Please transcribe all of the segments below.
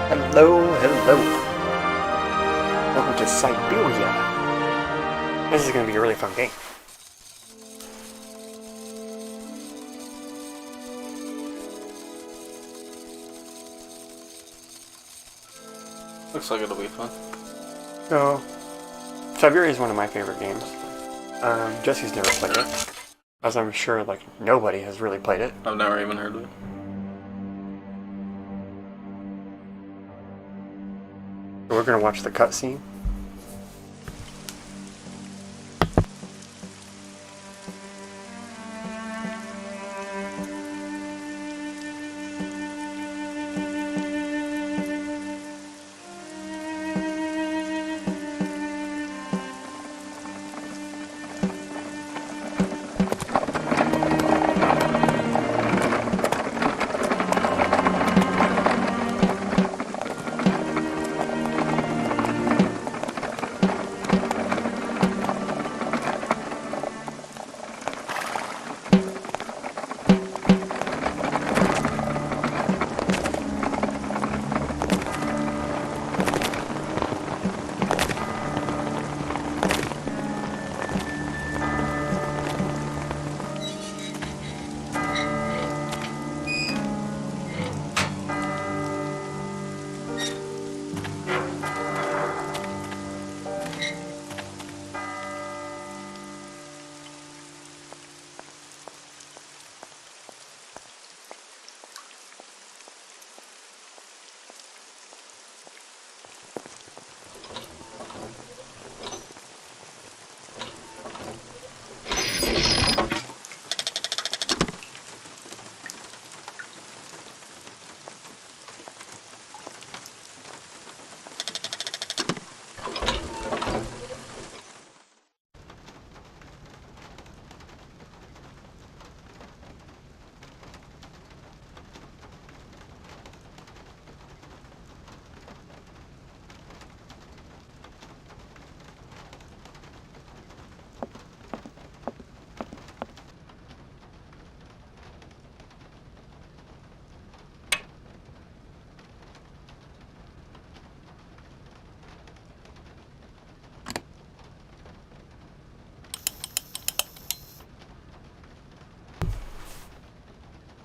Hello, hello. Welcome to Syberia. This is going to be a really fun game. Looks like it'll be fun. So, Syberia is one of my favorite games. Jesse's never played it, as I'm sure like nobody has really played it. I've never even heard of it. We're going to watch the cutscene.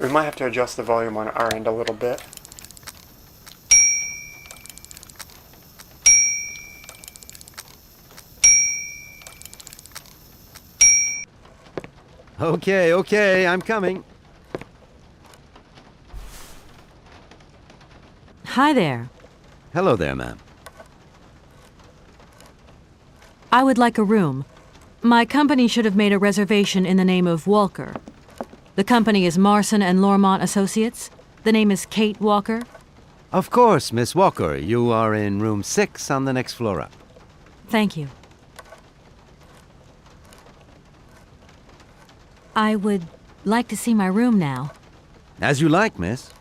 We might have to adjust the volume on our end a little bit. Okay, I'm coming. Hi there. Hello there, ma'am. I would like a room. My company should have made a reservation in the name of Walker. The company is Marson and Lormont Associates. The name is Kate Walker. Of course, Miss Walker. You are in room 6 on the next floor up. Thank you. I would like to see my room now. As you like, miss.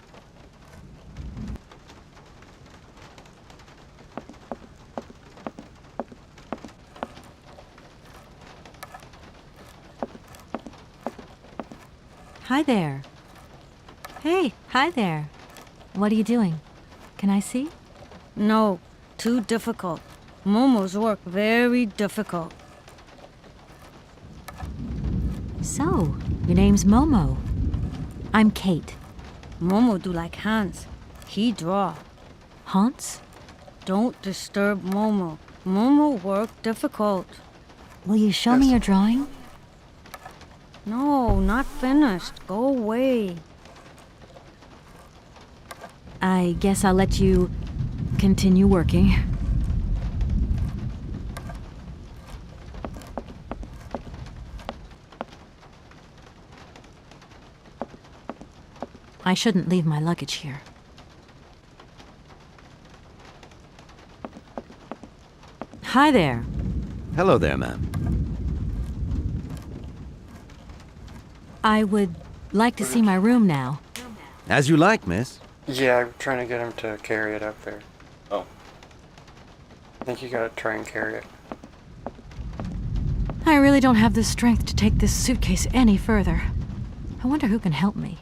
Hi there. Hey, hi there. What are you doing? Can I see? No, too difficult. Momo's work very difficult. So, your name's Momo. I'm Kate. Momo do like Hans. He draw. Hans? Don't disturb Momo. Momo work difficult. Will you show me your drawing? No, not finished. Go away. I guess I'll let you continue working. I shouldn't leave my luggage here. Hi there. Hello there, ma'am. I would like to see my room now. As you like, miss. Yeah, I'm trying to get him to carry it up there. Oh. I think you gotta try and carry it. I really don't have the strength to take this suitcase any further. I wonder who can help me.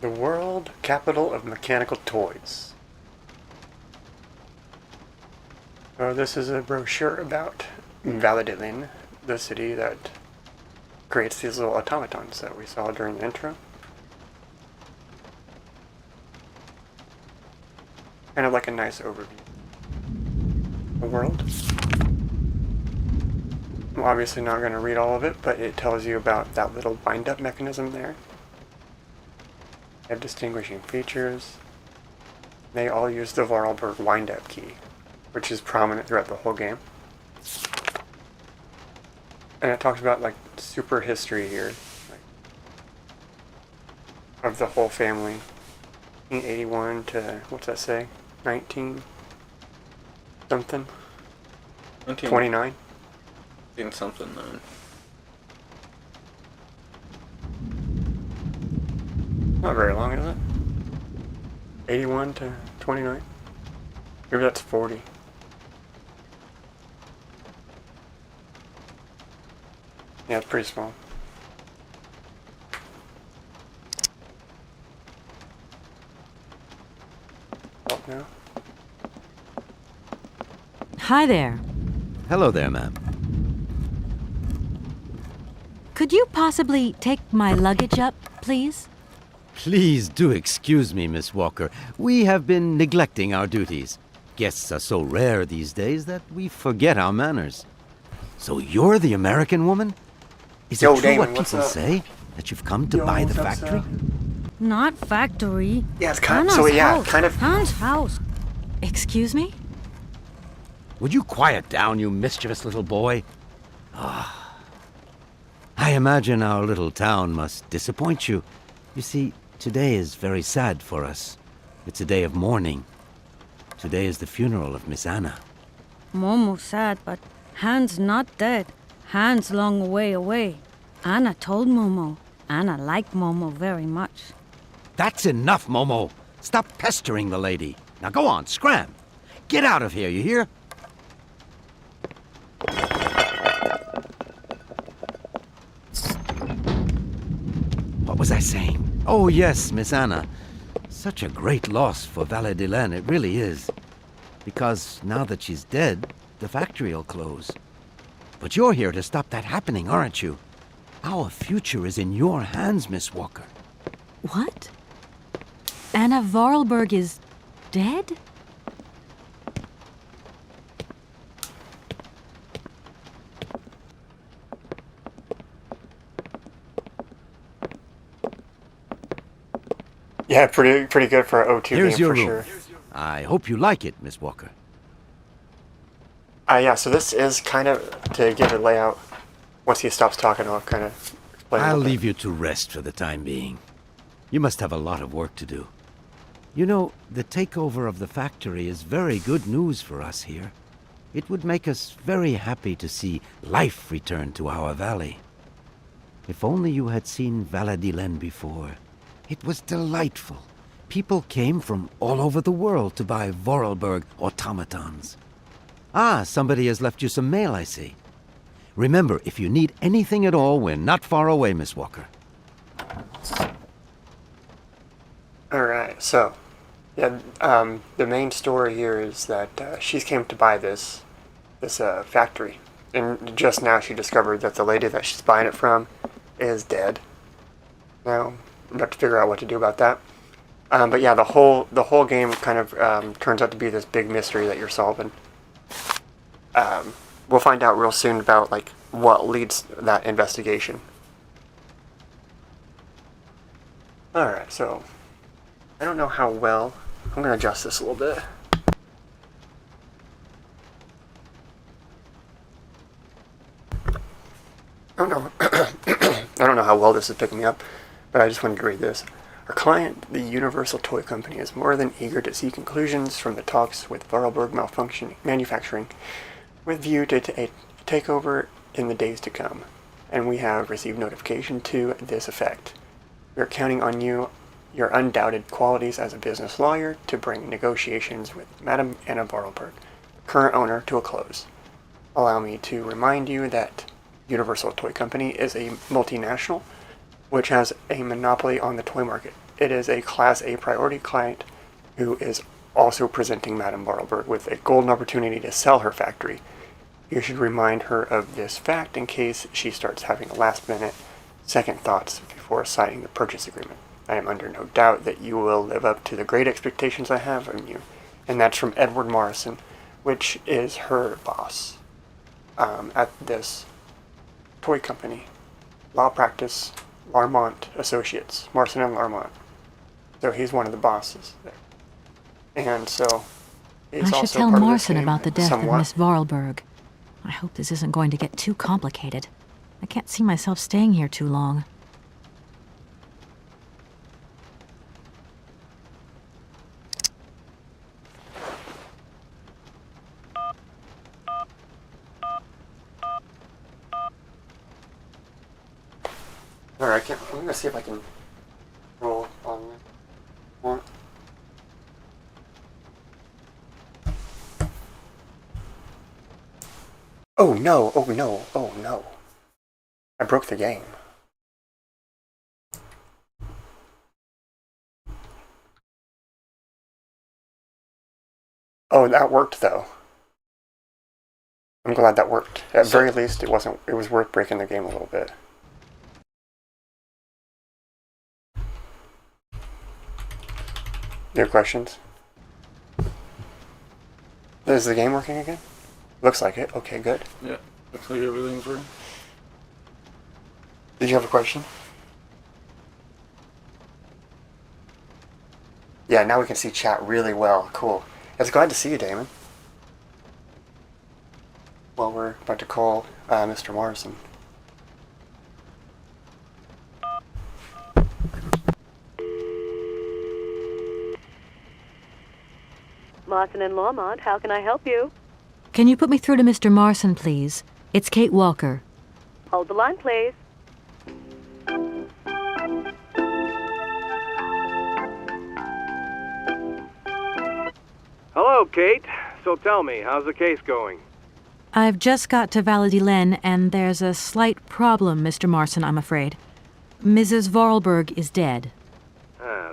The world capital of mechanical toys. So this is a brochure about Valadilene, the city that creates these little automatons that we saw during the intro. Kind of like a nice overview of the world. I'm obviously not going to read all of it, but it tells you about that little wind-up mechanism there. They have distinguishing features. They all use the Vorarlberg wind-up key, which is prominent throughout the whole game. And it talks about like super history here, like, of the whole family. 1981 to, what's that say? 19 something? 29? Something then. Not very long, is it? 81 to 29? Maybe that's 40. Yeah, it's pretty small. Oh, no. Hi there. Hello there, ma'am. Could you possibly take my luggage up, please? Please do excuse me, Miss Walker. We have been neglecting our duties. Guests are so rare these days that we forget our manners. So you're the American woman? Is it Yo, true Damon, what what's people up? say? That you've come to Yo, buy the what's up, factory? Not factory. Yeah, it's kind Anna's of, so yeah, house. kind of. Hans' house. Excuse me? Would you quiet down, you mischievous little boy? Ah. I imagine our little town must disappoint you. You see, today is very sad for us. It's a day of mourning. Today is the funeral of Miss Anna. Momo sad, but Hans not dead. Hans long way away. Anna told Momo. Anna liked Momo very much. That's enough, Momo. Stop pestering the lady. Now go on, scram. Get out of here, you hear? What was I saying? Oh, yes, Miss Anna. Such a great loss for Valadilene, it really is. Because now that she's dead, the factory'll close. But you're here to stop that happening, aren't you? Our future is in your hands, Miss Walker. What? Anna Voralberg is dead? Yeah, pretty good for an O2 Here's game your for room. sure. I hope you like it, Miss Walker. Yeah, so this is kind of to give a layout. Once he stops talking, I'll kind of explain. I'll leave you to rest for the time being. You must have a lot of work to do. You know, the takeover of the factory is very good news for us here. It would make us very happy to see life return to our valley. If only you had seen Valadilene before. It was delightful. People came from all over the world to buy Vorarlberg automatons. Ah, somebody has left you some mail, I see. Remember, if you need anything at all, we're not far away, Miss Walker. Alright, so, yeah, the main story here is that she came to buy this factory. And just now she discovered that the lady that she's buying it from is dead. Now, we have to figure out what to do about that. But yeah, the whole game kind of turns out to be this big mystery that you're solving. We'll find out real soon about like what leads that investigation. Alright, so I don't know how well. I'm gonna adjust this a little bit. I don't know. I don't know how well this is picking me up, but I just wanted to read this. Our client, the Universal Toy Company, is more than eager to see conclusions from the talks with Vorarlberg Manufacturing, with view to a takeover in the days to come, and we have received notification to this effect. We are counting on you, your undoubted qualities as a business lawyer, to bring negotiations with Madame Anna Voralberg, current owner, to a close. Allow me to remind you that Universal Toy Company is a multinational which has a monopoly on the toy market. it is a Class A priority client who is also presenting Madame Voralberg with a golden opportunity to sell her factory. You should remind her of this fact in case she starts having last-minute second thoughts before signing the purchase agreement. I am under no doubt that you will live up to the great expectations I have of you. And that's from Edward Morrison, which is her boss at this toy company, Law Practice Larmont Associates, Morrison and Larmont. So he's one of the bosses there. And so he's I also should tell part Morrison of the team, about the death somewhat. of Miss Voralberg. I hope this isn't going to get too complicated. I can't see myself staying here too long. Alright, I'm gonna see if I can roll on one. Oh no, oh no, oh no. I broke the game. Oh, that worked though. I'm glad that worked. At very least it was worth breaking the game a little bit. You have questions? Is the game working again? Looks like it. Okay, good. Yeah, looks like everything's working. Did you have a question? Yeah, now we can see chat really well. Cool. I was glad to see you, Damon. Well, we're about to call Mr. Morrison. Martin and Lormont, how can I help you? Can you put me through to Mr. Marson, please? It's Kate Walker. Hold the line, please. Hello, Kate. So tell me, how's the case going? I've just got to Valadilene, and there's a slight problem, Mr. Marson, I'm afraid. Mrs. Voralberg is dead.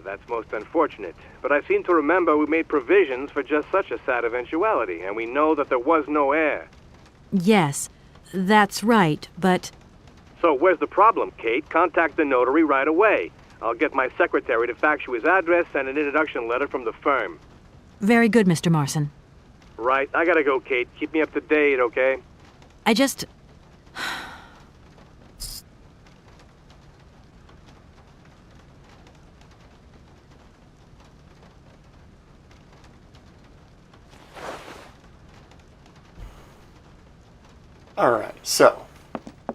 That's most unfortunate. But I seem to remember we made provisions for just such a sad eventuality, and we know that there was no heir. Yes, that's right, but... So where's the problem, Kate? Contact the notary right away. I'll get my secretary to fax you his address and an introduction letter from the firm. Very good, Mr. Marson. Right, I gotta go, Kate. Keep me up to date, okay? I just... Alright, so,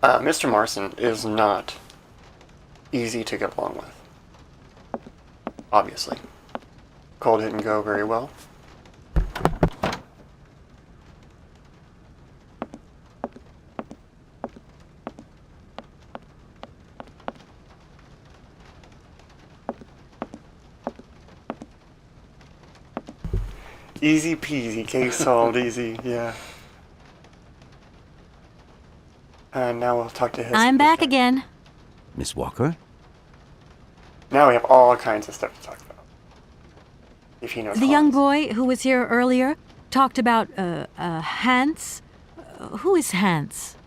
Mr. Marson is not easy to get along with. Obviously. Call didn't go very well. Easy peasy, case solved, easy, yeah. And now we'll talk to his... I'm back again. Miss Walker? Now we have all kinds of stuff to talk about. If he knows The young Hans. boy who was here earlier talked about, Hans? Who is Hans?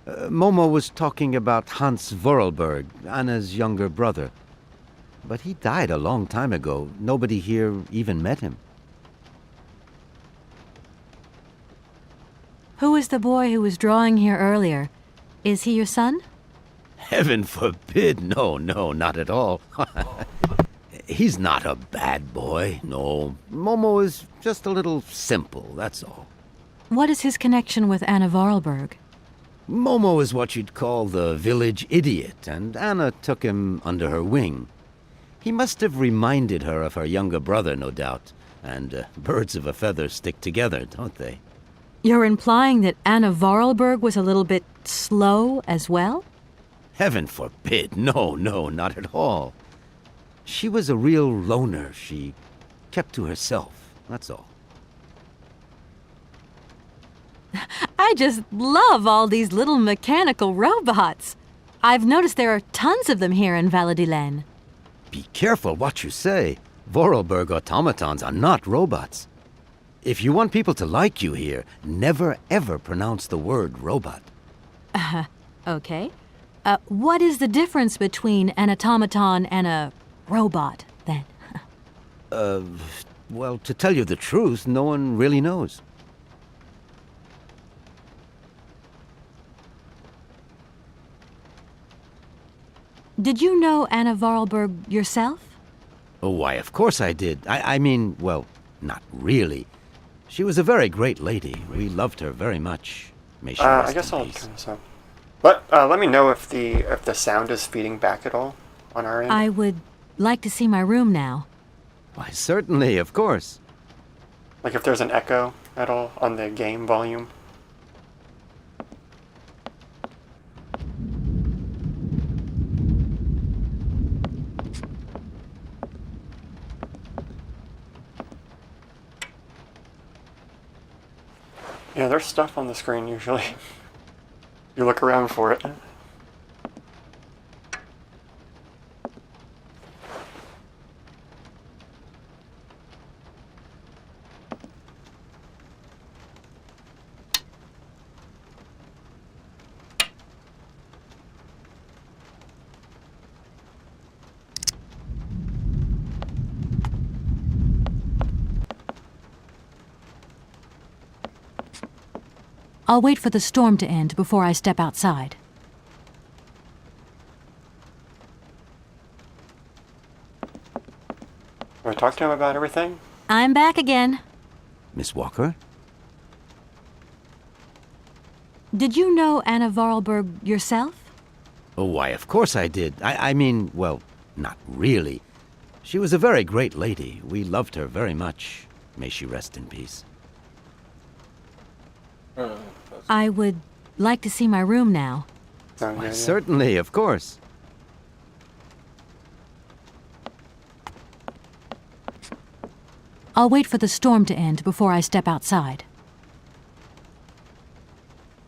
Momo was talking about Hans Voralberg, Anna's younger brother. But he died a long time ago. Nobody here even met him. Who is the boy who was drawing here earlier? Is he your son? Heaven forbid, no, not at all. He's not a bad boy, no. Momo is just a little simple, that's all. What is his connection with Anna Voralberg? Momo is what you'd call the village idiot, and Anna took him under her wing. He must have reminded her of her younger brother, no doubt. And birds of a feather stick together, don't they? You're implying that Anna Voralberg was a little bit slow as well? Heaven forbid, no, not at all. She was a real loner. She kept to herself, that's all. I just love all these little mechanical robots. I've noticed there are tons of them here in Valadilene. Be careful what you say. Voralberg automatons are not robots. If you want people to like you here, never ever pronounce the word robot. Okay. What is the difference between an automaton and a robot, then? Well, to tell you the truth, no one really knows. Did you know Anna Voralberg yourself? Oh, why, of course I did. I mean, well, not really. She was a very great lady. We loved her very much. May she rest I guess in I'll peace. turn this up. Let me know if the sound is feeding back at all on our end. I would like to see my room now. Why, certainly, of course. Like if there's an echo at all on the game volume. Yeah, there's stuff on the screen usually. You look around for it. I'll wait for the storm to end before I step outside. Want to talk to him about everything? I'm back again. Miss Walker? Did you know Anna Voralberg yourself? Oh, why, of course I did. I mean, well, not really. She was a very great lady. We loved her very much. May she rest in peace. I would like to see my room now. Sound Why, good, yeah. certainly, of course. I'll wait for the storm to end before I step outside.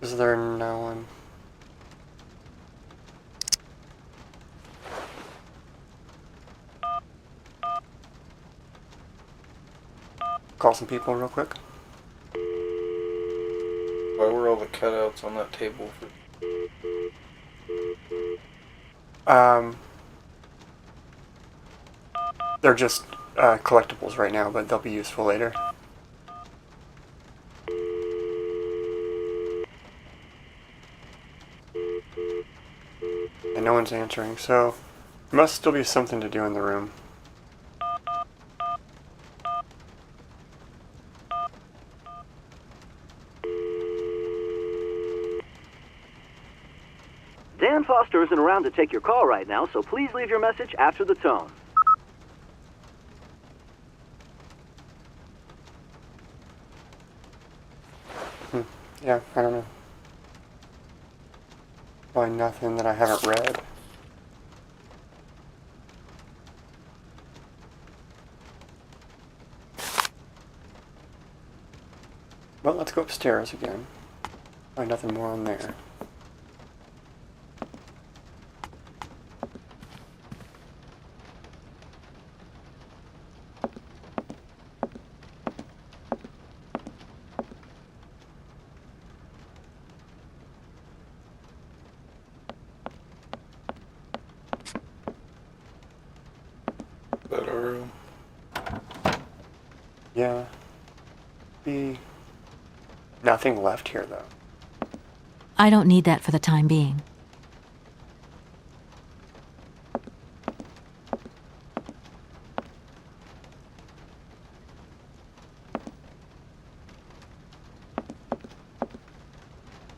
Is there no one? Call some people real quick. Why were all the cutouts on that table for? They're just collectibles right now, but they'll be useful later. And no one's answering, so there must still be something to do in the room. Dan Foster isn't around to take your call right now, so please leave your message after the tone. Yeah, I don't know. Probably nothing that I haven't read. Well, let's go upstairs again. Probably nothing more on there. Better room. Yeah. Be nothing left here, though. I don't need that for the time being.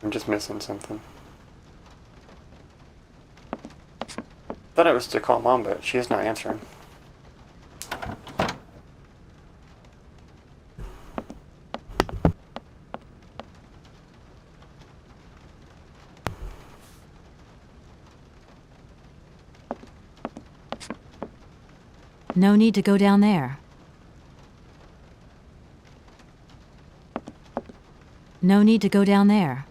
I'm just missing something. Thought it was to call Mom, but she is not answering. No need to go down there. No need to go down there.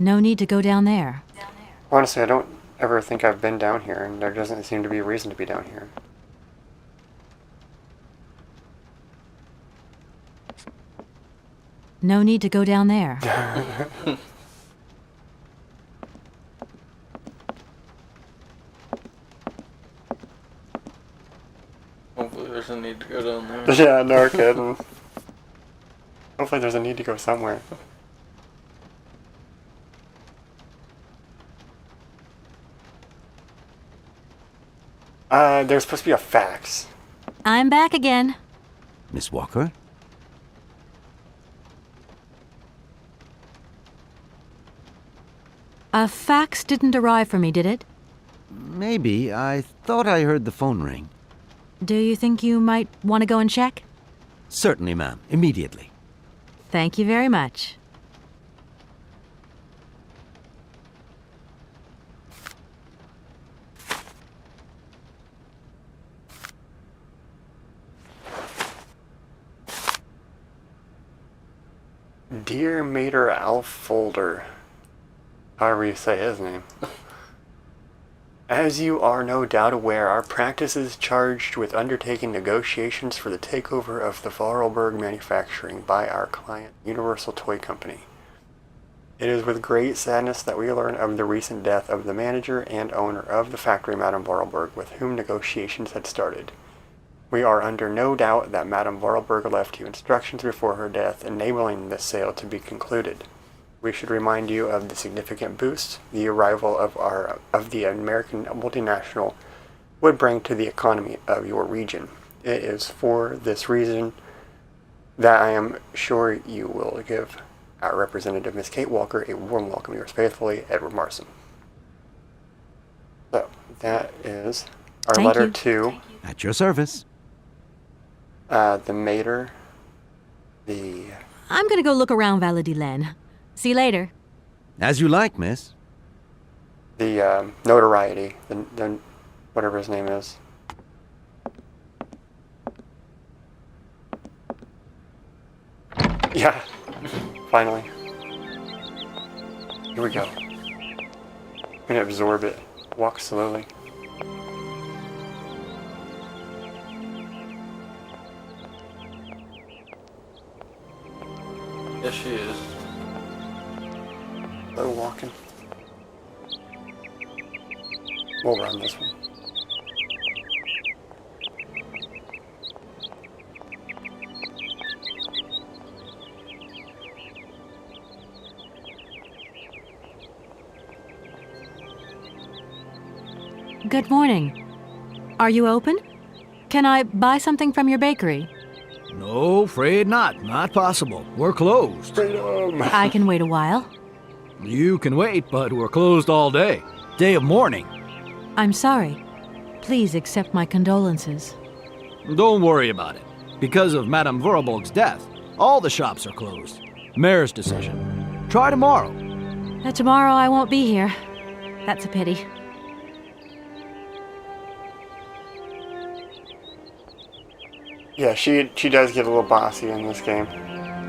No need to go down there. Honestly, I don't ever think I've been down here, and there doesn't seem to be a reason to be down here. No need to go down there. Hopefully there's a need to go down there. Yeah, no kidding. Hopefully there's a need to go somewhere. There's supposed to be a fax. I'm back again. Miss Walker? A fax didn't arrive for me, did it? Maybe. I thought I heard the phone ring. Do you think you might want to go and check? Certainly, ma'am. Immediately. Thank you very much. Dear Mater Alfolder, however you say his name. As you are no doubt aware, our practice is charged with undertaking negotiations for the takeover of the Vorarlberg manufacturing by our client, Universal Toy Company. It is with great sadness that we learn of the recent death of the manager and owner of the factory, Madame Vorarlberg, with whom negotiations had started. We are under no doubt that Madame Vorarlberg left you instructions before her death enabling this sale to be concluded. We should remind you of the significant boost the arrival of the American multinational would bring to the economy of your region. It is for this reason that I am sure you will give our representative, Miss Kate Walker, a warm welcome. Yours faithfully, Edward Marson. So, that is our Thank letter you. to At your service. the mater, the... I'm gonna go look around Valadilene. See you later. As you like, miss. the notoriety, the whatever his name is. Yeah, finally. Here we go. I'm gonna absorb it. Walk slowly. Yes, she is. Slow walking. We'll run this one. Good morning. Are you open? Can I buy something from your bakery? No, afraid not. Not possible. We're closed. Freedom! I can wait a while. You can wait, but we're closed all day. Day of mourning. I'm sorry. Please accept my condolences. Don't worry about it. Because of Madame Vorarlberg's death, all the shops are closed. Mayor's decision. Try tomorrow. Tomorrow I won't be here. That's a pity. Yeah, she does get a little bossy in this game.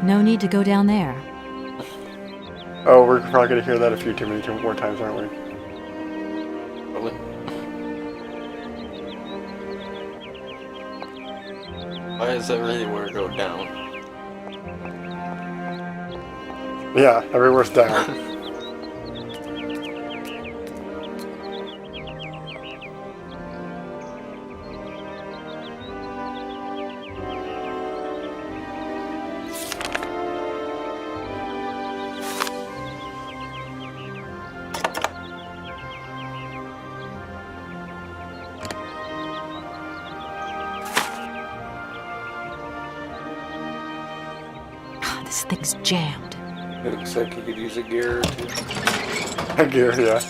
No need to go down there. Oh, we're probably gonna hear that a few too many more times, aren't we? Probably. Why is that really where it go down? Yeah, everywhere's down. This thing's jammed. It looks like you could use a gear or two. A gear, yeah.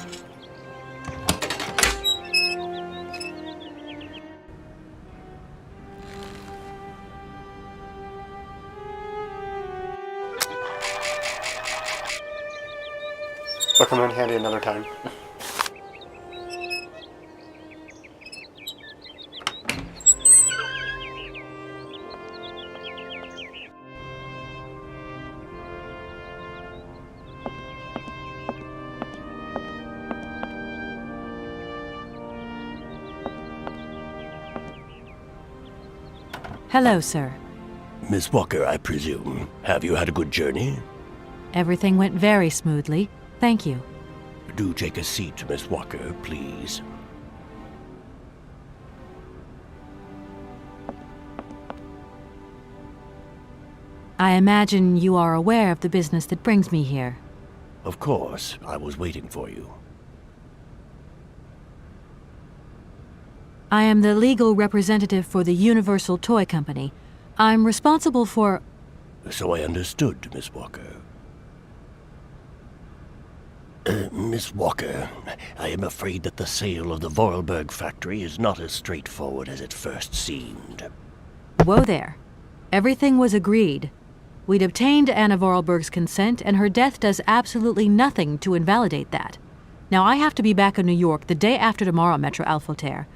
They'll come in handy another time. Hello, sir. Miss Walker, I presume. Have you had a good journey? Everything went very smoothly. Thank you. Do take a seat, Miss Walker, please. I imagine you are aware of the business that brings me here. Of course, I was waiting for you. I am the legal representative for the Universal Toy Company. I'm responsible for... So I understood, Miss Walker. Miss Walker, I am afraid that the sale of the Voralberg factory is not as straightforward as it first seemed. Whoa there. Everything was agreed. We'd obtained Anna Voralberg's consent, and her death does absolutely nothing to invalidate that. Now, I have to be back in New York the day after tomorrow, Metro Alphoter.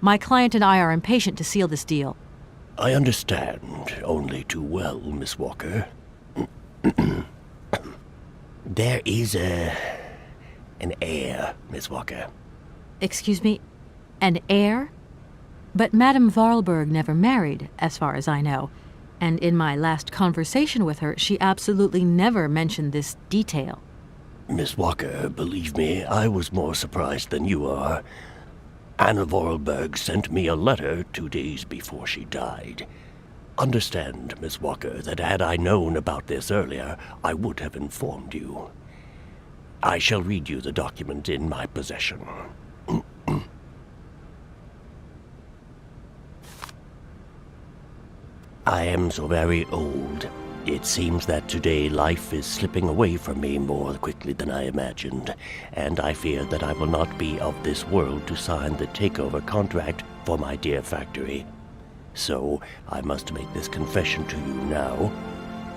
My client and I are impatient to seal this deal. I understand only too well, Miss Walker. There is an heir, Miss Walker. Excuse me? An heir? But Madame Voralberg never married, as far as I know. And in my last conversation with her, she absolutely never mentioned this detail. Miss Walker, believe me, I was more surprised than you are. Anna Voralberg sent me a letter 2 days before she died. Understand, Miss Walker, that had I known about this earlier, I would have informed you. I shall read you the document in my possession. I am so very old. It seems that today life is slipping away from me more quickly than I imagined, and I fear that I will not be of this world to sign the takeover contract for my dear factory. So I must make this confession to you now.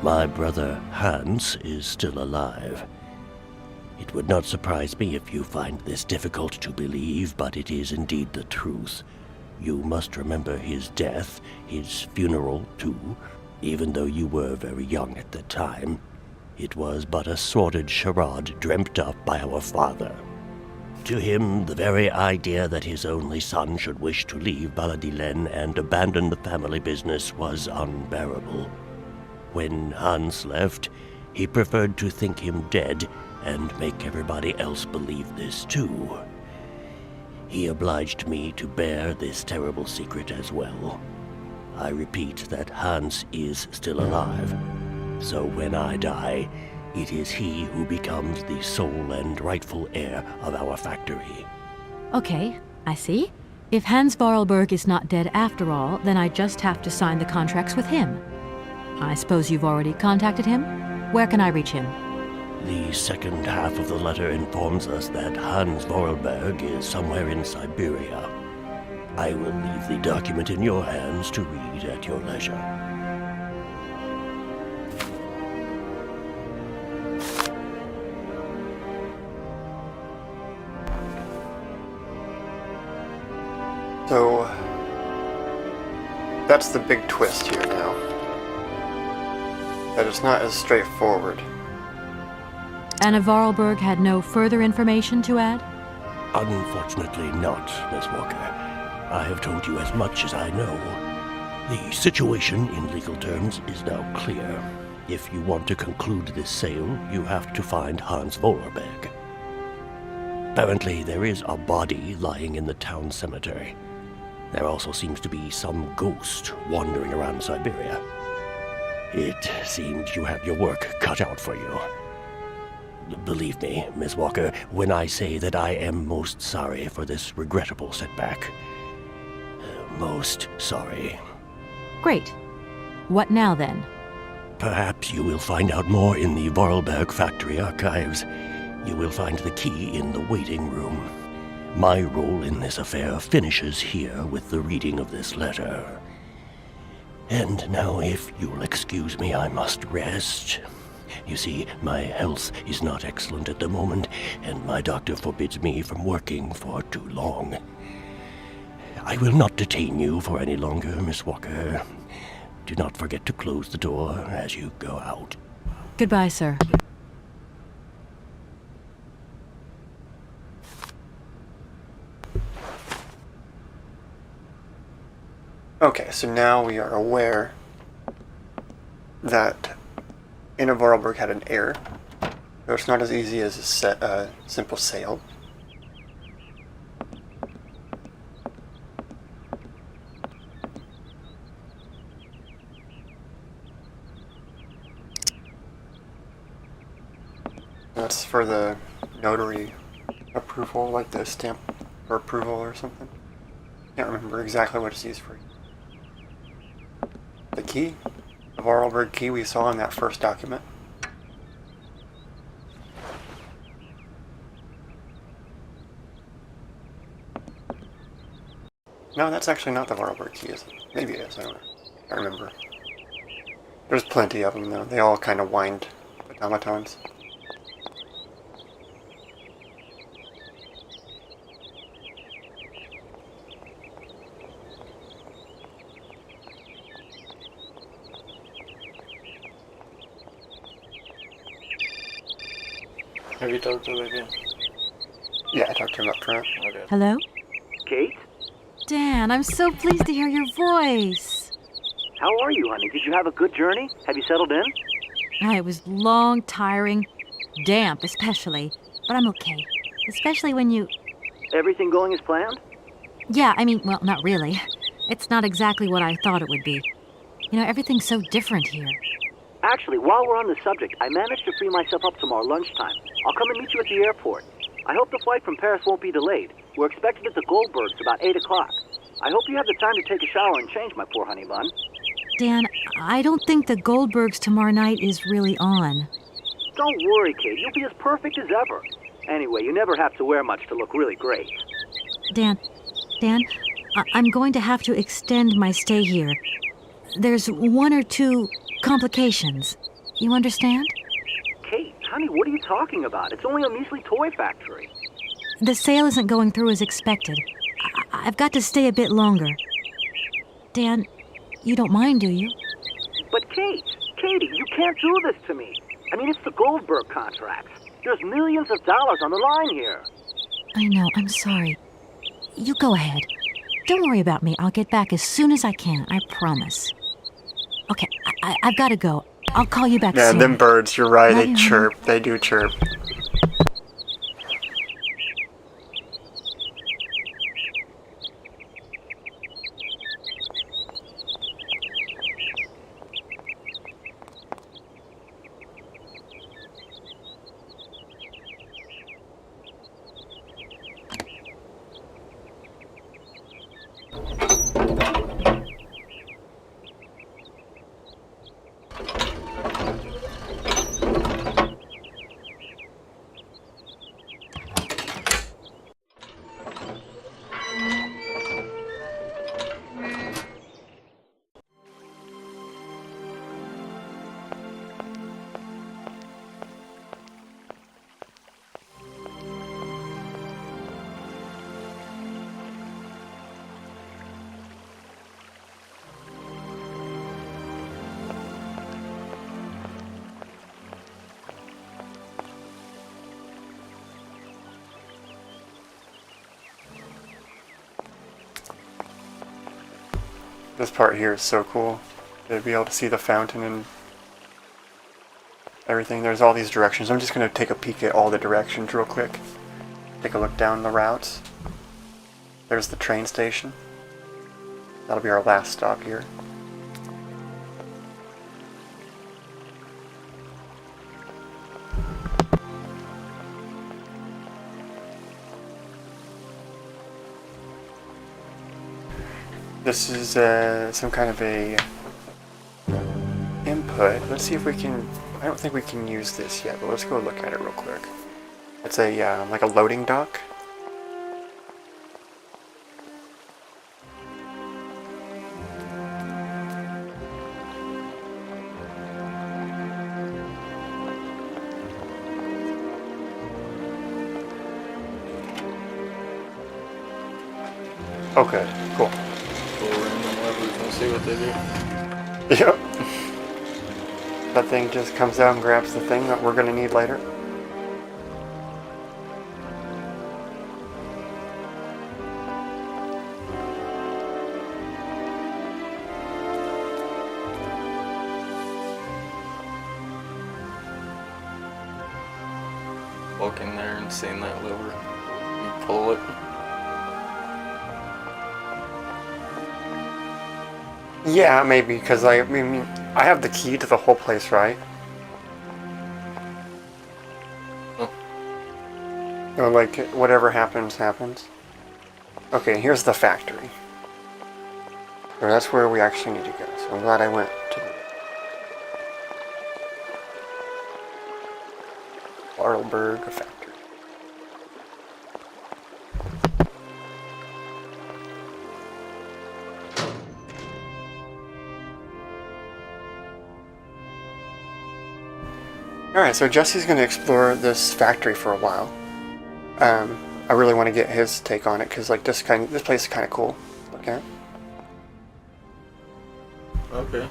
My brother Hans is still alive. It would not surprise me if you find this difficult to believe, but it is indeed the truth. You must remember his death, his funeral, too. Even though you were very young at the time, it was but a sordid charade dreamt up by our father. To him, the very idea that his only son should wish to leave Valadilene and abandon the family business was unbearable. When Hans left, he preferred to think him dead and make everybody else believe this too. He obliged me to bear this terrible secret as well. I repeat that Hans is still alive, so when I die, it is he who becomes the sole and rightful heir of our factory. Okay, I see. If Hans Voralberg is not dead after all, then I just have to sign the contracts with him. I suppose you've already contacted him? Where can I reach him? The second half of the letter informs us that Hans Voralberg is somewhere in Syberia. I will leave the document in your hands to read at your leisure. So, that's the big twist here now. That it's not as straightforward. Anna Voralberg had no further information to add? Unfortunately not, Miss Walker. I have told you as much as I know. The situation, in legal terms, is now clear. If you want to conclude this sale, you have to find Hans Voralberg. Apparently, there is a body lying in the town cemetery. There also seems to be some ghost wandering around Syberia. It seems you have your work cut out for you. Believe me, Miss Walker, when I say that I am most sorry for this regrettable setback. Most sorry. Great. What now, then? Perhaps you will find out more in the Voralberg factory archives. You will find the key in the waiting room. My role in this affair finishes here with the reading of this letter. And now, if you'll excuse me, I must rest. You see, my health is not excellent at the moment, and my doctor forbids me from working for too long. I will not detain you for any longer, Miss Walker. Do not forget to close the door as you go out. Goodbye, sir. Okay, so now we are aware that Anna Voralberg had an heir, so it's not as easy as a simple sale. That's for the notary approval, like the stamp for approval or something. Can't remember exactly what it's used for. The key, the Voralberg key we saw in that first document. No, that's actually not the Voralberg key, is it? Maybe it is, I don't know. I can't remember. There's plenty of them, though. They all kind of wind automatons. Have you talked to him again? Yeah, I talked to him up front. Okay. Hello? Kate? Dan, I'm so pleased to hear your voice. How are you, honey? Did you have a good journey? Have you settled in? It was long, tiring, damp especially, but I'm okay. Especially when you... Everything going as planned? Yeah, I mean, well, not really. It's not exactly what I thought it would be. You know, everything's so different here. Actually, while we're on the subject, I managed to free myself up tomorrow lunchtime. I'll come and meet you at the airport. I hope the flight from Paris won't be delayed. We're expected at the Goldbergs about 8 o'clock. I hope you have the time to take a shower and change, my poor honey bun. Dan, I don't think the Goldbergs tomorrow night is really on. Don't worry, Kate. You'll be as perfect as ever. Anyway, you never have to wear much to look really great. Dan, I'm going to have to extend my stay here. There's 1 or 2 complications. You understand? Kate, honey, what are you talking about? It's only a measly toy factory. The sale isn't going through as expected. I've got to stay a bit longer. Dan, you don't mind, do you? But Katie, you can't do this to me. I mean, it's the Goldberg contracts. There's millions of dollars on the line here. I know, I'm sorry. You go ahead. Don't worry about me. I'll get back as soon as I can, I promise. Okay, I've got to go. I'll call you back Yeah, soon. them birds, you're right, Love they you, chirp. They do chirp. This part here is so cool. To be able to see the fountain and everything. There's all these directions. I'm just going to take a peek at all the directions real quick. Take a look down the routes. There's the train station. That'll be our last stop here. This is some kind of a input. Let's see if we can... I don't think we can use this yet, but let's go look at it real quick. It's a like a loading dock. Okay, cool. Pull random levers and see what they do. Yep. That thing just comes out and grabs the thing that we're going to need later. looking there and seeing that lever. You pull it. Yeah, maybe, because I mean, I have the key to the whole place, right? Oh. Or like, whatever happens, happens. Okay, here's the factory. So that's where we actually need to go. So I'm glad I went to the Voralberg factory. Alright, so Jesse's going to explore this factory for a while. I really want to get his take on it, because like this place is kind of cool. Look at it. Okay.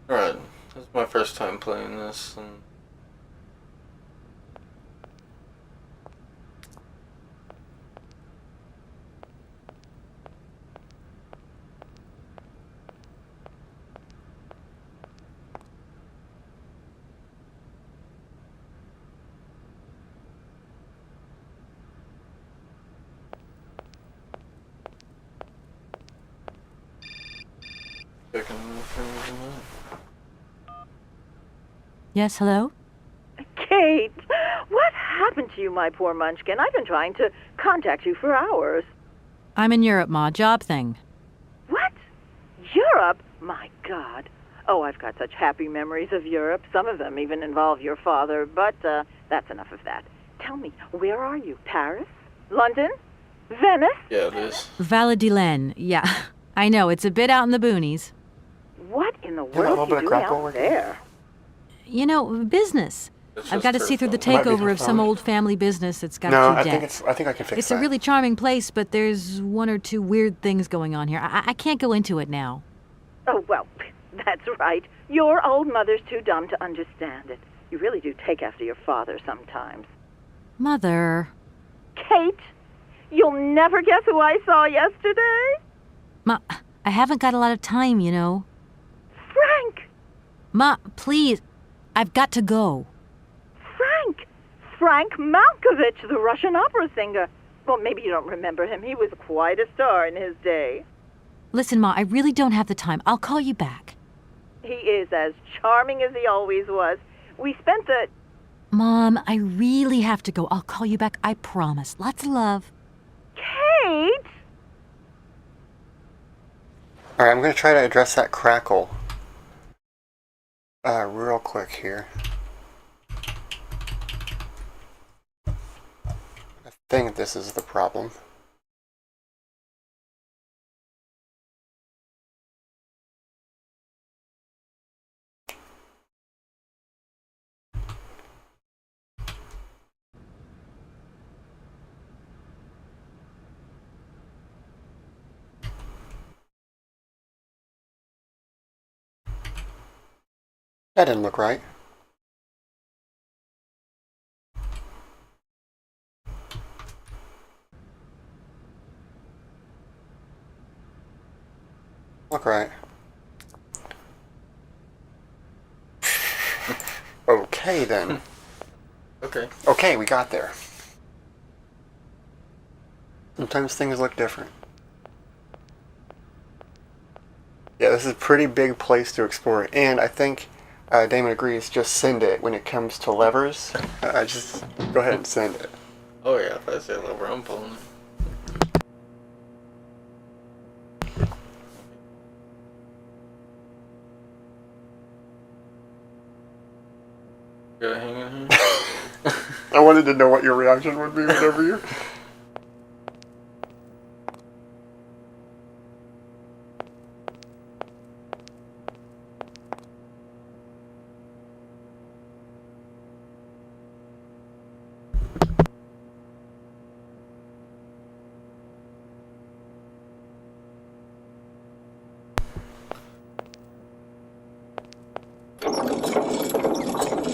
Alright, this is my first time playing this, and checking the things in that. Yes, hello? Kate, what happened to you, my poor munchkin? I've been trying to contact you for hours. I'm in Europe, Ma. Job thing. What? Europe? My God. Oh, I've got such happy memories of Europe. Some of them even involve your father, but that's enough of that. Tell me, where are you? Paris? London? Venice? Yeah, it is. Valadilene. Yeah. I know, it's a bit out in the boonies. What in the a little world are bit you of doing grapple out work. there? You know, business. It's I've just got to her see through the phone. Might be takeover her of some phone. old family business that's got No, a few I think debts. I think I can fix It's that. a really charming place, but there's one or two weird things going on here. I can't go into it now. Oh, well, that's right. Your old mother's too dumb to understand it. You really do take after your father sometimes. Mother. Kate, you'll never guess who I saw yesterday? Ma, I haven't got a lot of time, you know. Frank! Ma, please. I've got to go. Frank Malkovich, the Russian opera singer. Well, maybe you don't remember him. He was quite a star in his day. Listen, Ma, I really don't have the time. I'll call you back. He is as charming as he always was. We spent the... Mom, I really have to go. I'll call you back. I promise. Lots of love. Kate! Alright, I'm going to try to address that crackle real quick here. I think this is the problem. That didn't look right. Look right. Okay then. Okay. Okay, we got there. Sometimes things look different. Yeah, this is a pretty big place to explore, and I think Damon agrees. Just send it when it comes to levers. Just go ahead and send it. Oh yeah, if I say lever, I'm pulling it. Got it hanging here? I wanted to know what your reaction would be whenever you.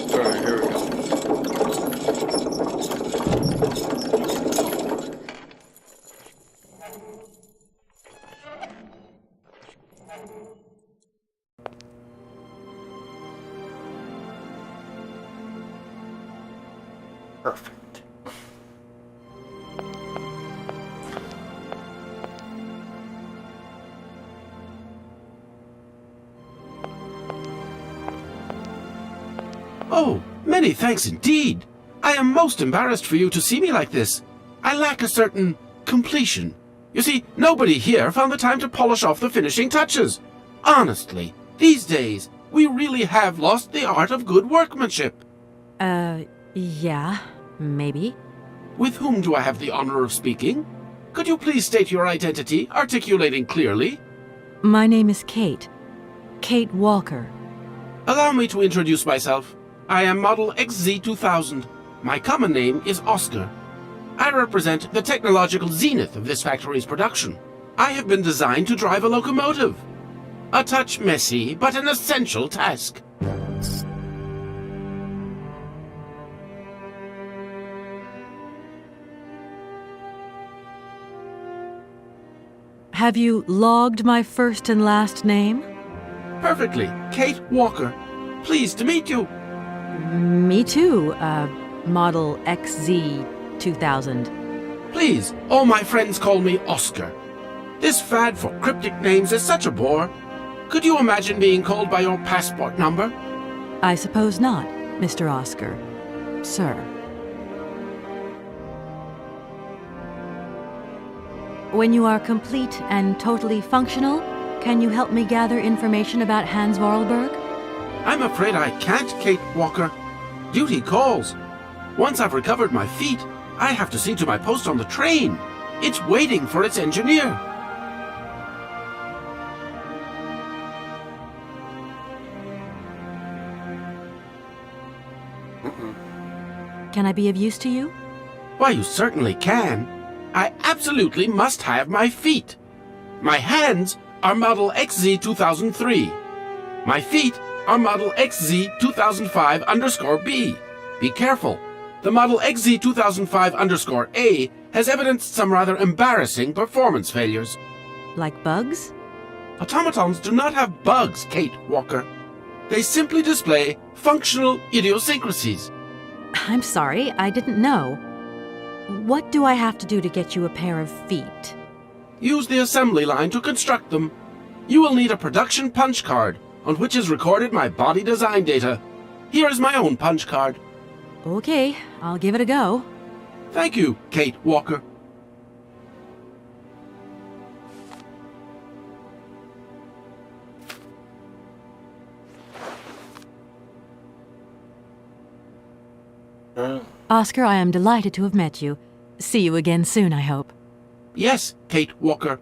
Alright, here we go. Perfect. Oh, many thanks indeed. I am most embarrassed for you to see me like this. I lack a certain completion. You see, nobody here found the time to polish off the finishing touches. Honestly, these days, we really have lost the art of good workmanship. Yeah, maybe. With whom do I have the honor of speaking? Could you please state your identity, articulating clearly? My name is Kate. Kate Walker. Allow me to introduce myself. I am Model XZ2000. My common name is Oscar. I represent the technological zenith of this factory's production. I have been designed to drive a locomotive. A touch messy, but an essential task. Have you logged my first and last name? Perfectly. Kate Walker. Pleased to meet you. Me too, Model XZ2000. Please, all my friends call me Oscar. This fad for cryptic names is such a bore. Could you imagine being called by your passport number? I suppose not, Mr. Oscar. Sir. When you are complete and totally functional, can you help me gather information about Hans Voralberg? I'm afraid I can't, Kate Walker. Duty calls. Once I've recovered my feet, I have to see to my post on the train. It's waiting for its engineer. Can I be of use to you? Why, you certainly can. I absolutely must have my feet. My hands are Model XZ2003. My feet are Model XZ2005_B. Be careful. The Model XZ2005_A has evidenced some rather embarrassing performance failures. Like bugs? Automatons do not have bugs, Kate Walker. They simply display functional idiosyncrasies. I'm sorry, I didn't know. What do I have to do to get you a pair of feet? Use the assembly line to construct them. You will need a production punch card, on which is recorded my body design data. Here is my own punch card. Okay, I'll give it a go. Thank you, Kate Walker. Oscar, I am delighted to have met you. See you again soon, I hope. Yes, Kate Walker.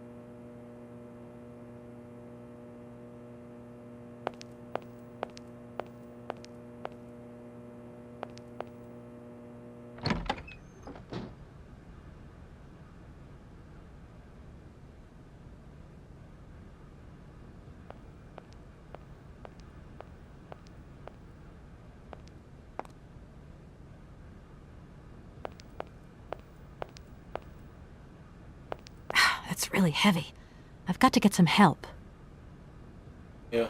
That's really heavy. I've got to get some help. Yeah.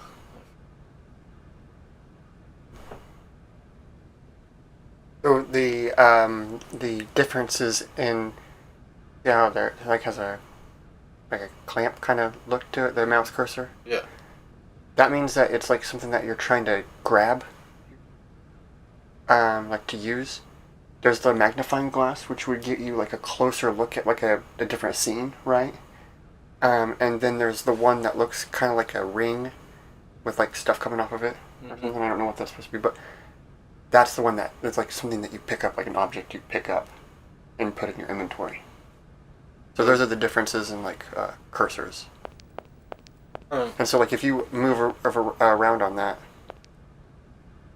So the differences in Yeah, there it like has a clamp kind of look to it, the mouse cursor. Yeah. That means that it's like something that you're trying to grab, like to use. There's the magnifying glass, which would get you like a closer look at like a different scene, right? And then there's the one that looks kind of like a ring with like stuff coming off of it. Or something. I don't know what that's supposed to be, but that's the one that it's like something that you pick up, like an object you pick up and put in your inventory. So those are the differences in like cursors. And so like if you move around on that,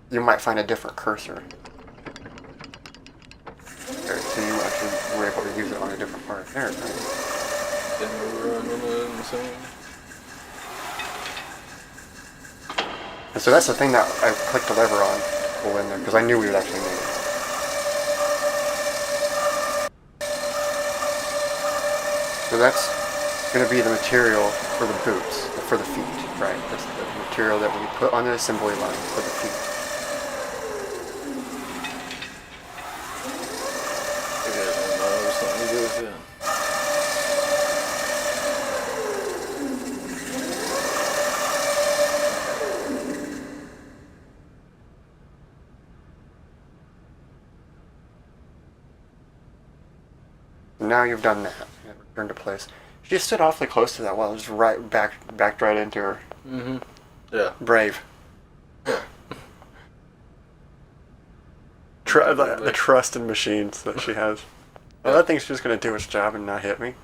you might find a different cursor. There, so you actually were able to use it on a different part. There, right? Didn't move around on the same. And so that's the thing that I clicked the lever on to pull in there, because I knew we would actually need it. So that's going to be the material for the boots, for the feet, right? That's the material that we put on the assembly line for the feet. It has something to do with it. Now you've done that. Return to place. She just stood awfully close to that wall. Just backed right into her. Mm-hmm. Yeah. Brave. The trust in machines that she has. Well, that thing's just going to do its job and not hit me.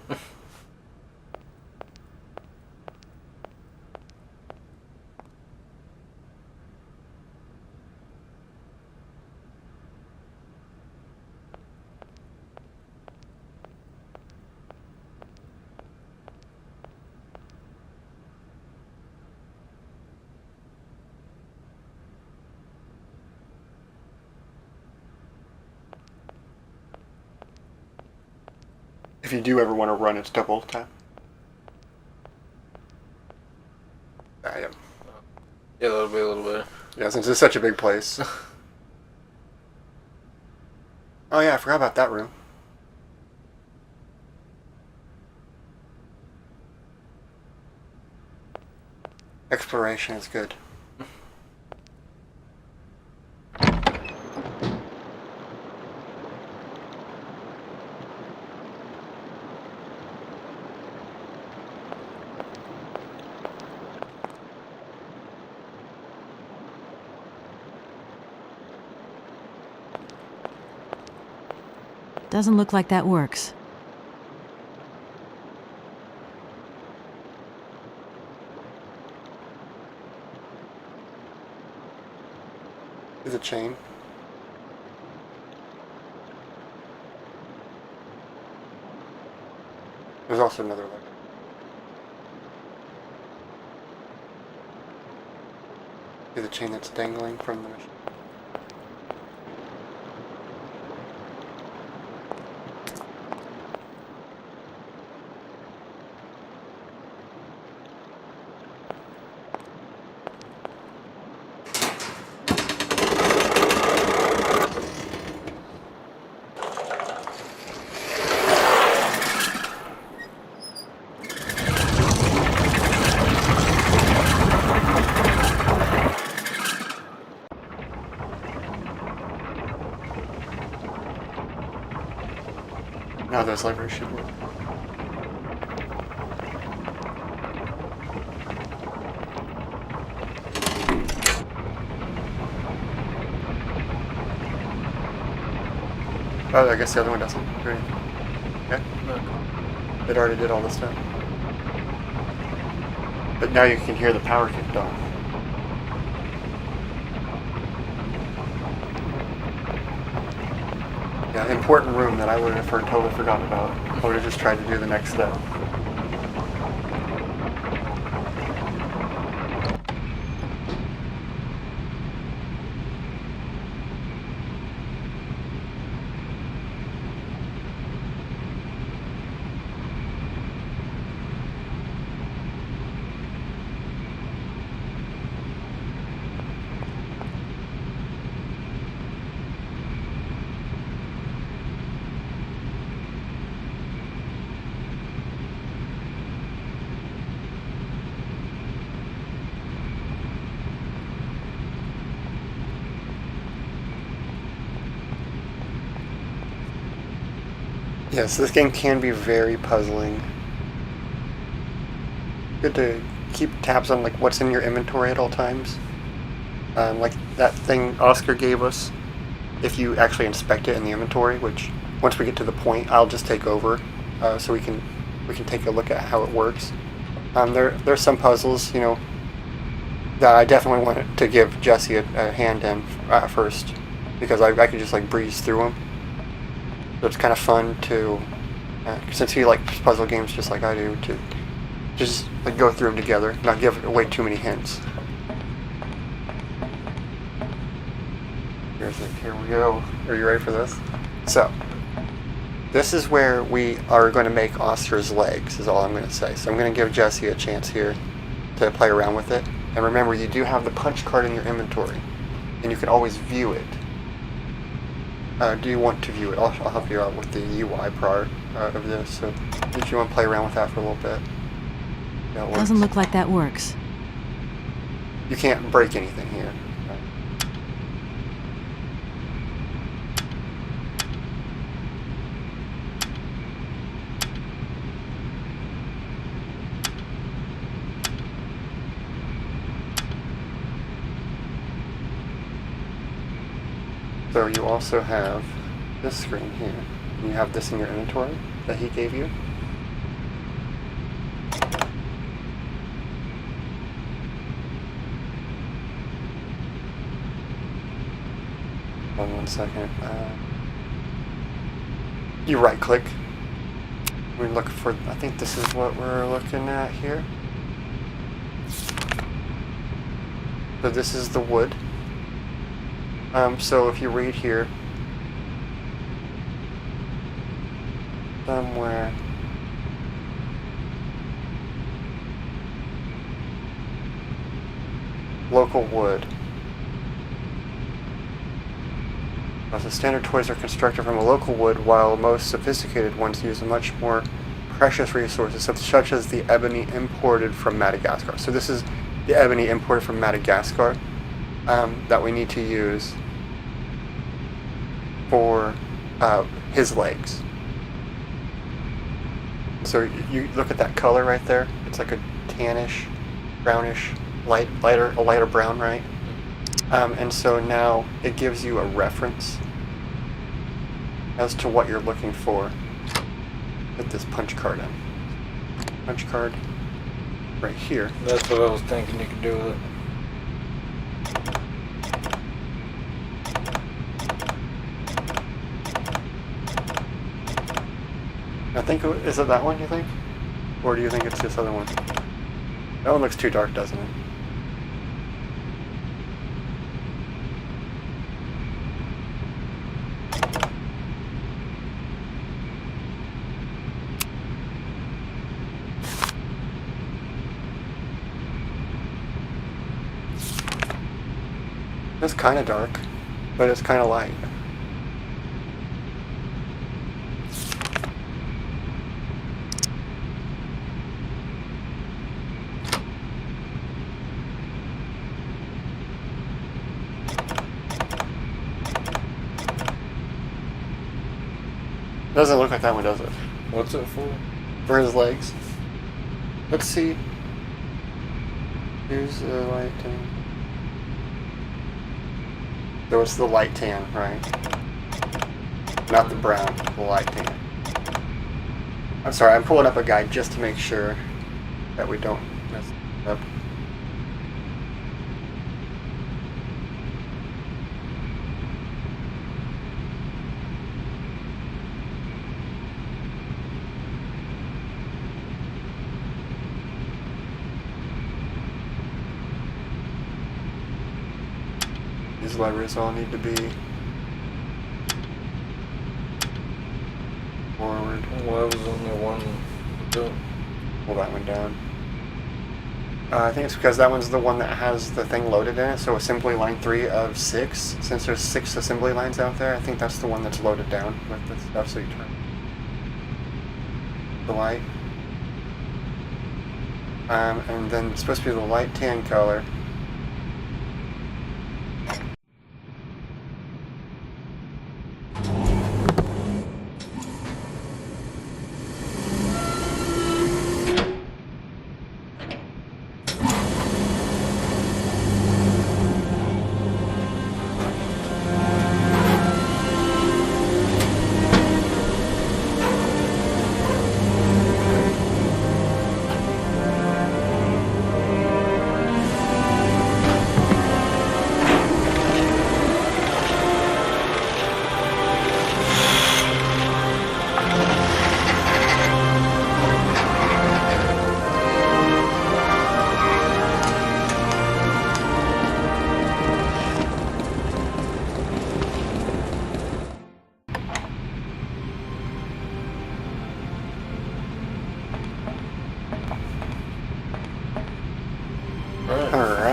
If you do ever want to run, it's double tap. Yeah. Yeah, that'll be a little bit. Yeah, since it's such a big place. Oh yeah, I forgot about that room. Exploration is good. Doesn't look like that works. Is a chain. There's also another lever. See the chain that's dangling from the machine. Now those levers should work. Oh, I guess the other one doesn't. Great. Okay. No. It already did all this stuff. But now you can hear the power kicked off. Yeah, important room that I would have totally forgotten about. I would have just tried to do the next step. Yes, this game can be very puzzling. Good to keep tabs on like what's in your inventory at all times. Like that thing Oscar gave us. If you actually inspect it in the inventory, which once we get to the point, I'll just take over, so we can take a look at how it works. There's some puzzles, you know, that I definitely wanted to give Jesse a hand in at first, because I could just like breeze through them. So it's kind of fun to, since he likes puzzle games just like I do, to just like go through them together, not give away too many hints. Here we go. Are you ready for this? So, this is where we are going to make Oscar's legs, is all I'm going to say. So I'm going to give Jesse a chance here to play around with it. And remember, you do have the punch card in your inventory, and you can always view it. Do you want to view it? I'll help you out with the UI part of this. So if you want to play around with that for a little bit. Doesn't look like that works. You can't break anything here. So you also have this screen here. You have this in your inventory that he gave you. Hold on 1 second. You right click. We look for, I think this is what we're looking at here. So this is the wood. So if you read here, somewhere, local wood. The standard toys are constructed from a local wood, while most sophisticated ones use much more precious resources, such as the ebony imported from Madagascar. So this is the ebony imported from Madagascar that we need to use for his legs. So you look at that color right there. It's like a tannish, brownish, a lighter brown, right? And so now it gives you a reference as to what you're looking for. Put this punch card in. Punch card right here. That's what I was thinking you could do with it. I think, is it that one, you think? Or do you think it's this other one? That one looks too dark, doesn't it? It's kind of dark, but it's kind of light. Doesn't look like that one, does it? What's it for? For his legs. Let's see. Here's the light tan. So it's the light tan, right? Not the brown, the light tan. I'm sorry, I'm pulling up a guide just to make sure that we don't mess it up. These levers all need to be forward. Well, that was only one. Pull that one down. I think it's because that one's the one that has the thing loaded in it, so assembly line 3 of 6. Since there's 6 assembly lines out there, I think that's the one that's loaded down with the stuff, so you turn the light. And then it's supposed to be the light tan color.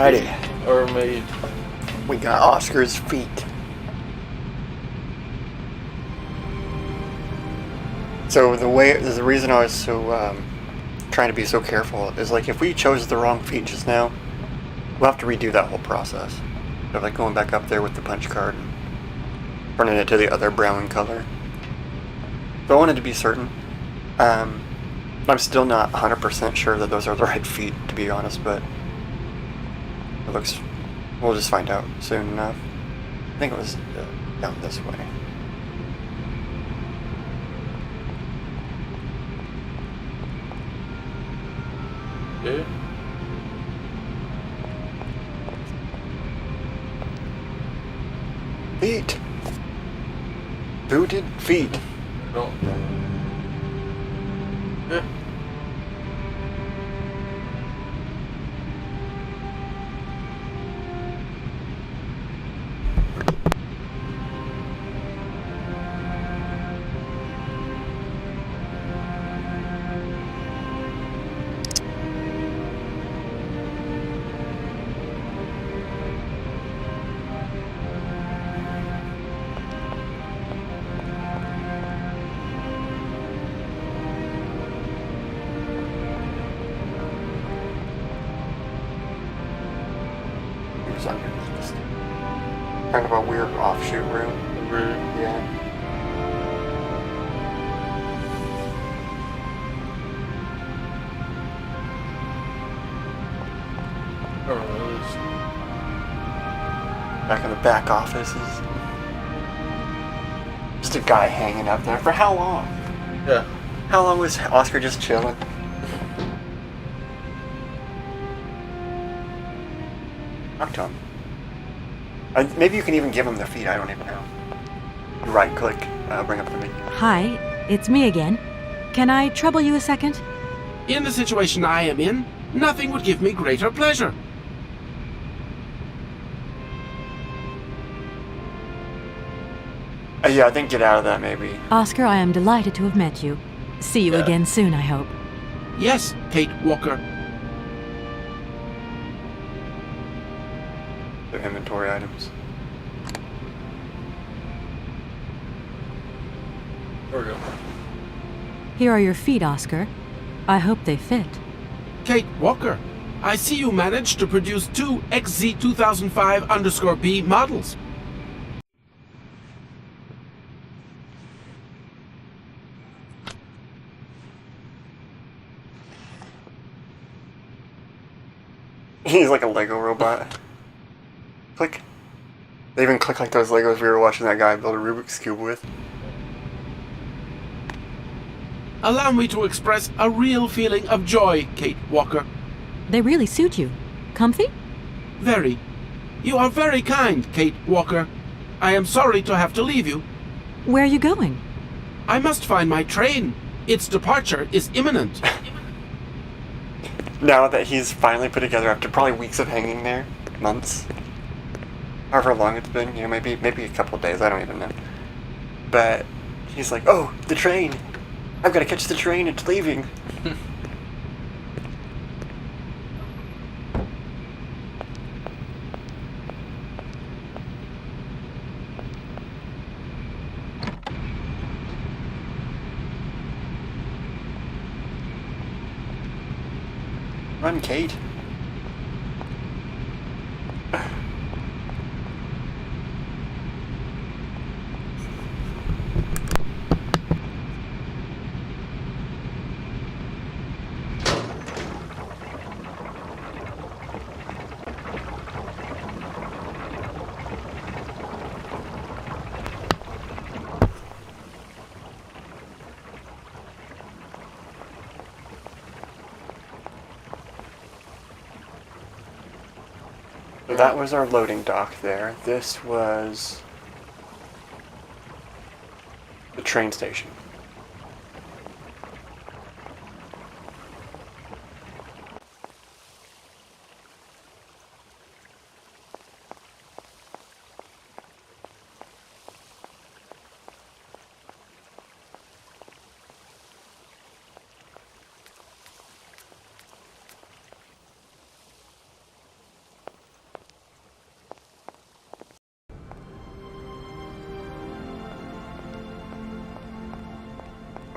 Alrighty. Or made. We got Oscar's feet. So the reason I was so trying to be so careful is like if we chose the wrong feet just now, we'll have to redo that whole process. So like going back up there with the punch card and turning it to the other brown color. So I wanted to be certain. I'm still not 100% sure that those are the right feet, to be honest, but it looks. We'll just find out soon enough. I think it was down this way. Yeah. Feet. Booted feet. No. Yeah. It was underneath this kind of a weird offshoot room. Really? Yeah. I don't know. Back in the back office is just a guy hanging up there. For how long? Yeah. How long was Oscar just chilling? Talk to him. Maybe you can even give him the feed, I don't even know. Right click, bring up the menu. Hi, it's me again. Can I trouble you a second? In the situation I am in, nothing would give me greater pleasure. Yeah, I think get out of that maybe. Oscar, I am delighted to have met you. See you again soon, I hope. Yes, Kate Walker. The inventory items. There we go. Here are your feet, Oscar. I hope they fit. Kate Walker, I see you managed to produce 2 XZ2005_B models. He's like a Lego robot. Click. They even click like those Legos we were watching that guy build a Rubik's Cube with. Allow me to express a real feeling of joy, Kate Walker. They really suit you. Comfy? Very. You are very kind, Kate Walker. I am sorry to have to leave you. Where are you going? I must find my train. Its departure is imminent. Now that he's finally put together after probably weeks of hanging there, months, however long it's been, you know, maybe a couple of days, I don't even know. But he's like, oh, the train! I've got to catch the train, it's leaving. Run, Kate. So that was our loading dock there. This was the train station.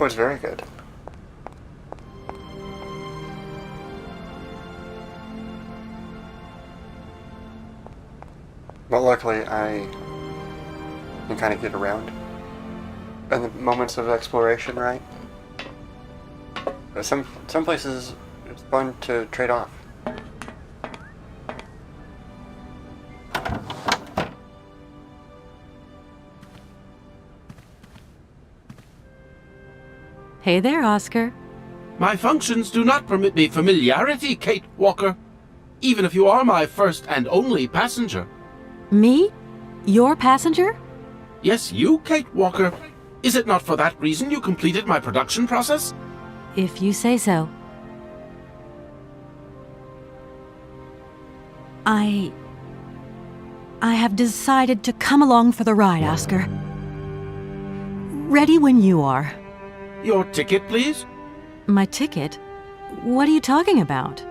was very good. But luckily, I can kind of get around in the moments of exploration, right? But some places, it's fun to trade off. Hey there, Oscar. My functions do not permit me familiarity, Kate Walker. Even if you are my first and only passenger. Me? Your passenger? Yes, you, Kate Walker. Is it not for that reason you completed my production process? If you say so. I have decided to come along for the ride, Oscar. Ready when you are. Your ticket, please? My ticket? What are you talking about?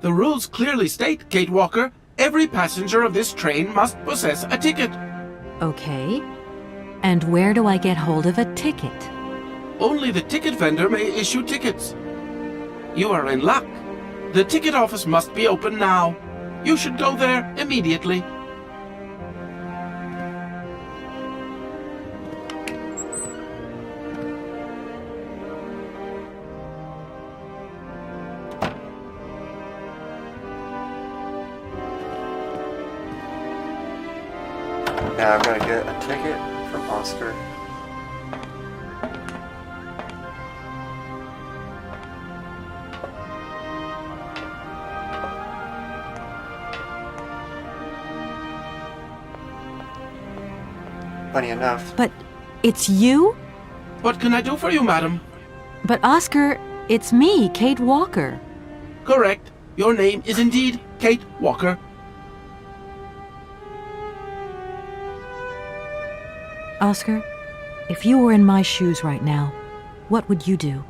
The rules clearly state, Kate Walker, every passenger of this train must possess a ticket. Okay. And where do I get hold of a ticket? Only the ticket vendor may issue tickets. You are in luck. The ticket office must be open now. You should go there immediately. Now I've got to get a ticket from Oscar. Funny enough. But it's you? What can I do for you, madam? But Oscar, it's me, Kate Walker. Correct. Your name is indeed Kate Walker. Oscar, if you were in my shoes right now, what would you do?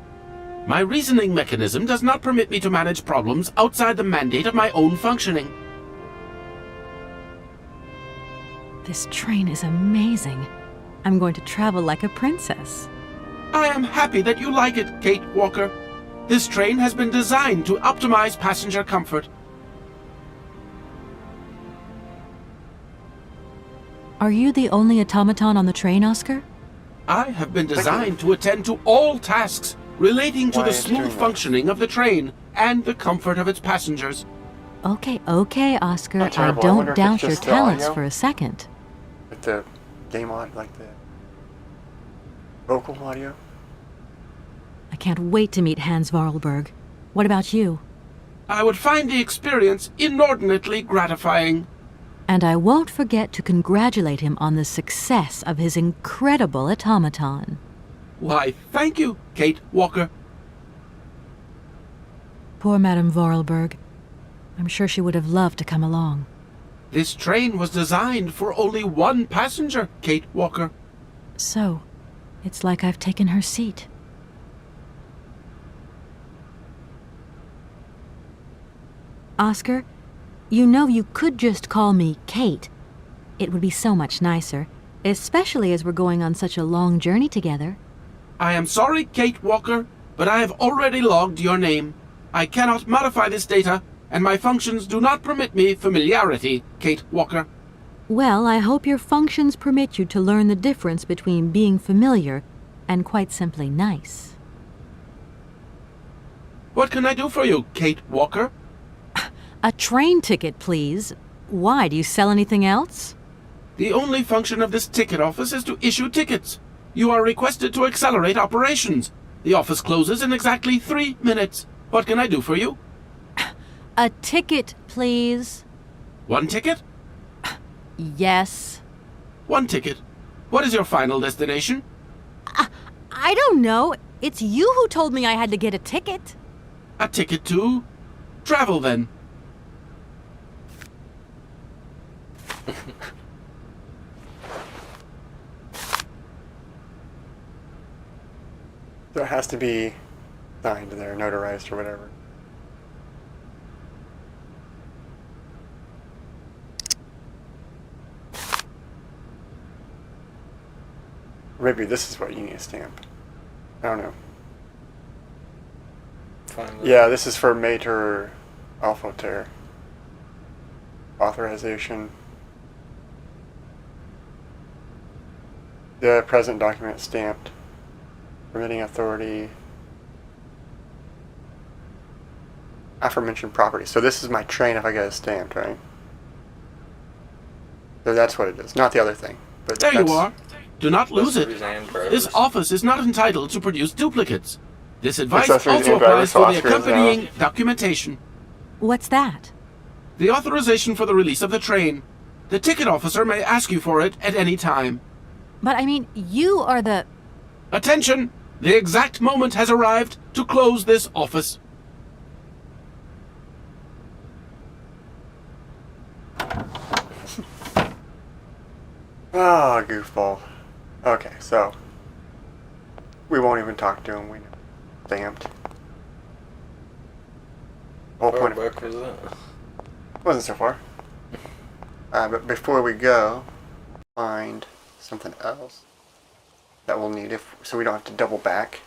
My reasoning mechanism does not permit me to manage problems outside the mandate of my own functioning. This train is amazing. I'm going to travel like a princess. I am happy that you like it, Kate Walker. This train has been designed to optimize passenger comfort. Are you the only automaton on the train, Oscar? I have been designed to attend to all tasks relating to the smooth functioning of the train and the comfort of its passengers. Okay, Oscar. I terrible. I don't wonder if doubt it's your just the talents audio? for a second. With the game on, like the vocal audio. I can't wait to meet Hans Voralberg. What about you? I would find the experience inordinately gratifying. And I won't forget to congratulate him on the success of his incredible automaton. Why, thank you, Kate Walker. Poor Madame Voralberg. I'm sure she would have loved to come along. This train was designed for only one passenger, Kate Walker. So, it's like I've taken her seat. Oscar, you know you could just call me Kate. It would be so much nicer, especially as we're going on such a long journey together. I am sorry, Kate Walker, but I have already logged your name. I cannot modify this data, and my functions do not permit me familiarity, Kate Walker. Well, I hope your functions permit you to learn the difference between being familiar and quite simply nice. What can I do for you, Kate Walker? A train ticket, please. Why, do you sell anything else? The only function of this ticket office is to issue tickets. You are requested to accelerate operations. The office closes in exactly 3 minutes. What can I do for you? A ticket, please. 1 ticket? Yes. 1 ticket. What is your final destination? I don't know. It's you who told me I had to get a ticket. A ticket to travel, then. So it has to be signed there, notarized or whatever. Maybe this is what you need to stamp. I don't know. Find Yeah, this is for Mater Alphoter. Authorization. The present document stamped. Permitting authority. Aforementioned property. So this is my train if I get it stamped, right? So that's what it is, not the other thing. But There you are. Do not lose it. Accessories and drivers. This office is not entitled to produce duplicates. This advice Accessories also and drivers applies to the Oscars now. accompanying documentation. What's that? The authorization for the release of the train. The ticket officer may ask you for it at any time. But I mean, you are the... Attention! The exact moment has arrived to close this office. Oh, goofball. Okay, so we won't even talk to him. We know. Stamped. Whole Far point of back was that? wasn't so far. But before we go, find something else that we'll need so we don't have to double back.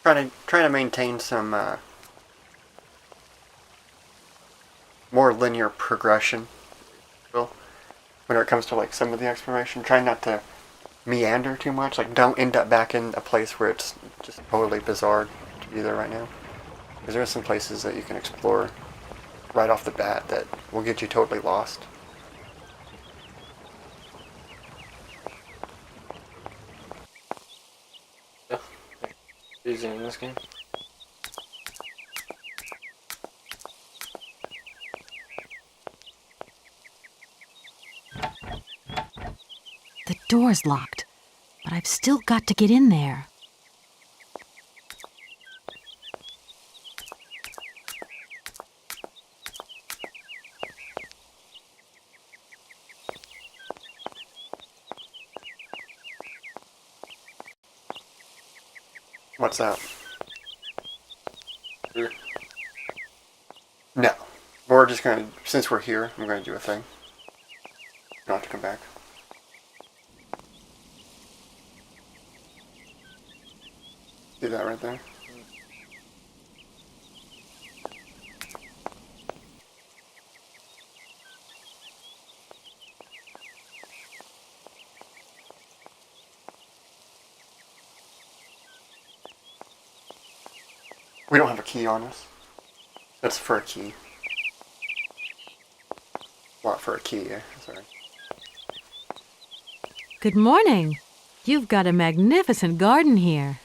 Trying to maintain some more linear progression. Well, when it comes to like some of the exploration, try not to meander too much. Like, don't end up back in a place where it's just totally bizarre to be there right now. Because there are some places that you can explore right off the bat that will get you totally lost. Yeah. Easy in this game. The door's locked, but I've still got to get in there. What's that? Here. No. We're just gonna, since we're here, I'm gonna do a thing. You don't have to come back. See that right there? We don't have a key on us. That's for a key. What for a key, yeah? Sorry. Good morning. You've got a magnificent garden here.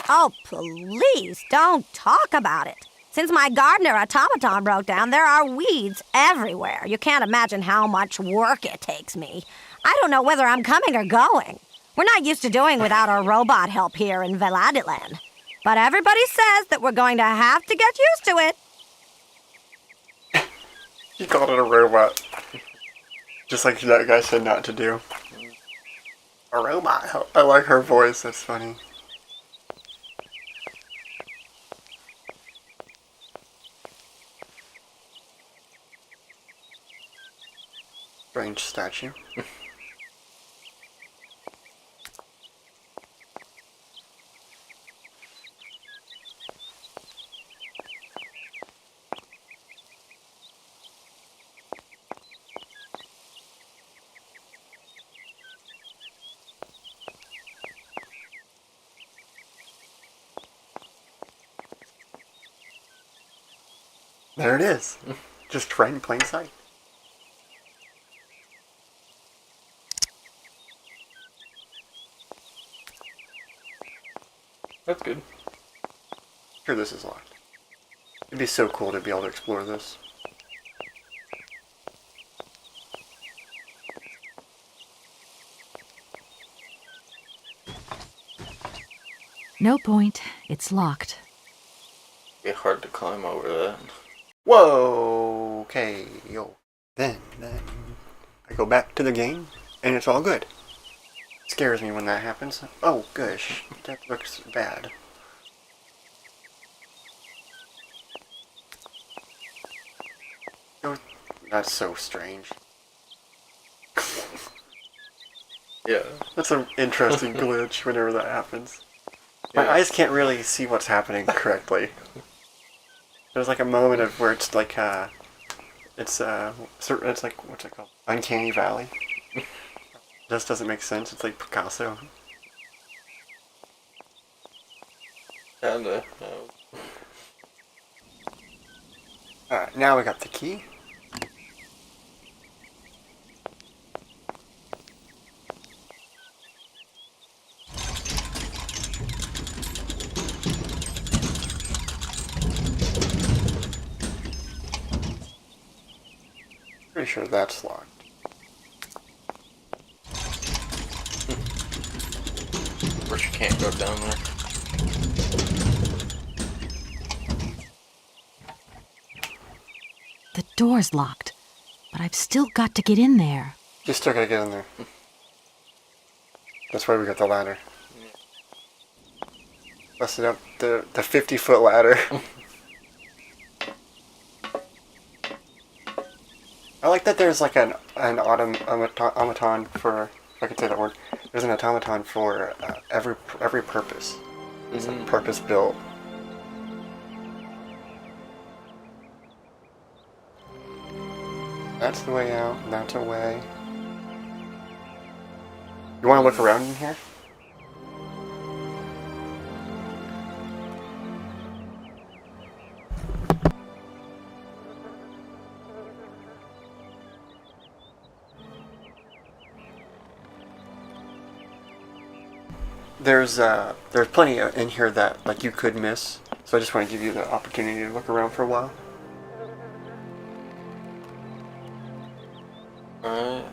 Oh, please don't talk about it. Since my gardener automaton broke down, there are weeds everywhere. You can't imagine how much work it takes me. I don't know whether I'm coming or going. We're not used to doing without our robot help here in Valadilene. But everybody says that we're going to have to get used to it. He called it a robot. Just like that guy said not to do. A robot. I like her voice, that's funny. Strange statue. There it is. Just right in plain sight. That's good. Sure, this is locked. It'd be so cool to be able to explore this. No point. It's locked. Be hard to climb over that. Whoa, okay, yo. Then I go back to the game, and it's all good. Scares me when that happens. Oh, gosh, that looks bad. That's so strange. Yeah. That's an interesting glitch whenever that happens. My Yeah. eyes can't really see what's happening correctly. There's like a moment of where it's like it's like, what's it called? Uncanny Valley. Just doesn't make sense. It's like Picasso. Kinda. Alright, now we got the key. Pretty sure that's locked. Of course, you can't go down there. The door's locked, but I've still got to get in there. You still gotta get in there. That's why we got the ladder. Busted up the 50-foot ladder. I like that there's like an automaton for, if I could say that word. There's an automaton for every purpose. It's like purpose built. That's the way out. That's a way. You want to look around in here? There's plenty in here that like you could miss, so I just want to give you the opportunity to look around for a while. Alright.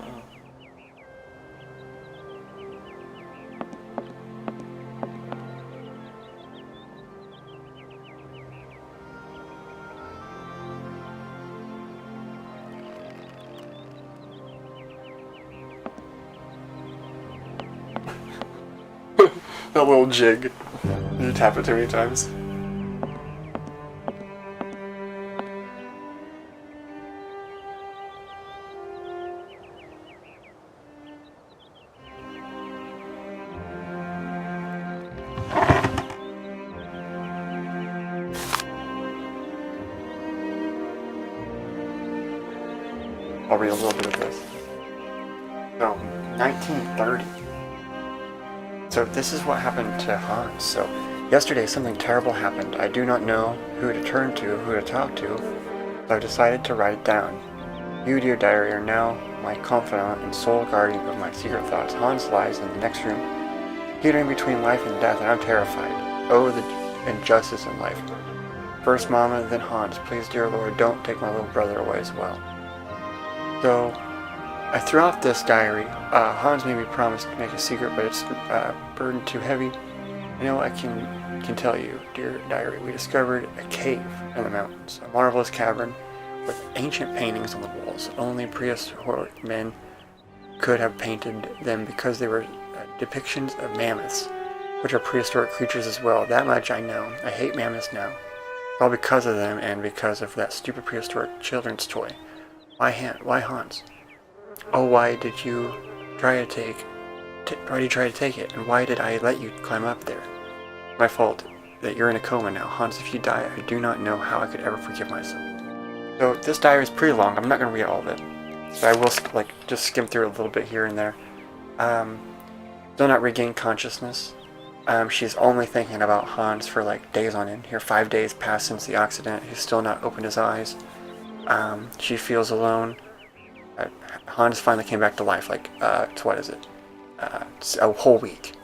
That little jig. You tap it too many times. I'll read a little bit of this. So, 1930. So this is what happened to Hans. So, yesterday something terrible happened. I do not know who to turn to, who to talk to, so I've decided to write it down. You, dear diary, are now my confidant and sole guardian of my secret thoughts. Hans lies in the next room, teetering between life and death, and I'm terrified. Oh, the injustice in life. First Mama, then Hans. Please, dear Lord, don't take my little brother away as well. So, I threw out this diary. Hans made me promise to make a secret, but it's burden too heavy. You know, I can tell you, dear diary, we discovered a cave in the mountains, a marvelous cavern with ancient paintings on the walls. Only prehistoric men could have painted them because they were depictions of mammoths, which are prehistoric creatures as well. That much I know. I hate mammoths now. All because of them and because of that stupid prehistoric children's toy. Why Hans? Oh, why did you try to take it? And why did I let you climb up there? My fault that you're in a coma now. Hans, if you die, I do not know how I could ever forgive myself. So this diary is pretty long. I'm not going to read all of it. But I will just skim through a little bit here and there. Still not regained consciousness. She's only thinking about Hans for like days on end. Here 5 days passed since the accident. He's still not opened his eyes. She feels alone. Hans finally came back to life, what is it? It's a whole week.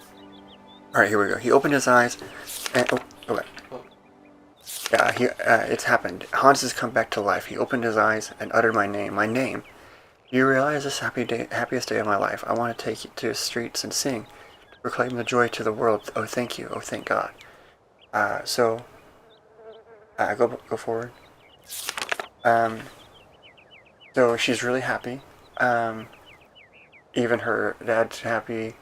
Alright, here we go. He opened his eyes, and, it's happened. Hans has come back to life. He opened his eyes and uttered my name. My name. You realize this happiest day of my life. I want to take you to the streets and sing, to proclaim the joy to the world. Oh, thank you. Oh, thank God. Go forward. So she's really happy. Even her dad's happy.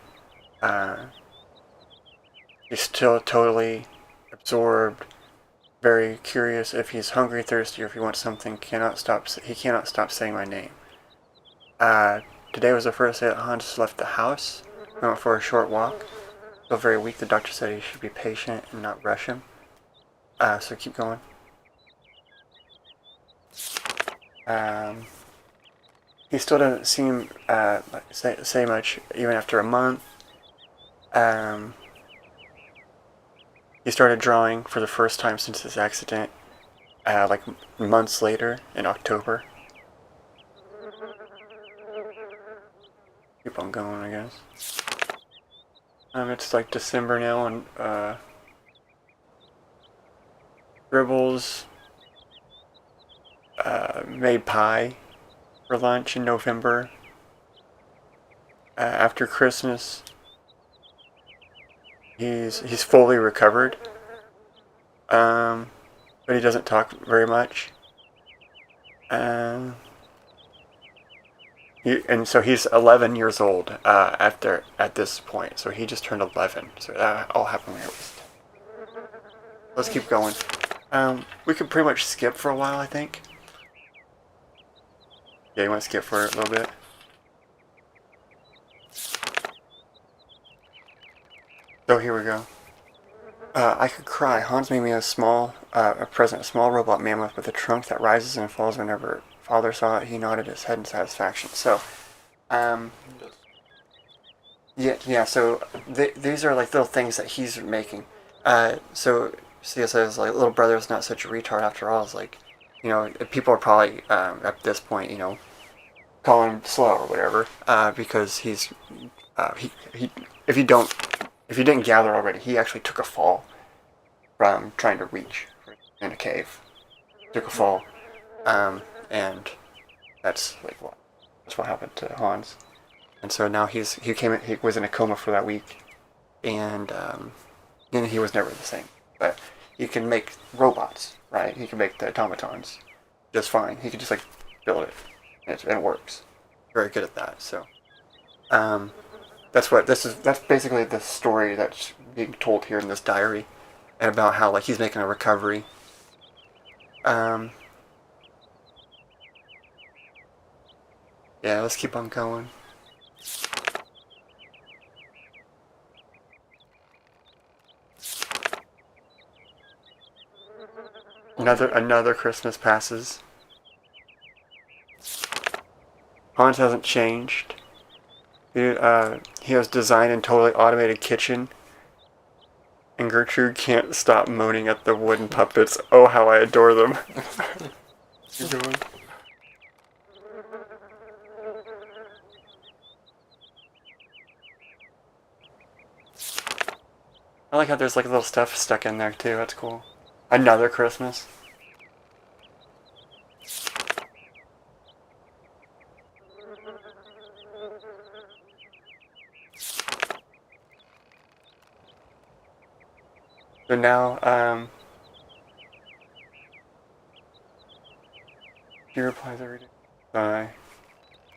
She's still totally absorbed very curious if he's hungry, thirsty, or if he wants something. He cannot stop saying my name. Today was the first day that Hans left the house. We went for a short walk. Still very weak. The doctor said he should be patient and not rush him. So keep going. He still doesn't seem say much even after a month. He started drawing for the first time since his accident, like months later in October. Keep on going, I guess. It's like December now, and Dribbles made pie for lunch in November. After Christmas, he's fully recovered, but he doesn't talk very much. And so he's 11 years old at this point. So he just turned 11. So that all happened when he was 10. Let's keep going. We could pretty much skip for a while, I think. Yeah, you want to skip for a little bit? So here we go. I could cry. Hans made me a small robot mammoth with a trunk that rises and falls whenever Father saw it. He nodded his head in satisfaction. So, yeah. So these are like little things that he's making. So Cia says like, little brother's not such a retard after all. It's like, people are probably at this point, calling him slow or whatever, because he's if you didn't gather already, he actually took a fall from trying to reach in a cave. Took a fall, and that's what happened to Hans. And so now he was in a coma for that week, and he was never the same. But he can make robots, right? He can make the automatons just fine. He can just like build it, and it works. Very good at that. So, that's basically the story that's being told here in this diary, and about how like he's making a recovery. Yeah, let's keep on going. Another Christmas passes. Hans hasn't changed. He has designed a totally automated kitchen. And Gertrude can't stop moaning at the wooden puppets. Oh, how I adore them. Keep going. I like how there's like little stuff stuck in there too. That's cool. Another Christmas. So now, he replies every day.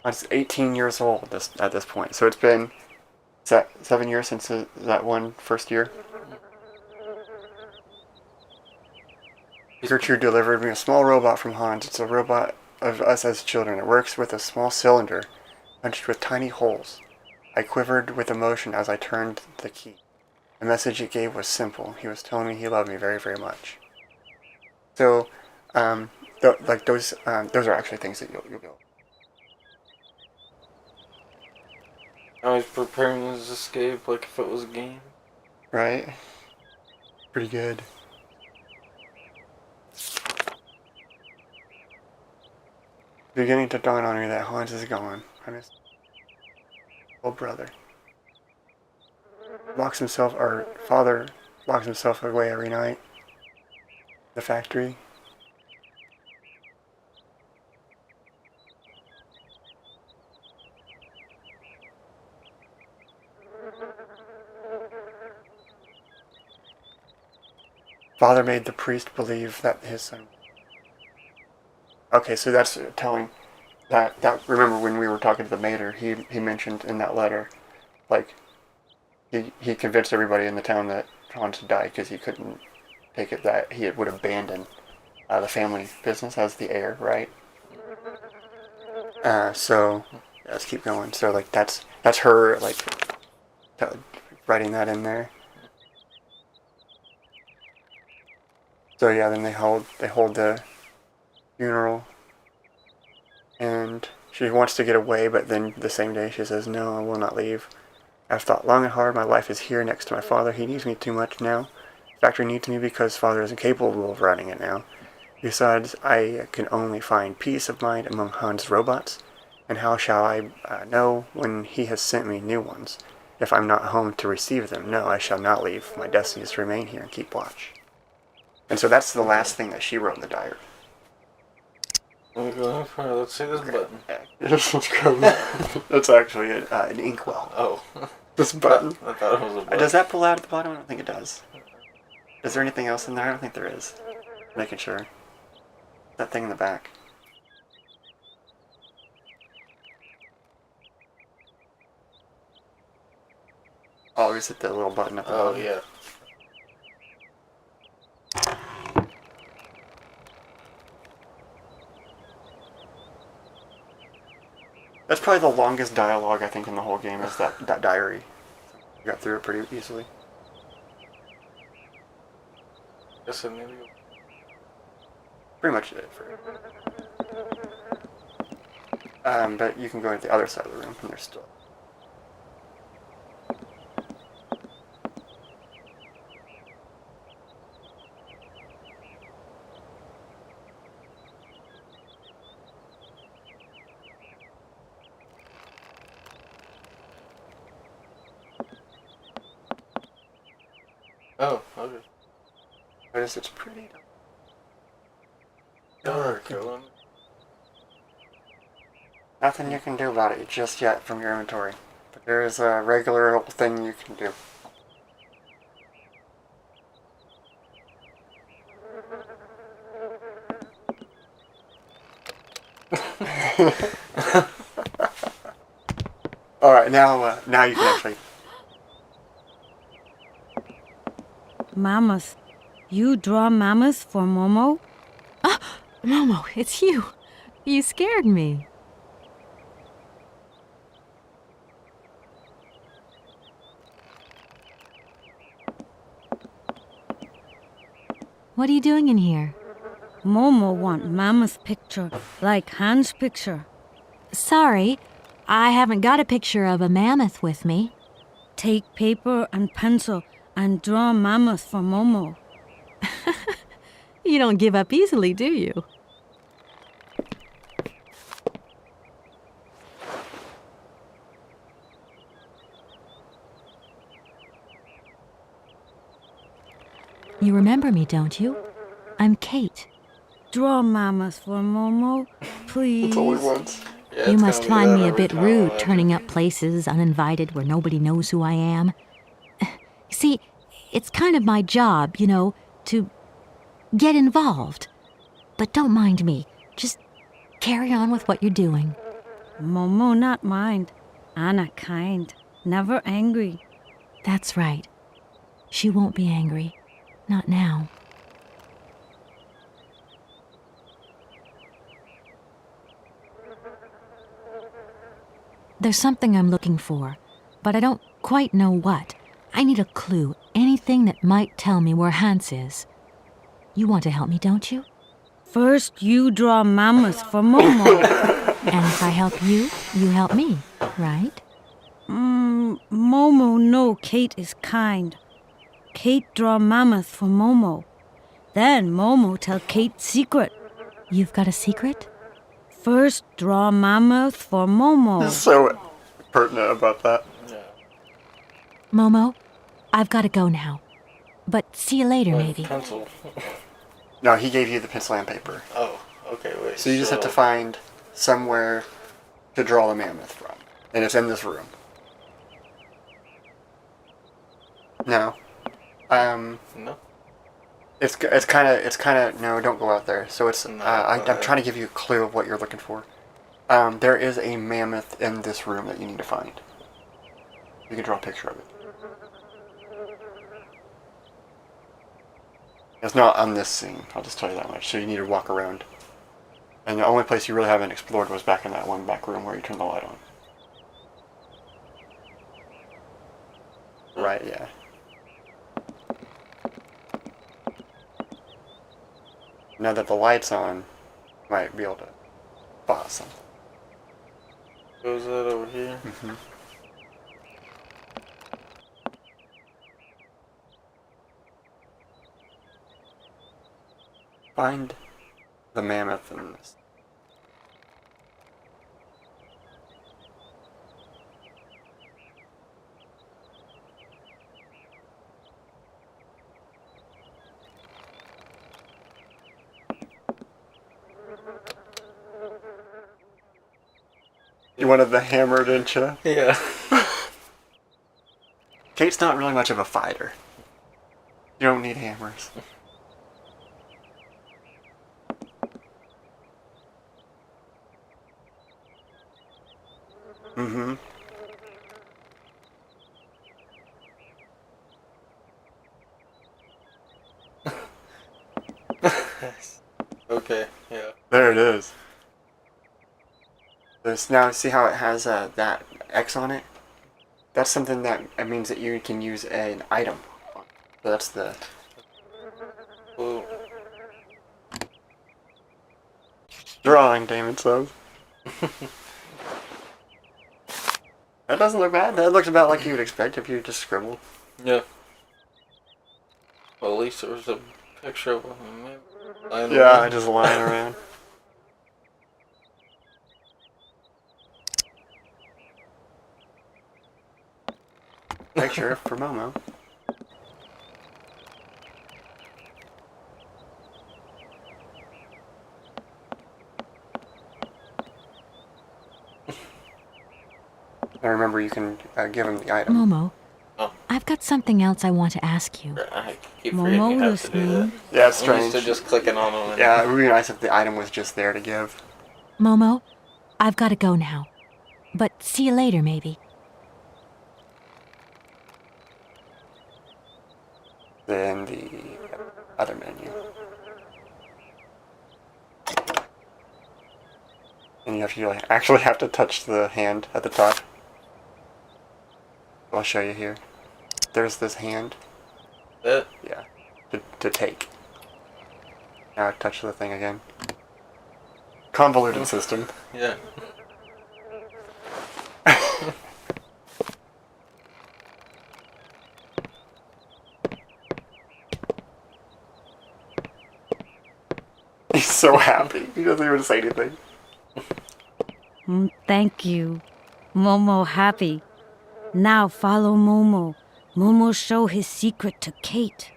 He's 18 years old at this point. So it's been 7 years since that one first year. Gertrude delivered me a small robot from Hans. It's a robot of us as children. It works with a small cylinder punched with tiny holes. I quivered with emotion as I turned the key. The message it gave was simple. He was telling me he loved me very, very much. So, those are actually things that you'll build. I was preparing his escape like if it was a game. Right? Pretty good. Beginning to dawn on me that Hans is gone. I miss old brother. Father locks himself away every night. The factory. Father made the priest believe that his son... Okay, so that's telling that remember when we were talking to the mater, he mentioned in that letter, like, he convinced everybody in the town that Hans had died because he couldn't take it that he would abandon the family business as the heir, right? So let's keep going. So like that's her like writing that in there. So yeah, then they hold the funeral, and she wants to get away, but then the same day she says, "No, I will not leave. I've thought long and hard. My life is here next to my father. He needs me too much now. The factory needs me because father is incapable of running it now. Besides, I can only find peace of mind among Han's robots, and how shall I know when he has sent me new ones? If I'm not home to receive them, no, I shall not leave. My destiny is to remain here and keep watch." And so that's the last thing that she wrote in the diary. Let's see this button. That's actually an inkwell. Oh. This button. I thought it was a button. Does that pull out at the bottom? I don't think it does. Is there anything else in there? I don't think there is. Making sure. That thing in the back. Always hit that little button at the bottom. Oh, yeah. That's probably the longest dialogue I think in the whole game is that diary. You got through it pretty easily. Yes, maybe. Pretty much it. But you can go to the other side of the room and there's still. Oh, okay. Notice it's pretty dark. Nothing you can do about it just yet from your inventory. But there is a regular old thing you can do. Alright, now you can actually... Mammoth. You draw mammoth for Momo? Ah, Momo, it's you. You scared me. What are you doing in here? Momo want mammoth picture, like Han's picture. Sorry, I haven't got a picture of a mammoth with me. Take paper and pencil and draw mammoth for Momo. You don't give up easily, do you? You remember me, don't you? I'm Kate. Draw mammoth for Momo, please. It's only once. Yeah, You must find me a bit rude, time. turning up places uninvited where nobody knows who I am. See, it's kind of my job, you know, to get involved. But don't mind me. Just carry on with what you're doing. Momo not mind. Anna kind, never angry. That's right. She won't be angry. Not now. There's something I'm looking for, but I don't quite know what. I need a clue, anything that might tell me where Hans is. You want to help me, don't you? First you draw mammoth for Momo. And if I help you, you help me, right? Momo know Kate is kind. Kate draw mammoth for Momo. Then Momo tell Kate secret. You've got a secret? First draw mammoth for Momo. He's so pertinent about that. Momo, I've got to go now. But see you later, maybe. Pencil. No, he gave you the pencil and paper. Oh, okay, wait. So you just have to find somewhere to draw the mammoth from. And it's in this room. No. No. It's kind of no. Don't go out there. So it's I'm trying to give you a clue of what you're looking for. There is a mammoth in this room that you need to find. You can draw a picture of it. It's not on this scene, I'll just tell you that much, so you need to walk around. And the only place you really haven't explored was back in that one back room where you turned the light on. Right, yeah. Now that the light's on, you might be able to spot something. Was that over here? Mm-hmm. Find the mammoth in this. You wanted the hammer, didn't you? Yeah. Kate's not really much of a fighter. You don't need hammers. Mm-hmm. Okay, yeah. There it is. There's, now see how it has that X on it? That's something that it means that you can use an item. So that's the... Well, drawing, Damon says. That doesn't look bad. That looks about like you would expect if you just scribbled. yeah. Well, at least there was a picture of him. Yeah, just lying around. Picture for Momo. I remember you can give him the item. Momo, Oh. I've got something else I want to ask you. I keep forgetting Momo you have to do that. listening. Yeah, it's I'm strange. used to just clicking on them. And Yeah, it would be nice if the item was just there to give. Momo, I've got to go now. But see you later, maybe. Then the other menu. And you have to actually have to touch the hand at the top. I'll show you here. There's this hand. That? Yeah. To take. Now touch the thing again. Convoluted system. Yeah. He's so happy. He doesn't even say anything. Thank you. Momo happy. Now follow Momo. Momo show his secret to Kate.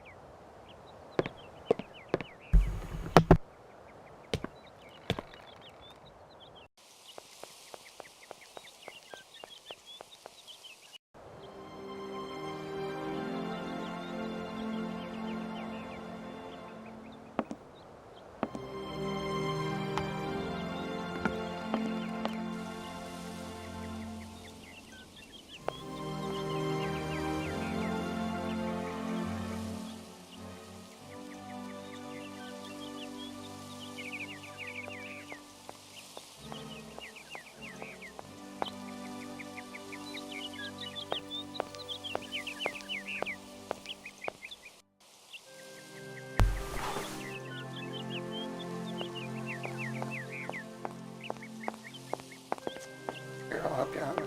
Here, I'll help you out.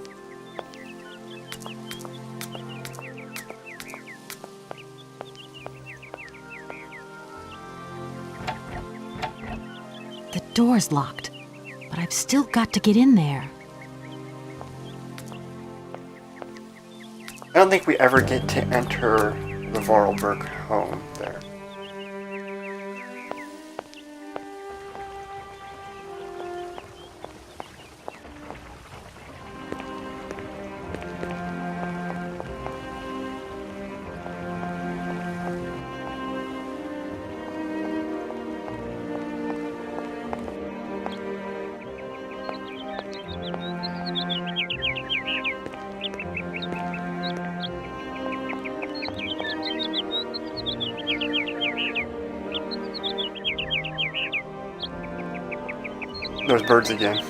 The door's locked, but I've still got to get in there. I don't think we ever get to enter the Voralberg home there. those birds again.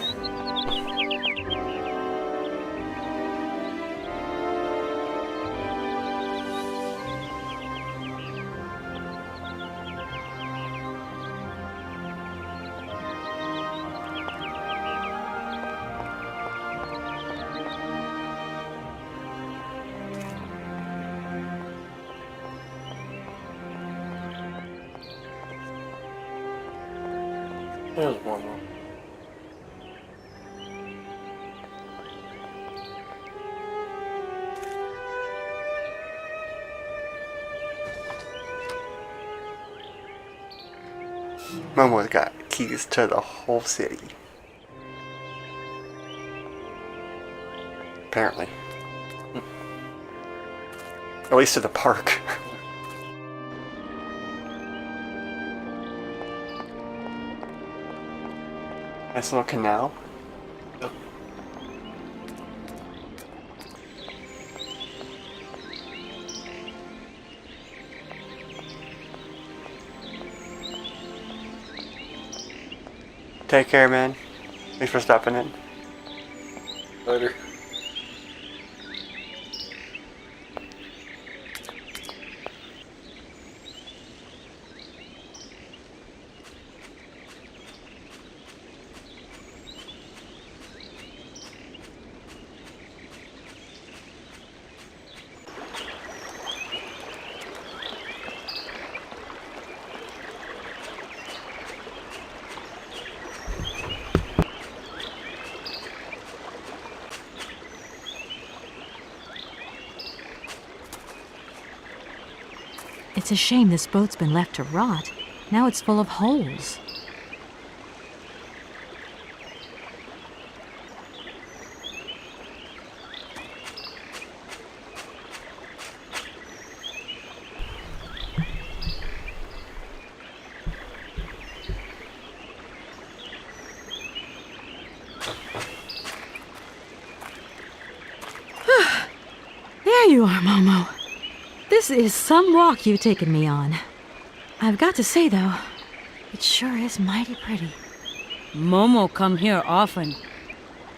There's one more. Momo's got keys to the whole city. Apparently. At least to the park. Nice little canal. Take care, man. Thanks for stopping in. Later. It's a shame this boat's been left to rot. Now it's full of holes. There you are, Momo. This is some walk you've taken me on. I've got to say, though, it sure is mighty pretty. Momo come here often.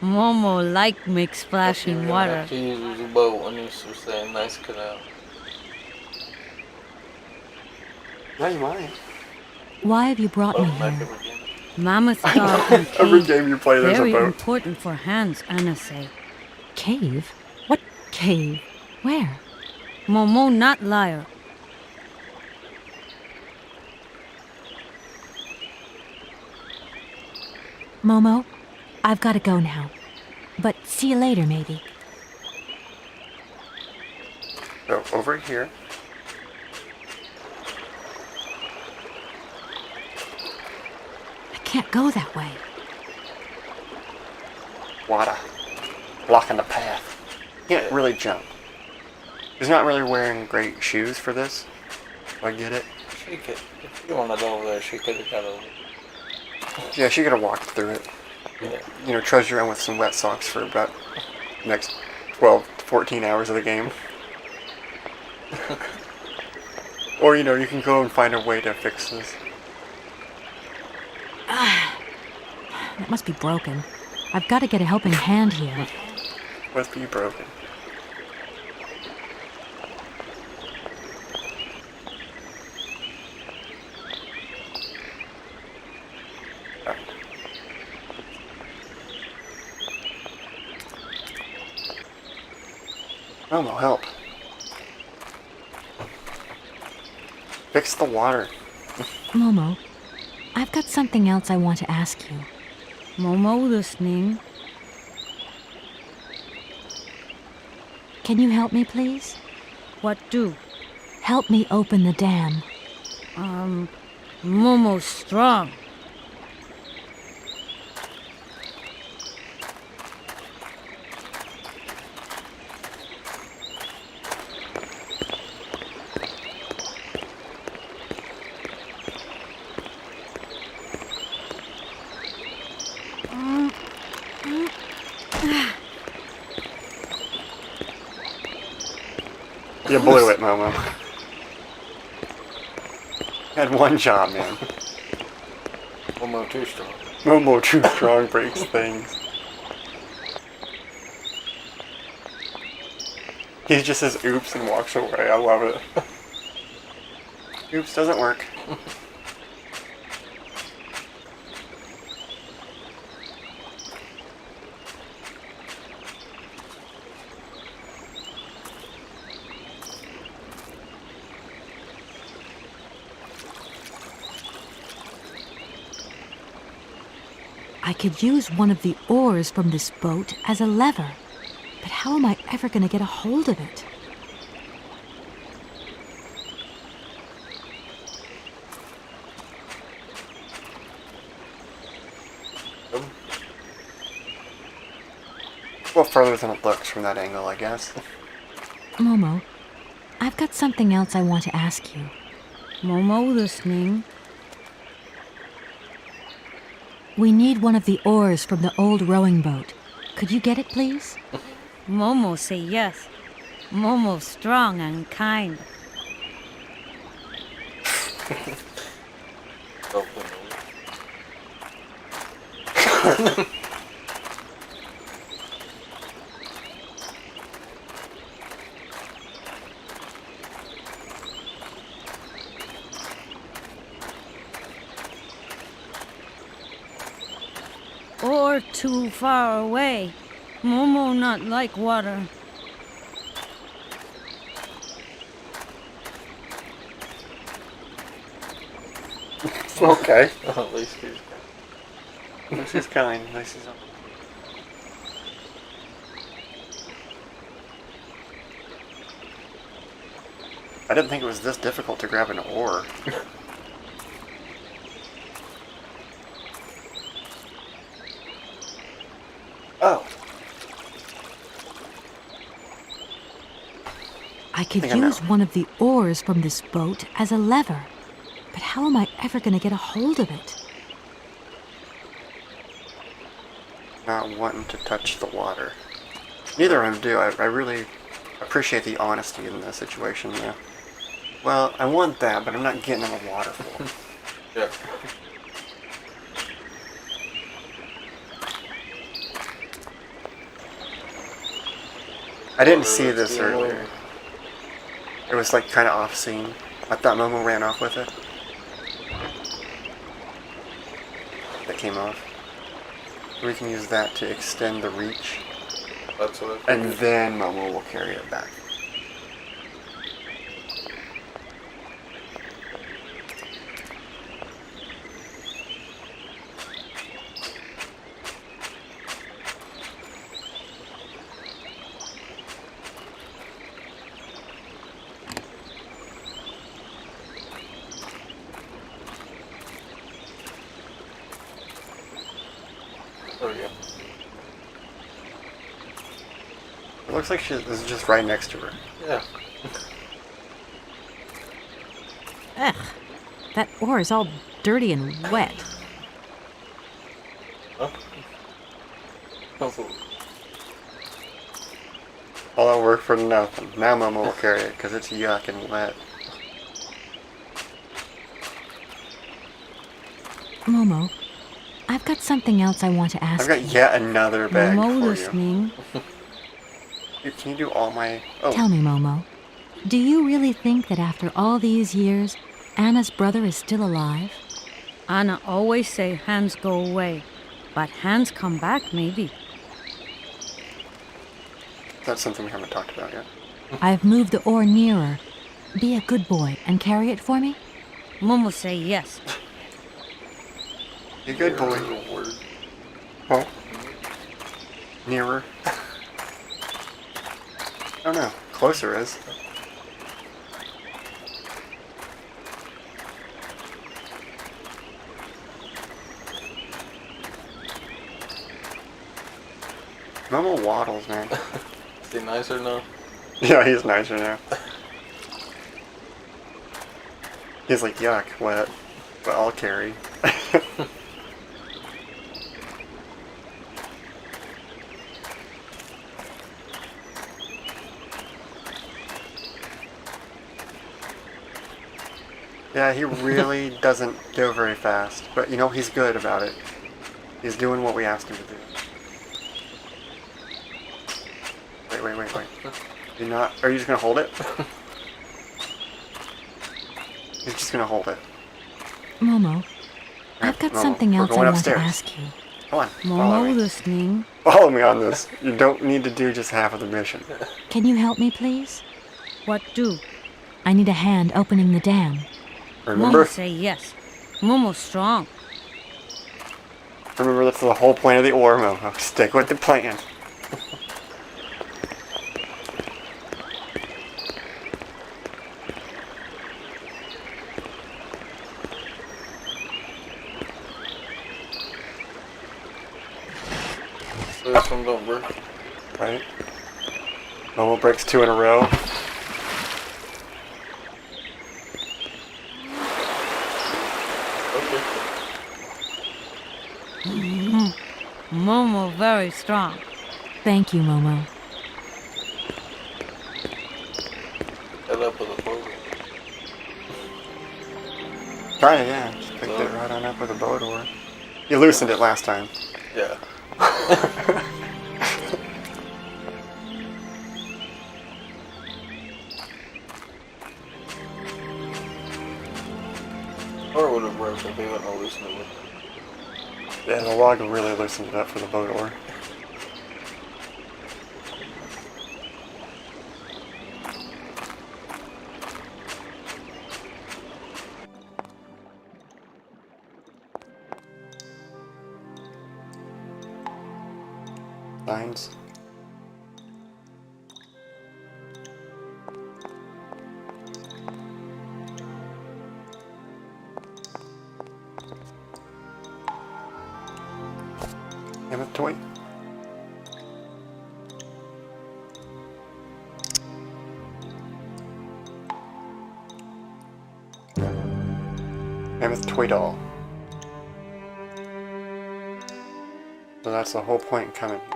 Momo like make splashing water. Have to use the boat when you were saying nice canal. Now you might. Why have you brought me Back here? up again. Mammoth dog and Every cave. game you play, there's a Very boat. important for hands, Anna say. Cave? What cave? Where? Momo not liar. Momo, I've got to go now. But see you later, maybe. So, over here. I can't go that way. Water. Blocking the path. Can't really jump. He's not really wearing great shoes for this. I get it. She could, if you wanted over there, she could have got over. Yeah, she could have walked through it. Yeah. You know, trudge around with some wet socks for about the next 12 to 14 hours of the game. Or, you know, you can go and find a way to fix this. It must be broken. I've got to get a helping hand here. Must be broken. Oh, no help. Fix the water. Momo, I've got something else I want to ask you. Momo listening. Can you help me, please? What do? Help me open the dam. Momo's strong. You blew it, Momo. Had one job, man. One more too strong. Momo too strong breaks things. He just says oops and walks away. I love it. Oops doesn't work. I could use one of the oars from this boat as a lever, but how am I ever going to get a hold of it? Well, further than it looks from that angle, I guess. Momo, I've got something else I want to ask you. Momo listening. We need one of the oars from the old rowing boat. Could you get it, please? Momo say yes. Momo's strong and kind. Or too far away. Momo not like water. Okay. At least He's kind. At least he's I didn't think it was this difficult to grab an oar. Oh. I could think I know. use one of the oars from this boat as a lever, but how am I ever going to get a hold of it? Not wanting to touch the water. Neither of them do. I really appreciate the honesty in this situation, though. Well, I want that, but I'm not getting in the waterfall. Yeah. I didn't see this earlier. It was like kind of off scene. I thought Momo ran off with it. That came off. We can use that to extend the reach. That's what I And then Momo will carry it back. There we go. It looks like this is just right next to her. Yeah. Ugh, that oar is all dirty and wet. Huh? All that work for nothing. Now Momo will carry it because it's yuck and wet. Momo, I've got something else I want to ask I've got you. yet another bag Momo for listening. Can you do all my... Oh, Tell me, Momo, do you really think that after all these years, Anna's brother is still alive? Anna always say hands go away, but hands come back maybe. that's something we haven't talked about yet. I've moved the oar nearer. Be a good boy and carry it for me? Momo say yes. You good boy. Huh? Nearer. I don't know. Closer is. Momo waddles, man. Is he nicer now? Yeah, he's nicer now. He's like, yuck, wet, but I'll carry. Yeah, he really doesn't go very fast, but you know, he's good about it. He's doing what we asked him to do. Wait. You're not... Are you just gonna hold it? He's just gonna hold it. Momo, I've got something else I want upstairs. to ask you. Come on. Momo listening. Follow me on this. You don't need to do just half of the mission. Can you help me, please? What do? I need a hand opening the dam. Remember? Momo say yes. Momo's strong. Remember, that's the whole point of the ore, Momo. Stick with the plan. This one don't work. Right? Momo breaks 2 in a row. Momo very strong. Thank you, Momo. Head up with a boat. Try it, yeah. Just picked it right on up with a boat oar. You loosened it last time. Yeah. Or would have broke if they wouldn't have loosened it with it. Yeah, the log really loosened it up for the boat oar. Signs. Mammoth toy. Mammoth toy doll. So that's the whole point in coming here.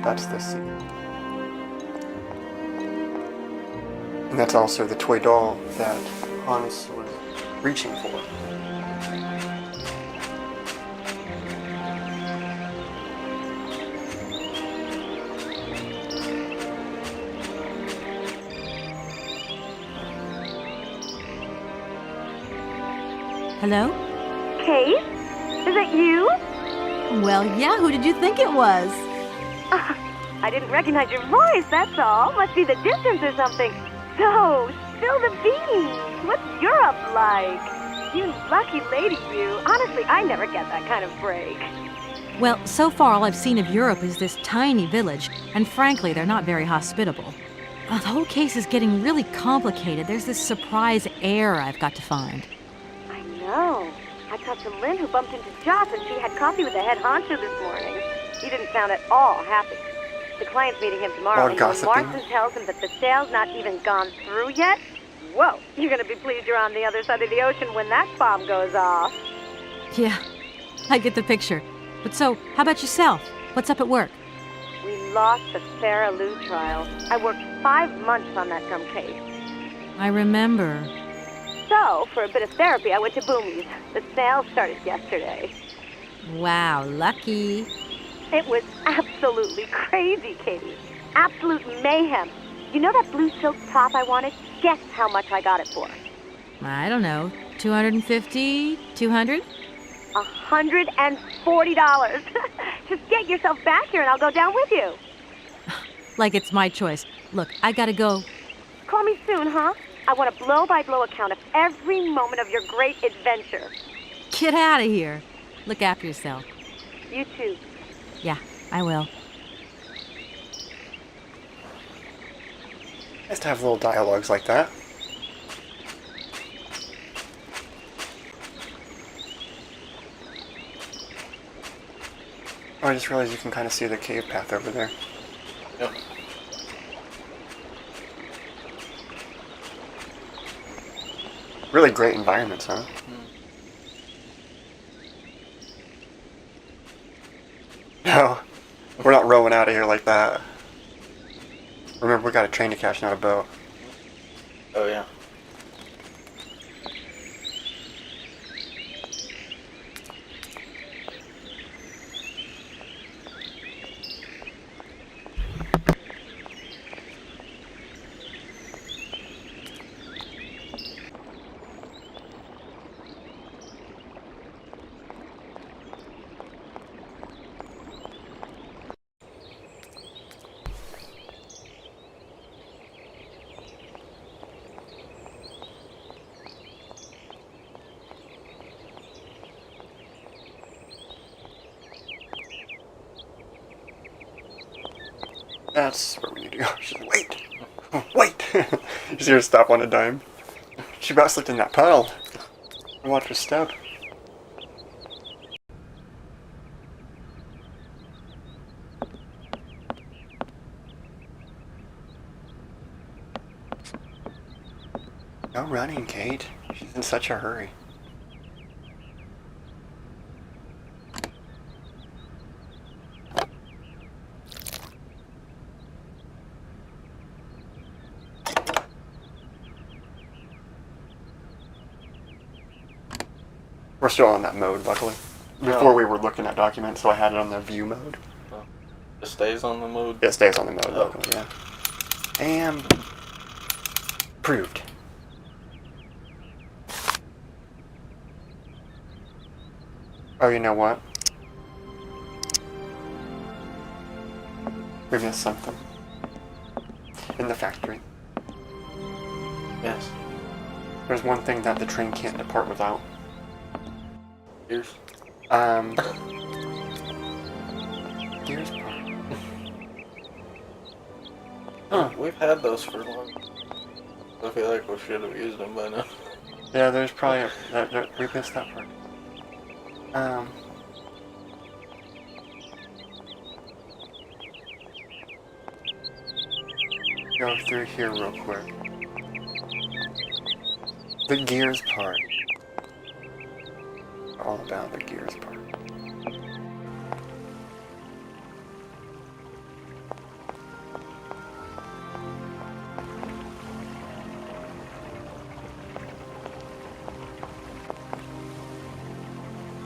That's the secret. And that's also the toy doll that Hans was reaching for. Hello? Kate? Is that you? Well, yeah, who did you think it was? I didn't recognize your voice, that's all. Must be the distance or something. So, spill the beans. What's Europe like? You lucky lady, you. Honestly, I never get that kind of break. Well, so far all I've seen of Europe is this tiny village, and frankly, they're not very hospitable. The whole case is getting really complicated. There's this surprise heir I've got to find. I know. I talked to Lynn, who bumped into Joss, and she had coffee with the head honcho this morning. He didn't sound at all happy. The client's meeting him tomorrow, and when Marston tells him that the sale's not even gone through yet, whoa, you're gonna be pleased you're on the other side of the ocean when that bomb goes off. Yeah, I get the picture. But so, how about yourself? What's up at work? We lost the Sarah Lou trial. I worked 5 months on that dumb case. I remember. So, for a bit of therapy, I went to Boomy's. The sale started yesterday. Wow, lucky. It was absolutely crazy, Katie. Absolute mayhem. You know that blue silk top I wanted? Guess how much I got it for. I don't know, 250, 200? $140. Just get yourself back here and I'll go down with you. Like it's my choice. Look, I gotta go. Call me soon, huh? I want a blow-by-blow account of every moment of your great adventure. Get out of here. Look after yourself. You too. Yeah, I will. Nice to have little dialogues like that. Oh, I just realized you can kind of see the cave path over there. Yep. Really great environments, huh? No, we're not rowing out of here like that. Remember, we got a train to catch, not a boat. Oh, yeah. That's where we need to go. She's like, wait! Wait! You see her stop on a dime. She about slipped in that puddle. Watch her step. No running, Kate. She's in such a hurry. We're still on that mode, luckily. Before we were looking at documents, so I had it on the view mode. It stays on the mode? It stays on the mode, luckily, yeah. And proved. Oh, you know what? We missed something. In the factory. Yes. There's one thing that the train can't depart without. Gears? Gears part. Huh. We've had those for long. I feel like we should have used them by now. Yeah, there's probably we missed that part. Go through here real quick. The gears part. All about the gears part.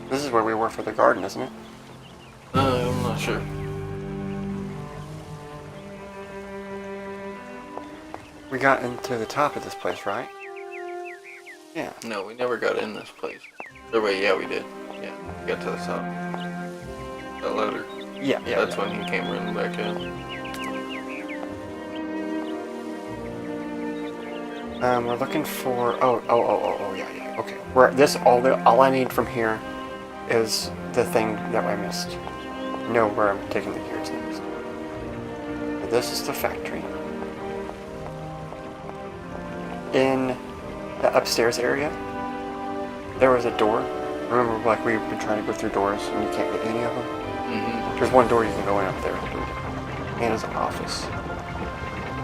This is where we were for the garden, isn't it? I'm not sure. We got into the top of this place, right? Yeah. No, we never got in this place. Or wait, yeah, we did. Yeah, we got to the top. That ladder. Yeah. That's when he came running back in. We're looking for. Oh, yeah. Okay. All I need from here is the thing that I missed. Know where I'm taking the gears next. This is the factory. In the upstairs area, there was a door. Remember, like, we've been trying to go through doors and you can't get any of them? Mm-hmm. There's one door you can go in up there. Anna's office.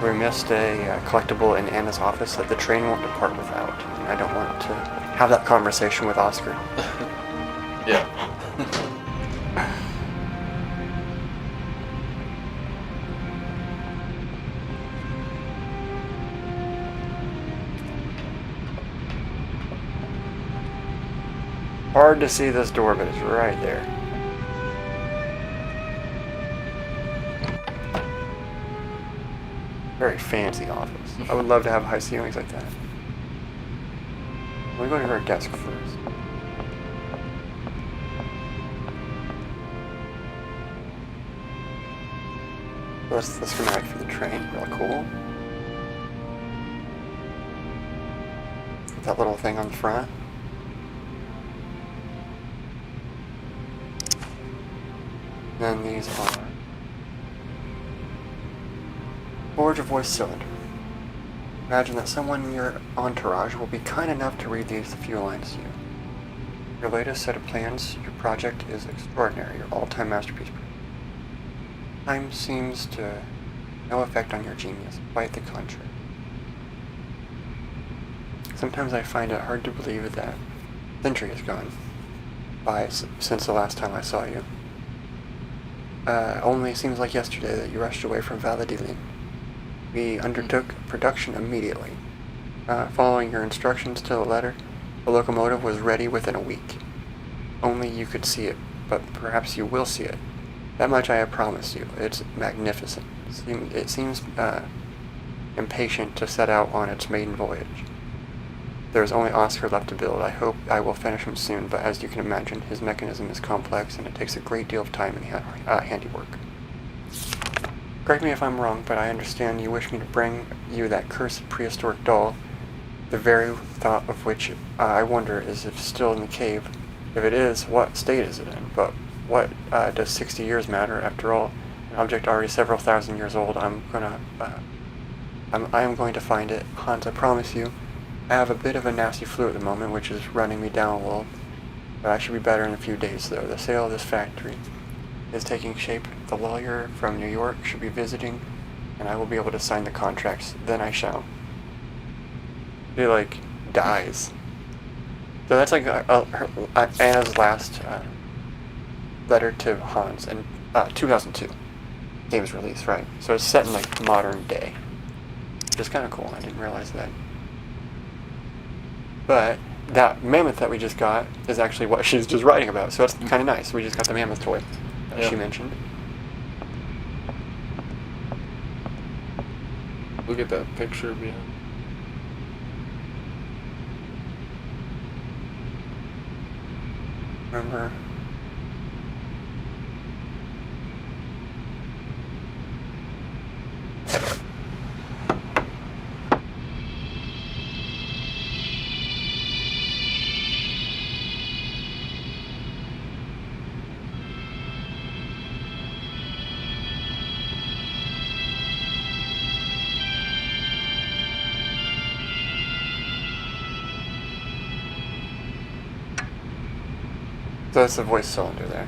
We missed a collectible in Anna's office that the train won't depart without. And I don't want to have that conversation with Oscar. Yeah. Hard to see this door, but it's right there. Very fancy office. I would love to have high ceilings like that. Let me go to her desk first. That's the schematic for the train. Really cool. That little thing on the front. Then these are Forge a voice cylinder. Imagine that someone in your entourage will be kind enough to read these few lines to you. Your latest set of plans, your project is extraordinary, your all-time masterpiece. Time seems to no effect on your genius, quite the contrary. Sometimes I find it hard to believe that a century has gone by since the last time I saw you. Only seems like yesterday that you rushed away from Valadilene. We undertook production immediately. Following your instructions to the letter, the locomotive was ready within a week. Only you could see it, but perhaps you will see it. That much I have promised you. It's magnificent. It seems impatient to set out on its maiden voyage. There is only Oscar left to build. I hope I will finish him soon, but as you can imagine, his mechanism is complex and it takes a great deal of time and handiwork. Correct me if I'm wrong, but I understand you wish me to bring you that cursed prehistoric doll, the very thought of which I wonder is if still in the cave. If it is, what state is it in? But what does 60 years matter? After all, an object already several thousand years old. I am going to find it. Hans, I promise you. I have a bit of a nasty flu at the moment, which is running me down a little. But I should be better in a few days, though. The sale of this factory is taking shape. The lawyer from New York should be visiting, and I will be able to sign the contracts. Then I shall. He, like, dies. So that's like Anna's last letter to Hans in 2002. Game's release, right? So it's set in, like, modern day. Which is kind of cool. I didn't realize that. But that mammoth that we just got is actually what she's just writing about. So that's kind of nice. We just got the mammoth toy that she mentioned. Look at that picture behind. Remember? So that's the voice cylinder there.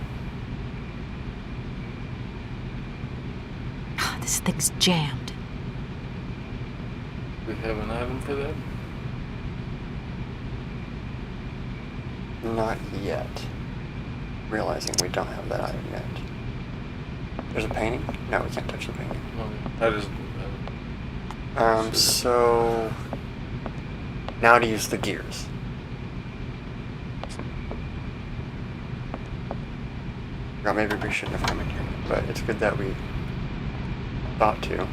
This thing's jammed. We have an item for that? Not yet. Realizing we don't have that item yet. There's a painting? No, we can't touch the painting. Okay. That is... So... now to use the gears. Or maybe we shouldn't have come in here, but it's good that we thought to.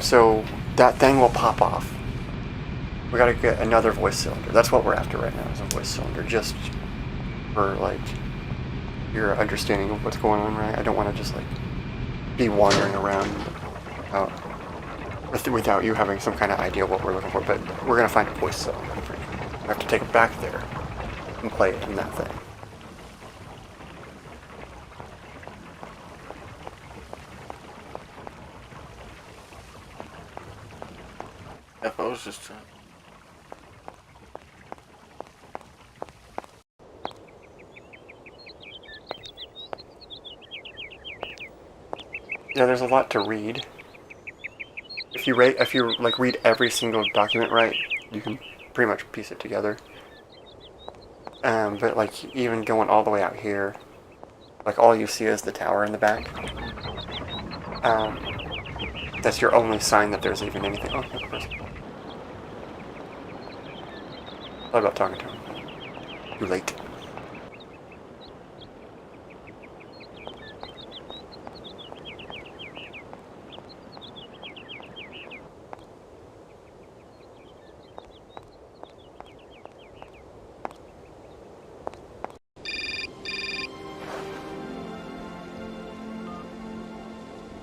So that thing will pop off. We gotta get another voice cylinder. That's what we're after right now, is a voice cylinder, just for, like, your understanding of what's going on, right? I don't want to just, like, be wandering around without you having some kind of idea what we're looking for, but we're gonna find a voice cylinder. We have to take it back there and play it in that thing. If I was just trying. Yeah, there's a lot to read. If you read every single document right, you can pretty much piece it together. But like even going all the way out here, like all you see is the tower in the back. That's your only sign that there's even anything. Oh, of course. Thought about talking to him. Too late.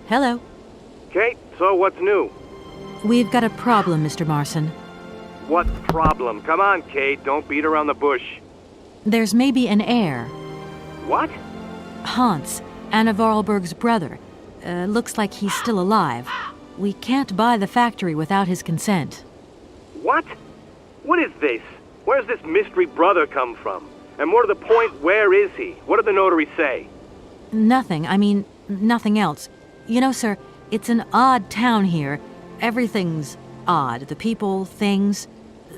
Hello. Kate, so what's new? We've got a problem, Mr. Marson. What problem? Come on, Kate, don't beat around the bush. There's maybe an heir. What? Hans, Anna Voralberg's brother. Looks like he's still alive. We can't buy the factory without his consent. What? What is this? Where's this mystery brother come from? And more to the point, where is he? What did the notary say? Nothing. I mean, nothing else. You know, sir, it's an odd town here. Everything's odd. The people, things.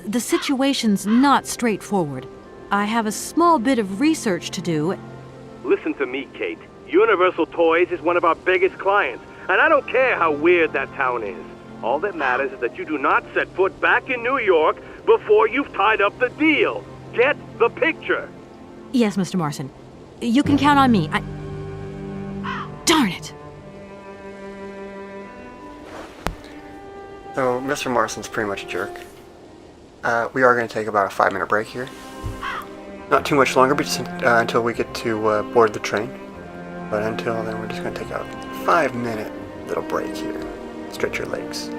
The situation's not straightforward. I have a small bit of research to do. Listen to me, Kate. Universal Toys is one of our biggest clients. And I don't care how weird that town is. All that matters is that you do not set foot back in New York before you've tied up the deal. Get the picture? Yes, Mr. Marson. You can count on me. Darn it! So, Mr. Marson's pretty much a jerk. We are going to take about a 5-minute break here. Not too much longer, but just until we get to board the train. But until then, we're just going to take a 5-minute little break here. Stretch your legs.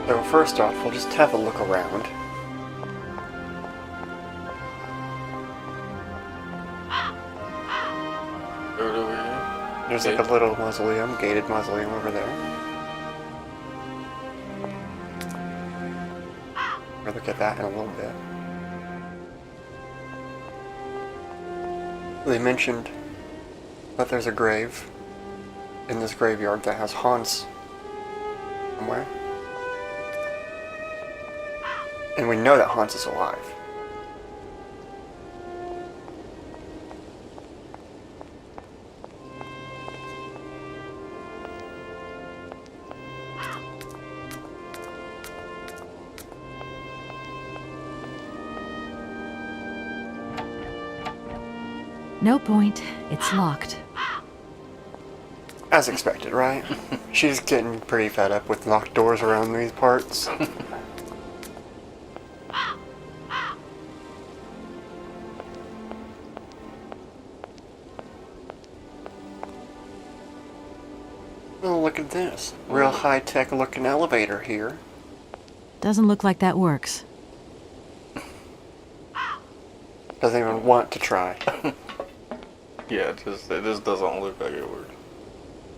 So first off, we'll just have a look around. Over here. There's like a little mausoleum, gated mausoleum over there. We'll look at that in a little bit. They mentioned that there's a grave in this graveyard that has haunts somewhere. And we know that Hans is alive. No point. It's locked. As expected, right? She's getting pretty fed up with locked doors around these parts. Oh, look at this. Real high-tech looking elevator here. Doesn't look like that works. Doesn't even want to try. Yeah, it just doesn't look like it works.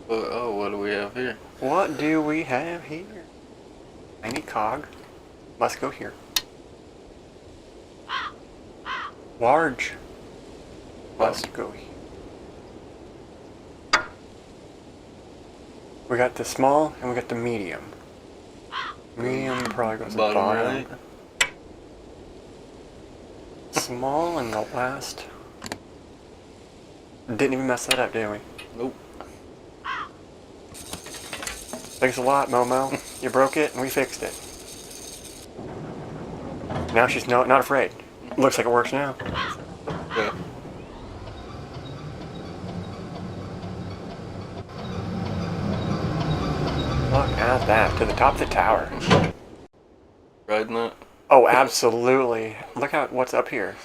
But, oh, what do we have here? What do we have here? Tiny cog. Must go here. Large. Must go here. We got the small and we got the medium. Medium probably goes at the bottom. Right. Small and the last. Didn't even mess that up, did we? Nope. Thanks a lot, Momo. You broke it and we fixed it. Now she's not afraid. Looks like it works now. Yeah. Look at that, to the top of the tower. Riding it? Oh, absolutely. Look at what's up here.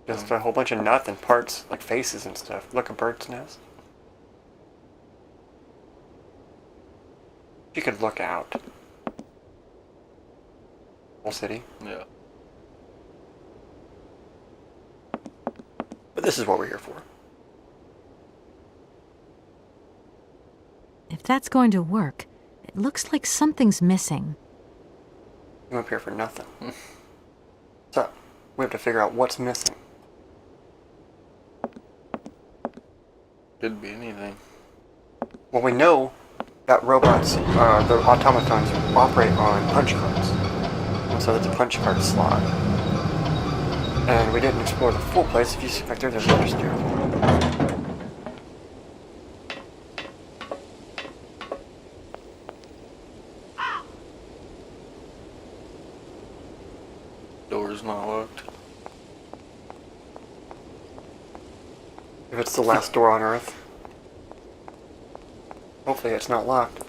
Just a whole bunch of nothing, parts, like faces and stuff. Look, a bird's nest. You could look out. Whole city. Yeah. But this is what we're here for. If that's going to work, it looks like something's missing. I'm up here for nothing. So, we have to figure out what's missing. Could be anything. Well, we know that robots, the automatons, operate on punch cards. And so that's a punch card slot. And we didn't explore the full place. If you see back there, there's another stair. Door's not locked. If it's the last door on Earth. Hopefully it's not locked.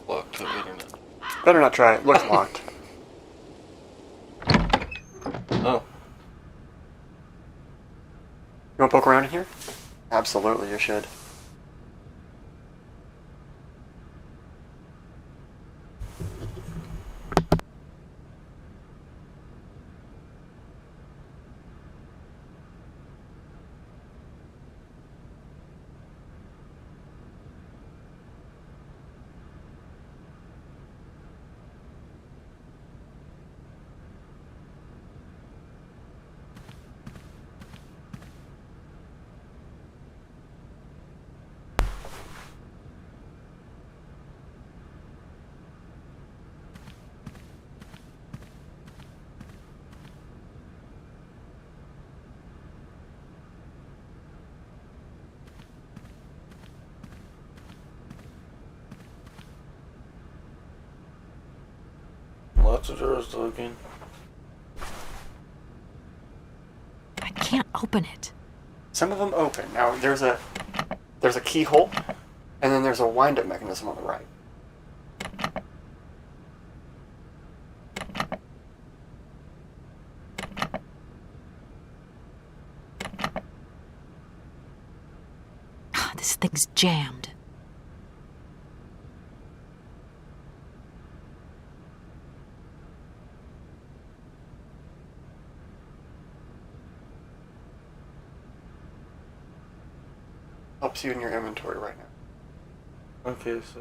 Locked, so better not. Better not try it. Looks locked. Oh. You want to poke around in here? Absolutely, you should. Lots of doors looking. I can't open it. Some of them open. Now there's a keyhole, and then there's a wind-up mechanism on the right. This thing's jammed. helps you in your inventory right now. Okay, so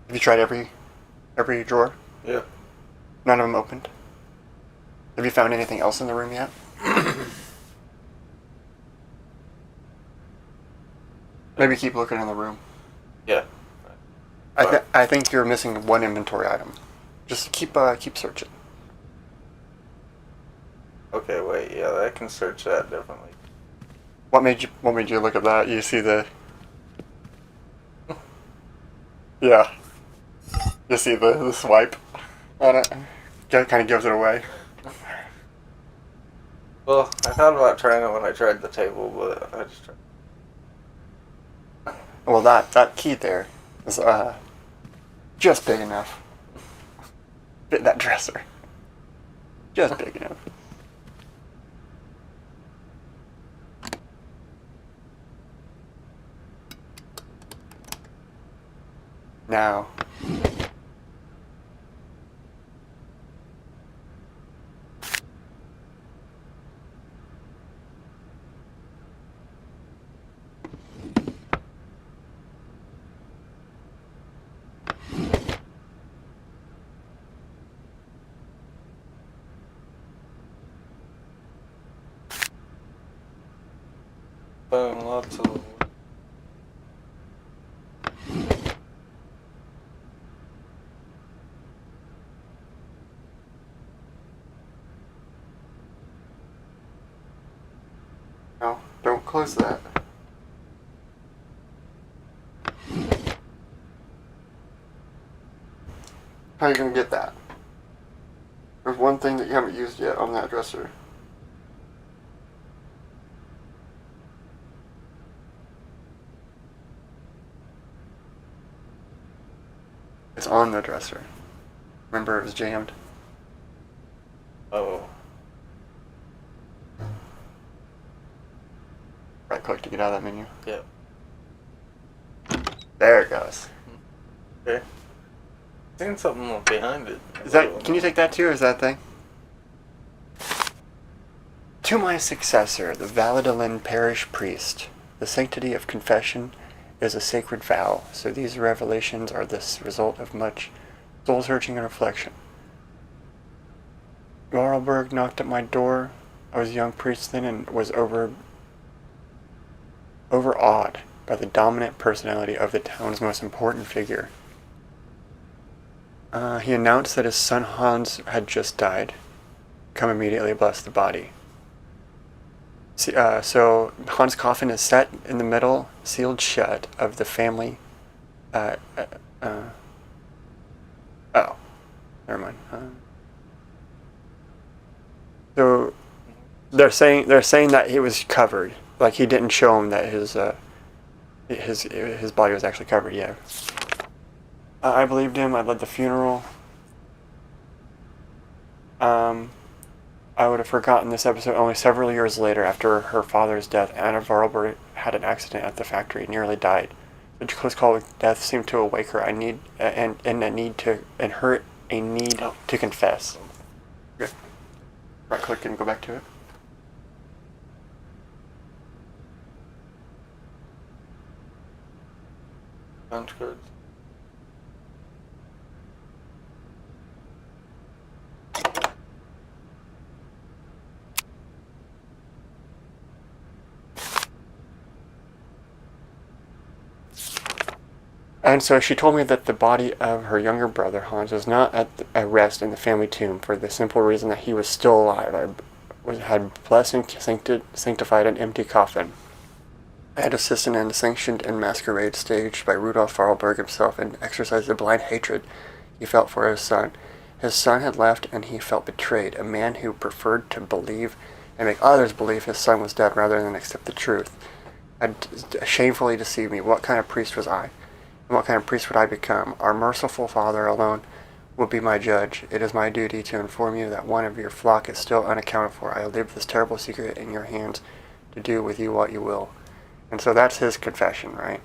Have you tried every drawer? yeah. None of them opened? Have you found anything else in the room yet? Maybe keep looking in the room. Yeah. I think you're missing one inventory item. Just keep searching. Okay, wait. Yeah, I can search that definitely. What made you look at that? You see the... Yeah. You see the swipe on it? It kind of gives it away. Well, I thought about trying it when I tried the table, but I just tried. Well, that key there is just big enough. Fit that dresser. Just big enough. Now. Found lots of. No, don't close that. How are you gonna get that? There's one thing that you haven't used yet on that dresser. It's on the dresser. Remember, it was jammed. Oh. Right click to get out of that menu. Yep. There it goes. Okay. Seen something behind it. Is that? Can you take that too, or is that thing? To my successor, the Valadilene parish priest, the sanctity of confession is a sacred vow, so these revelations are the result of much soul-searching and reflection. Voralberg knocked at my door. I was a young priest then and was overawed by the dominant personality of the town's most important figure. He announced that his son Hans had just died. Come immediately bless the body. See, so Hans' coffin is set in the middle, sealed shut, of the family. Oh, never mind. So they're saying that he was covered, like he didn't show him that his body was actually covered. Yeah. I believed him. I led the funeral. I would have forgotten this episode only several years later. After her father's death, Anna Voralberg had an accident at the factory, nearly died. The close call with death seemed to awake her. A need to confess. Okay. Right click and go back to it. Sounds good. And so she told me that the body of her younger brother, Hans, was not at rest in the family tomb for the simple reason that he was still alive. I had blessed and sanctified an empty coffin. I had assisted in a sanctioned and masquerade staged by Rudolf Voralberg himself and exercised the blind hatred he felt for his son. His son had left and he felt betrayed, a man who preferred to believe and make others believe his son was dead rather than accept the truth. Had shamefully deceived me. What kind of priest was I? And what kind of priest would I become? Our merciful Father alone would be my judge. It is my duty to inform you that one of your flock is still unaccounted for. I leave this terrible secret in your hands to do with you what you will. And so that's his confession, right?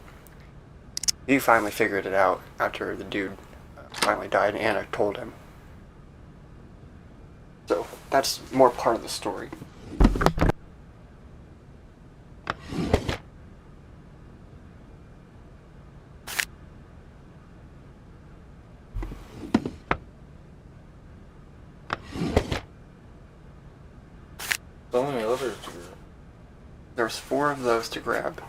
He finally figured it out after the dude finally died and Anna told him. So that's more part of the story. So many others to grab. There's 4 of those to grab.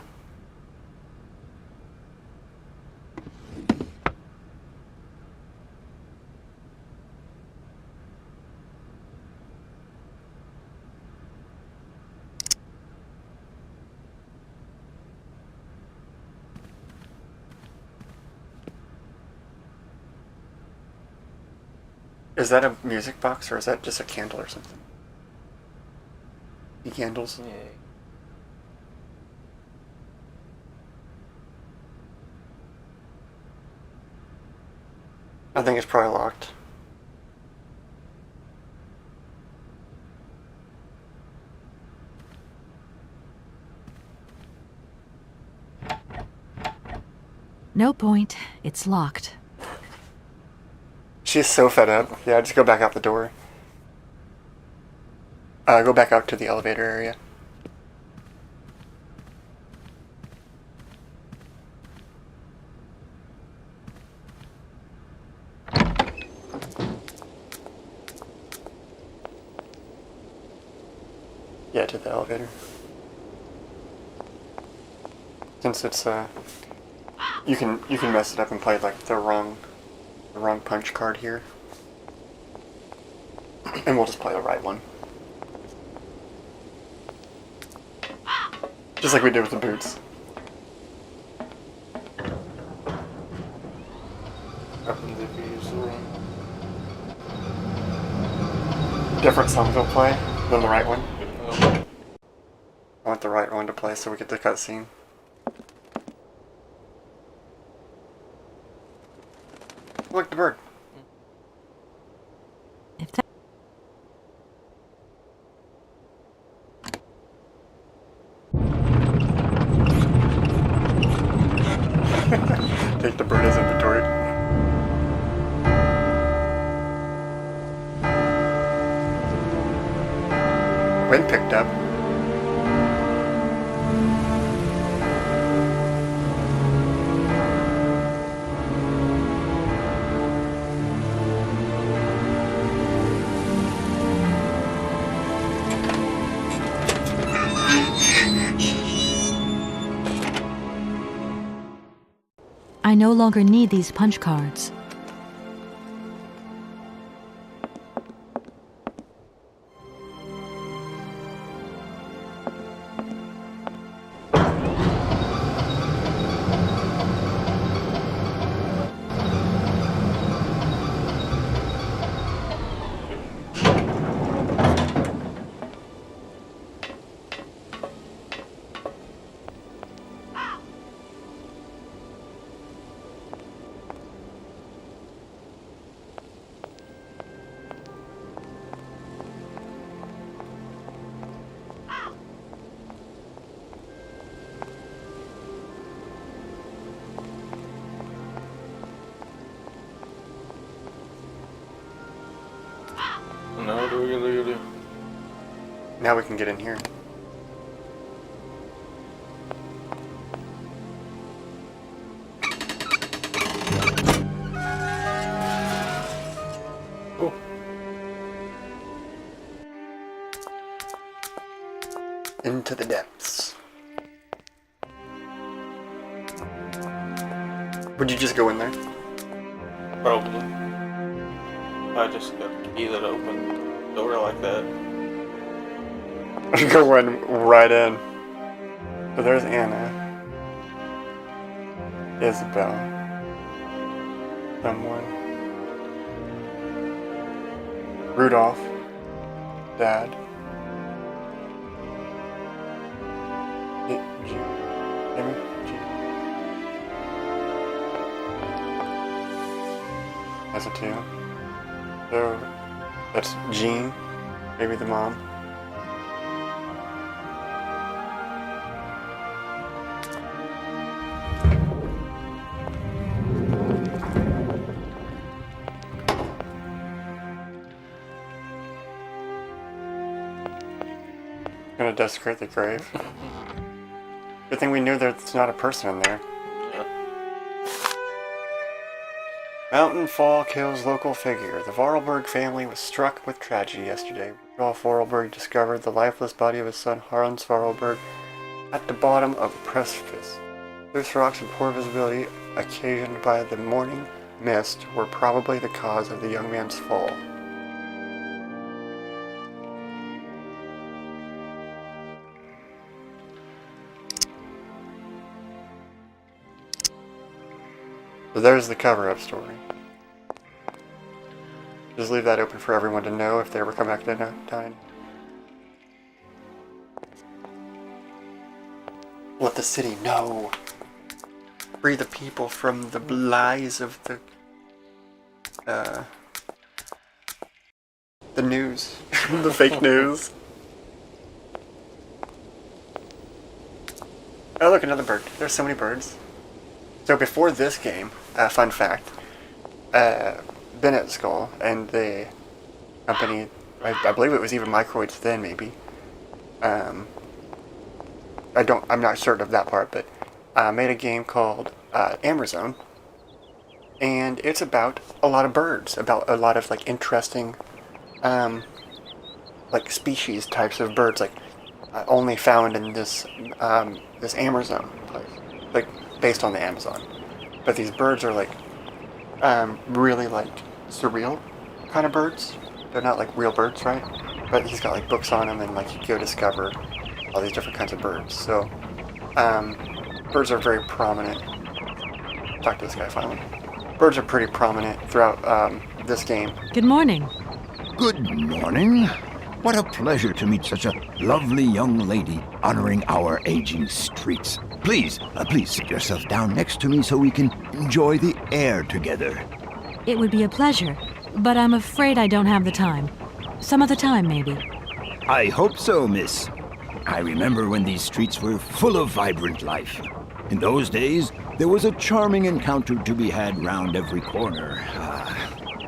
Is that a music box or is that just a candle or something? Candles? Yeah. I think it's probably locked. No point. It's locked. She's so fed up. Yeah, just go back out the door. Go back out to the elevator area. Yeah, to the elevator. Since it's you can mess it up and play like the wrong punch card here. And we'll just play the right one. Just like we did with the boots. Happens if you use the wrong. Different songs will play than the right one. I want the right one to play so we get the cutscene. Look, the bird. If that Take the bird as inventory. Wind picked up. I no longer need these punch cards. Now what do we do? Now we can get in here. Oh. Into the depths. Would you just go in there? Probably. I just got a key that opened the door like that. Go in right in. So there's Anna. Isabel. Someone. Rudolph. Dad. Jimmy? That's a 2. So that's Jean, maybe the mom. Gonna desecrate the grave. Good thing we knew there's not a person in there. Mountain fall kills local figure. The Voralberg family was struck with tragedy yesterday. Ralph Voralberg discovered the lifeless body of his son Hans Voralberg at the bottom of a precipice. Loose rocks and poor visibility occasioned by the morning mist were probably the cause of the young man's fall. So there's the cover-up story. Just leave that open for everyone to know if they ever come back to dine. Let the city know. Free the people from the lies of the news. The fake news. Oh look, another bird. There's so many birds. So before this game, fun fact, Bennett Skull and the company, I believe it was even Microids then maybe, I'm not certain of that part, but made a game called Amazon, and it's about a lot of birds, about a lot of like interesting like species types of birds, like only found in this this Amazon place, like based on the Amazon. But these birds are like really like surreal kind of birds. They're not like real birds, right? But he's got like books on them, and like you go discover all these different kinds of birds. So birds are very prominent. Talk to this guy finally. Birds are pretty prominent throughout this game. Good morning. Good morning. What a pleasure to meet such a lovely young lady honoring our aging streets. Please sit yourself down next to me so we can enjoy the air together. It would be a pleasure, but I'm afraid I don't have the time. Some other time, maybe. I hope so, miss. I remember when these streets were full of vibrant life. In those days, there was a charming encounter to be had round every corner.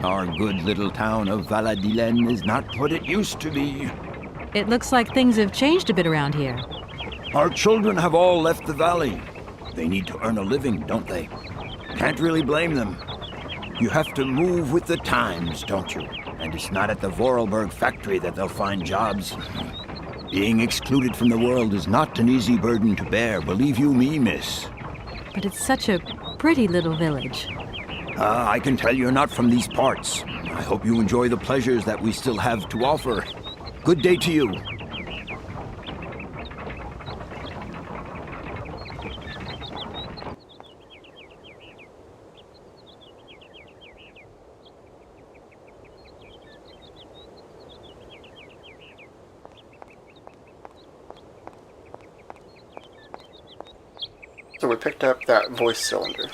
Our good little town of Valadilene is not what it used to be. It looks like things have changed a bit around here. Our children have all left the valley. They need to earn a living, don't they? Can't really blame them. You have to move with the times, don't you? And it's not at the Voralberg factory that they'll find jobs. Being excluded from the world is not an easy burden to bear, believe you me, miss. But it's such a pretty little village. I can tell you're not from these parts. I hope you enjoy the pleasures that we still have to offer. Good day to you. So we picked up that voice cylinder.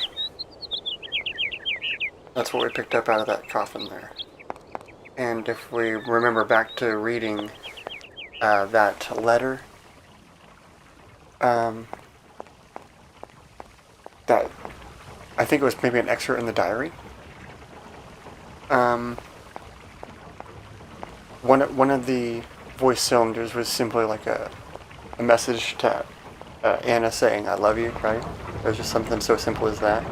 That's what we picked up out of that coffin there. And if we remember back to reading that letter, that I think it was maybe an excerpt in the diary. One of the voice cylinders was simply like a message to Anna saying, "I love you," right? It was just something so simple as that.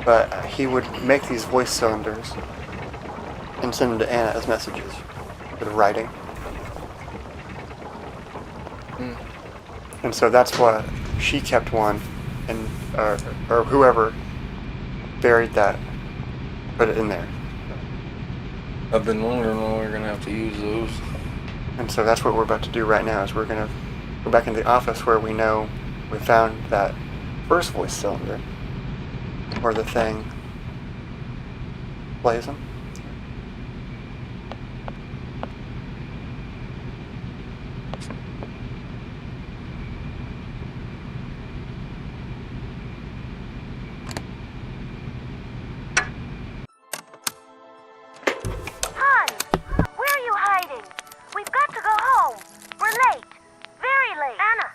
But he would make these voice cylinders and send them to Anna as messages with writing. And so that's why she kept one, and or whoever buried that, put it in there. I've been wondering when we're gonna have to use those. And so that's what we're about to do right now, is we're gonna go back into the office where we know we found that first voice cylinder, where the thing plays them. Hans, where are you hiding? We've got to go home. We're late. Very late. Anna,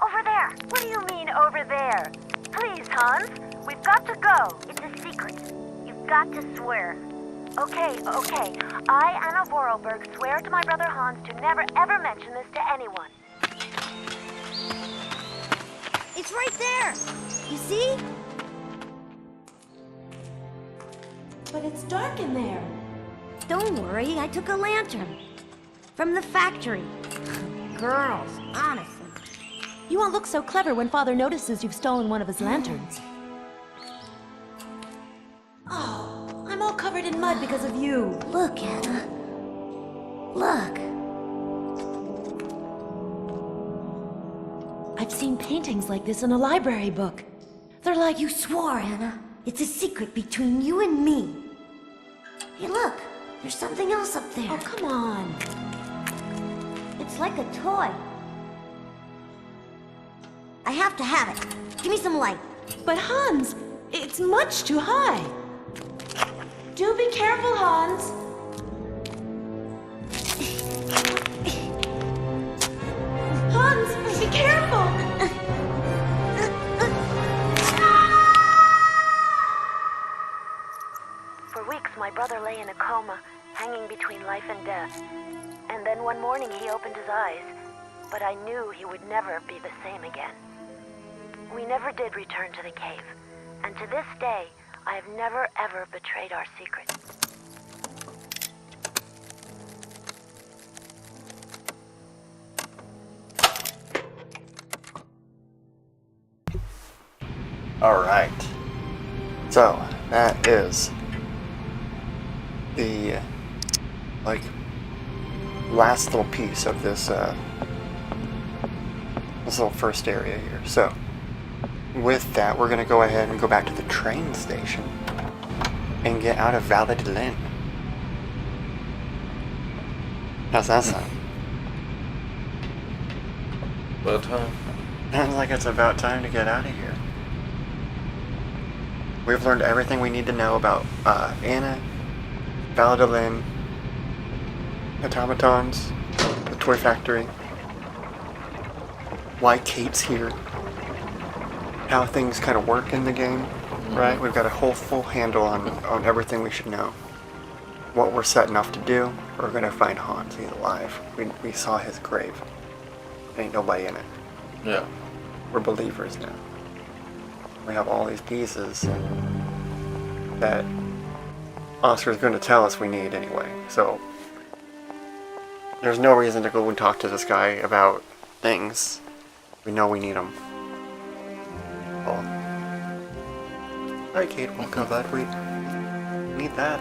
over there. What do you mean over there? Please, Hans, we've got to go. It's a secret. You've got to swear. Okay. I, Anna Voralberg, swear to my brother Hans to never ever mention this to anyone. It's right there. You see? But it's dark in there. Don't worry, I took a lantern. From the factory. Girls, honestly. You won't look so clever when Father notices you've stolen one of his lanterns. Oh, I'm all covered in mud because of you. Look, Anna. Look. I've seen paintings like this in a library book. They're like... You swore, Anna. It's a secret between you and me. Hey, look. There's something else up there. Oh, come on. It's like a toy. I have to have it. Give me some light. But Hans, it's much too high. Do be careful, Hans. Hans, be careful. For weeks, my brother lay in a coma, hanging between life and death. And then one morning he opened his eyes, but I knew he would never be the same again. We never did return to the cave, and to this day, I have never ever betrayed our secret. Alright. So, that is the, like, last little piece of this, this little first area here. So, with that, we're going to go ahead and go back to the train station and get out of Valadilene. How's that sound? About time. Sounds like it's about time to get out of here. We've learned everything we need to know about Anna, Valadilene, automatons, the toy factory, why Kate's here, how things kind of work in the game, right? We've got a whole full handle on everything we should know. What we're setting off to do, we're going to find Hans. He's alive. We saw his grave. Ain't nobody in it. Yeah. We're believers now. We have all these pieces that Oscar's going to tell us we need anyway. So there's no reason to go and talk to this guy about things. We know we need them. Oh. Hi, Kate. Welcome, bud. We need that.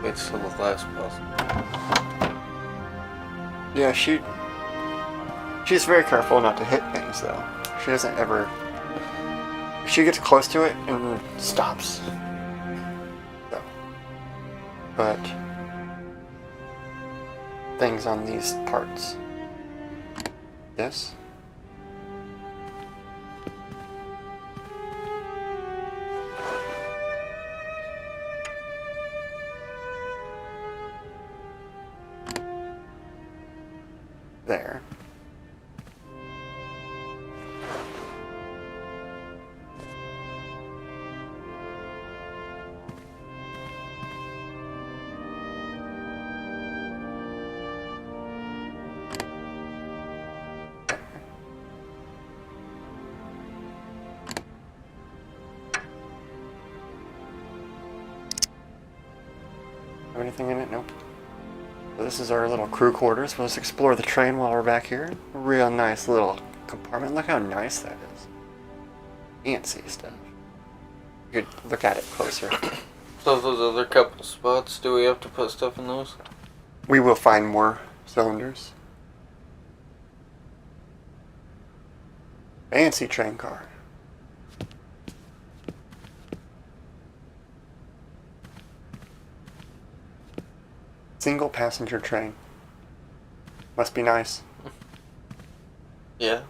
It's till the last possible. Yeah, she's very careful not to hit things, though. She doesn't ever... She gets close to it and stops. So. But things on these parts. This. There. Have anything in it? Nope. So this is our little crew quarters. Let's explore the train while we're back here. Real nice little compartment. Look how nice that is. Fancy stuff. You could look at it closer. So those other couple spots, do we have to put stuff in those? We will find more cylinders. Fancy train car. Single passenger train. Must be nice. Yeah.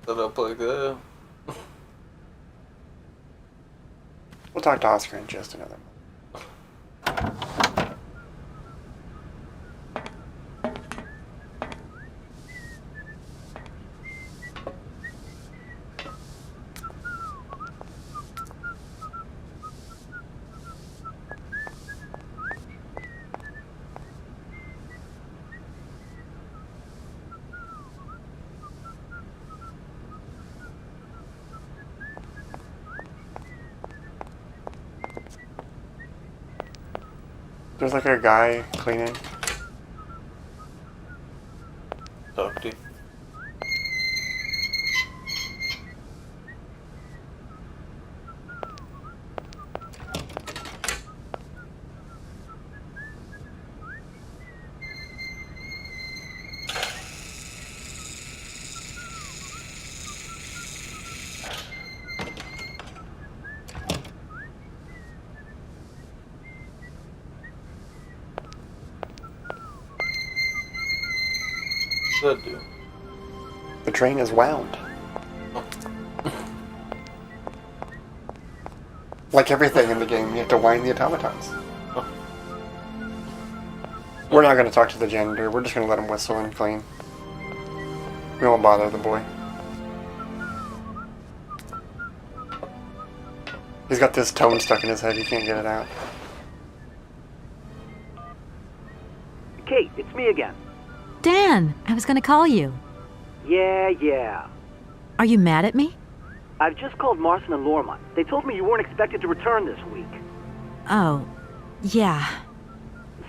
Set up like that. We'll talk to Oscar in just another moment. There's like a guy cleaning. Talk to you. What's that do? The train is wound. Like everything in the game, you have to wind the automatons. We're not going to talk to the janitor. We're just going to let him whistle and clean. We won't bother the boy. He's got this tone stuck in his head. He can't get it out. Kate, it's me again. Dan, I was going to call you. Yeah. Are you mad at me? I've just called Marson and Lormont. They told me you weren't expected to return this week. Oh, yeah.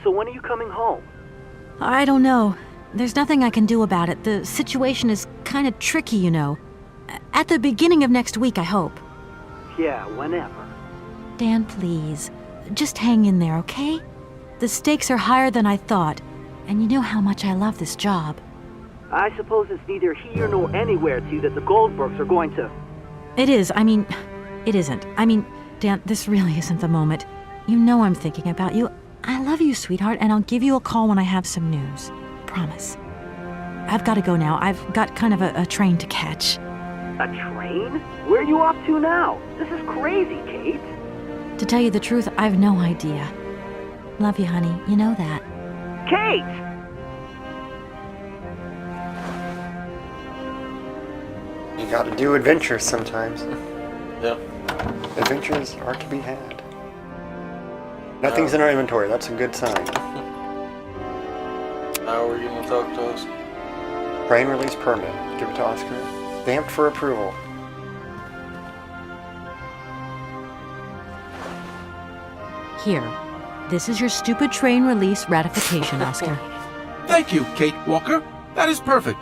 So when are you coming home? I don't know. There's nothing I can do about it. The situation is kind of tricky, you know. At the beginning of next week, I hope. Yeah, whenever. Dan, please. Just hang in there, okay? The stakes are higher than I thought, and you know how much I love this job. I suppose it's neither here nor anywhere to you that the Goldbergs are going to... It is. It isn't. Dan, this really isn't the moment. You know I'm thinking about you. I love you, sweetheart, and I'll give you a call when I have some news. Promise. I've got to go now. I've got kind of a train to catch. A train? Where are you off to now? This is crazy, Kate. To tell you the truth, I've no idea. Love you, honey. You know that. Kate! You gotta do adventures sometimes. Yeah. Adventures are to be had. Nothing's in our inventory. That's a good sign. Now we're gonna talk to us. Train release permit. Give it to Oscar. Stamped for approval. Here. This is your stupid train release ratification, Oscar. Thank you, Kate Walker. That is perfect.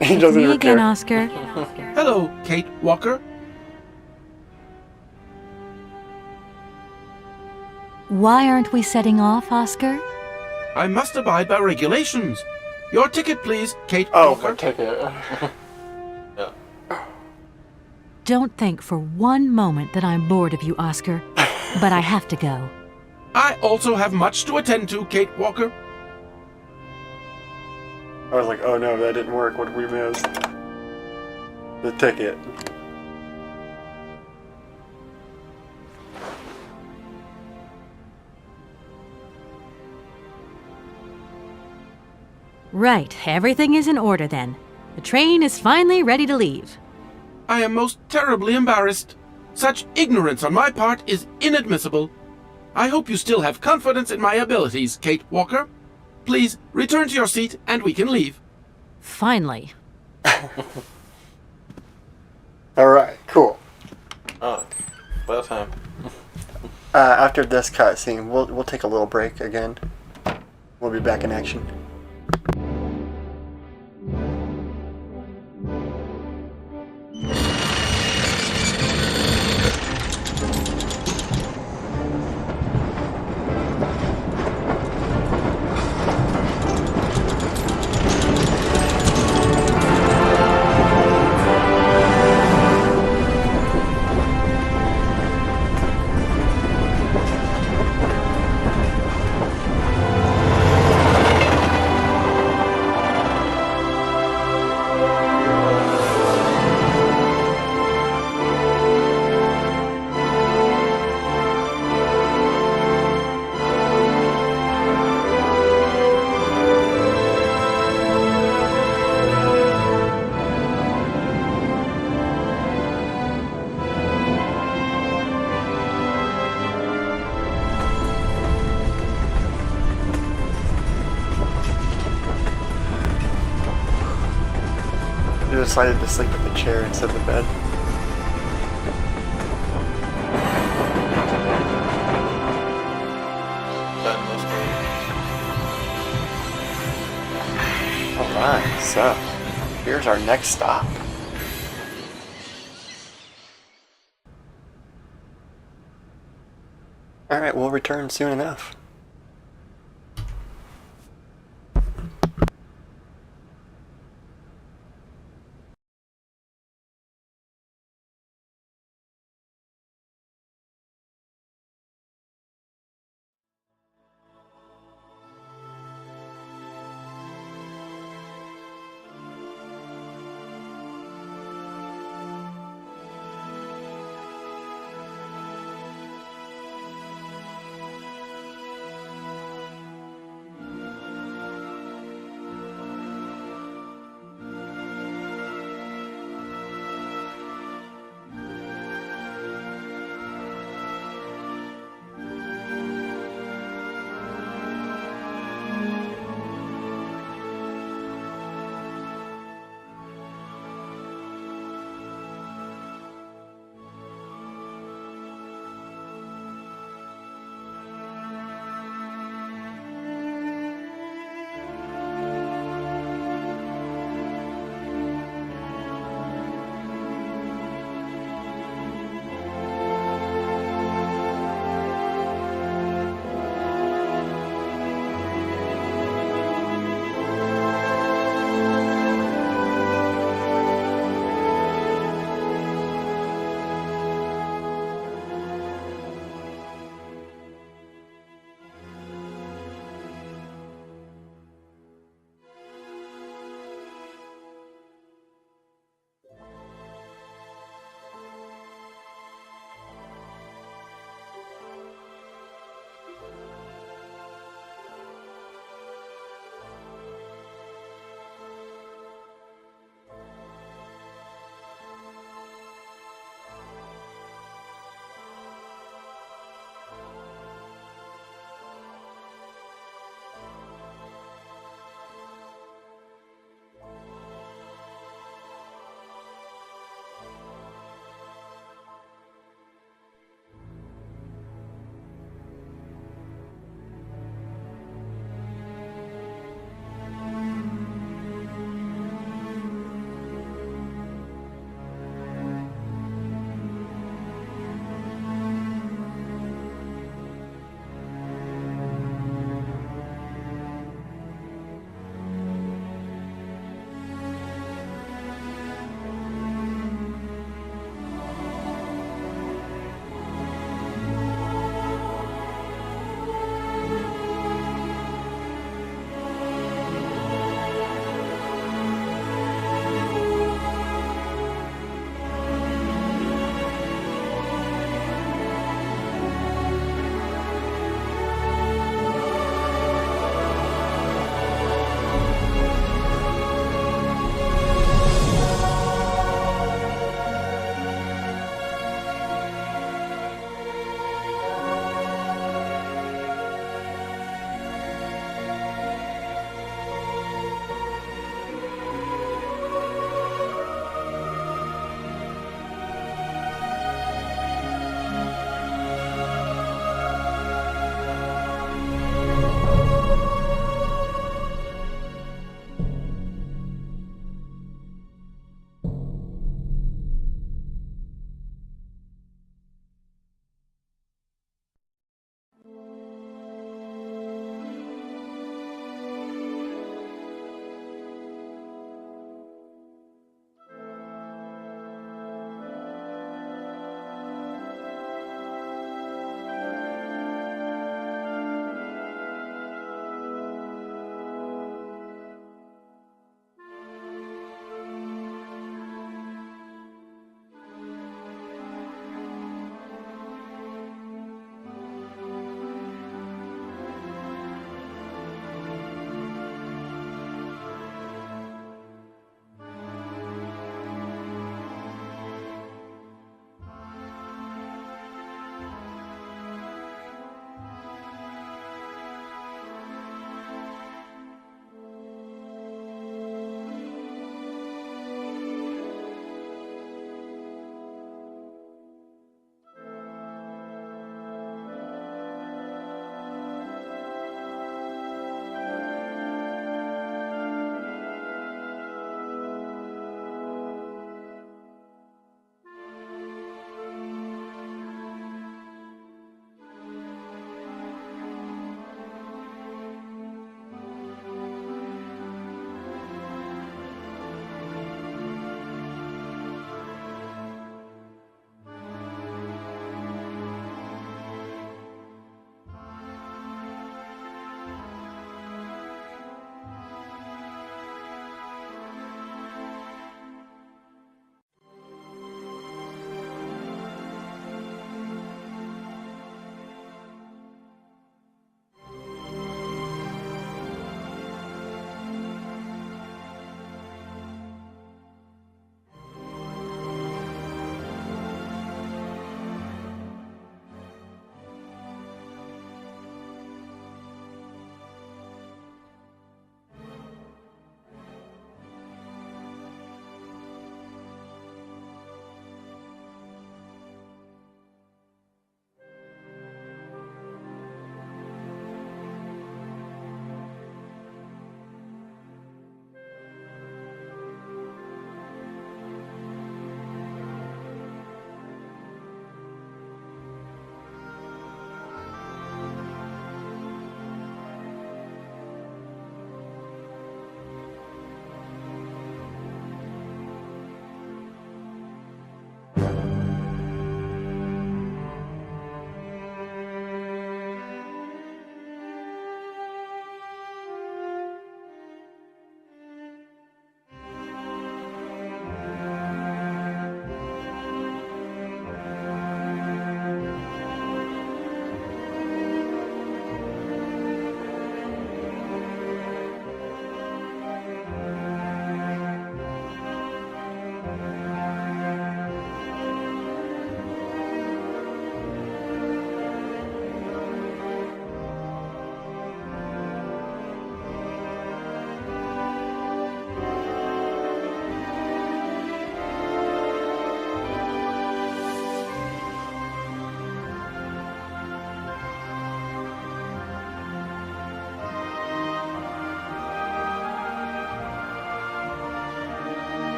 He doesn't Me even again, care. Oscar. Hello, Kate Walker. Why aren't we setting off, Oscar? I must abide by regulations. Your ticket, please, Kate Oh, Walker. my ticket. Yeah. Don't think for one moment that I'm bored of you, Oscar. But I have to go. I also have much to attend to, Kate Walker. I was like, oh no, that didn't work. What did we miss? The ticket. Right, everything is in order then. The train is finally ready to leave. I am most terribly embarrassed. Such ignorance on my part is inadmissible. I hope you still have confidence in my abilities, Kate Walker. Please return to your seat and we can leave. Finally. Alright, cool. Oh, about time. After this cutscene, we'll take a little break again. We'll be back in action. You decided to sleep in the chair instead of the bed. So, here's our next stop. Alright, we'll return soon enough.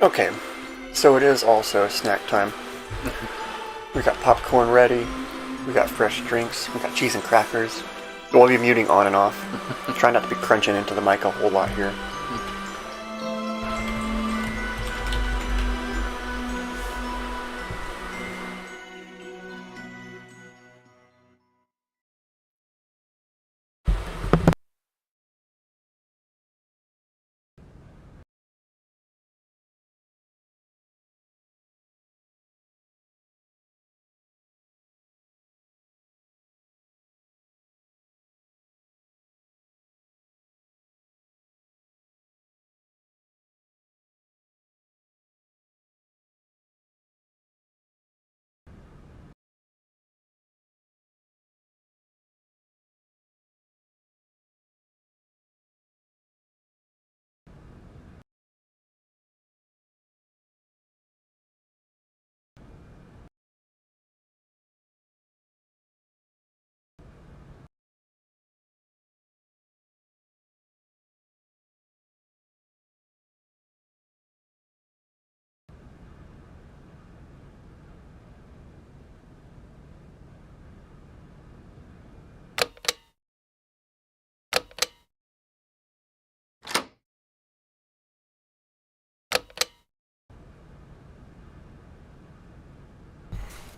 Okay, so it is also snack time. We got popcorn ready, we got fresh drinks, we got cheese and crackers. We'll be muting on and off. Try not to be crunching into the mic a whole lot here.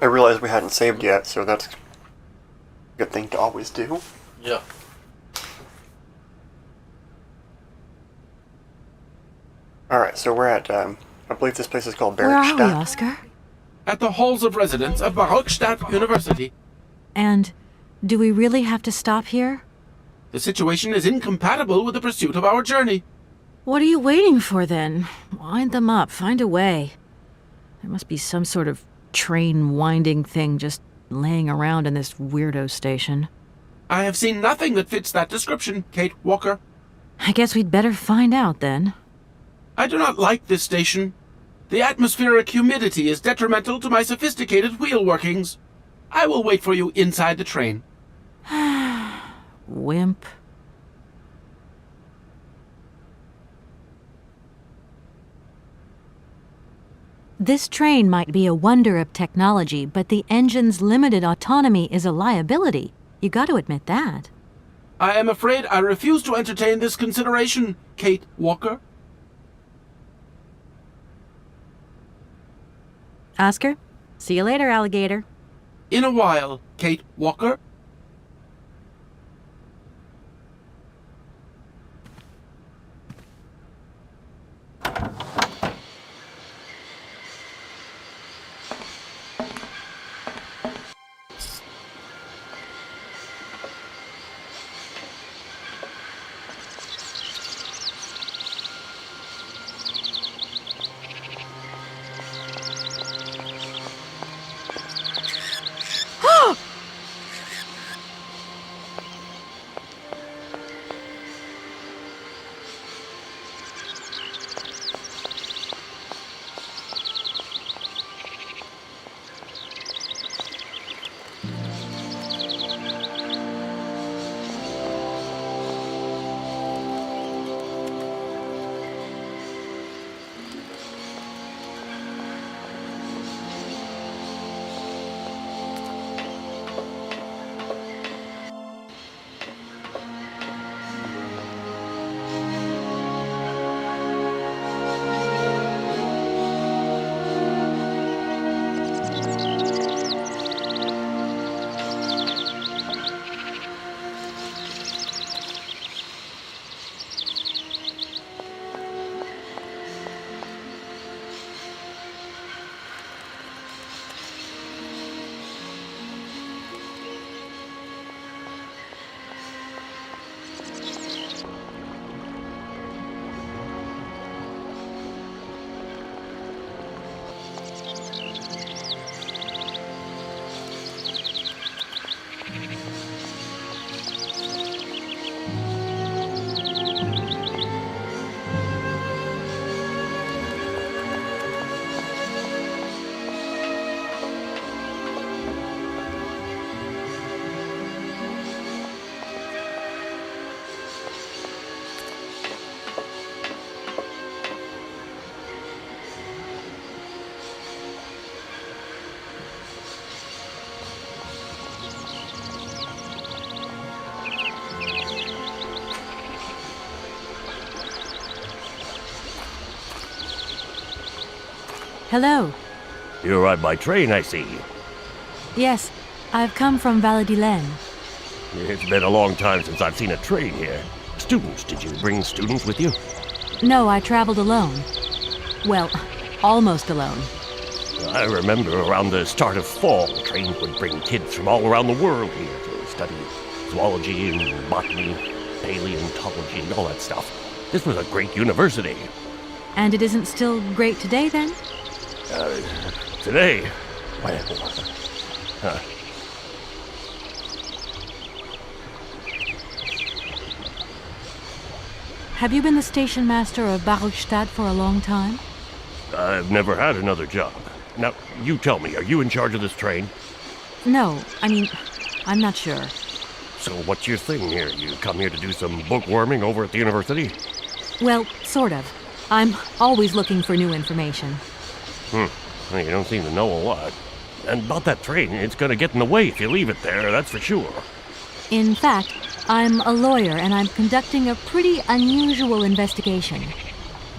I realized we hadn't saved yet, so that's a good thing to always do. Yeah. Alright, so we're at, I believe this place is called Where are we, Bergstadt. Oscar? At the halls of residence of Barockstadt University. And do we really have to stop here? The situation is incompatible with the pursuit of our journey. What are you waiting for, then? Wind them up. Find a way. There must be some sort of train-winding thing just laying around in this weirdo station. I have seen nothing that fits that description, Kate Walker. I guess we'd better find out, then. I do not like this station. The atmospheric humidity is detrimental to my sophisticated wheel workings. I will wait for you inside the train. Wimp. This train might be a wonder of technology, but the engine's limited autonomy is a liability. You got to admit that. I am afraid I refuse to entertain this consideration, Kate Walker. Oscar, see you later, alligator. In a while, Kate Walker. Hello. You arrived by train, I see. Yes, I've come from Valadilene. It's been a long time since I've seen a train here. Students, did you bring students with you? No, I traveled alone. Well, almost alone. I remember around the start of fall, trains would bring kids from all around the world here to study zoology and botany, paleontology, and all that stuff. This was a great university. And it isn't still great today, then? Today? Well, Have you been the station master of Barukstadt for a long time? I've never had another job. Now, you tell me, are you in charge of this train? No, I'm not sure. So what's your thing here? You come here to do some bookworming over at the university? Well, sort of. I'm always looking for new information. Well, you don't seem to know a lot. And about that train, it's gonna get in the way if you leave it there, that's for sure. In fact, I'm a lawyer and I'm conducting a pretty unusual investigation.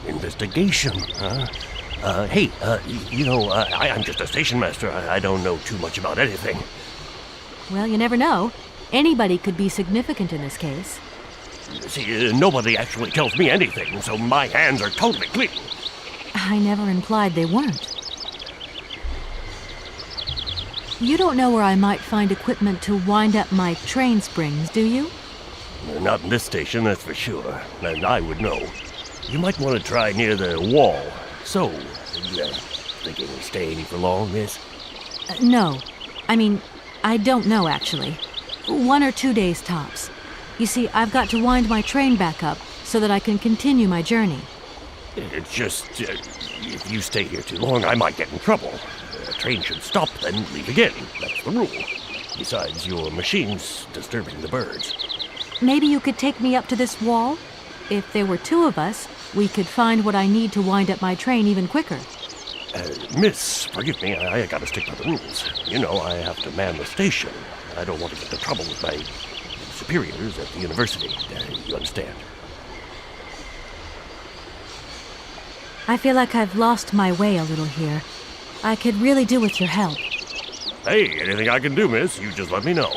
Investigation, huh? Hey, I'm just a station master. I don't know too much about anything. Well, you never know. Anybody could be significant in this case. See, nobody actually tells me anything, so my hands are totally clean. I never implied they weren't. You don't know where I might find equipment to wind up my train springs, do you? Not in this station, that's for sure. And I would know. You might want to try near the wall. So, thinking of staying for long, miss? No. I don't know, actually. 1 or 2 days tops. You see, I've got to wind my train back up so that I can continue my journey. It's just, if you stay here too long, I might get in trouble. The train should stop, then leave again. That's the rule. Besides, your machine's disturbing the birds. Maybe you could take me up to this wall? If there were 2 of us, we could find what I need to wind up my train even quicker. Miss, forgive me, I gotta stick to the rules. You know, I have to man the station. I don't want to get into trouble with my superiors at the university. You understand? I feel like I've lost my way a little here. I could really do with your help. Hey, anything I can do, miss, you just let me know.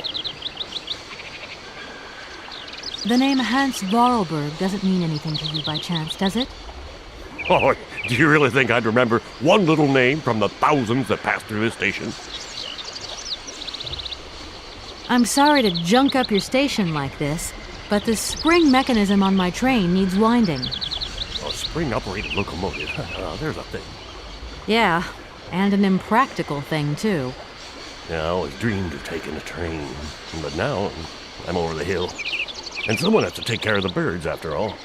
The name Hans Voralberg doesn't mean anything to you by chance, does it? Oh, do you really think I'd remember one little name from the thousands that pass through this station? I'm sorry to junk up your station like this, but the spring mechanism on my train needs winding. A spring-operated locomotive. There's a thing. Yeah, and an impractical thing, too. Yeah, I always dreamed of taking a train, but now I'm over the hill. And someone has to take care of the birds, after all.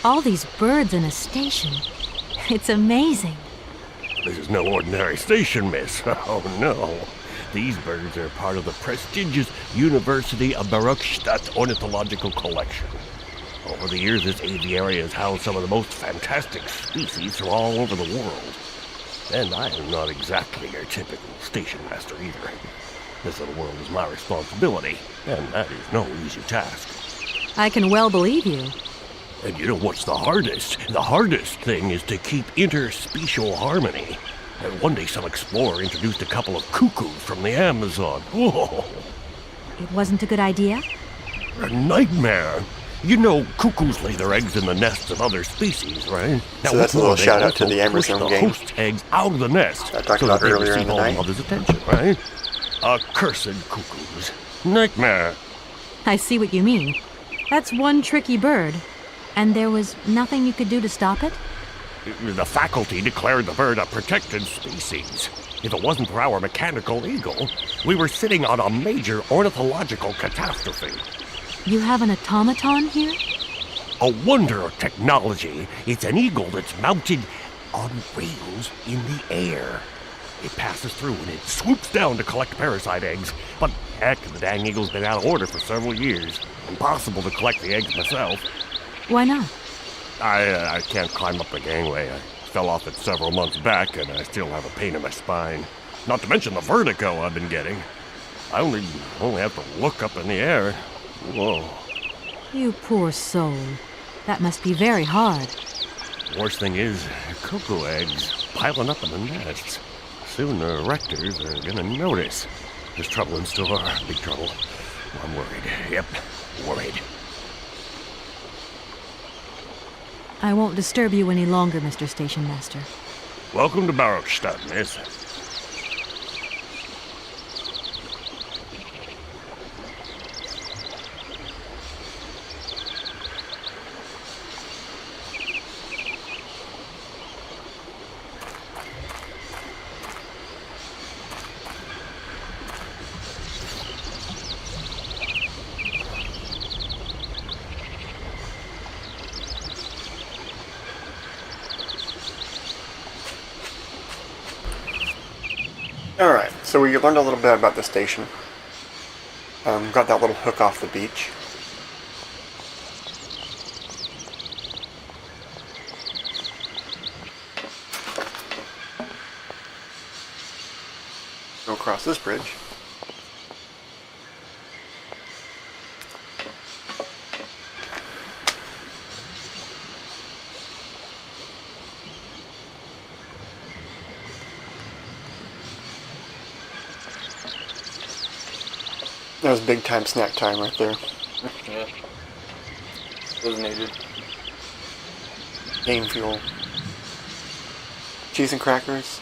All these birds in a station. It's amazing. This is no ordinary station, miss. Oh, no. These birds are part of the prestigious University of Barukstadt Ornithological Collection. Over the years, this aviary has housed some of the most fantastic species from all over the world. And I am not exactly your typical station master either. This little world is my responsibility, and that is no easy task. I can well believe you. And you know what's the hardest? The hardest thing is to keep interspecial harmony. And one day some explorer introduced a couple of cuckoos from the Amazon. Whoa! It wasn't a good idea? A nightmare. You know, cuckoos lay their eggs in the nests of other species, right? So that's a little shout out to the Amazon game. Host eggs out of the nest. I talked about earlier in the night. All mother's attention, right? Accursed cuckoos. Nightmare. I see what you mean. That's one tricky bird. And there was nothing you could do to stop it? The faculty declared the bird a protected species. If it wasn't for our mechanical eagle, we were sitting on a major ornithological catastrophe. You have an automaton here? A wonder of technology. It's an eagle that's mounted on wings in the air. It passes through and it swoops down to collect parasite eggs. But heck, the dang eagle's been out of order for several years. Impossible to collect the eggs myself. Why not? I can't climb up the gangway. I fell off it several months back, and I still have a pain in my spine. Not to mention the vertigo I've been getting. I only have to look up in the air. Whoa. You poor soul. That must be very hard. Worst thing is, cocoa eggs piling up in the nests. Soon the rectors are gonna notice. There's trouble in store, big trouble. I'm worried. Yep, worried. I won't disturb you any longer, Mr. Station Master. Welcome to Barrockstadt, miss. Alright, so we learned a little bit about the station. Got that little hook off the beach. Go across this bridge. That was big time snack time right there. Yeah. Was needed. Game fuel. Cheese and crackers,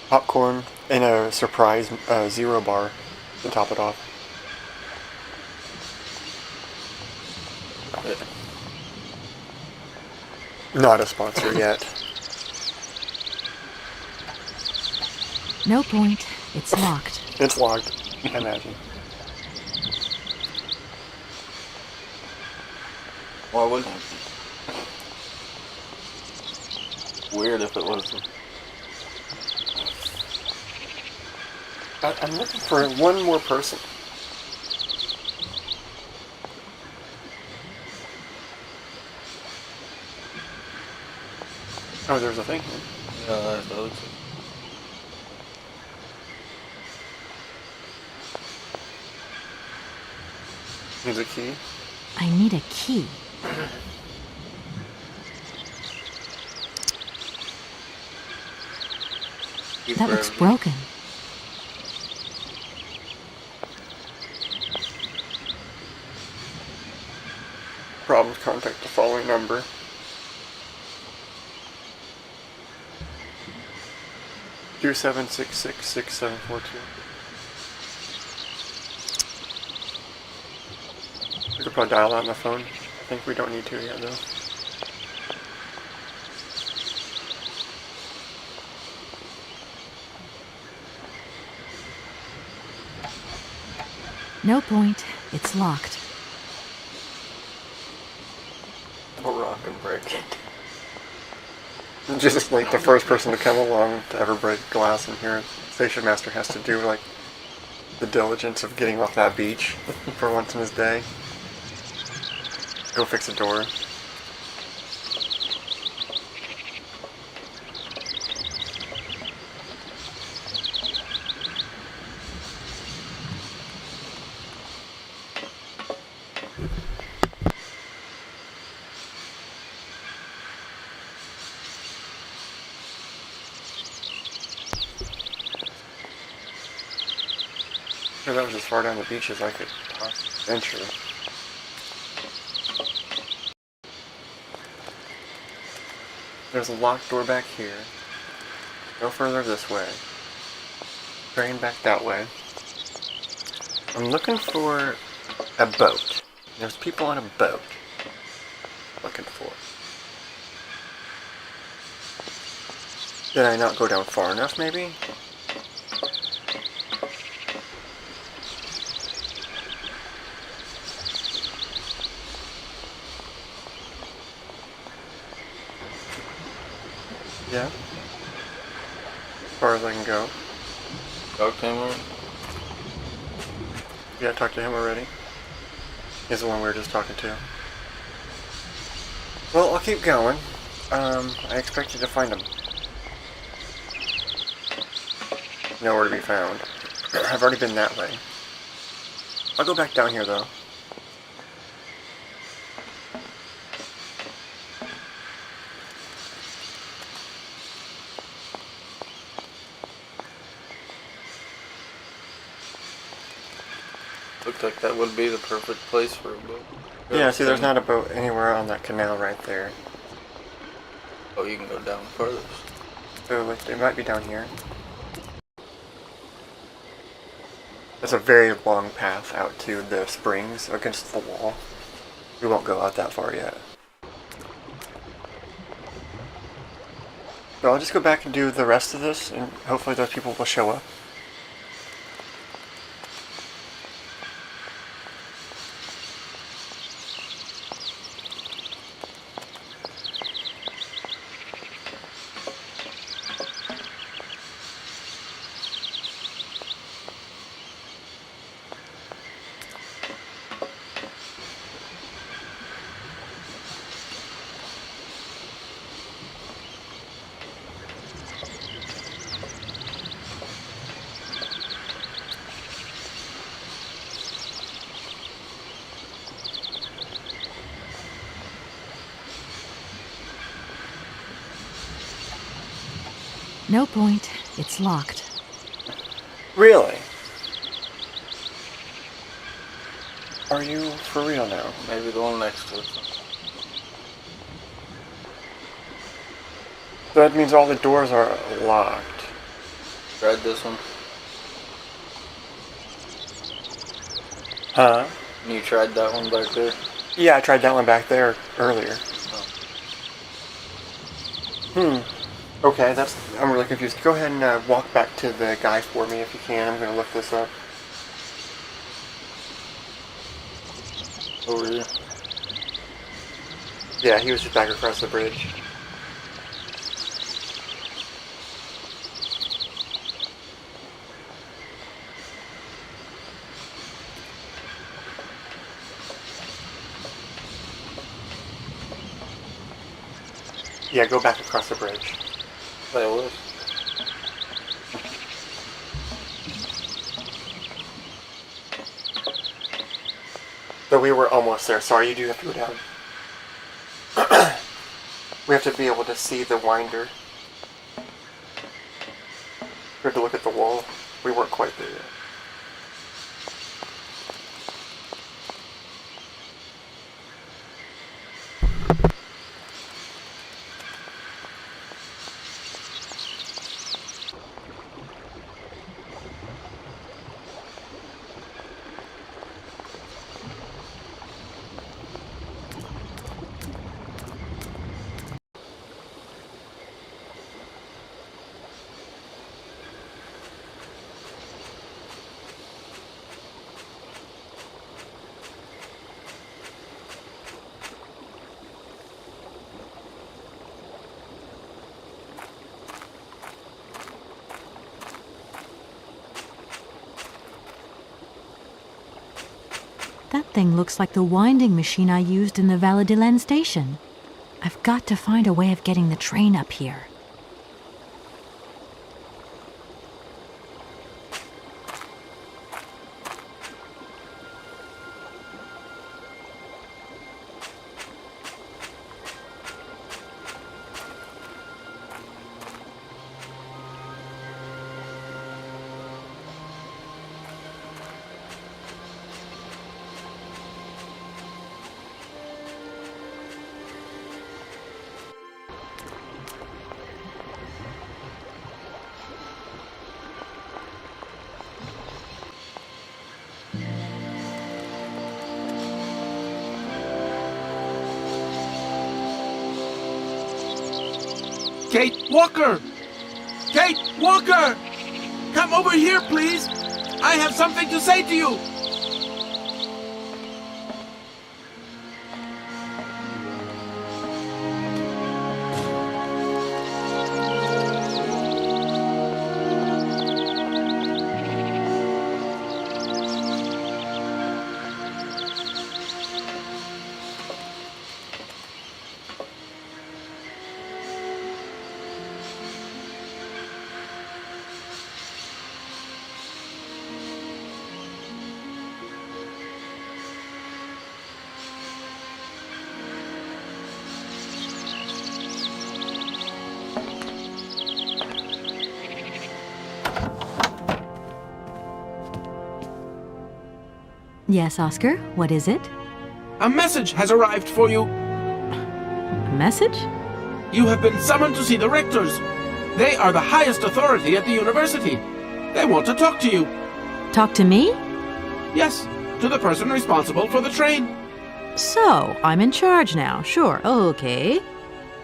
popcorn, and a surprise Zero bar to top it off. Not a sponsor yet. No point. It's locked. It's locked, I imagine. Why wouldn't it be? Weird if it wasn't. I'm looking for one more person. Oh, there's a thing here. Yeah, that looks like... Here's a key. I need a key. That looks broken. Problems, contact the following number. Two 7666742. We could probably dial out on the phone. I think we don't need to yet, though. No point. It's locked. A rock and break it. Just like the first person to come along to ever break glass in here, Station Master has to do like the diligence of getting off that beach for once in his day. Go fix a door. That was as far down the beach as I could venture. There's a locked door back here. Go further this way. Train back that way. I'm looking for a boat. There's people on a boat. Looking for. Did I not go down far enough, maybe? Yeah. As far as I can go. Talk to him already? Yeah, I talked to him already. He's the one we were just talking to. Well, I'll keep going. I expect you to find him. Nowhere to be found. I've already been that way. I'll go back down here, though. Looked like that would be the perfect place for a boat. Yeah, see, there's not a boat anywhere on that canal right there. Oh, you can go down further. So it might be down here. There's a very long path out to the springs against the wall. We won't go out that far yet. So I'll just go back and do the rest of this, and hopefully those people will show up. No point. It's locked. Really? Are you for real now? Maybe the one next to it. So that means all the doors are locked. Tried this one. Huh? You tried that one back there? Yeah, I tried that one back there earlier. Okay, I'm really confused. Go ahead and walk back to the guy for me if you can. I'm going to look this up. Over here? Yeah, he was just back across the bridge. Yeah, go back across the bridge. That was. So we were almost there. Sorry, you do have to go down. We have to be able to see the winder. We have to look at the wall. We weren't quite there yet. That thing looks like the winding machine I used in the Valadilene station. I've got to find a way of getting the train up here. Kate Walker! Kate Walker! Come over here, please! I have something to say to you! Yes, Oscar, what is it? A message has arrived for you. A message? You have been summoned to see the rectors. They are the highest authority at the university. They want to talk to you. Talk to me? Yes, to the person responsible for the train. So, I'm in charge now, sure, okay.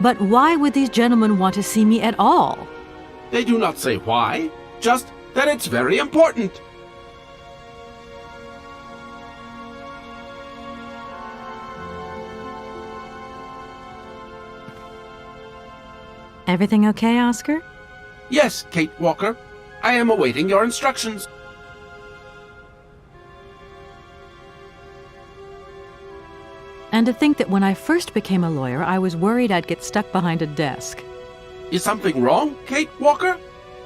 But why would these gentlemen want to see me at all? They do not say why, just that it's very important. Everything okay, Oscar? Yes, Kate Walker. I am awaiting your instructions. And to think that when I first became a lawyer, I was worried I'd get stuck behind a desk. Is something wrong, Kate Walker?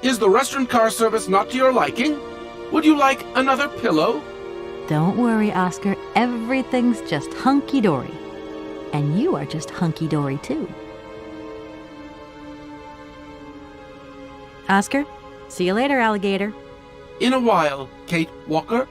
Is the restaurant car service not to your liking? Would you like another pillow? Don't worry, Oscar. Everything's just hunky-dory. And you are just hunky-dory, too. Oscar, see you later, alligator. In a while, Kate Walker.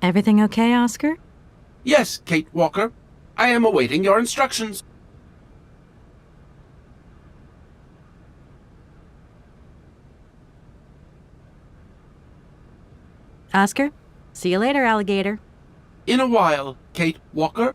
Everything okay, Oscar? Yes, Kate Walker. I am awaiting your instructions. Oscar, see you later, alligator. In a while, Kate Walker.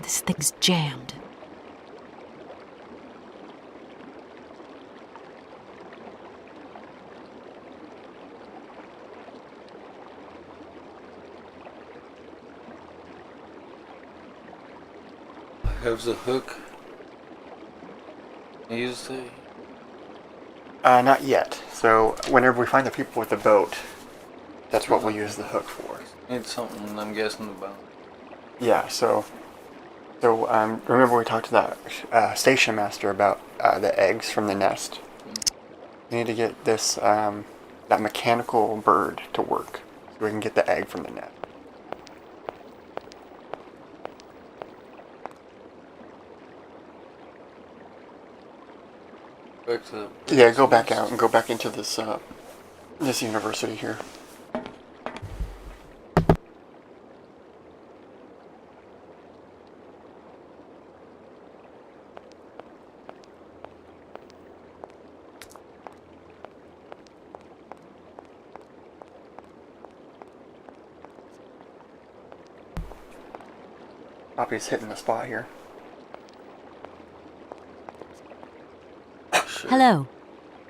This thing's jammed. have the hook? You say? Not yet. So whenever we find the people with the boat, that's what we'll use the hook for. Need something, I'm guessing, about. Yeah, so remember we talked to that station master about the eggs from the nest? We need to get this, that mechanical bird to work so we can get the egg from the nest. Back to Yeah, go back out and go back into this, this university here. Poppy's hitting the spot here. Hello.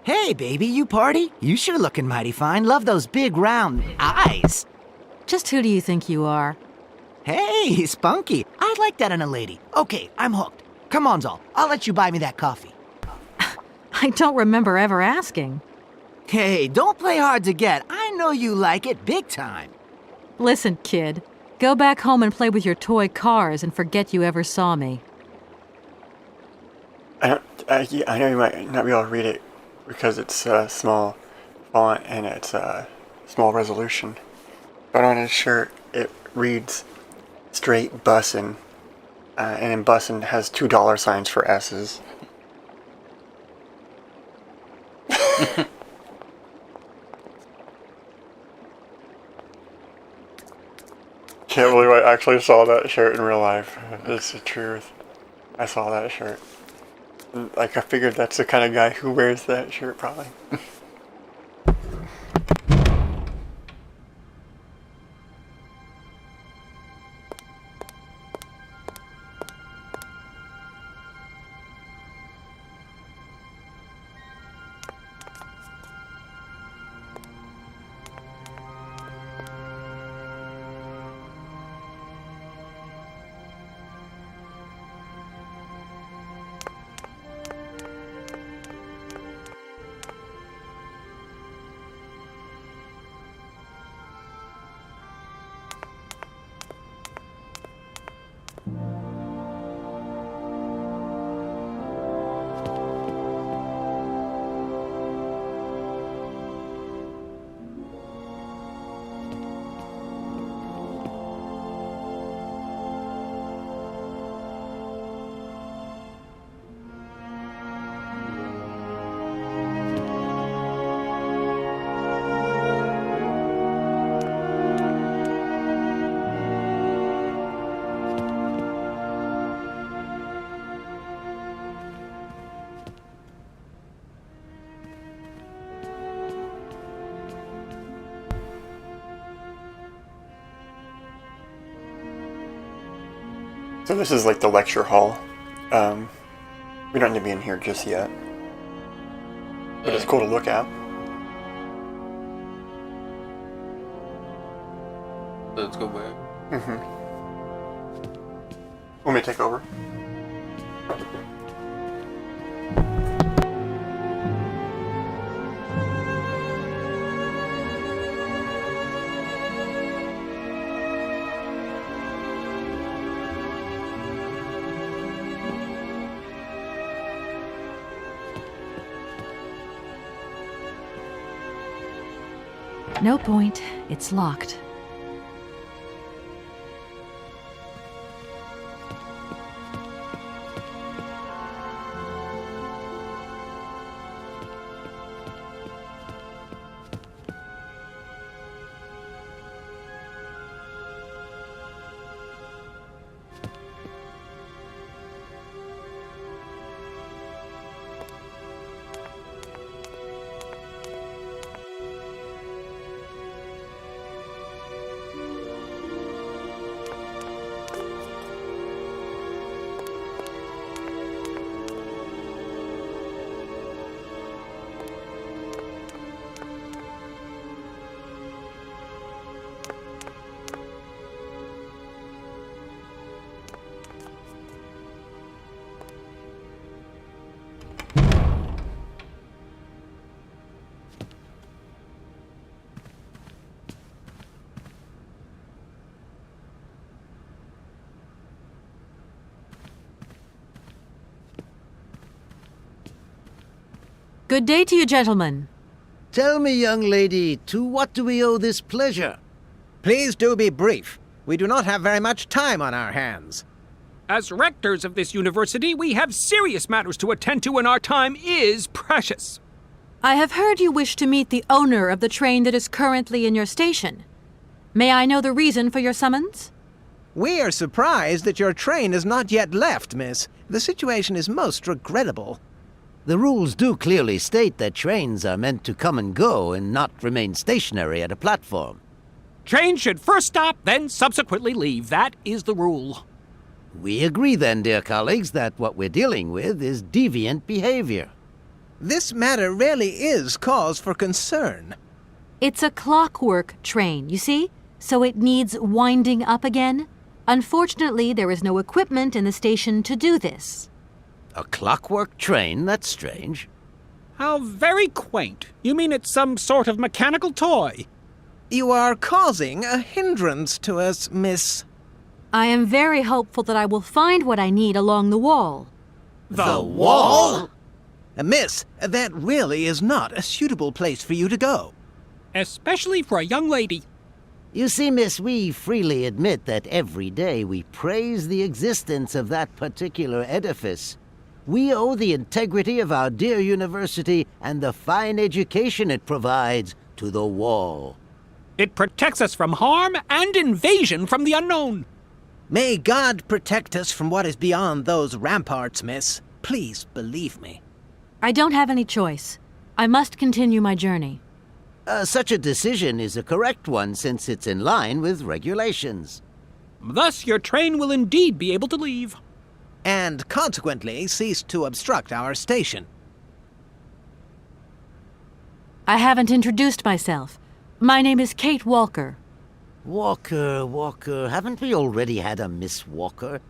Hey, baby, you party? You sure looking mighty fine. Love those big round eyes. Just who do you think you are? Hey, spunky. I like that in a lady. Okay, I'm hooked. Come on, Zol. I'll let you buy me that coffee. I don't remember ever asking. Hey, don't play hard to get. I know you like it big time. Listen, kid. Go back home and play with your toy cars and forget you ever saw me. I know you might not be able to read it because it's small font and it's small resolution. But on his shirt, it reads straight bussin', and in bussin' has $2 for S's. Can't believe I actually saw that shirt in real life. It's the truth. I saw that shirt. Like, I figured that's the kind of guy who wears that shirt, probably. So this is like the lecture hall. We don't need to be in here just yet. But it's cool to look at. Let's go back. Want me to take over? No point. It's locked. Good day to you, gentlemen. Tell me, young lady, to what do we owe this pleasure? Please do be brief. We do not have very much time on our hands. As rectors of this university, we have serious matters to attend to, and our time is precious. I have heard you wish to meet the owner of the train that is currently in your station. May I know the reason for your summons? We are surprised that your train has not yet left, miss. The situation is most regrettable. The rules do clearly state that trains are meant to come and go and not remain stationary at a platform. Trains should first stop, then subsequently leave. That is the rule. We agree then, dear colleagues, that what we're dealing with is deviant behavior. This matter really is cause for concern. It's a clockwork train, you see? So it needs winding up again. Unfortunately, there is no equipment in the station to do this. A clockwork train? That's strange. How very quaint. You mean it's some sort of mechanical toy? You are causing a hindrance to us, miss. I am very hopeful that I will find what I need along the wall. The wall? Miss, that really is not a suitable place for you to go. Especially for a young lady. You see, miss, we freely admit that every day we praise the existence of that particular edifice. We owe the integrity of our dear university and the fine education it provides to the wall. It protects us from harm and invasion from the unknown. May God protect us from what is beyond those ramparts, miss. Please believe me. I don't have any choice. I must continue my journey. Such a decision is a correct one since it's in line with regulations. Thus, your train will indeed be able to leave. And consequently cease to obstruct our station. I haven't introduced myself. My name is Kate Walker. Walker, haven't we already had a Miss Walker?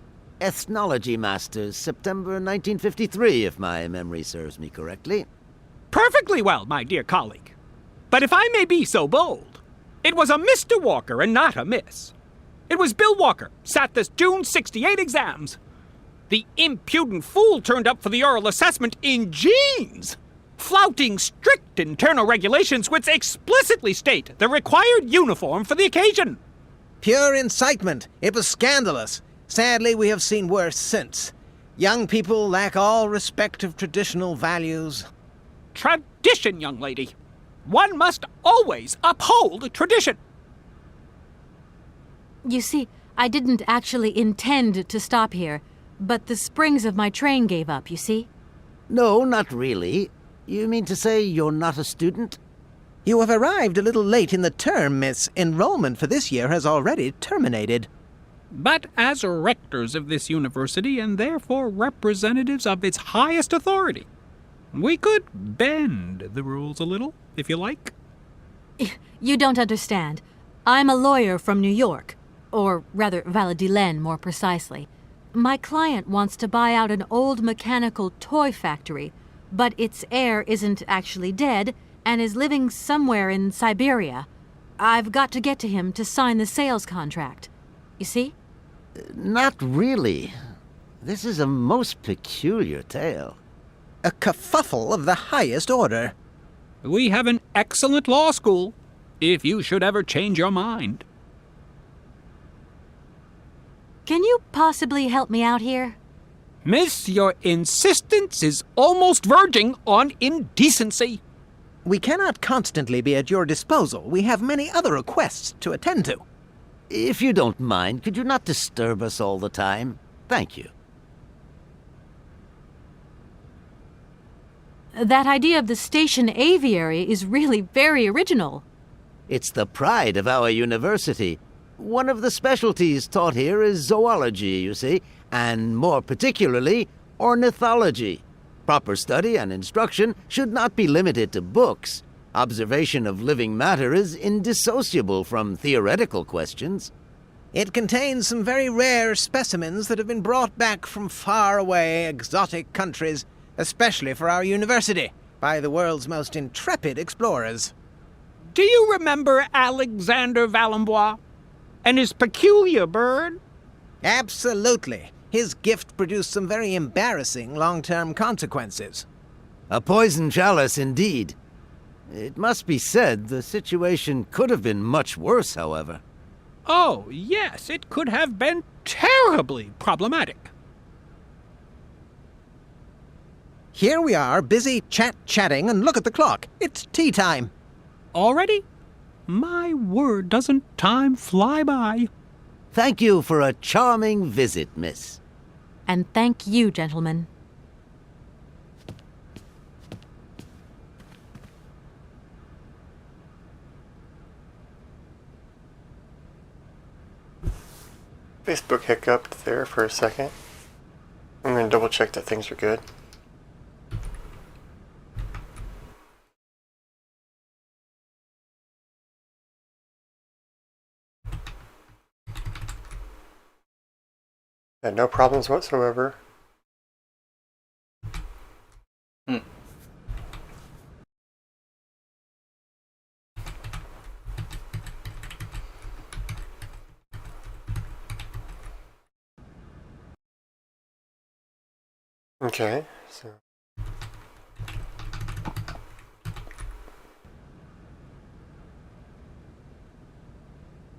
Ethnology Masters, September 1953, if my memory serves me correctly. Perfectly well, my dear colleague. But if I may be so bold, it was a Mr. Walker and not a Miss. It was Bill Walker, sat this June 68 exams. The impudent fool turned up for the oral assessment in jeans, flouting strict internal regulations which explicitly state the required uniform for the occasion. Pure incitement. It was scandalous. Sadly, we have seen worse since. Young people lack all respect of traditional values. Tradition, young lady. One must always uphold tradition. You see, I didn't actually intend to stop here, but the springs of my train gave up, you see? No, not really. You mean to say you're not a student? You have arrived a little late in the term, miss. Enrollment for this year has already terminated. But as rectors of this university, and therefore representatives of its highest authority, we could bend the rules a little, if you like. You don't understand. I'm a lawyer from New York, or rather Valadilene, more precisely. My client wants to buy out an old mechanical toy factory, but its heir isn't actually dead and is living somewhere in Syberia. I've got to get to him to sign the sales contract. You see? Not really. This is a most peculiar tale. A kerfuffle of the highest order. We have an excellent law school, if you should ever change your mind. Can you possibly help me out here? Miss, your insistence is almost verging on indecency. We cannot constantly be at your disposal. We have many other requests to attend to. If you don't mind, could you not disturb us all the time? Thank you. That idea of the station aviary is really very original. It's the pride of our university. One of the specialties taught here is zoology, you see, and more particularly, ornithology. Proper study and instruction should not be limited to books. Observation of living matter is indissociable from theoretical questions. It contains some very rare specimens that have been brought back from far-away, exotic countries, especially for our university, by the world's most intrepid explorers. Do you remember Alexander Valembois and his peculiar bird? Absolutely. His gift produced some very embarrassing long-term consequences. A poison chalice indeed. It must be said, the situation could have been much worse, however. Oh, yes, it could have been terribly problematic. Here we are, busy chatting, and look at the clock. It's tea time. Already? My word, doesn't time fly by? Thank you for a charming visit, miss. And thank you, gentlemen. Facebook hiccuped there for a second. I'm going to double check that things are good. Had no problems whatsoever. Okay, so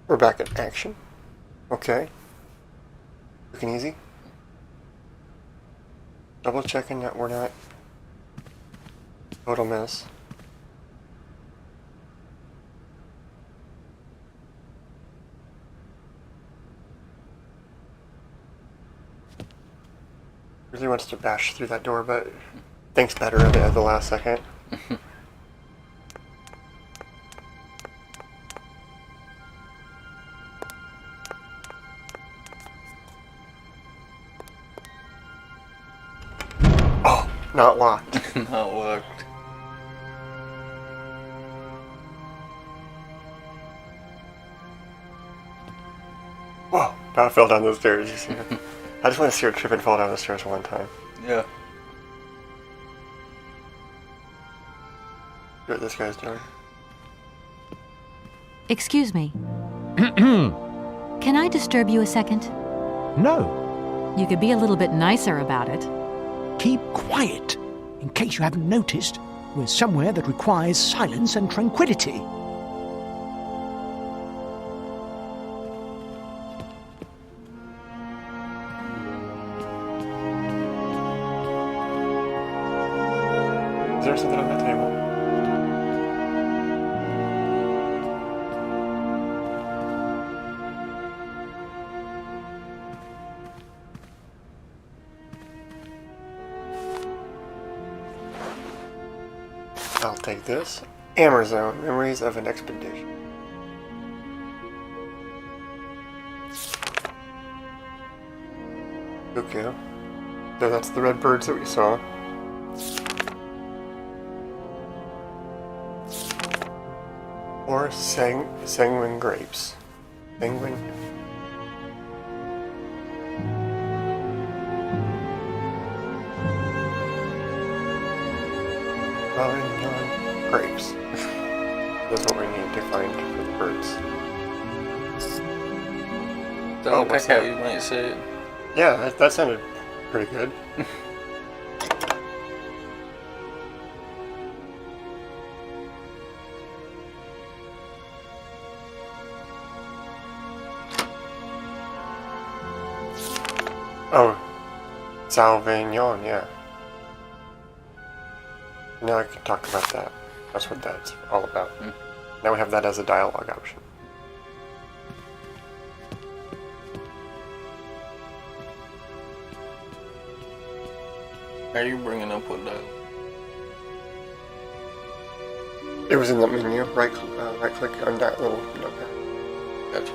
we're back in action. Okay. Looking easy. Double checking that we're not total mess. Really wants to bash through that door, but thinks better of it at the last second. Oh, not locked. Not locked. Whoa, about fell down those stairs. You see her? I just want to see her trip and fall down the stairs one time. Yeah. See what this guy's doing. Excuse me. Can I disturb you a second? No. You could be a little bit nicer about it. Keep quiet. In case you haven't noticed, we're somewhere that requires silence and tranquility. Is there something on that table? I'll take this. Amazon, Memories of an Expedition. Okay. So that's the red birds that we saw. Or sanguine grapes. Sanguine. Valadilene grapes. That's what we need to find for the birds. Don't pick how you might say it. Yeah, that sounded pretty good. Oh, Sauvignon, yeah. Now I can talk about that. That's what that's all about. Now we have that as a dialogue option. Are you bringing up what dialogue? It was in the menu. Right click on that little notepad. Gotcha.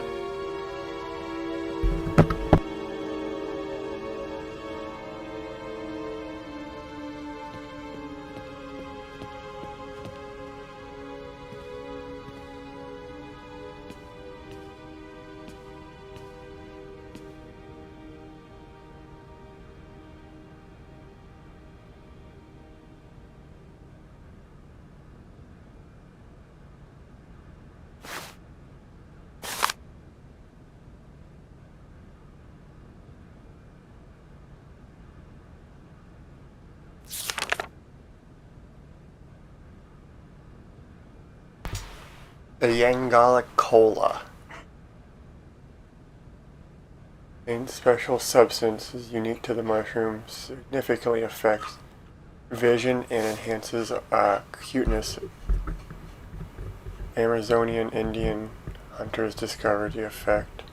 A Yangala cola. A special substance is unique to the mushroom, significantly affects vision and enhances cuteness. Amazonian Indian hunters discovered the effect.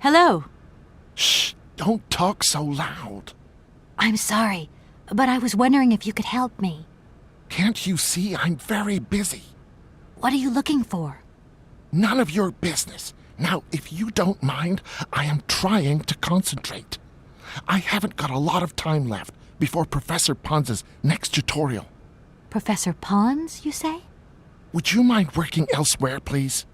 Hello. Shh! Don't talk so loud. I'm sorry, but I was wondering if you could help me. Can't you see I'm very busy? What are you looking for? None of your business. Now, if you don't mind, I am trying to concentrate. I haven't got a lot of time left before Professor Pons's next tutorial. Professor Pons, you say? Would you mind working elsewhere, please?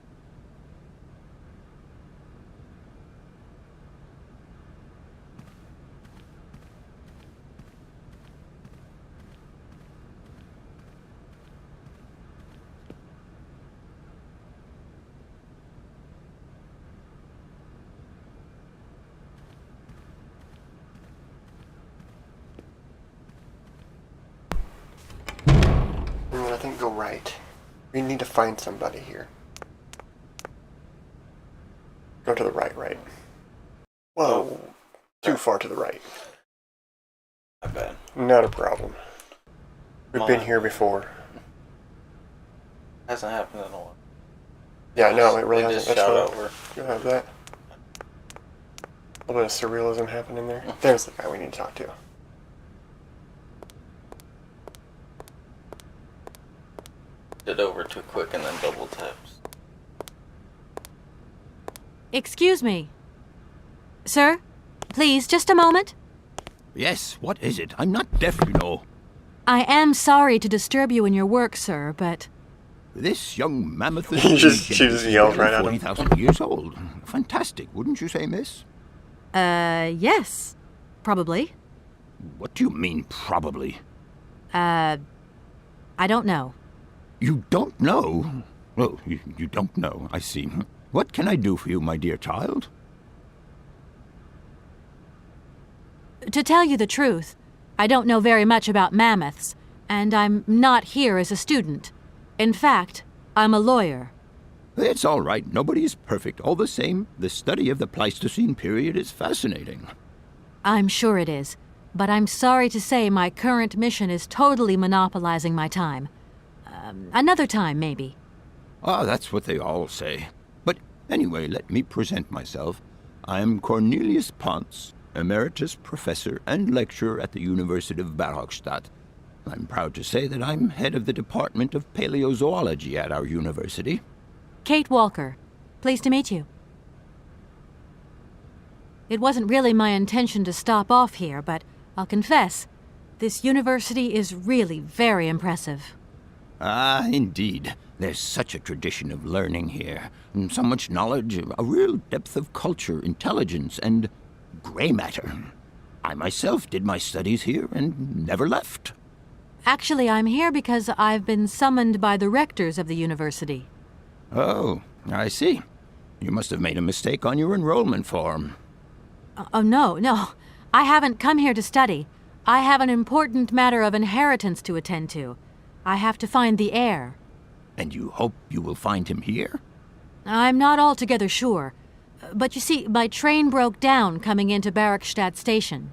I think go right. We need to find somebody here. Go to the right. Whoa. Too far to the right. Not bad. Not a problem. We've been here before. Hasn't happened in a while. Yeah, no, it really They hasn't. just shout over. You'll have that. A little bit of surrealism happening there. There's the guy we need to talk to. Did over too quick and then double taps. Excuse me. Sir? Please, just a moment. Yes, what is it? I'm not deaf, you know. I am sorry to disturb you in your work, sir, but... This young mammoth She just yelled right at him. 40,000 years old. Fantastic, wouldn't you say, miss? Yes. Probably. What do you mean, probably? I don't know. You don't know? Oh, you don't know, I see. What can I do for you, my dear child? To tell you the truth, I don't know very much about mammoths, and I'm not here as a student. In fact, I'm a lawyer. It's all right. Nobody is perfect. All the same, the study of the Pleistocene period is fascinating. I'm sure it is, but I'm sorry to say my current mission is totally monopolizing my time. Another time, maybe. Ah, that's what they all say. But anyway, let me present myself. I'm Cornelius Pons, Emeritus Professor and Lecturer at the University of Barhochstadt. I'm proud to say that I'm head of the Department of Paleozoology at our university. Kate Walker. Pleased to meet you. It wasn't really my intention to stop off here, but I'll confess, this university is really very impressive. Ah, indeed. There's such a tradition of learning here. And so much knowledge, a real depth of culture, intelligence, and gray matter. I myself did my studies here and never left. Actually, I'm here because I've been summoned by the rectors of the university. Oh, I see. You must have made a mistake on your enrollment form. Oh, no. I haven't come here to study. I have an important matter of inheritance to attend to. I have to find the heir. And you hope you will find him here? I'm not altogether sure. But you see, my train broke down coming into Bergstadt station.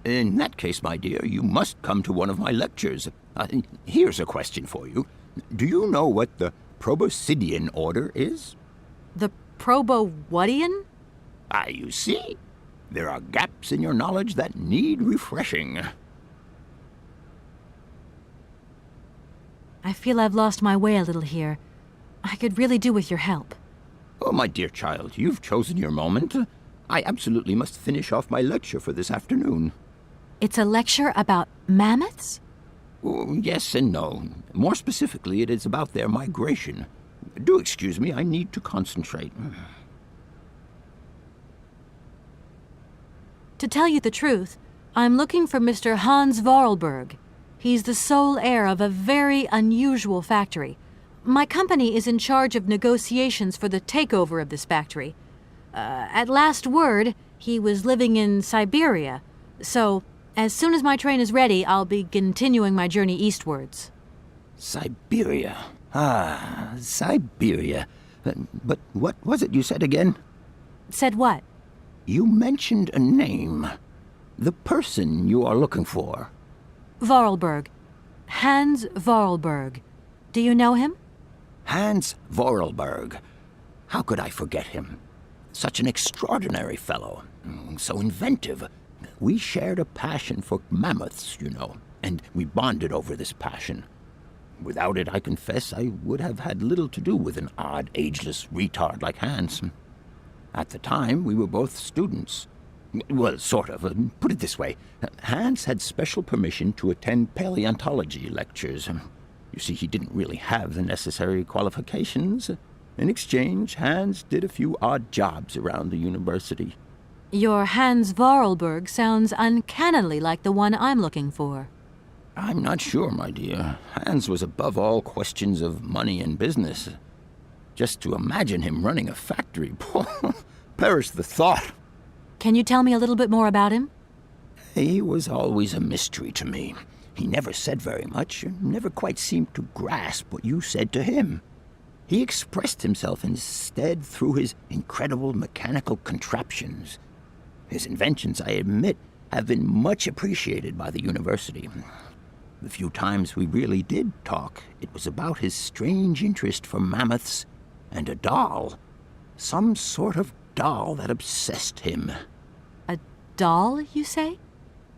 In that case, my dear, you must come to one of my lectures. Here's a question for you. Do you know what the Proboscidean order is? The Probowhatian? You see? There are gaps in your knowledge that need refreshing. I feel I've lost my way a little here. I could really do with your help. Oh, my dear child, you've chosen your moment. I absolutely must finish off my lecture for this afternoon. It's a lecture about mammoths? Oh, yes and no. More specifically, it is about their migration. Do excuse me, I need to concentrate. To tell you the truth, I'm looking for Mr. Hans Voralberg. He's the sole heir of a very unusual factory. My company is in charge of negotiations for the takeover of this factory. At last word, he was living in Syberia, so as soon as my train is ready, I'll be continuing my journey eastwards. Syberia. Syberia. But what was it you said again? Said what? You mentioned a name. The person you are looking for. Voralberg. Hans Voralberg. Do you know him? Hans Voralberg. How could I forget him? Such an extraordinary fellow. So inventive. We shared a passion for mammoths, you know, and we bonded over this passion. Without it, I confess, I would have had little to do with an odd, ageless retard like Hans. At the time, we were both students. Well, sort of. Put it this way. Hans had special permission to attend paleontology lectures. You see, he didn't really have the necessary qualifications. In exchange, Hans did a few odd jobs around the university. Your Hans Voralberg sounds uncannily like the one I'm looking for. I'm not sure, my dear. Hans was above all questions of money and business. Just to imagine him running a factory, perish the thought. Can you tell me a little bit more about him? He was always a mystery to me. He never said very much, never quite seemed to grasp what you said to him. He expressed himself instead through his incredible mechanical contraptions. His inventions, I admit, have been much appreciated by the university. The few times we really did talk, it was about his strange interest for mammoths and a doll. Some sort of doll that obsessed him. A doll, you say?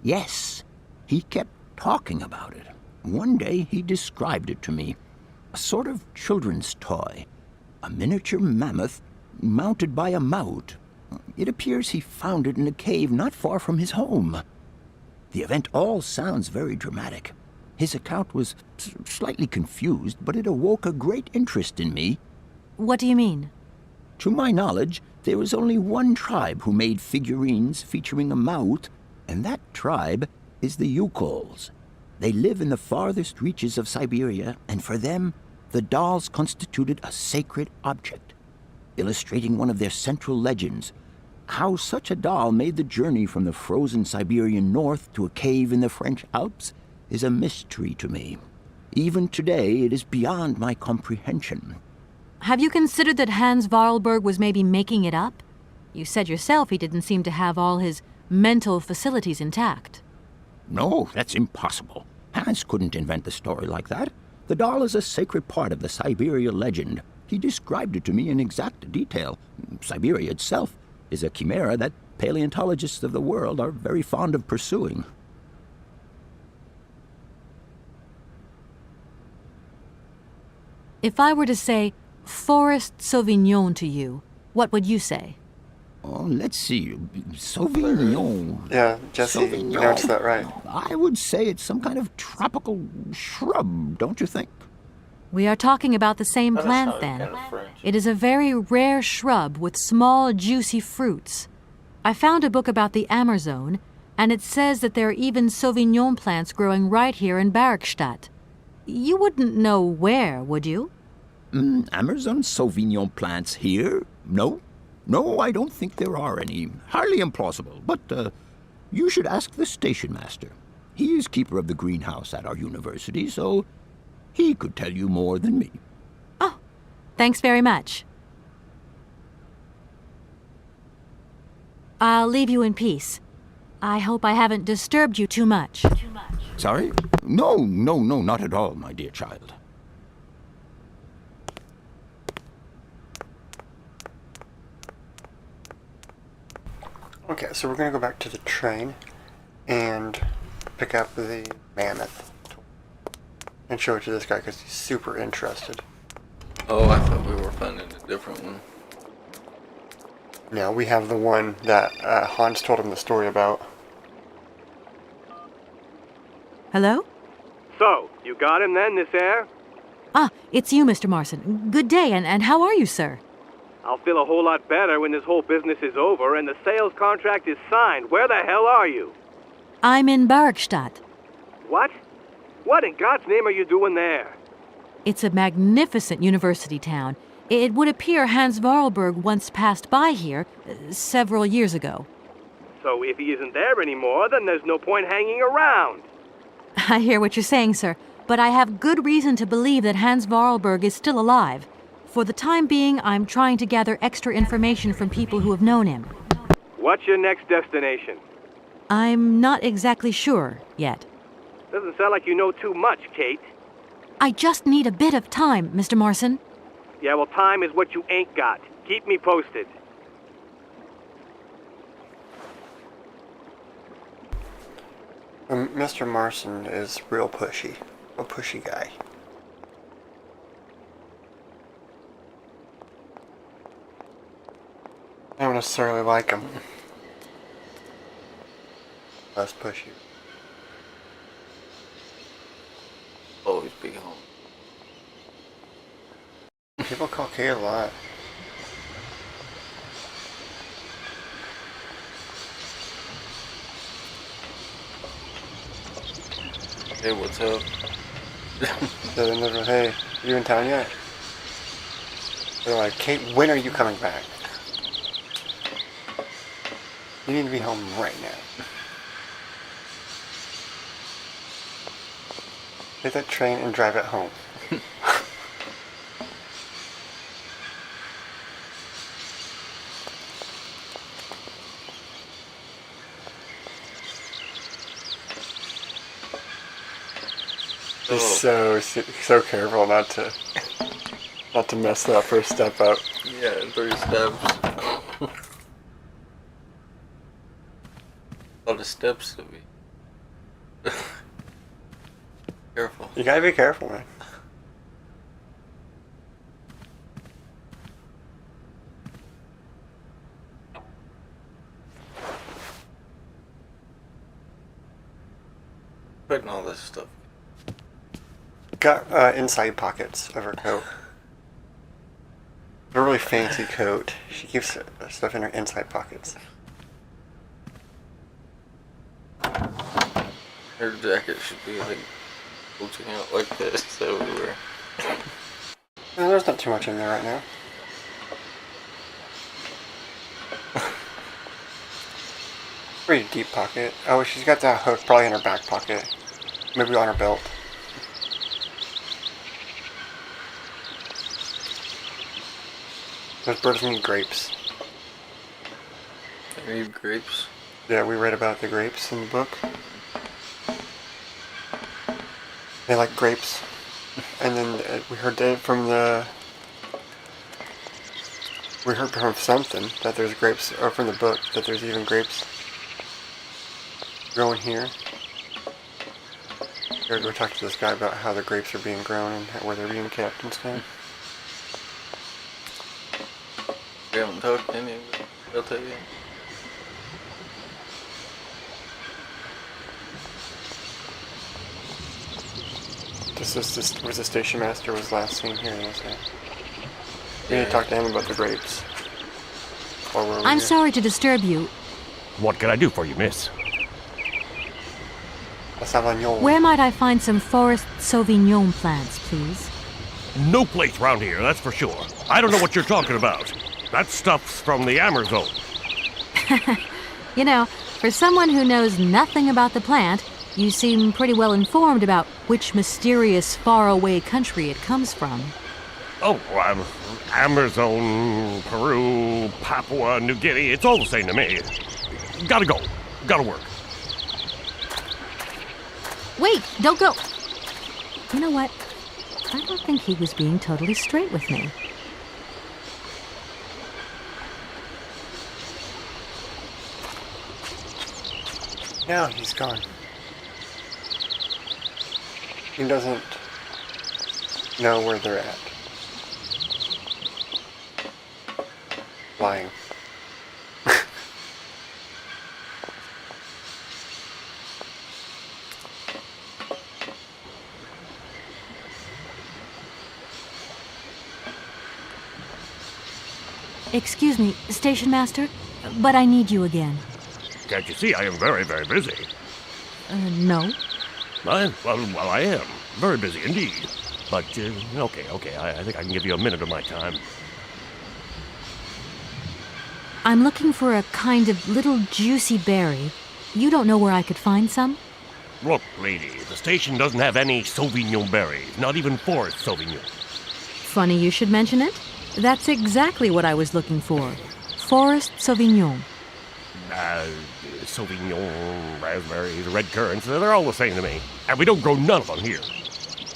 Yes. He kept talking about it. One day he described it to me. A sort of children's toy. A miniature mammoth mounted by a maut. It appears he found it in a cave not far from his home. The event all sounds very dramatic. His account was slightly confused, but it awoke a great interest in me. What do you mean? To my knowledge, there was only one tribe who made figurines featuring a maut, and that tribe is the Yukols. They live in the farthest reaches of Syberia, and for them, the dolls constituted a sacred object, illustrating one of their central legends. How such a doll made the journey from the frozen Siberian north to a cave in the French Alps is a mystery to me. Even today, it is beyond my comprehension. Have you considered that Hans Voralberg was maybe making it up? You said yourself he didn't seem to have all his mental facilities intact. No, that's impossible. Hans couldn't invent the story like that. The doll is a sacred part of the Syberia legend. He described it to me in exact detail. Syberia itself is a chimera that paleontologists of the world are very fond of pursuing. If I were to say Forest Sauvignon to you, what would you say? Oh, let's see. Sauvignon. Yeah, Jesse, you pronounced that right. I would say it's some kind of tropical shrub, don't you think? We are talking about the same plant, then. It is a very rare shrub with small, juicy fruits. I found a book about the Amazon, and it says that there are even Sauvignon plants growing right here in Bergstadt. You wouldn't know where, would you? Amazon Sauvignon plants here? No. No, I don't think there are any. Highly implausible. But you should ask the station master. He is keeper of the greenhouse at our university, so he could tell you more than me. Oh, thanks very much. I'll leave you in peace. I hope I haven't disturbed you too much. Sorry? No, not at all, my dear child. Okay, so we're going to go back to the train and pick up the mammoth and show it to this guy because he's super interested. Oh, I thought we were finding a different one. No, we have the one that Hans told him the story about. Hello? So, you got him then, this heir? Ah, it's you, Mr. Marson. Good day, and how are you, sir? I'll feel a whole lot better when this whole business is over and the sales contract is signed. Where the hell are you? I'm in Barkstadt. What? What in God's name are you doing there? It's a magnificent university town. It would appear Hans Voralberg once passed by here several years ago. So if he isn't there anymore, then there's no point hanging around. I hear what you're saying, sir, but I have good reason to believe that Hans Voralberg is still alive. For the time being, I'm trying to gather extra information from people who have known him. What's your next destination? I'm not exactly sure yet. Doesn't sound like you know too much, Kate. I just need a bit of time, Mr. Marson. Yeah, well, time is what you ain't got. Keep me posted. Mr. Marson is real pushy. A pushy guy. I don't necessarily like him. Less pushy. Always be home. People call Kate a lot. Hey, what's up? Hey, you in town yet? They're like, Kate, when are you coming back? You need to be home right now. Take that train and drive it home. He's so careful not to mess that first step up. Yeah, 3 steps. A lot of steps to be. Careful. You gotta be careful, man. Putting all this stuff. Got inside pockets of her coat. A really fancy coat. She keeps stuff in her inside pockets. Her jacket should be like bulging out like this everywhere. No, there's not too much in there right now. Pretty deep pocket. Oh, she's got that hook probably in her back pocket. Maybe on her belt. Those birds need grapes. They need grapes? Yeah, we read about the grapes in the book. They like grapes. And then we heard from something that there's grapes, or from the book, that there's even grapes growing here. We're going to talk to this guy about how the grapes are being grown and where they're being kept and stuff. We haven't talked to any of it. They'll tell you. This was the station master was last seen here, was it? We need to talk to him about the grapes. I'm sorry to disturb you. What can I do for you, miss? Where might I find some forest Sauvignon plants, please? No place round here, that's for sure. I don't know what you're talking about. That stuff's from the Amazon. You know, for someone who knows nothing about the plant, you seem pretty well informed about which mysterious faraway country it comes from. Oh, Amazon, Peru, Papua New Guinea, it's all the same to me. Gotta go. Gotta work. Wait, don't go. You know what? I don't think he was being totally straight with me. Now he's gone. He doesn't know where they're at. Lying. Excuse me, Station Master, but I need you again. Can't you see I am very, very busy? No. Well, I am. Very busy indeed. But, okay, I think I can give you a minute of my time. I'm looking for a kind of little juicy berry. You don't know where I could find some? Look, lady, the station doesn't have any Sauvignon berries, not even Forest Sauvignon. Funny you should mention it. That's exactly what I was looking for. Forest Sauvignon. Sauvignon, raspberries, red currants, they're all the same to me. And we don't grow none of them here.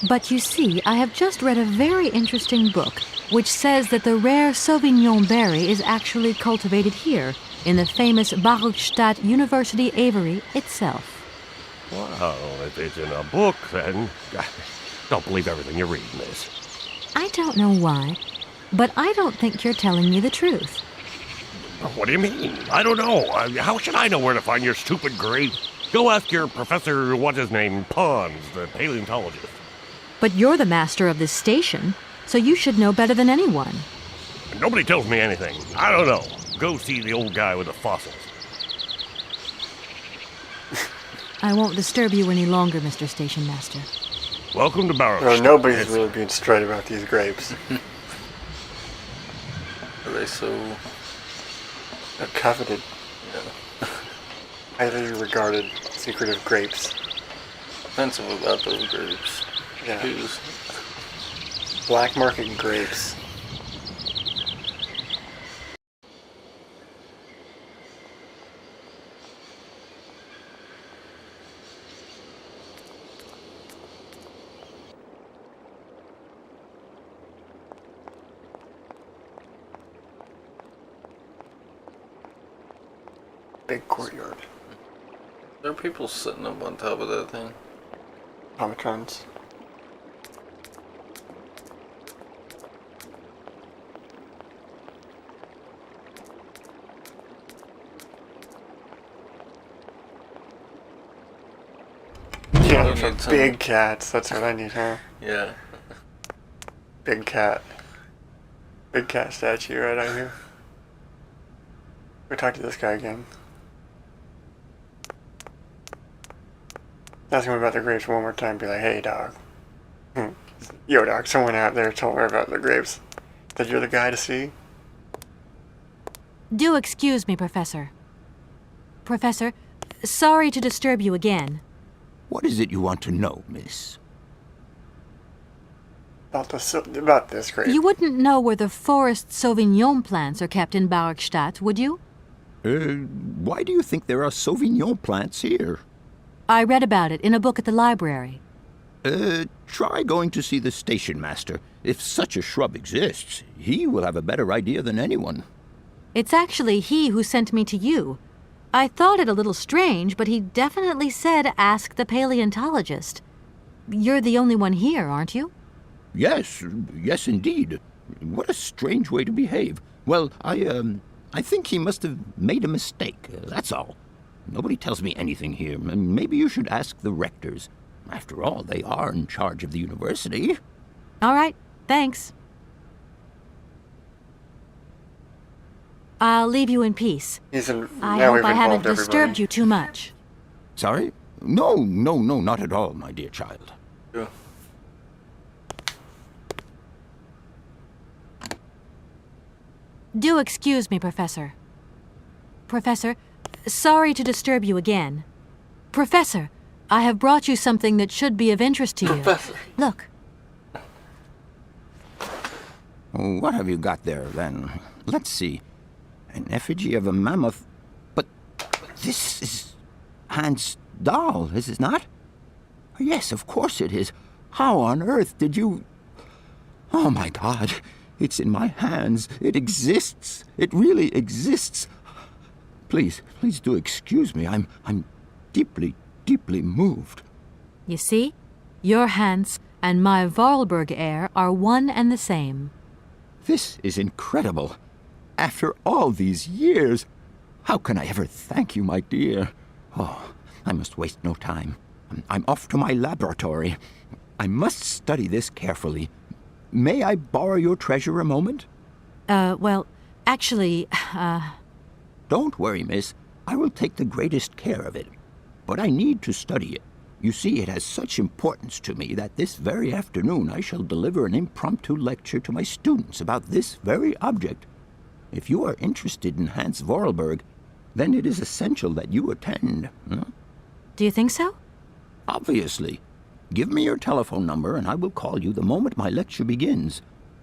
But you see, I have just read a very interesting book which says that the rare Sauvignon berry is actually cultivated here, in the famous Barokstadt University aviary itself. Well, if it's in a book, then don't believe everything you read, miss. I don't know why, but I don't think you're telling me the truth. What do you mean? I don't know. How should I know where to find your stupid grape? Go ask your Professor, what's-his-name, Pons, the paleontologist. But you're the master of this station, so you should know better than anyone. Nobody tells me anything. I don't know. Go see the old guy with the fossils. I won't disturb you any longer, Mr. Station Master. Welcome to Barrow. No, nobody's really being straight about these grapes. Are they so... They're coveted. Yeah. Highly regarded secretive grapes. Offensive about those grapes. Yeah. Jews. Black market grapes. Big courtyard. There are people sitting up on top of that thing. Automatons. Yeah, for big cats. That's what I need, huh? Yeah. Big cat. Big cat statue right out here. Go talk to this guy again. Ask him about the grapes one more time. Be like, hey, dog. Yo, dog, someone out there told me about the grapes. That you're the guy to see? Do excuse me, Professor. Professor, sorry to disturb you again. What is it you want to know, miss? About this grape. You wouldn't know where the Forest Sauvignon plants are kept in Barokstadt, would you? Why do you think there are Sauvignon plants here? I read about it in a book at the library. Try going to see the station master. If such a shrub exists, he will have a better idea than anyone. It's actually he who sent me to you. I thought it a little strange, but he definitely said ask the paleontologist. You're the only one here, aren't you? Yes indeed. What a strange way to behave. Well, I think he must have made a mistake, that's all. Nobody tells me anything here. Maybe you should ask the rectors. After all, they are in charge of the university. All right, thanks. I'll leave you in peace. I hope I haven't disturbed you too much. Sorry? No, not at all, my dear child. Yeah. Do excuse me, Professor. Professor, sorry to disturb you again. Professor, I have brought you something that should be of interest to you. Professor. Look. What have you got there, then? Let's see. An effigy of a mammoth. But This is Hans' doll, is it not? Yes, of course it is. How on earth did you... Oh, my God. It's in my hands. It exists. It really exists. Please do excuse me. I'm deeply, deeply moved. You see? Your Hans and my Vorarlberg heir are one and the same. This is incredible. After all these years, how can I ever thank you, my dear? Oh, I must waste no time. I'm off to my laboratory. I must study this carefully. May I borrow your treasure a moment? Well, actually, Don't worry, miss. I will take the greatest care of it. But I need to study it. You see, it has such importance to me that this very afternoon I shall deliver an impromptu lecture to my students about this very object. If you are interested in Hans Vorarlberg, then it is essential that you attend. Huh? Do you think so? Obviously. Give me your telephone number and I will call you the moment my lecture begins.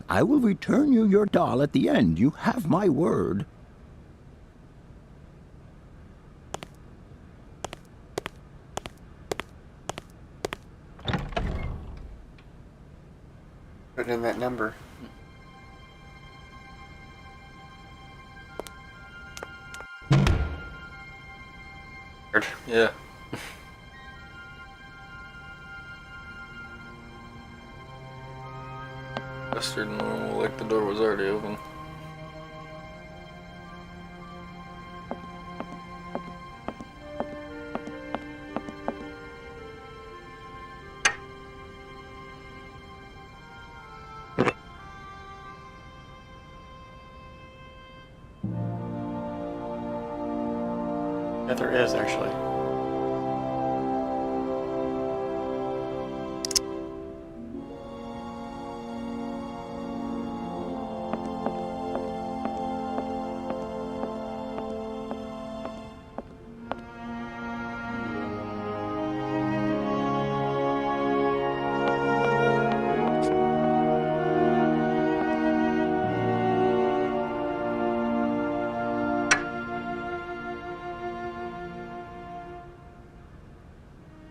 I will return you your doll at the end. You have my word. Put in that number. Yeah. Faster than normal, like the door was already open. Yeah, there is actually.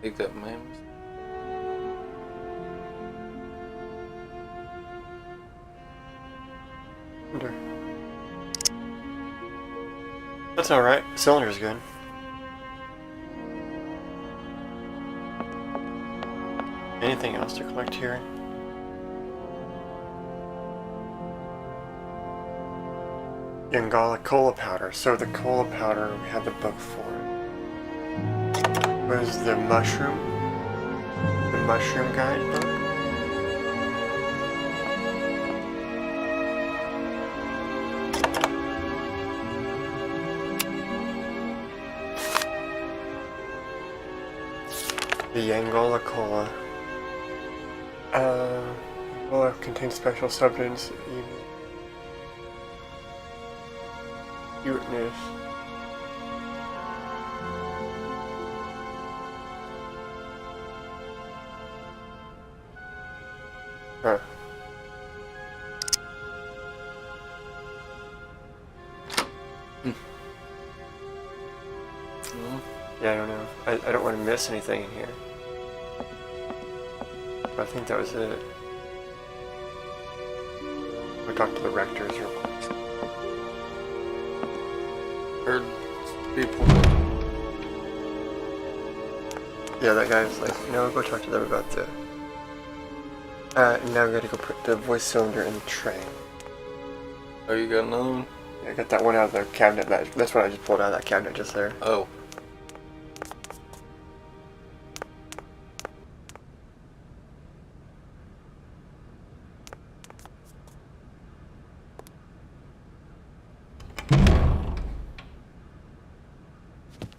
Take that, man. That's alright. Cylinder's good. Anything else to collect here? Yangala cola powder. So the cola powder, we had the book for it. Was the mushroom guidebook? The Angola cola. Angola contains special substance, cuteness. Huh. Yeah, I don't know. I don't want to miss anything in here. But I think that was it. We'll talk to the rectors real quick. Heard people. Yeah, that guy was like, go talk to them about the... now we gotta go put the voice cylinder in the train. Oh, you got another one? Yeah, I got that one out of the cabinet. That's what I just pulled out of that cabinet just there. Oh.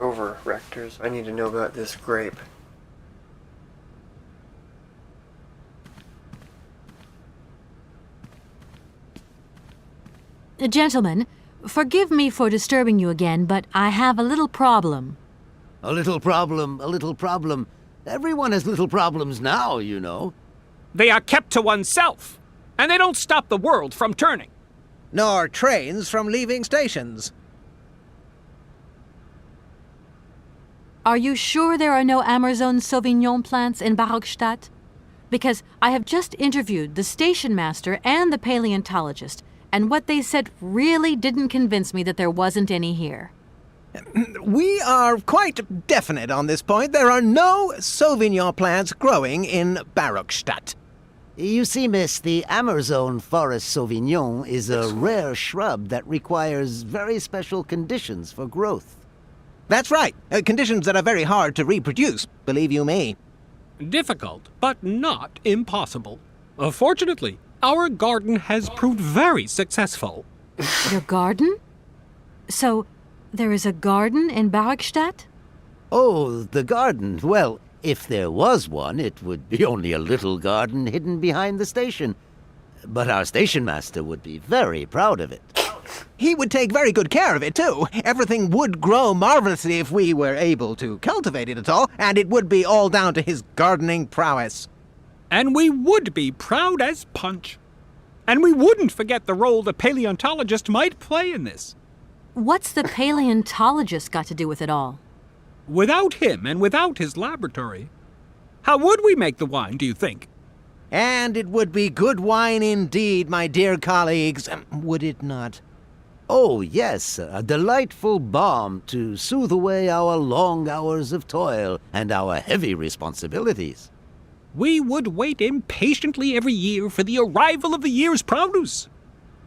Over, rectors. I need to know about this grape. Gentlemen, forgive me for disturbing you again, but I have a little problem. A little problem, a little problem. Everyone has little problems now, you know. They are kept to oneself, and they don't stop the world from turning. Nor trains from leaving stations. Are you sure there are no Amazon Sauvignon plants in Barockstadt? Because I have just interviewed the station master and the paleontologist, and what they said really didn't convince me that there wasn't any here. We are quite definite on this point. There are no Sauvignon plants growing in Barockstadt. You see, miss, the Amazon Forest Sauvignon is a rare shrub that requires very special conditions for growth. That's right. Conditions that are very hard to reproduce, believe you me. Difficult, but not impossible. Fortunately, our garden has proved very successful. Your garden? So, there is a garden in Barockstadt? Oh, the garden. Well, if there was one, it would be only a little garden hidden behind the station. But our station master would be very proud of it. He would take very good care of it, too. Everything would grow marvelously if we were able to cultivate it at all, and it would be all down to his gardening prowess. And we would be proud as punch. And we wouldn't forget the role the paleontologist might play in this. What's the paleontologist got to do with it all? Without him and without his laboratory, how would we make the wine, do you think? And it would be good wine indeed, my dear colleagues, would it not? Oh, yes, a delightful balm to soothe away our long hours of toil and our heavy responsibilities. We would wait impatiently every year for the arrival of the year's produce.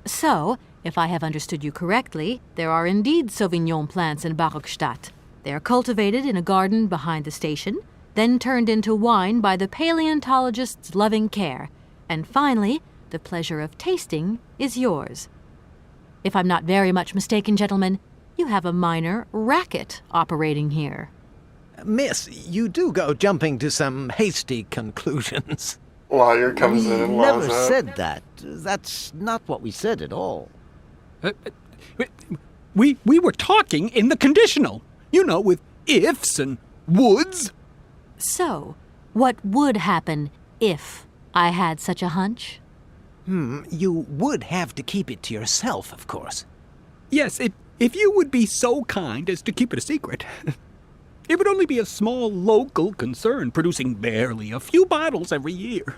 So, if I have understood you correctly, there are indeed Sauvignon plants in Barockstadt. They are cultivated in a garden behind the station, then turned into wine by the paleontologist's loving care, and finally, the pleasure of tasting is yours. If I'm not very much mistaken, gentlemen, you have a minor racket operating here. Miss, you do go jumping to some hasty conclusions. Lawyer comes in and never laughs out. said that. That's not what we said at all. We were talking in the conditional. You know, with ifs and woulds. So, what would happen if I had such a hunch? You would have to keep it to yourself, of course. Yes, if you would be so kind as to keep it a secret. It would only be a small local concern, producing barely a few bottles every year.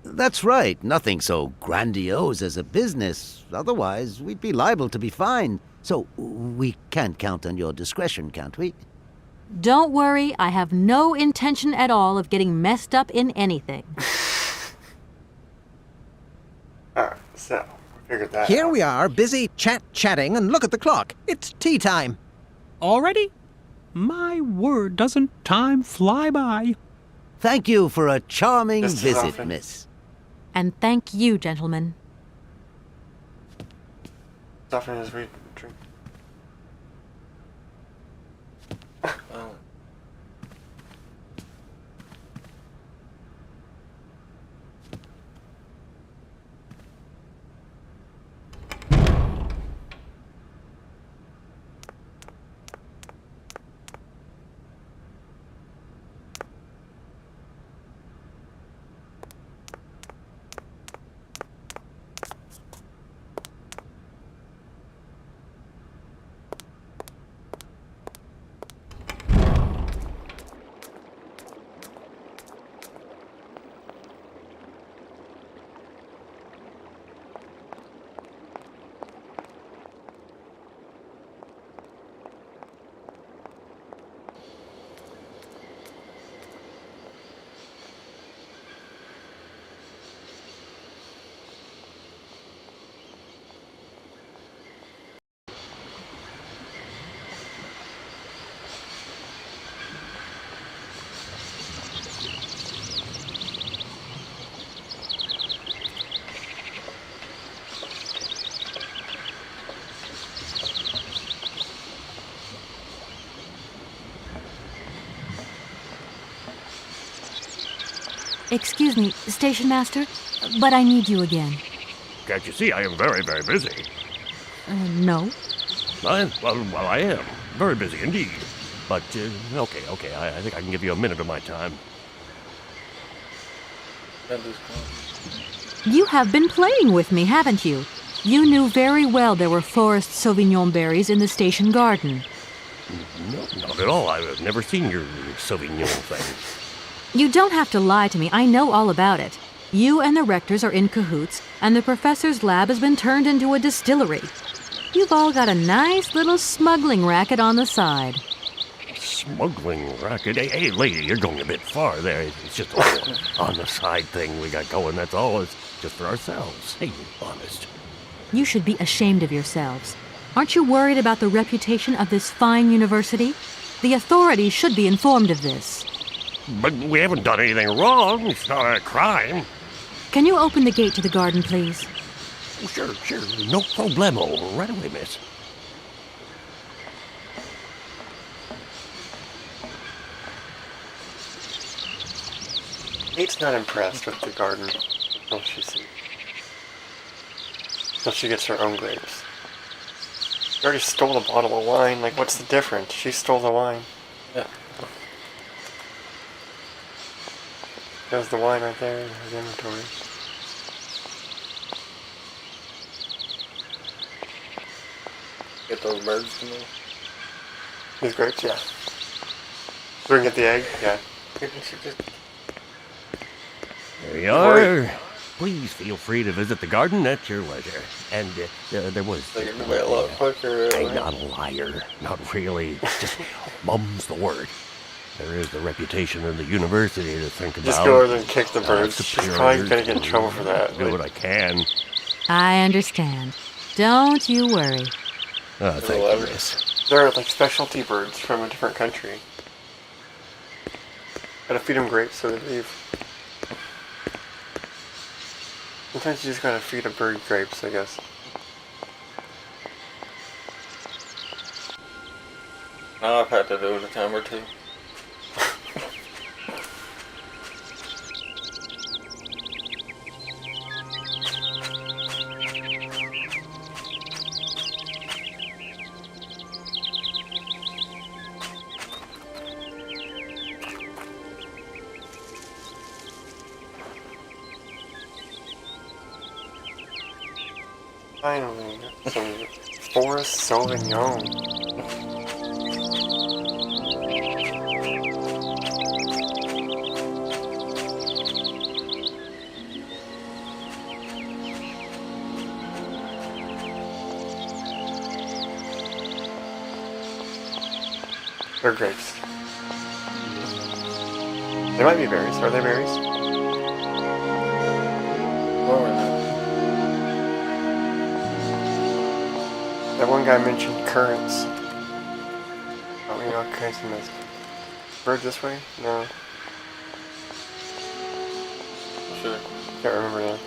That's right. Nothing so grandiose as a business. Otherwise, we'd be liable to be fined. So we can't count on your discretion, can't we? Don't worry, I have no intention at all of getting messed up in anything. Alright, so, we figured that Here out. we are, busy chatting, and look at the clock. It's tea time. Already? My word, doesn't time fly by? Thank you for a charming Just as visit, often. miss. And thank you, gentlemen. As often as we drink. Oh. Excuse me, Station Master, but I need you again. Can't you see I am very, very busy? No. Well, I am. Very busy indeed. But, okay, I think I can give you a minute of my time. You have been playing with me, haven't you? You knew very well there were forest Sauvignon berries in the station garden. No, not at all. I've never seen your Sauvignon thing. You don't have to lie to me. I know all about it. You and the rectors are in cahoots, and the professor's lab has been turned into a distillery. You've all got a nice little smuggling racket on the side. Smuggling racket? Hey, lady, you're going a bit far there. It's just on the side thing we got going, that's all. It's just for ourselves. Hey, honest. You should be ashamed of yourselves. Aren't you worried about the reputation of this fine university? The authorities should be informed of this. But we haven't done anything wrong. It's not a crime. Can you open the gate to the garden, please? Oh, sure. No problemo. Right away, miss. Kate's not impressed with the garden until she gets her own grapes. She already stole a bottle of wine. Like, what's the difference? She stole the wine. Yeah. There's the wine right there in her inventory. Get those birds to me. These grapes, yeah. So we can get the egg? Yeah. There you are. Please feel free to visit the garden at your leisure. And there was... They get away a lot quicker. I'm not a liar. Not really. Just mum's the word. There is the reputation of the university to think about. Just go over there and kick the birds. She's probably going to get in trouble for that. Do what I can. I understand. Don't you worry. Thank you, miss. They're like specialty birds from a different country. Gotta feed them grapes so they leave. Sometimes you just gotta feed a bird grapes, I guess. Now I've had to do it a time or two. Finally, some Forest Sauvignon. They're grapes. They might be berries. Are they berries? That one guy mentioned currants. Oh, we got kinds of mess. Bird this way? No. Sure. Can't remember now.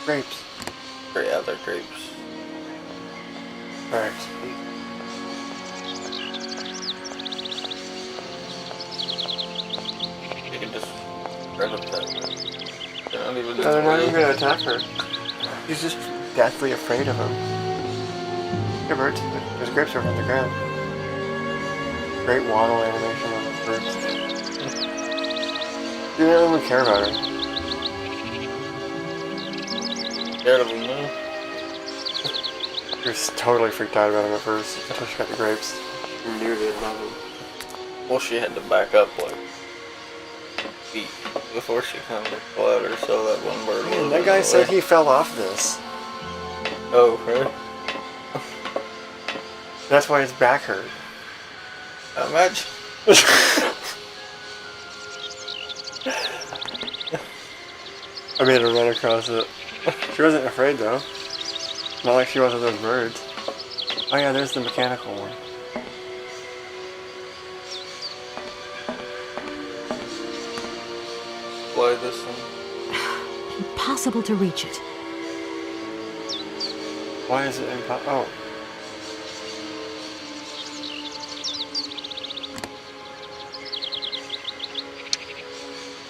Grapes. Yeah, they're grapes. Alright. You can just grab up that. They're not even They're not even gonna attack her. She's just deathly afraid of him. Good birds. There's grapes over on the ground. Great waddle animation on those birds. They don't even care about her. Scared of them now. She was totally freaked out about him at first until she got the grapes. She knew they love him. Well, she had to back up like feet before she kind of let her so that one bird. Man, that guy said he fell off this. Oh, really? That's why his back hurt. Imagine. I made her run across it. She wasn't afraid though. Not like she was with those birds. Oh yeah, there's the mechanical one. Fly this one. Impossible to reach it. Why is it impossible? Oh.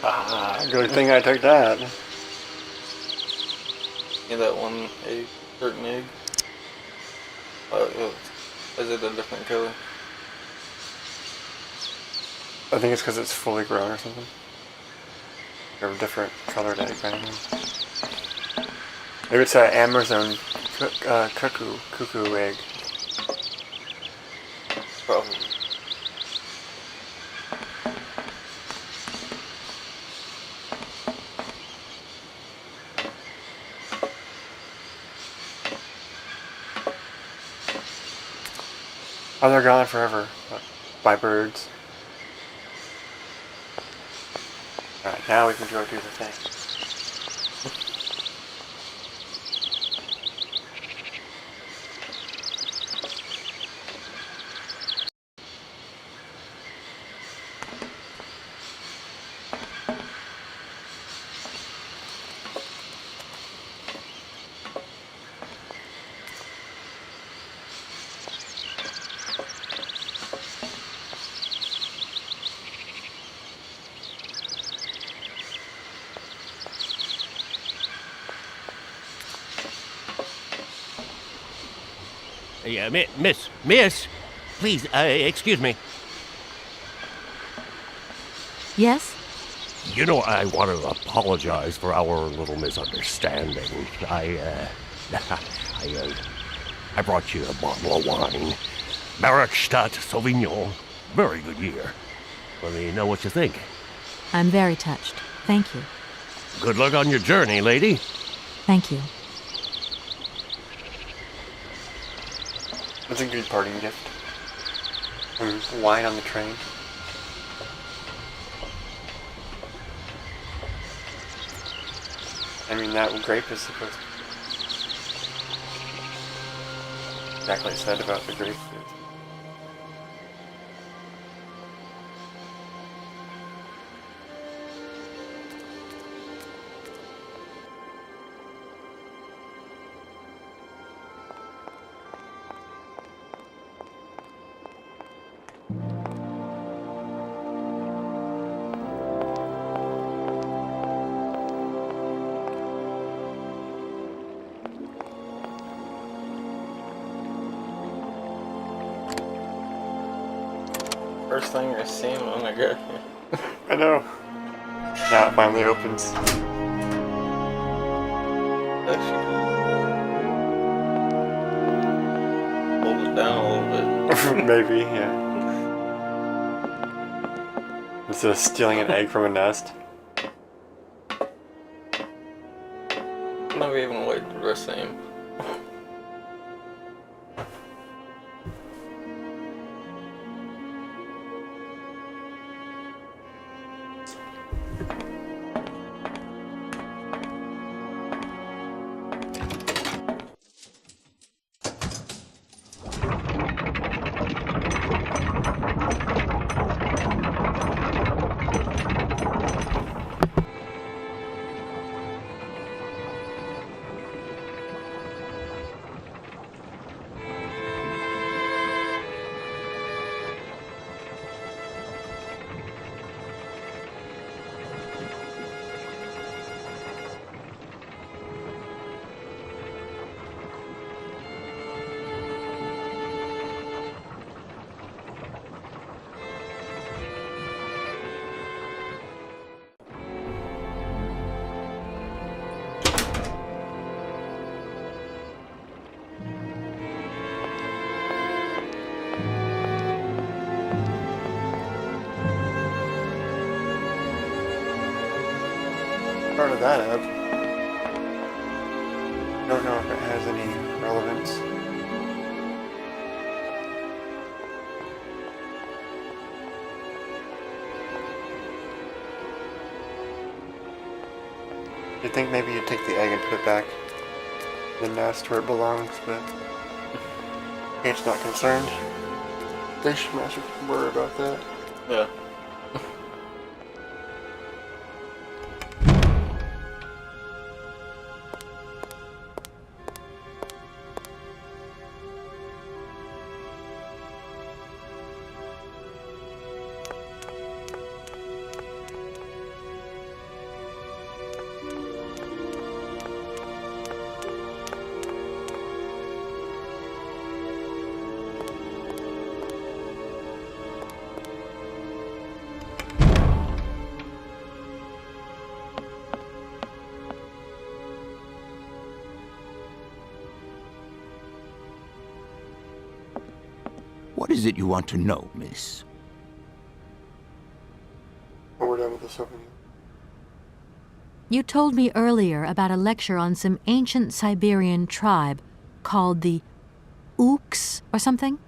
Ah, good thing I took that. Yeah, that one egg, certain egg. Is it a different color? I think it's because it's fully grown or something. Or a different colored egg, I don't know. Maybe it's an Amazon cuckoo egg. Cuckoo egg. Probably. Oh, they're gone forever. By birds. Alright, now we can go do the thing. Yeah, miss, please, excuse me. Yes? You know, I want to apologize for our little misunderstanding. I brought you a bottle of wine. Markstadt Sauvignon. Very good year. Let me know what you think. I'm very touched. Thank you. Good luck on your journey, lady. Thank you. That's a good parting gift. Wine on the train. I mean, that grape is supposed to... Exactly said about the grape. First thing I see him when I get here. I know. Now it finally opens. Hold it down a little bit. Maybe, yeah. Instead of stealing an egg from a nest. Never even waited to dress him. Part of that up. Don't know if it has any relevance. You'd think maybe you'd take the egg and put it back in the nest where it belongs, but it's not concerned. Station master should worry about that. Yeah. is it you want to know, miss? Well, we're done with this opening. You told me earlier about a lecture on some ancient Siberian tribe called the Ooks or something?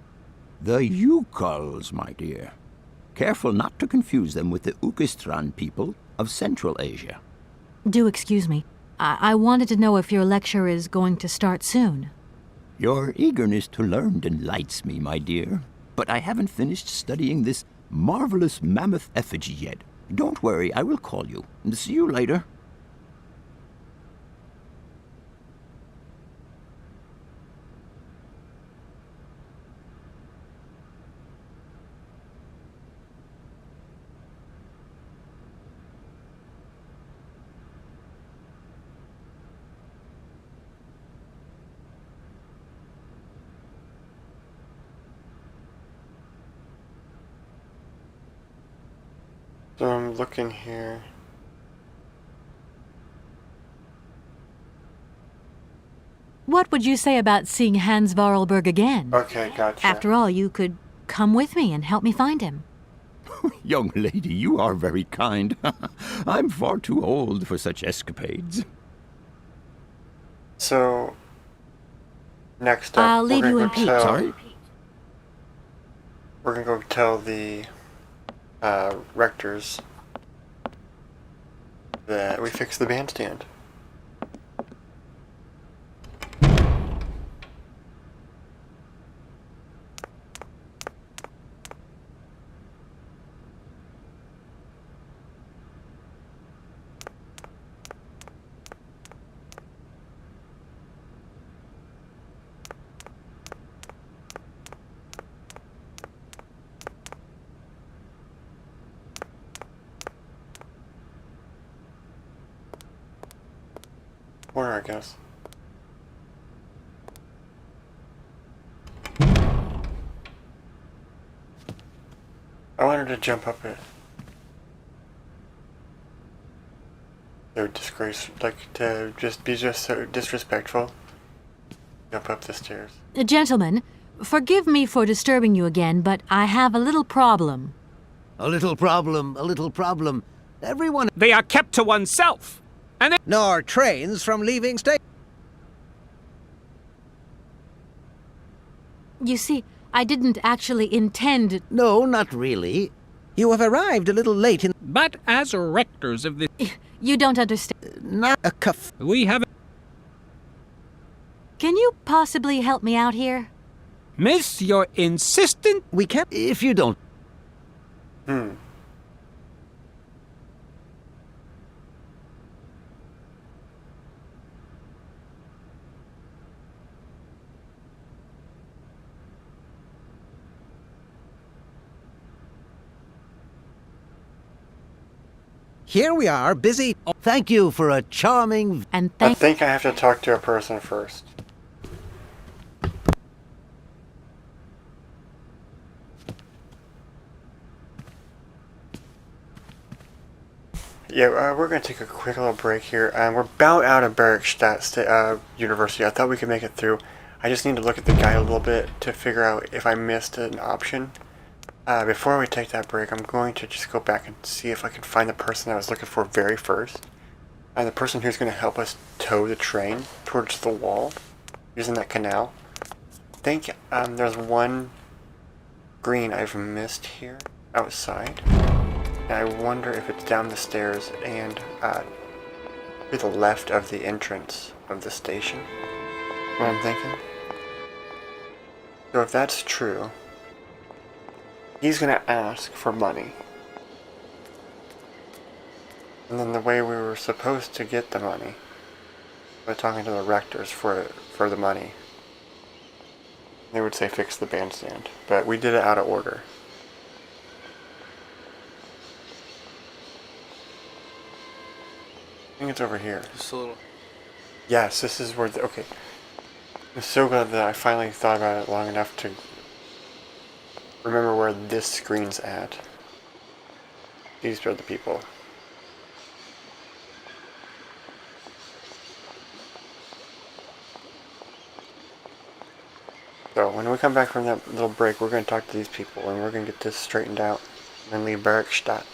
The Yukuls, my dear. Careful not to confuse them with the Ukistran people of Central Asia. Do excuse me. I wanted to know if your lecture is going to start soon. Your eagerness to learn delights me, my dear. But I haven't finished studying this marvelous mammoth effigy yet. Don't worry, I will call you. See you later. So I'm looking here. What would you say about seeing Hans Voralberg again? Okay, gotcha. After all, you could come with me and help me find him. Young lady, you are very kind. I'm far too old for such escapades. So, next up, I'll leave you in peace. Sorry? We're gonna go tell the rectors that we fixed the bandstand. Corner, I guess. I wanted to jump up it. So to be so disrespectful. Jump up the stairs. Gentlemen, forgive me for disturbing you again, but I have a little problem. A little problem, a little problem. Everyone... They are kept to oneself. And nor trains from leaving station. You see, I didn't actually intend... No, not really. You have arrived a little late in... But as rectors of the... You don't understand. Not a cuff. We haven't... Can you possibly help me out here? Miss, you're insistent... We can't... If you don't... Here we are, busy. Thank you for a charming... And I think I have to talk to a person first. Yeah, we're going to take a quick little break here. We're about out of Bergstadt University. I thought we could make it through. I just need to look at the guide a little bit to figure out if I missed an option. Before we take that break, I'm going to just go back and see if I can find the person I was looking for very first. The person who's going to help us tow the train towards the wall using that canal. I think there's one green I've missed here outside. And I wonder if it's down the stairs and to the left of the entrance of the station. What I'm thinking. So if that's true, he's going to ask for money. And then the way we were supposed to get the money, by talking to the rectors for the money, they would say fix the bandstand. But we did it out of order. I think it's over here. Just a little. Yes, this is where okay. I'm so glad that I finally thought about it long enough to remember where this screen's at. These are the people. So when we come back from that little break, we're going to talk to these people and we're going to get this straightened out and then leave Bergstadt.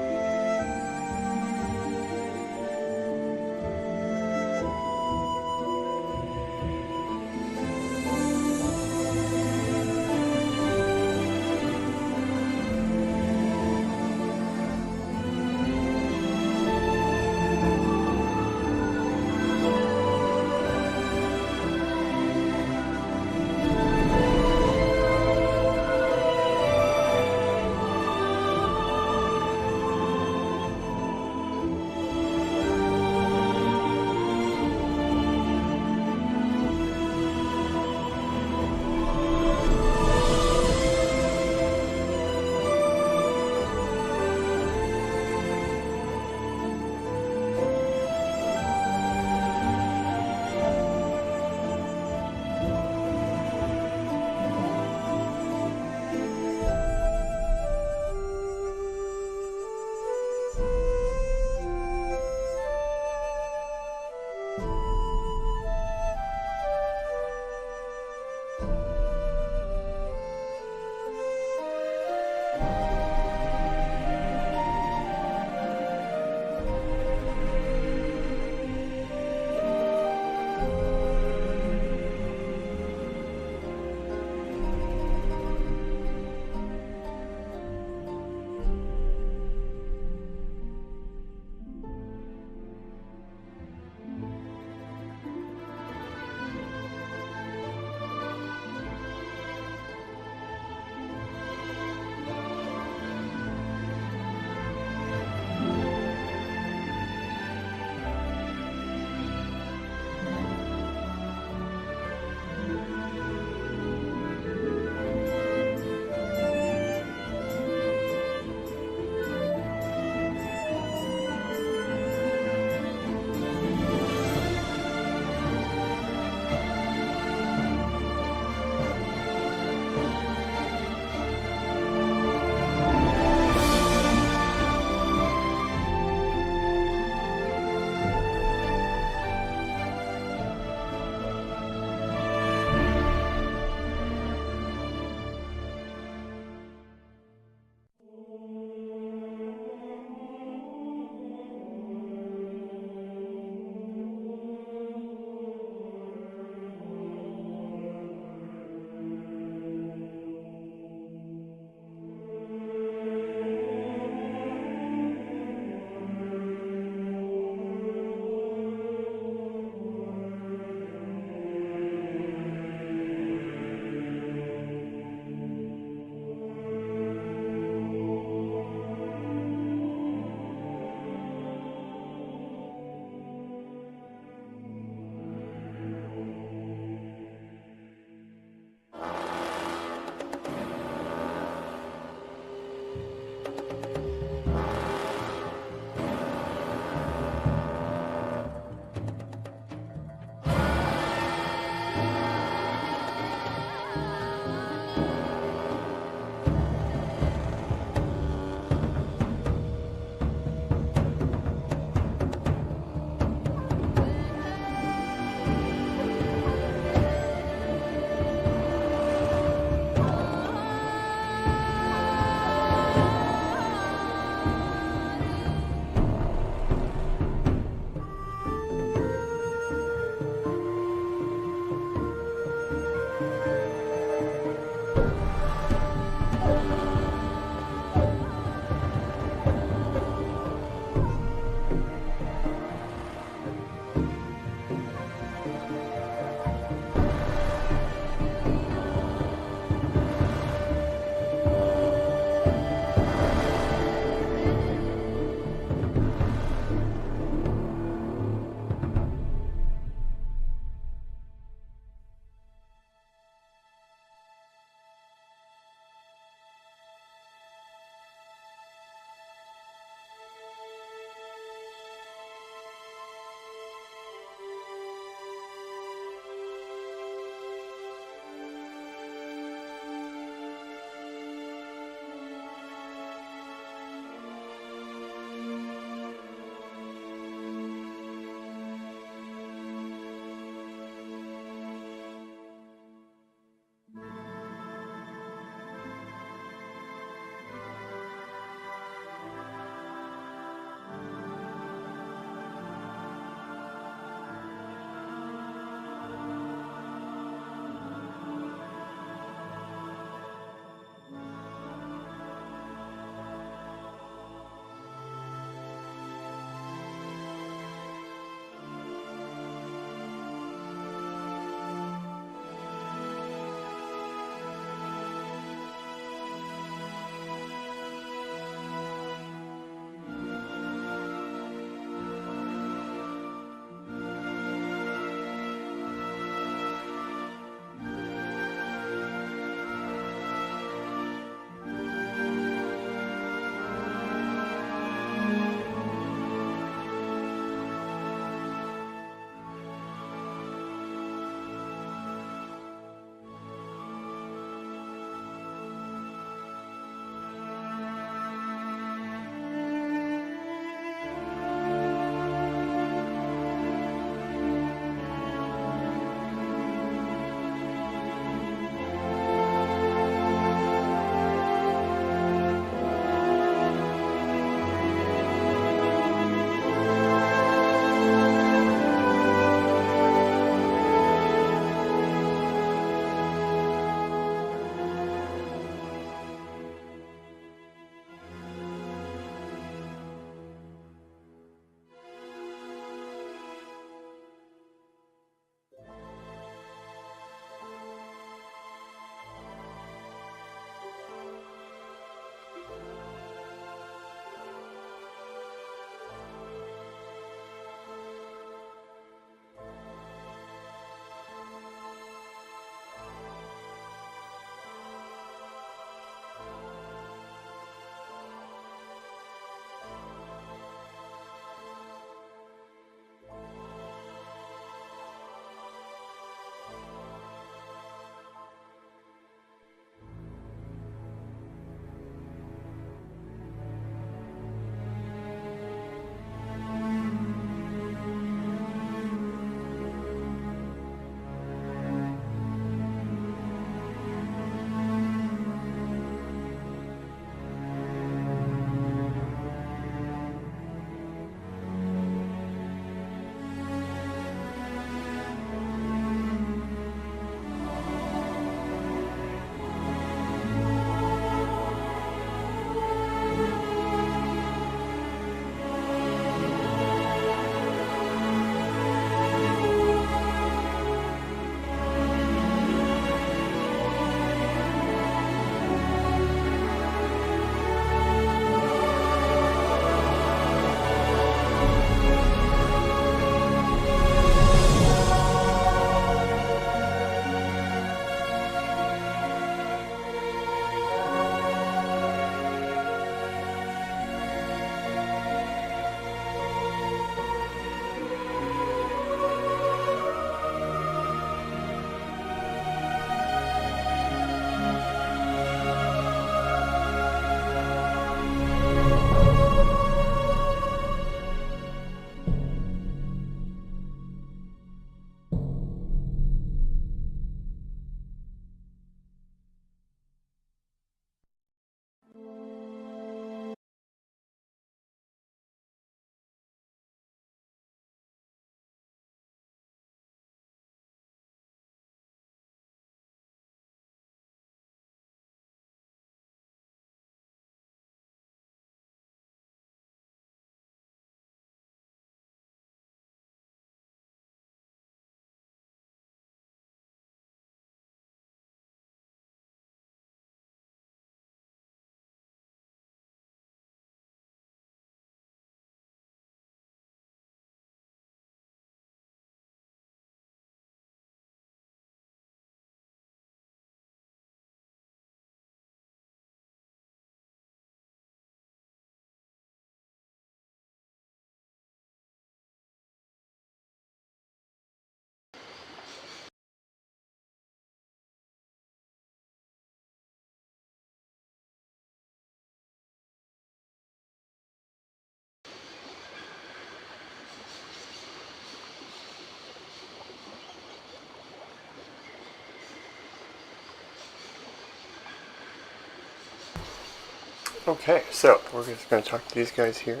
Okay, so we're just going to talk to these guys here.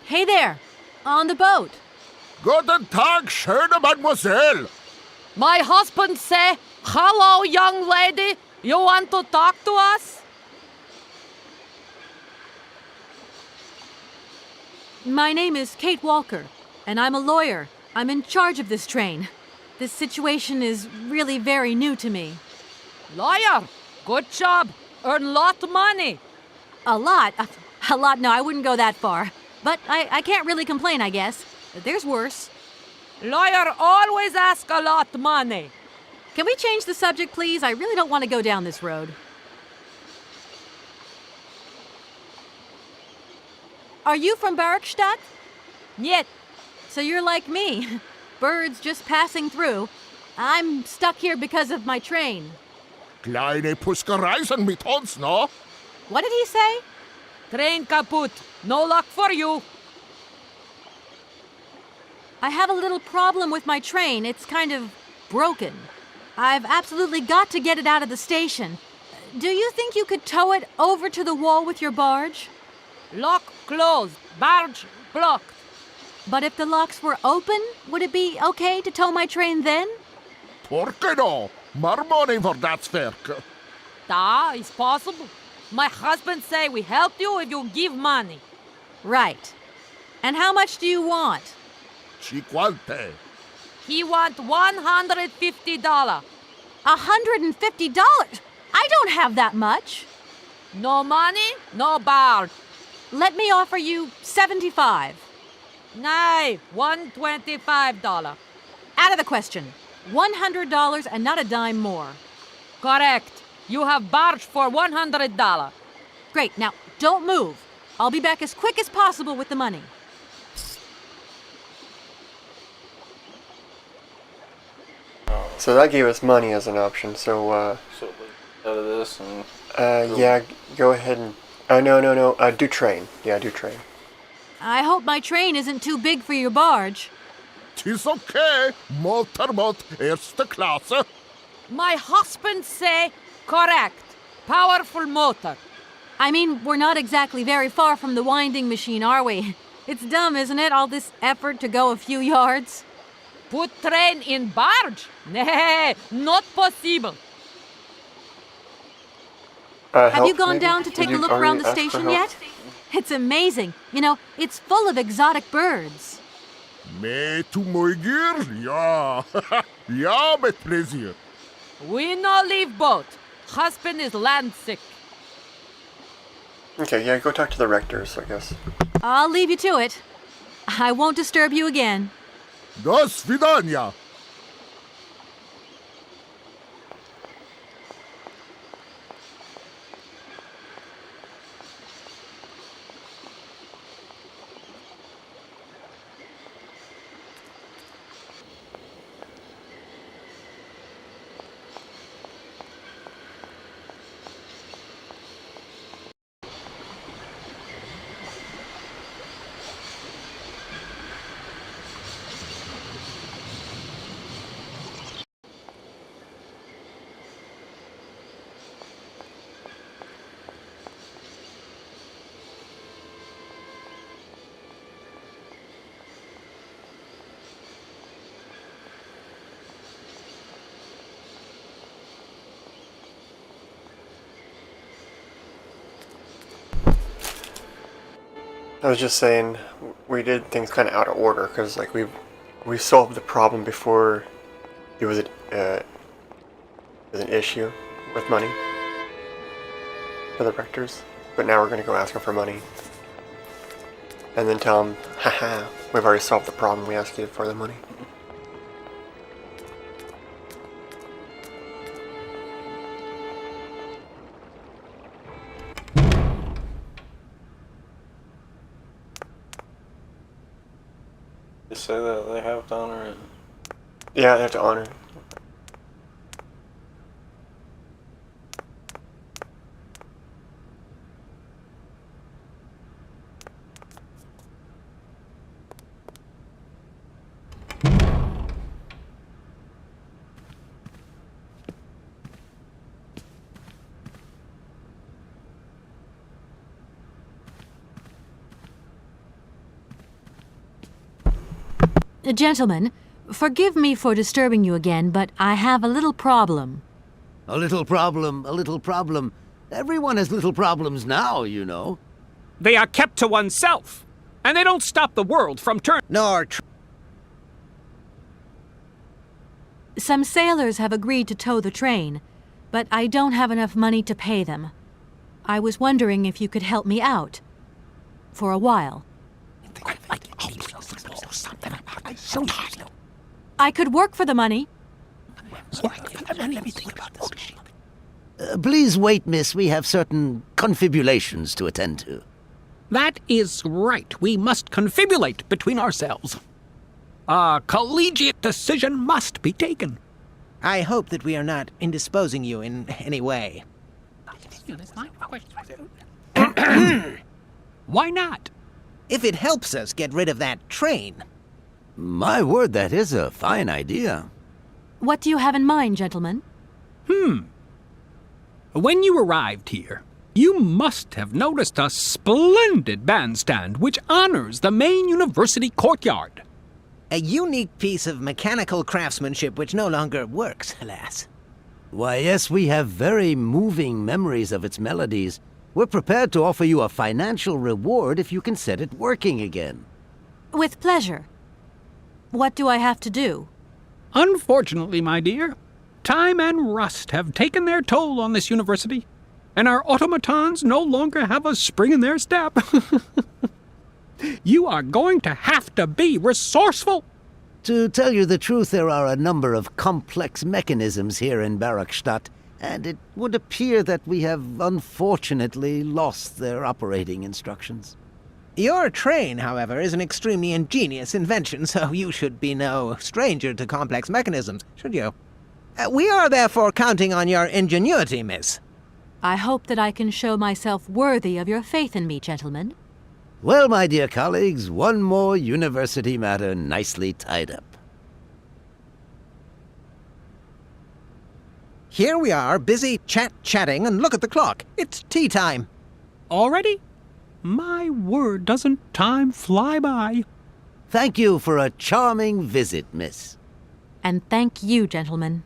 Hey there! On the boat! Guten Tag, schöne Mademoiselle! My husband say, "Hello, young lady. You want to talk to us?" My name is Kate Walker, and I'm a lawyer. I'm in charge of this train. This situation is really very new to me. Lawyer, good job. Earn lot of money. A lot? A lot? No, I wouldn't go that far. But I can't really complain, I guess. There's worse. Lawyer always ask a lot of money. Can we change the subject, please? I really don't want to go down this road. Are you from Bergstadt? Niet. So you're like me. Birds just passing through. I'm stuck here because of my train. Kleine Puskereisen mit uns, no? What did he say? Train kaput. No luck for you. I have a little problem with my train. It's kind of broken. I've absolutely got to get it out of the station. Do you think you could tow it over to the wall with your barge? Lock closed. Barge blocked. But if the locks were open, would it be okay to tow my train then? Porke no? More money for that werk. Da, it's possible. My husband say we help you if you give money. Right. And how much do you want? Cinquante. He want $150. $150? I don't have that much. No money, no barge. Let me offer you 75. Nay, $125. Out of the question. $100 and not a dime more. Correct. You have barge for $100. Great. Now, don't move. I'll be back as quick as possible with the money. So that gave us money as an option, so, So out of this and... yeah, go ahead and... no, do train. Yeah, do train. I hope my train isn't too big for your barge. Tis okay. Motorboat erste Klasse. My husband say correct. Powerful motor. I mean, we're not exactly very far from the winding machine, are we? It's dumb, isn't it, all this effort to go a few yards? Put train in barge? Nay, not possible. Have you Help, gone maybe? down to Did take a you look around already the ask for station help? yet? It's amazing. You know, it's full of exotic birds. Me to my gear? Ja. Ja, mit pleasure. We no leave boat. Husband is land sick. Okay, yeah, go talk to the rectors, I guess. I'll leave you to it. I won't disturb you again. До свидания. I was just saying, we did things kind of out of order, because, like, we solved the problem before it was an issue with money for the rectors, but now we're going to go ask them for money. And then tell them, haha, we've already solved the problem, we asked you for the money. They say that they have to honor it. Yeah, they have to honor it. Gentlemen, forgive me for disturbing you again, but I have a little problem. A little problem, a little problem. Everyone has little problems now, you know. They are kept to oneself, and they don't stop the world from turning. Some sailors have agreed to tow the train, but I don't have enough money to pay them. I was wondering if you could help me out. For a while. I could work for the money. Please wait, miss. We have certain confibulations to attend to. That is right. We must confibulate between ourselves. A collegiate decision must be taken. I hope that we are not indisposing you in any way. Why not? If it helps us get rid of that train. My word, that is a fine idea. What do you have in mind, gentlemen? When you arrived here, you must have noticed a splendid bandstand which honors the main university courtyard. A unique piece of mechanical craftsmanship which no longer works, alas. Why, yes, we have very moving memories of its melodies. We're prepared to offer you a financial reward if you can set it working again. With pleasure. What do I have to do? Unfortunately, my dear, time and rust have taken their toll on this university, and our automatons no longer have a spring in their step. You are going to have to be resourceful. To tell you the truth, there are a number of complex mechanisms here in Barakstadt, and it would appear that we have unfortunately lost their operating instructions. Your train, however, is an extremely ingenious invention, so you should be no stranger to complex mechanisms, should you? We are therefore counting on your ingenuity, miss. I hope that I can show myself worthy of your faith in me, gentlemen. Well, my dear colleagues, one more university matter nicely tied up. Here we are, busy chatting, and look at the clock. It's tea time. Already? My word, doesn't time fly by? Thank you for a charming visit, miss. And thank you, gentlemen.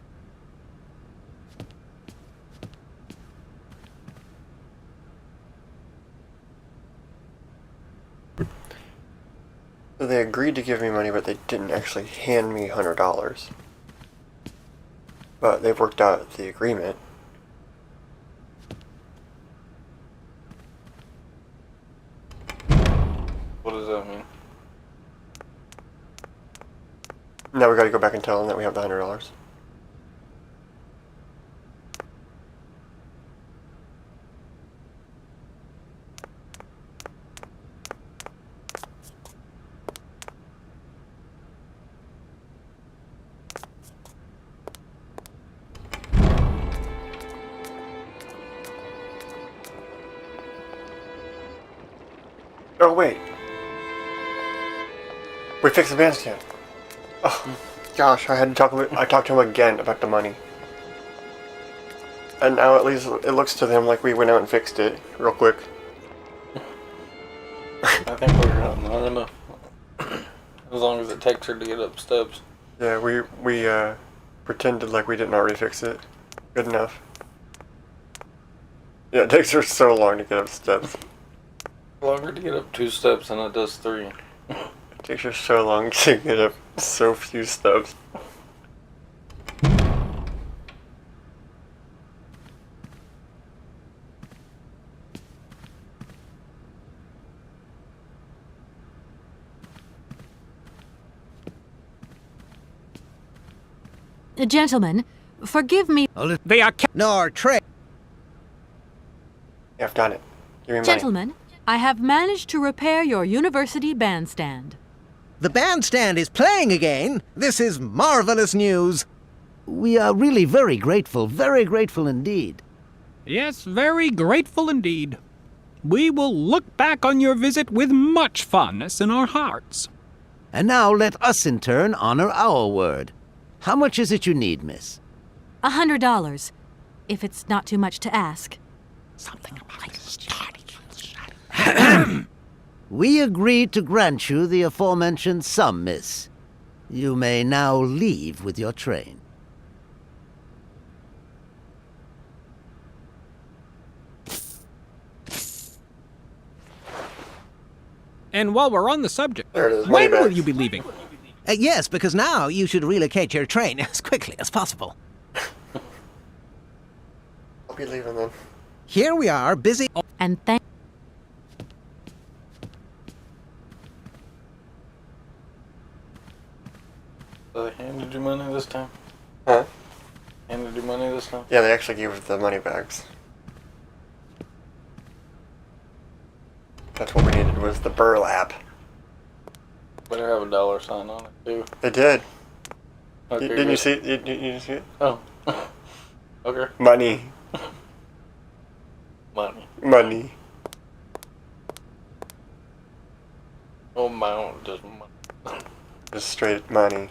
So they agreed to give me money, but they didn't actually hand me $100. But they've worked out the agreement. What does that mean? Now we gotta go back and tell them that we have the $100. Oh wait. We fixed the bandstand. Oh gosh, I talked to him again about the money. And now at least it looks to them like we went out and fixed it real quick. I think we're not enough. As long as it takes her to get up steps. Yeah, we pretended like we didn't already fix it. Good enough. Yeah, it takes her so long to get up steps. Longer to get up 2 steps than it does 3. It takes her so long to get up so few steps. Gentlemen, forgive me. They are nor trick. Yeah, I've done it. Give me money. Gentlemen, I have managed to repair your university bandstand. The bandstand is playing again. This is marvelous news. We are really very grateful indeed. Yes, very grateful indeed. We will look back on your visit with much fondness in our hearts. And now let us in turn honor our word. How much is it you need, miss? $100, if it's not too much to ask. Something like We agreed to grant you the aforementioned sum, miss. You may now leave with your train. And while we're on the subject, There it is, when money will back. you be leaving? Yes, because now you should relocate your train as quickly as possible. I'll be leaving then. Here we are, busy. And thank. So they handed you money this time? Huh? Handed you money this time? Yeah, they actually gave us the money bags. That's what we needed was the burlap. Better have a dollar sign on it too. It did. Okay, Didn't you good. see it? You didn't see it? Oh. Okay. Money. Money. Money. Oh my, just money. Just straight money.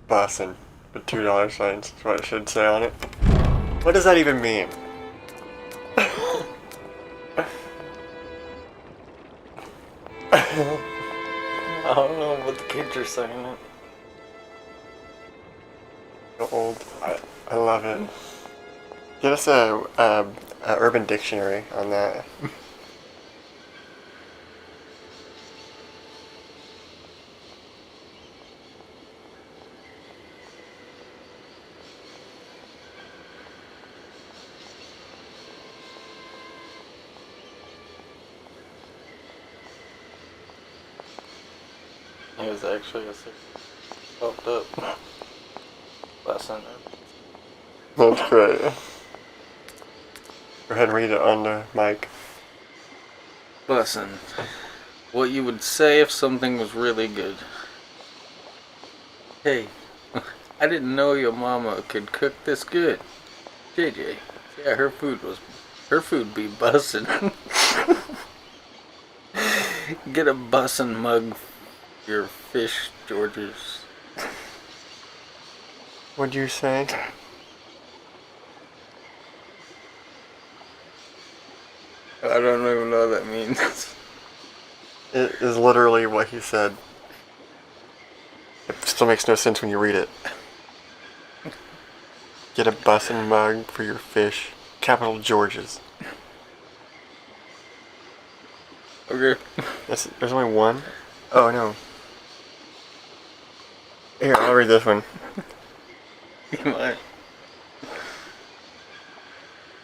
Bussin'. With $2 signs is what it should say on it. What does that even mean? I don't know what the kids are saying. Old. I love it. Get us a Urban Dictionary on that. It was actually a six popped up last night. That's great. Go ahead and read it on the mic. Lesson. What you would say if something was really good. Hey, I didn't know your mama could cook this good. JJ. Yeah, her food be bussin'. Get a bussin' mug for your fish, Georges. What'd you say? I don't even know what that means. It is literally what he said. It still makes no sense when you read it. Get a bussin' mug for your fish. Capital Georges. Okay. There's only one? Oh, no. Here, I'll read this one. You might.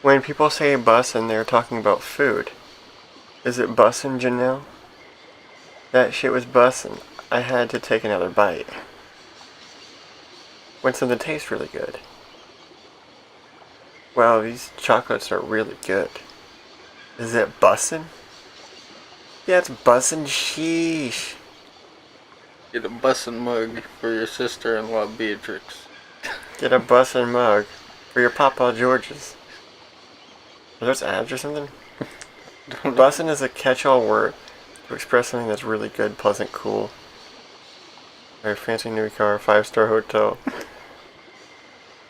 When people say bussin', they're talking about food. Is it bussin', Janelle? That shit was bussin'. I had to take another bite. When something tastes really good. Wow, these chocolates are really good. Is it bussin'? Yeah, it's bussin', sheesh. Get a bussin' mug for your sister-in-law, Beatrix. Get a bussin' mug for your Papa Georges. Are those ads or something? Bussin' is a catch-all word to express something that's really good, pleasant, cool. Very fancy new car, 5-star hotel.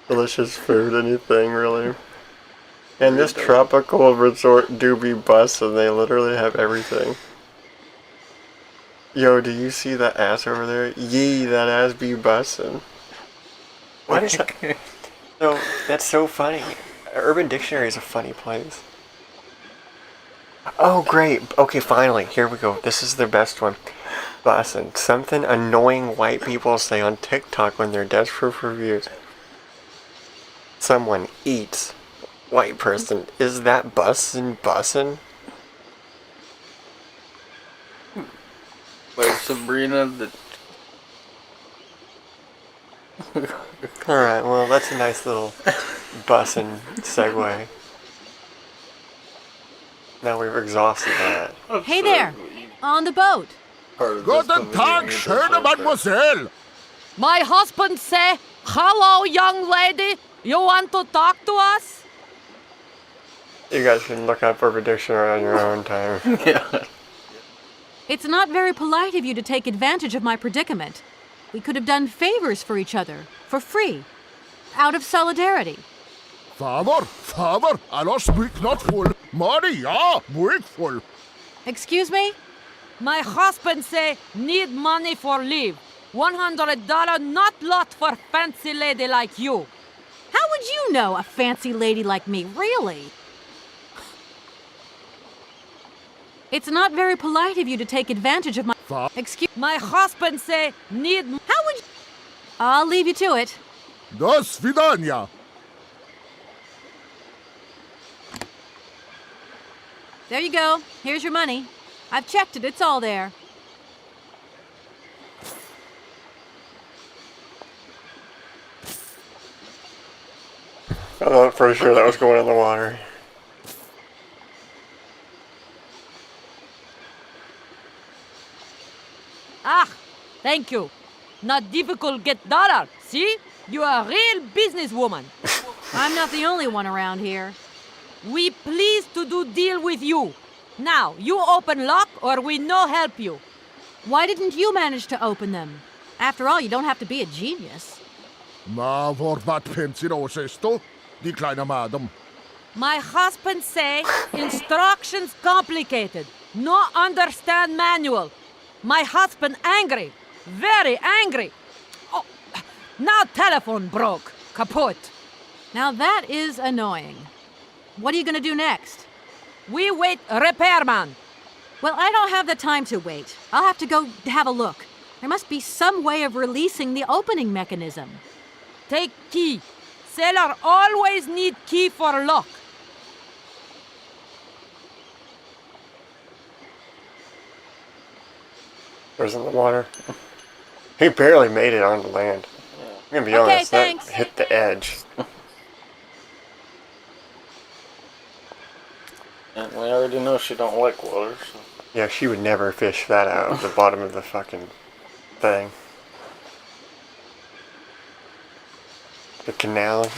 Delicious food, anything really. And this tropical resort do be bussin', they literally have everything. Yo, do you see that ass over there? Yee, that ass be bussin'. What is that? No, that's so funny. Urban Dictionary is a funny place. Oh, great. Okay, finally. Here we go. This is the best one. Bussin'. Something annoying white people say on TikTok when they're desperate for views. Someone eats. White person. Is that bussin'? Like Sabrina the... Alright, well, that's a nice little bussin' segue. Now we've exhausted that. Hey there! On the boat! Guten Tag, schöne Mademoiselle! My husband say, hello, young lady. You want to talk to us? You guys can look up Urban Dictionary on your own time. Yeah. It's not very polite of you to take advantage of my predicament. We could have done favors for each other, for free, out of solidarity. Father, Allah speak not full. Maria, break full. Excuse me? My husband say need money for leave. $100 not lot for fancy lady like you. How would you know, a fancy lady like me, really? It's not very polite of you to take advantage of my... Excuse... My husband say need... How would you... I'll leave you to it. До свидания. There you go. Here's your money. I've checked it. It's all there. I'm pretty sure that was going in the water. Ah, thank you. Not difficult get dollar. See? You are a real businesswoman. I'm not the only one around here. We pleased to do deal with you. Now, you open lock or we no help you. Why didn't you manage to open them? After all, you don't have to be a genius. Ma vad pensar du, di kleine madam? My husband say instructions complicated. No understand manual. My husband angry. Very angry. Oh, now telephone broke. Kaput. Now that is annoying. What are you going to do next? We wait repairman. Well, I don't have the time to wait. I'll have to go have a look. There must be some way of releasing the opening mechanism. Take key. Sailor always need key for lock. There's in the water. He barely made it on the land. I'm gonna be honest, thanks. That hit the edge. And we already know she don't like water, so. Yeah, she would never fish that out of the bottom of the fucking thing. The canal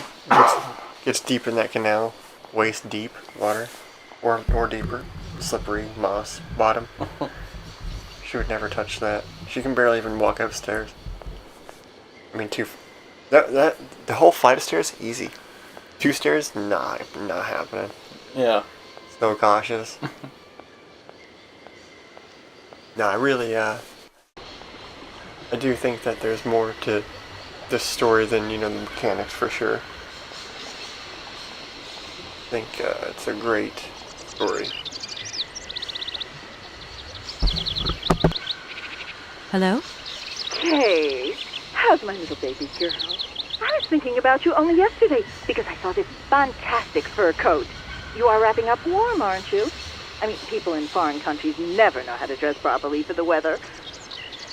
gets deep in that canal, waist deep water, or deeper, slippery moss bottom. She would never touch that. She can barely even walk upstairs. I mean, the whole flight of stairs easy. 2 stairs, not happening. Yeah. So cautious. No, I really, I do think that there's more to this story than, the mechanics for sure. I think it's a great story. Hello? Kate, how's my little baby girl? I was thinking about you only yesterday because I saw this fantastic fur coat. You are wrapping up warm, aren't you? I mean, people in foreign countries never know how to dress properly for the weather.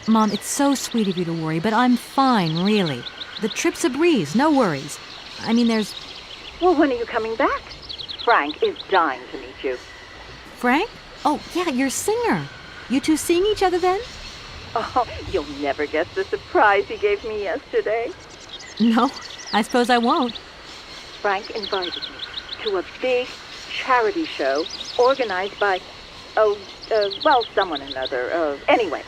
Mom, it's so sweet of you to worry, but I'm fine, really. The trip's a breeze, no worries. I mean, there's... Well, when are you coming back? Frank is dying to meet you. Frank? Oh, yeah, your singer. You two seeing each other then? Oh, you'll never guess the surprise he gave me yesterday. No, I suppose I won't. Frank invited me to a big charity show organized by, someone or another. Anyway,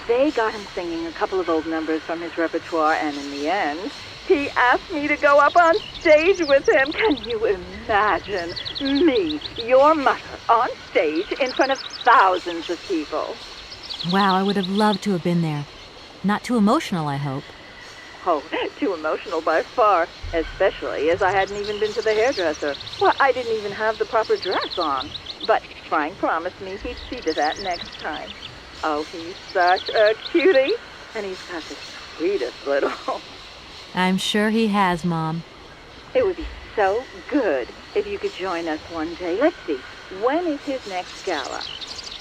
they got him singing a couple of old numbers from his repertoire, and in the end, he asked me to go up on stage with him. Can you imagine me, your mother, on stage in front of thousands of people? Wow, I would have loved to have been there. Not too emotional, I hope. Oh, too emotional by far, especially as I hadn't even been to the hairdresser. Well, I didn't even have the proper dress on. But Frank promised me he'd see to that next time. Oh, he's such a cutie, and he's got the sweetest little... I'm sure he has, Mom. It would be so good if you could join us one day. Let's see, when is his next gala?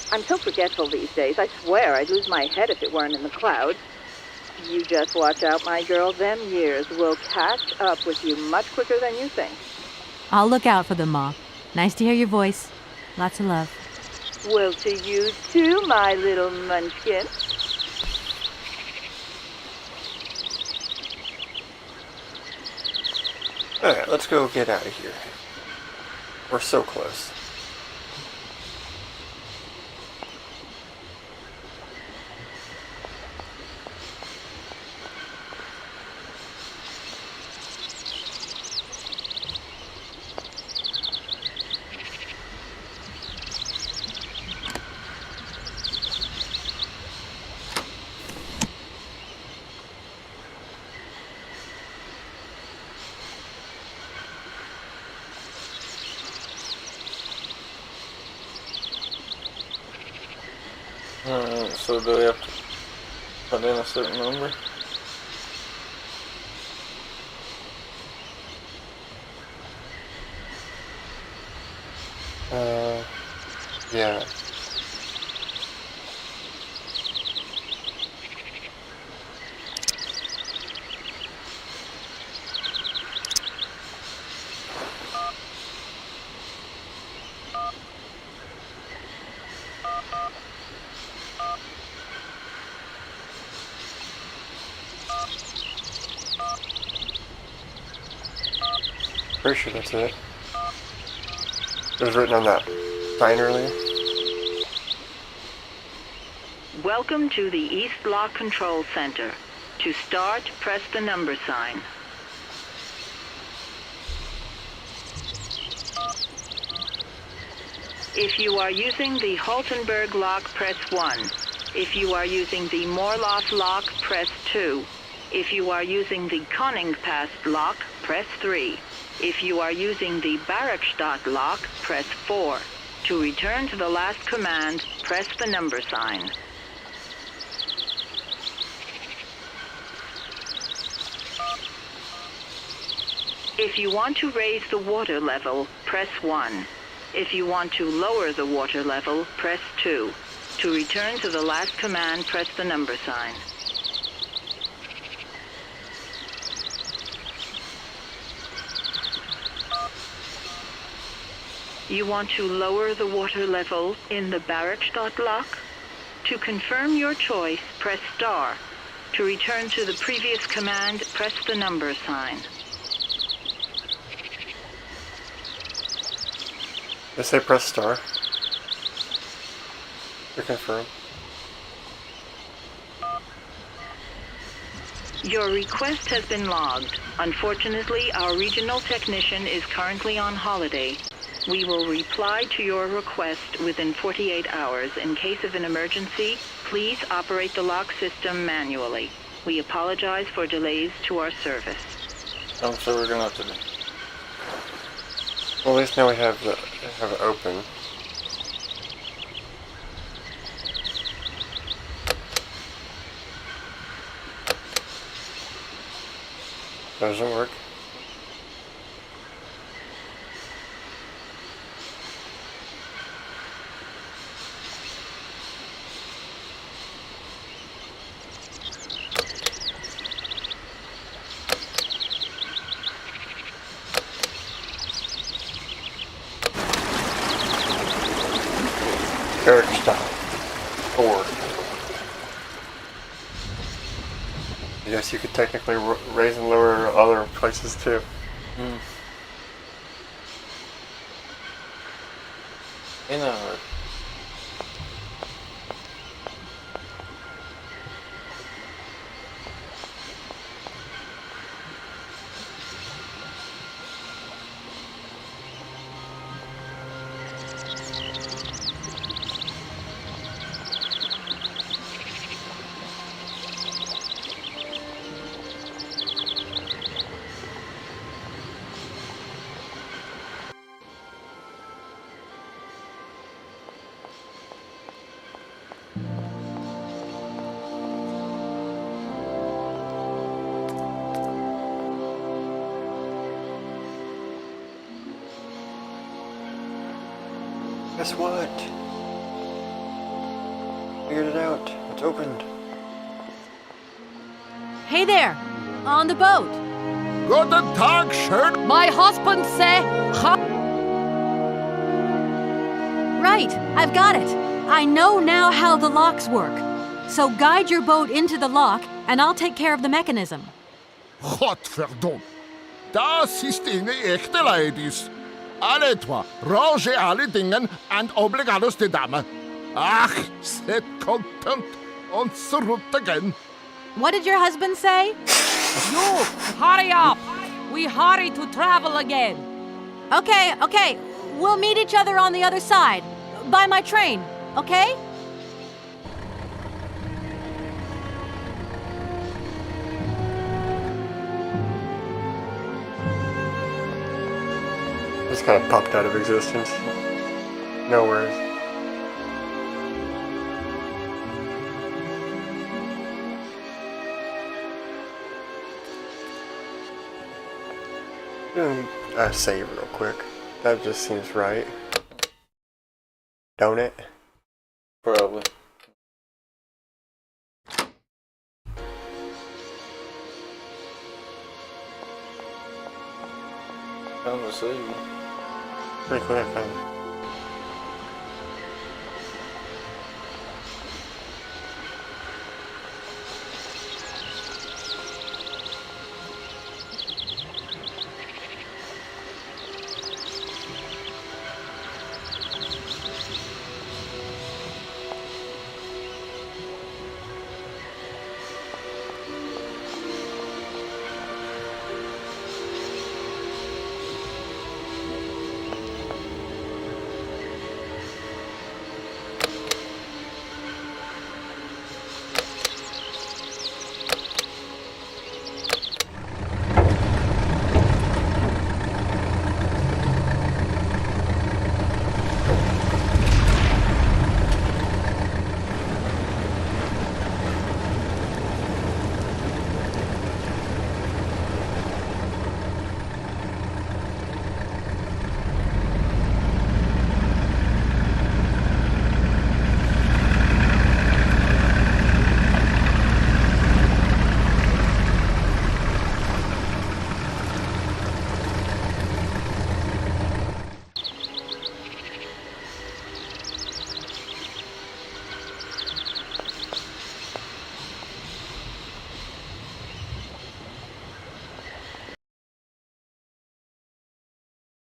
I'm so forgetful these days. I swear I'd lose my head if it weren't in the clouds. You just watch out, my girl. Them years will catch up with you much quicker than you think. I'll look out for them, Ma. Nice to hear your voice. Lots of love. Well, to you too, my little munchkin. Alright, let's go get out of here. We're so close. So do we have to put in a certain number? Yeah. Pretty sure that's it. It was written on that sign earlier. Welcome to the East Lock Control Center. To start, press the number sign. If you are using the Haltenberg lock, press 1. If you are using the Morloff lock, press 2. If you are using the Konningpast lock, press 3. If you are using the Barakstadt lock, press 4. To return to the last command, press the number sign. If you want to raise the water level, press 1. If you want to lower the water level, press 2. To return to the last command, press the number sign. You want to lower the water level in the Barakstadt lock? To confirm your choice, press star. To return to the previous command, press the number sign. They say press star to confirm. Your request has been logged. Unfortunately, our regional technician is currently on holiday. We will reply to your request within 48 hours. In case of an emergency, please operate the lock system manually. We apologize for delays to our service. So we're gonna have to do. Well, at least now we have it open. Doesn't work. Eric style. Or I guess you could technically raise and lower other places too. You know. Guess what? Figured it out. It's opened. Hey there! On the boat! Guten Tag, schön. My husband say... Right, I've got it. I know now how the locks work. So guide your boat into the lock, and I'll take care of the mechanism. Godverdomme. Das ist eine echte Ladies. Alle etwa, range alle Dingen and obligados de dame. Ach, set content und zurück again. What did your husband say? You, hurry up! We hurry to travel again. Okay. We'll meet each other on the other side. By my train, okay? Just kind of popped out of existence. No worries. Save real quick. That just seems right. Don't it? Probably. Time to save. Pretty quick, huh?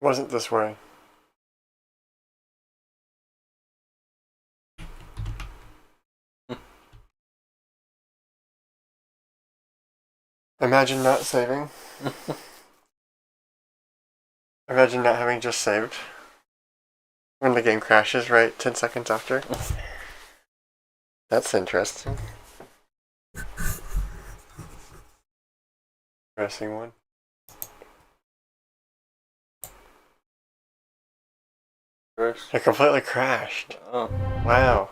Wasn't this way. Imagine not saving. Imagine not having just saved. When the game crashes, right? 10 seconds after. That's interesting. Interesting one. It completely crashed. Oh. Wow.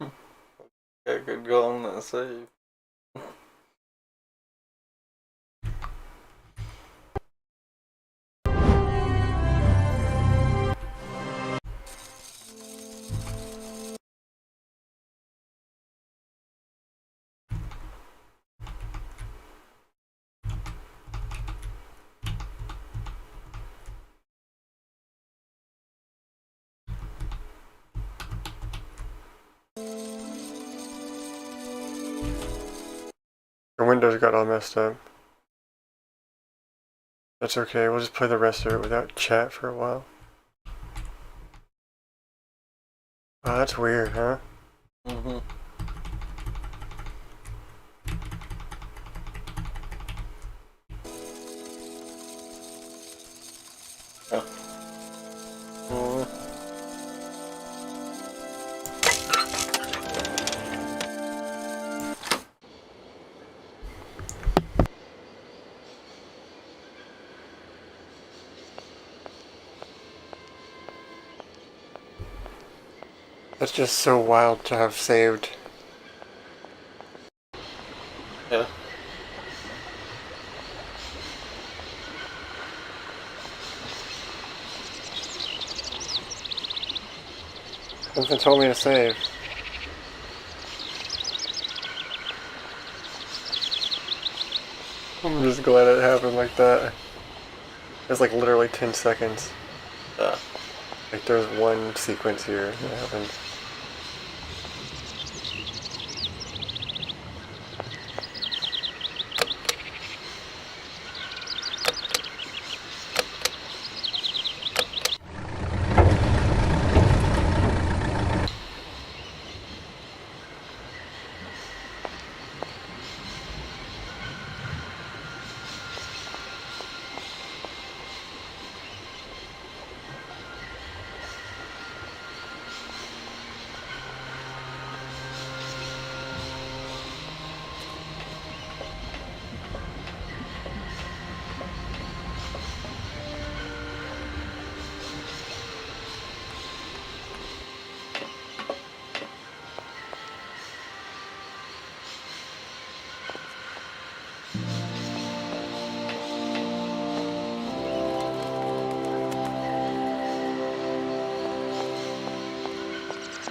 I could go on that save. Your windows got all messed up. That's okay, we'll just play the rest of it without chat for a while. Oh, that's weird, huh? Mm-hmm. Oh. Mm-hmm. That's just so wild to have saved. Yeah. Something told me to save. I'm just glad it happened like that. It's like literally 10 seconds. Like there's one sequence here that happened.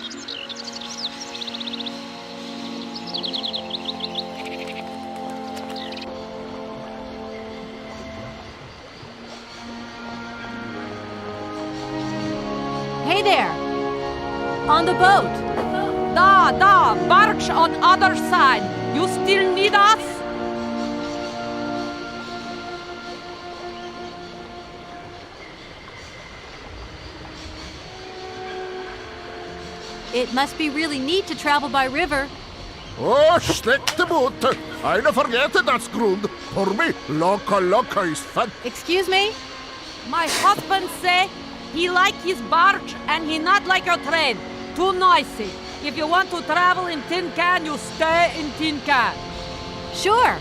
Hey there! On the boat! Da, barge on other side. You still need us? It must be really neat to travel by river. Oh, slick the boot. I don't forget that's grund. For me, loca is fun. Excuse me? My husband say he like his barge and he not like your train. Too noisy. If you want to travel in tin can, you stay in tin can. Sure.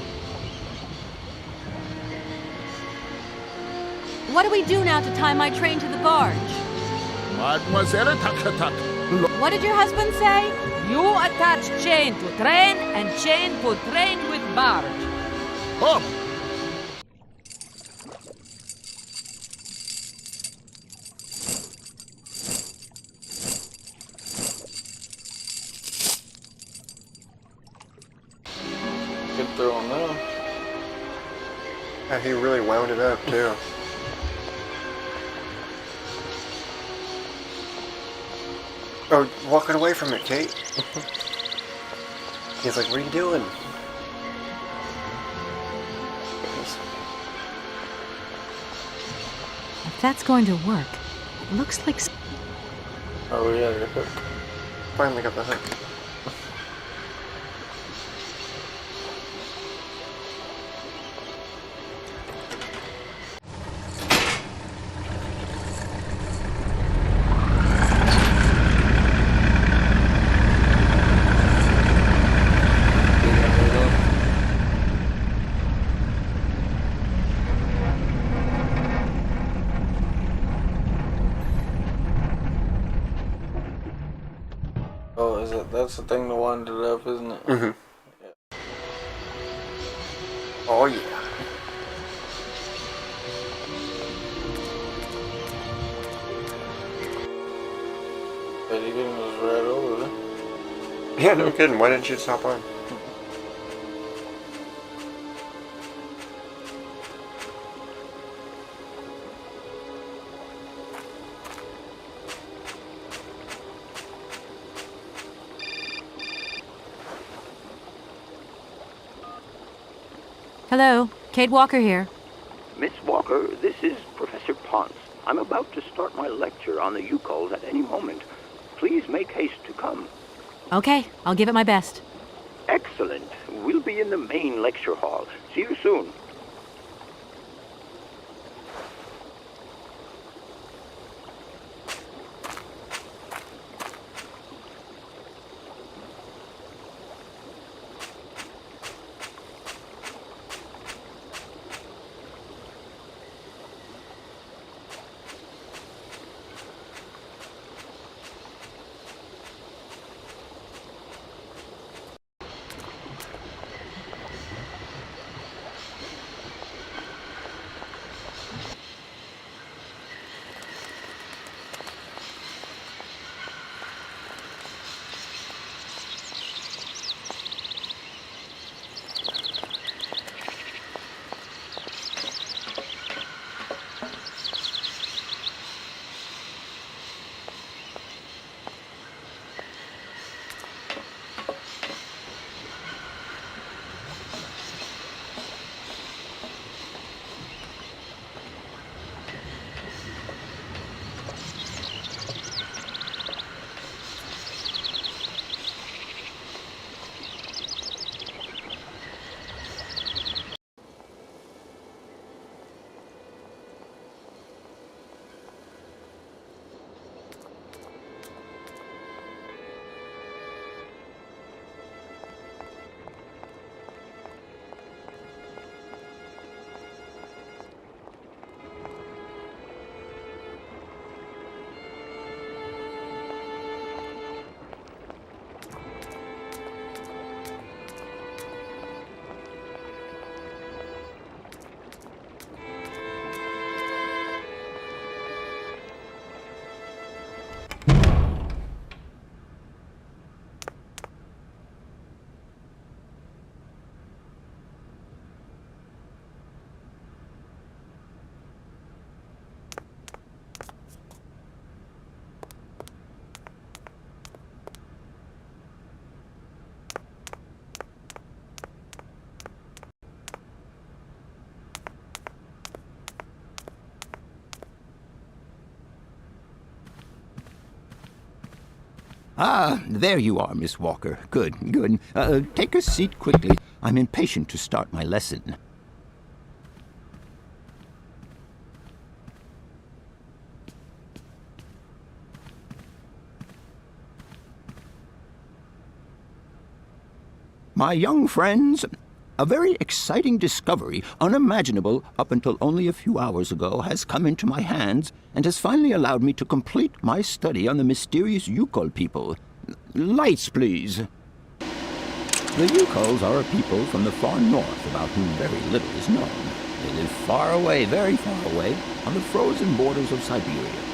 What do we do now to tie my train to the barge? Mademoiselle Tac. What did your husband say? You attach chain to train and chain to train with barge. Oh! Good throw now. Yeah, he really wound it up too. Oh, walking away from it, Kate. He's like, what are you doing? If that's going to work, it looks like... Oh yeah, you're hooked. Finally got the hook. Oh, is it? That's the thing to wind it up, isn't it? Mm-hmm. Yeah. Oh yeah. Valadilene was right over there. Yeah, no kidding. Why didn't you stop on? Hello, Kate Walker here. Miss Walker, this is Professor Ponce. I'm about to start my lecture on the Yukols at any moment. Please make haste to come. Okay, I'll give it my best. Excellent. We'll be in the main lecture hall. See you soon. Ah, there you are, Miss Walker. Good, good. Take a seat quickly. I'm impatient to start my lesson. My young friends, a very exciting discovery, unimaginable up until only a few hours ago, has come into my hands and has finally allowed me to complete my study on the mysterious Yukol people. Lights, please. The Yukols are a people from the far north about whom very little is known. They live far away, very far away, on the frozen borders of Syberia.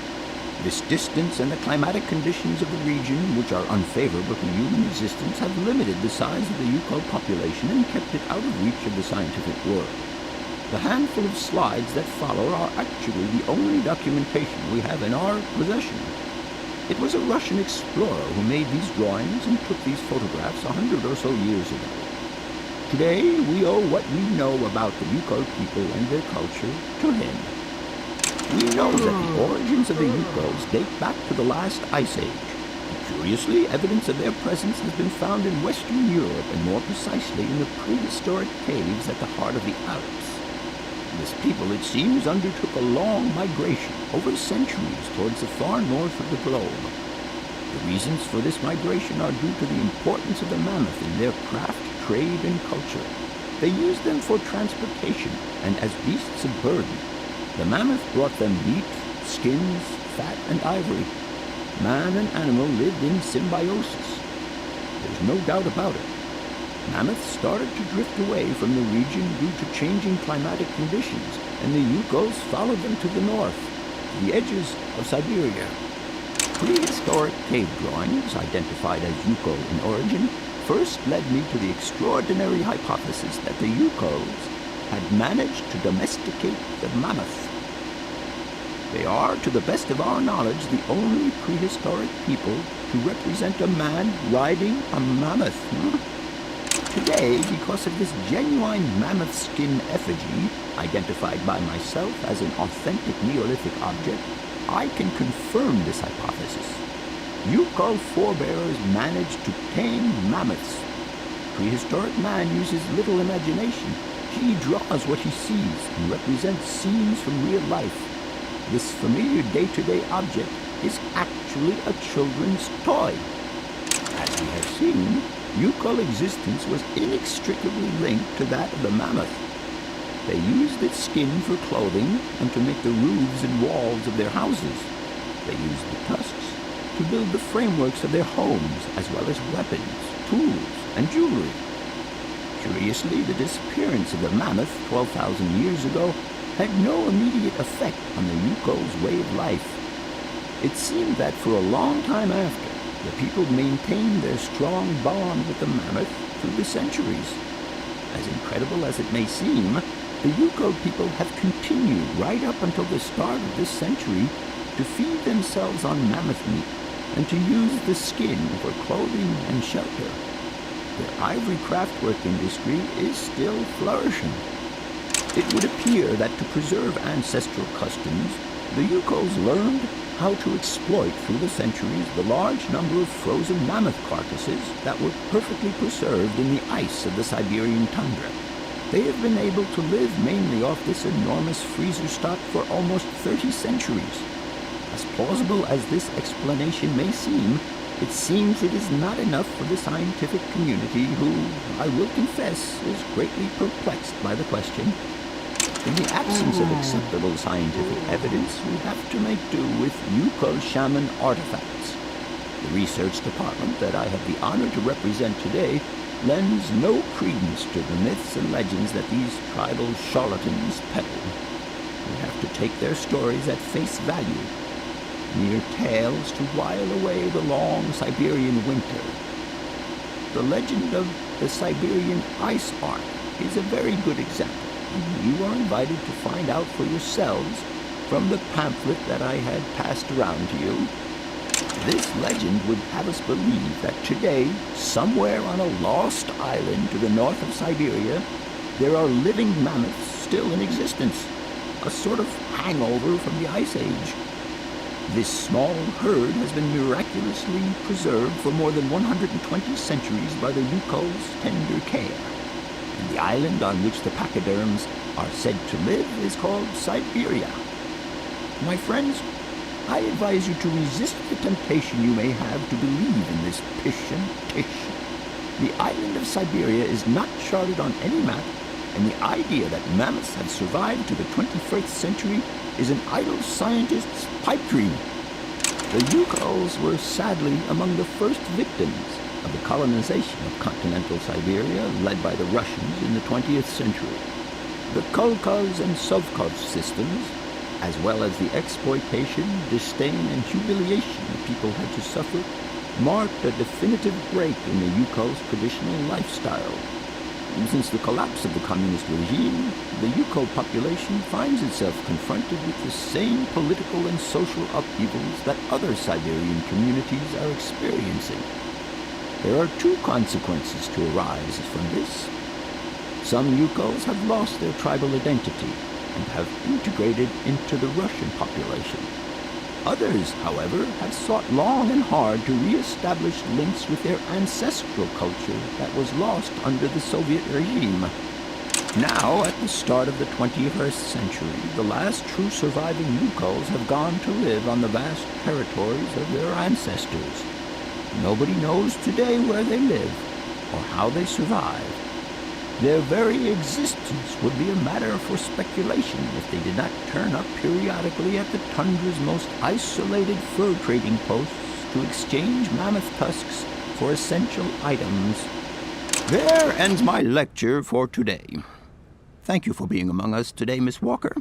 This distance and the climatic conditions of the region, which are unfavorable to human existence, have limited the size of the Yukol population and kept it out of reach of the scientific world. The handful of slides that follow are actually the only documentation we have in our possession. It was a Russian explorer who made these drawings and took these photographs 100 or so years ago. Today, we owe what we know about the Yukol people and their culture to him. We know that the origins of the Yukols date back to the last ice age. Curiously, evidence of their presence has been found in Western Europe, and more precisely in the prehistoric caves at the heart of the Alps. This people, it seems, undertook a long migration over centuries towards the far north of the globe. The reasons for this migration are due to the importance of the mammoth in their craft, trade, and culture. They used them for transportation and as beasts of burden. The mammoth brought them meat, skins, fat, and ivory. Man and animal lived in symbiosis. There's no doubt about it. Mammoths started to drift away from the region due to changing climatic conditions, and the Yukols followed them to the north, to the edges of Syberia. Prehistoric cave drawings, identified as Yukol in origin, first led me to the extraordinary hypothesis that the Yukols had managed to domesticate the mammoth. They are, to the best of our knowledge, the only prehistoric people to represent a man riding a mammoth. Today, because of this genuine mammoth skin effigy, identified by myself as an authentic Neolithic object, I can confirm this hypothesis. Yukol forebears managed to tame mammoths. Prehistoric man uses little imagination. He draws what he sees and represents scenes from real life. This familiar day-to-day object is actually a children's toy. As we have seen, Yukol existence was inextricably linked to that of the mammoth. They used its skin for clothing and to make the roofs and walls of their houses. They used the tusks to build the frameworks of their homes, as well as weapons, tools, and jewelry. Curiously, the disappearance of the mammoth 12,000 years ago had no immediate effect on the Yukol's way of life. It seemed that for a long time after, the people maintained their strong bond with the mammoth through the centuries. As incredible as it may seem, the Yukol people have continued right up until the start of this century to feed themselves on mammoth meat and to use the skin for clothing and shelter. Their ivory craftwork industry is still flourishing. It would appear that to preserve ancestral customs, the Yukols learned how to exploit through the centuries the large number of frozen mammoth carcasses that were perfectly preserved in the ice of the Siberian tundra. They have been able to live mainly off this enormous freezer stock for almost 30 centuries. As plausible as this explanation may seem, it seems it is not enough for the scientific community who, I will confess, is greatly perplexed by the question. In the absence of acceptable scientific evidence, we have to make do with Yukol shaman artifacts. The research department that I have the honor to represent today lends no credence to the myths and legends that these tribal charlatans peddle. We have to take their stories at face value, mere tales to while away the long Siberian winter. The legend of the Siberian ice ark is a very good example. You are invited to find out for yourselves from the pamphlet that I had passed around to you. This legend would have us believe that today, somewhere on a lost island to the north of Syberia, there are living mammoths still in existence, a sort of hangover from the Ice Age. This small herd has been miraculously preserved for more than 120 centuries by the Yukol's tender care. And the island on which the pachyderms are said to live is called Syberia. My friends, I advise you to resist the temptation you may have to believe in this pish and tish. The island of Syberia is not charted on any map, and the idea that mammoths have survived to the 21st century is an idle scientist's pipe dream. The Yukols were sadly among the first victims of the colonization of continental Siberia led by the Russians in the 20th century. The Kolkhoz and Sovkhoz systems, as well as the exploitation, disdain, and humiliation the people had to suffer, marked a definitive break in the Yukol's traditional lifestyle. Since the collapse of the communist regime, the Yukol population finds itself confronted with the same political and social upheavals that other Siberian communities are experiencing. There are two consequences to arise from this. Some Yukols have lost their tribal identity and have integrated into the Russian population. Others, however, have sought long and hard to re-establish links with their ancestral culture that was lost under the Soviet regime. Now, at the start of the 21st century, the last true surviving Yukols have gone to live on the vast territories of their ancestors. Nobody knows today where they live or how they survived. Their very existence would be a matter for speculation if they did not turn up periodically at the tundra's most isolated fur trading posts to exchange mammoth tusks for essential items. There ends my lecture for today. Thank you for being among us today, Miss Walker.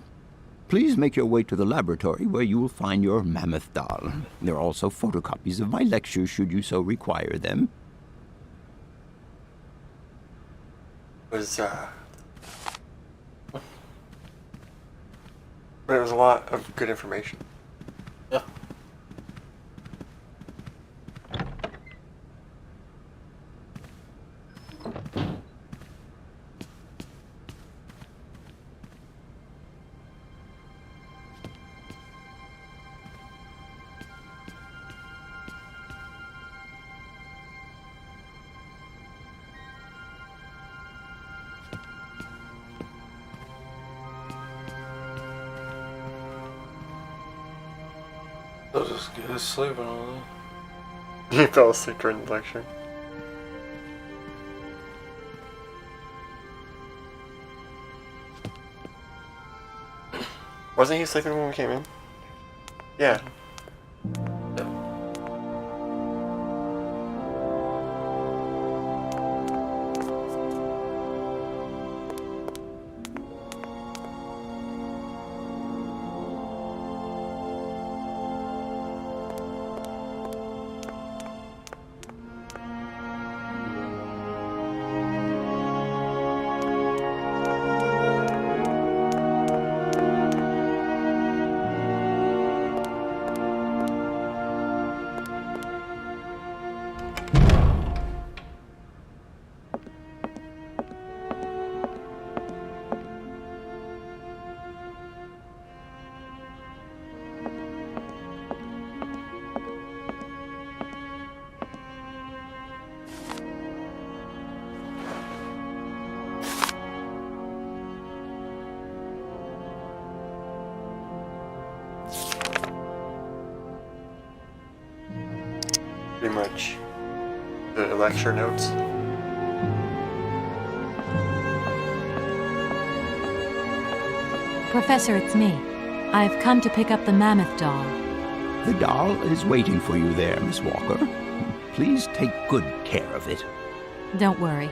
Please make your way to the laboratory where you will find your mammoth doll. There are also photocopies of my lectures should you so require them. But it was a lot of good information. Yeah. I'll just get sleeping on that. You fell asleep during the lecture. Wasn't he sleeping when we came in? Yeah. Pretty much the lecture notes. Professor, it's me. I've come to pick up the mammoth doll. The doll is waiting for you there, Miss Walker. Please take good care of it. Don't worry.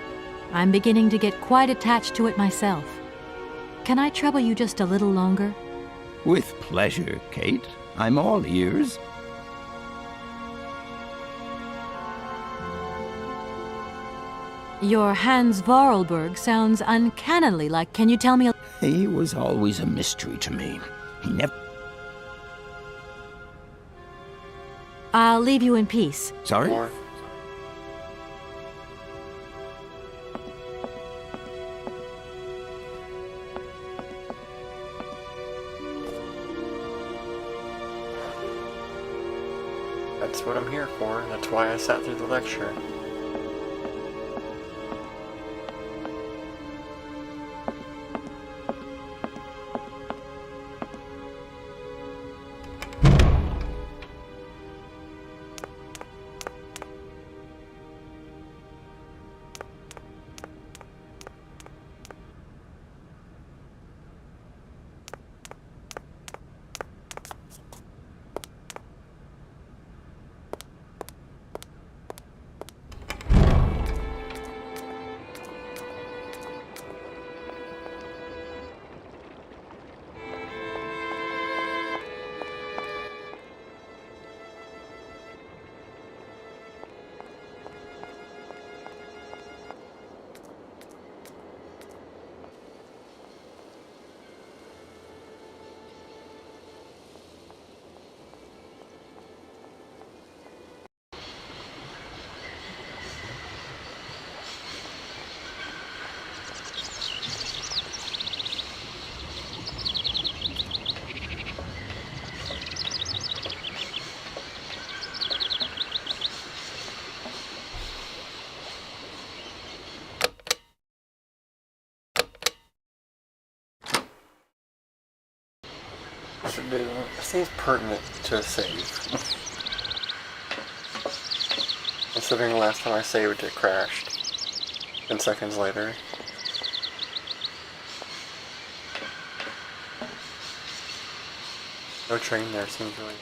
I'm beginning to get quite attached to it myself. Can I trouble you just a little longer? With pleasure, Kate. I'm all ears. Your Hans Voralberg sounds uncannily like... Can you tell me... He was always a mystery to me. He never... I'll leave you in peace. Sorry? That's what I'm here for. That's why I sat through the lecture. It seems pertinent to save. Considering the last time I saved it crashed 10 seconds later. No train there, seems really...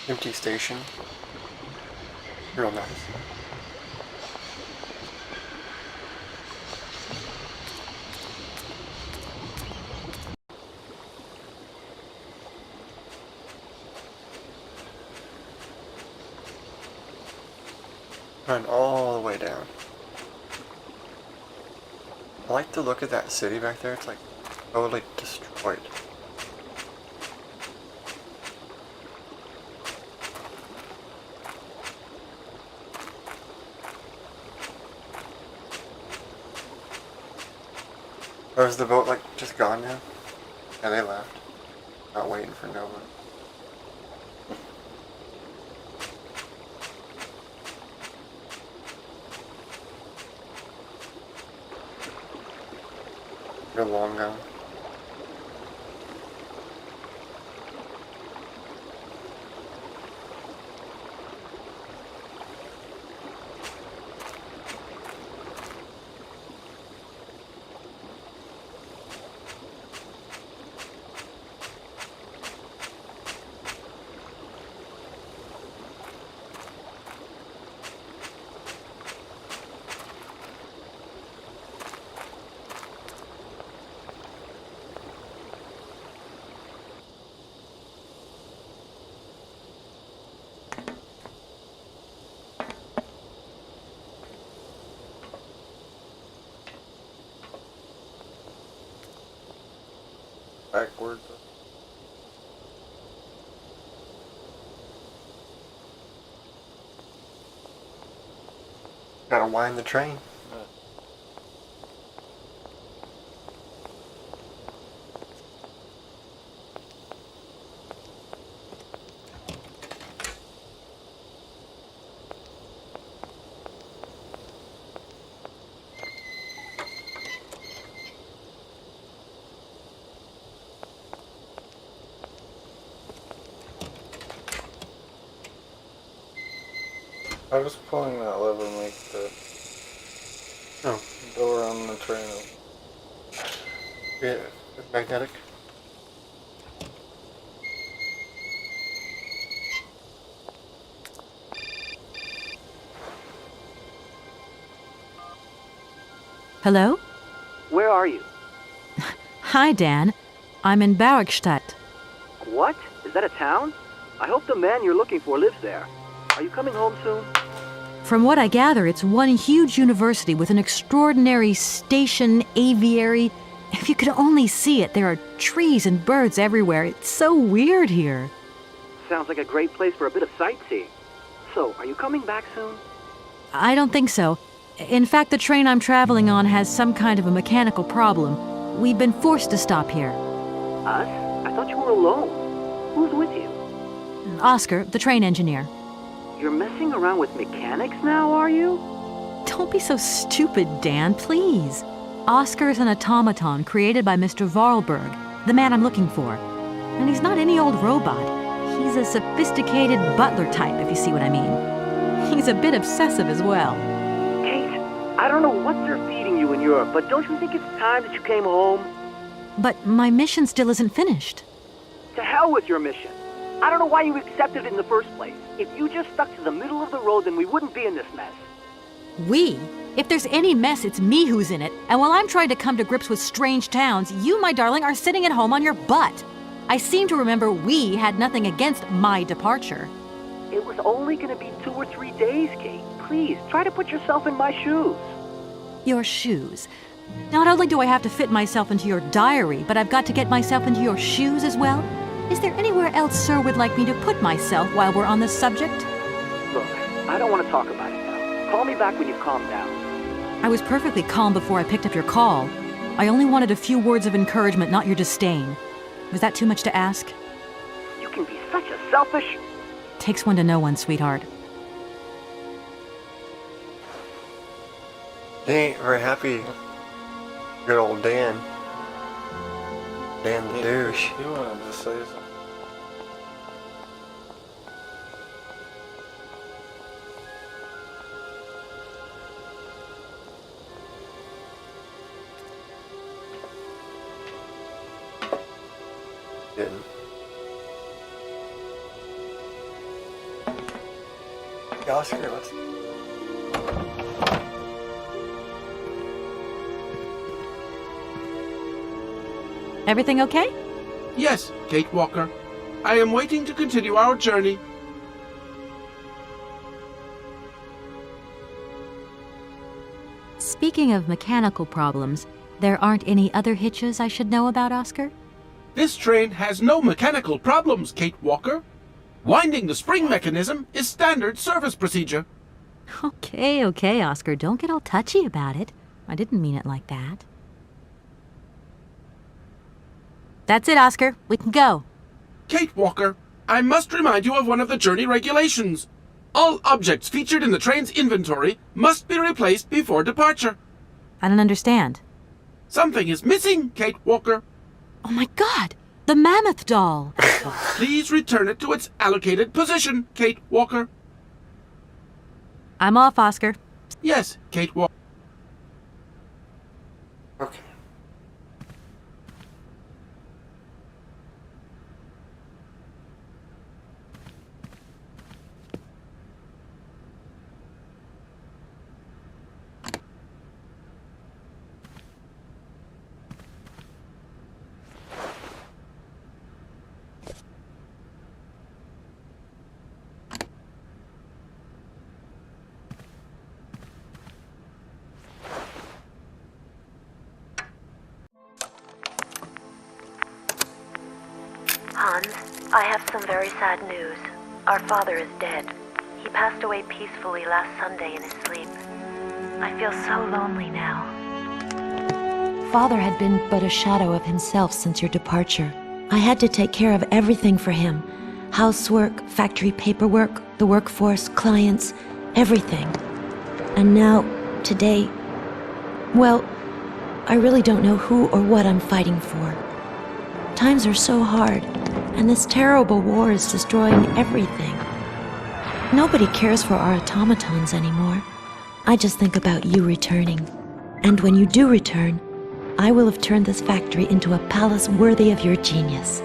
Empty station. Real nice. Run all the way down. I like the look of that city back there. It's like totally destroyed. Or is the boat like just gone now? Yeah, they left. Not waiting for Nova. They're long gone. Backwards. Gotta wind the train. I was pulling that lever to make the door on the train open. Yeah, it's magnetic. Hello? Where are you? Hi, Dan. I'm in Barrickstadt. What? Is that a town? I hope the man you're looking for lives there. Are you coming home soon? From what I gather, it's one huge university with an extraordinary station, aviary. If you could only see it, there are trees and birds everywhere. It's so weird here. Sounds like a great place for a bit of sightseeing. So, are you coming back soon? I don't think so. In fact, the train I'm traveling on has some kind of a mechanical problem. We've been forced to stop here. Us? I thought you were alone. Who's with you? Oscar, the train engineer. You're messing around with mechanics now, are you? Don't be so stupid, Dan, please. Oscar is an automaton created by Mr. Voralberg, the man I'm looking for. And he's not any old robot. He's a sophisticated butler type, if you see what I mean. He's a bit obsessive as well. Kate, I don't know what they're feeding you in Europe, but don't you think it's time that you came home? But my mission still isn't finished. To hell with your mission. I don't know why you accepted it in the first place. If you just stuck to the middle of the road, then we wouldn't be in this mess. We? If there's any mess, it's me who's in it. And while I'm trying to come to grips with strange towns, you, my darling, are sitting at home on your butt. I seem to remember we had nothing against my departure. It was only going to be 2 or 3 days, Kate. Please, try to put yourself in my shoes. Your shoes. Not only do I have to fit myself into your diary, but I've got to get myself into your shoes as well? Is there anywhere else Sir would like me to put myself while we're on this subject? Look, I don't want to talk about it now. Call me back when you've calmed down. I was perfectly calm before I picked up your call. I only wanted a few words of encouragement, not your disdain. Was that too much to ask? You can be such a selfish... Takes one to know one, sweetheart. They ain't very happy. Good old Dan. Dan the douche. You wanted to say something. Didn't. Oscar, what's... Everything okay? Yes, Kate Walker. I am waiting to continue our journey. Speaking of mechanical problems, there aren't any other hitches I should know about, Oscar? This train has no mechanical problems, Kate Walker. Winding the spring mechanism is standard service procedure. Okay, Oscar. Don't get all touchy about it. I didn't mean it like that. That's it, Oscar. We can go. Kate Walker, I must remind you of one of the journey regulations. All objects featured in the train's inventory must be replaced before departure. I don't understand. Something is missing, Kate Walker. Oh my God! The mammoth doll! Please return it to its allocated position, Kate Walker. I'm off, Oscar. Yes, Kate Walker. Okay. Hans, I have some very sad news. Our father is dead. He passed away peacefully last Sunday in his sleep. I feel so lonely now. Father had been but a shadow of himself since your departure. I had to take care of everything for him. Housework, factory paperwork, the workforce, clients, everything. And now, today, well, I really don't know who or what I'm fighting for. Times are so hard, and this terrible war is destroying everything. Nobody cares for our automatons anymore. I just think about you returning. And when you do return, I will have turned this factory into a palace worthy of your genius.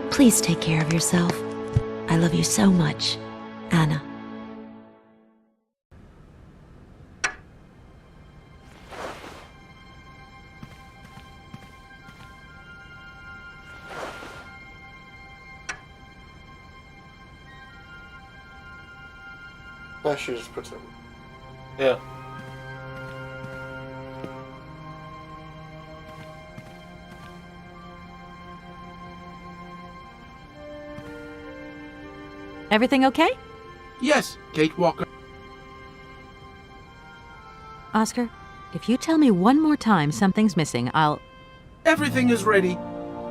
Please take care of yourself. I love you so much, Anna. I should just put some. Yeah. Everything okay? Yes, Kate Walker. Oscar, if you tell me one more time something's missing, I'll... Everything is ready.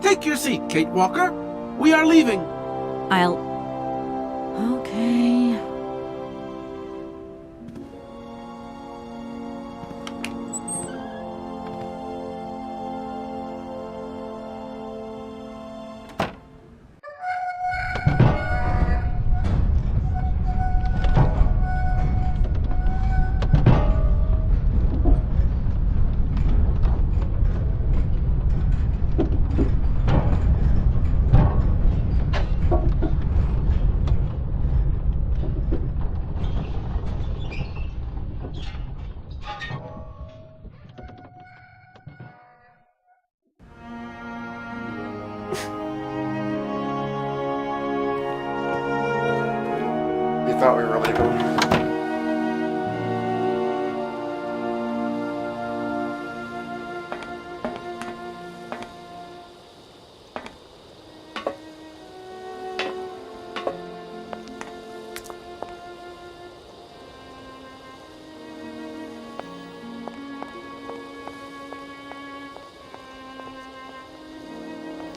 Take your seat, Kate Walker. We are leaving. Okay. You thought we were leaving.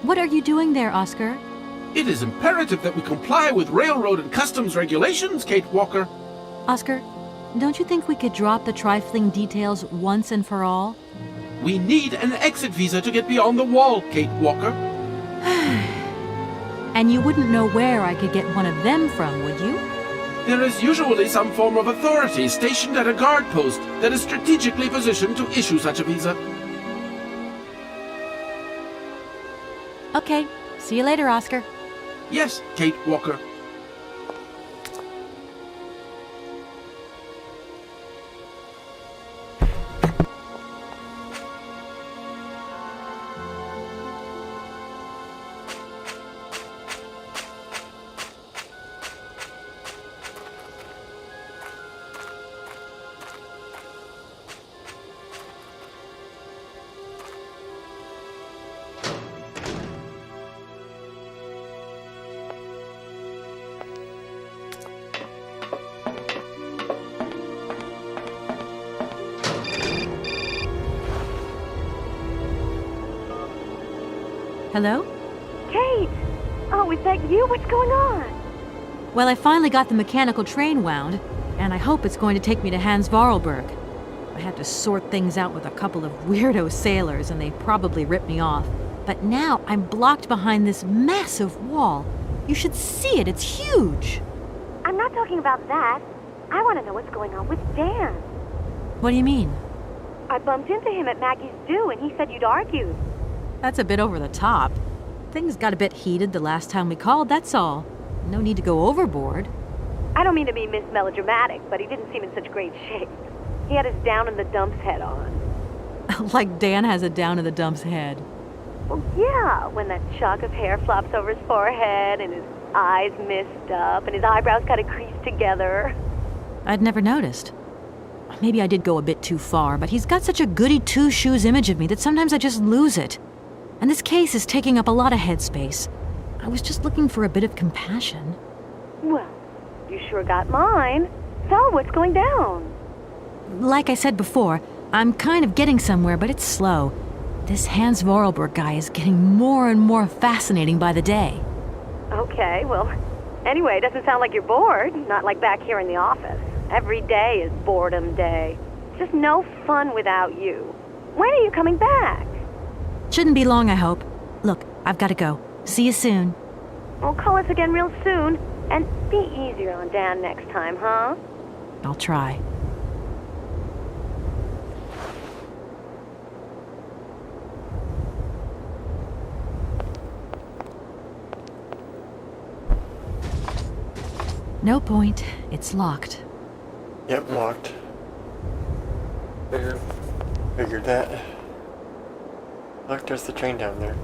What are you doing there, Oscar? It is imperative that we comply with railroad and customs regulations, Kate Walker. Oscar, don't you think we could drop the trifling details once and for all? We need an exit visa to get beyond the wall, Kate Walker. And you wouldn't know where I could get one of them from, would you? There is usually some form of authority stationed at a guard post that is strategically positioned to issue such a visa. Okay. See you later, Oscar. Yes, Kate Walker. Hello? Kate! Oh, is that you? What's going on? Well, I finally got the mechanical train wound, and I hope it's going to take me to Hans Voralberg. I had to sort things out with a couple of weirdo sailors, and they probably ripped me off. But now I'm blocked behind this massive wall. You should see it, it's huge! I'm not talking about that. I want to know what's going on with Dan. What do you mean? I bumped into him at Maggie's do, and he said you'd argued. That's a bit over the top. Things got a bit heated the last time we called, that's all. No need to go overboard. I don't mean to be melodramatic, but he didn't seem in such great shape. He had his down-in-the-dumps head on. Like Dan has a down-in-the-dumps head. Well, yeah, when that shock of hair flops over his forehead, and his eyes mist up, and his eyebrows kind of creased together. I'd never noticed. Maybe I did go a bit too far, but he's got such a goody two-shoes image of me that sometimes I just lose it. And this case is taking up a lot of headspace. I was just looking for a bit of compassion. Well, you sure got mine. So, what's going down? Like I said before, I'm kind of getting somewhere, but it's slow. This Hans Voralberg guy is getting more and more fascinating by the day. Okay, well, anyway, it doesn't sound like you're bored. Not like back here in the office. Every day is boredom day. It's just no fun without you. When are you coming back? Shouldn't be long, I hope. Look, I've got to go. See you soon. Well, call us again real soon. And be easier on Dan next time, huh? I'll try. No point. It's locked. Yep, locked. Figured that. Look, there's the train down there.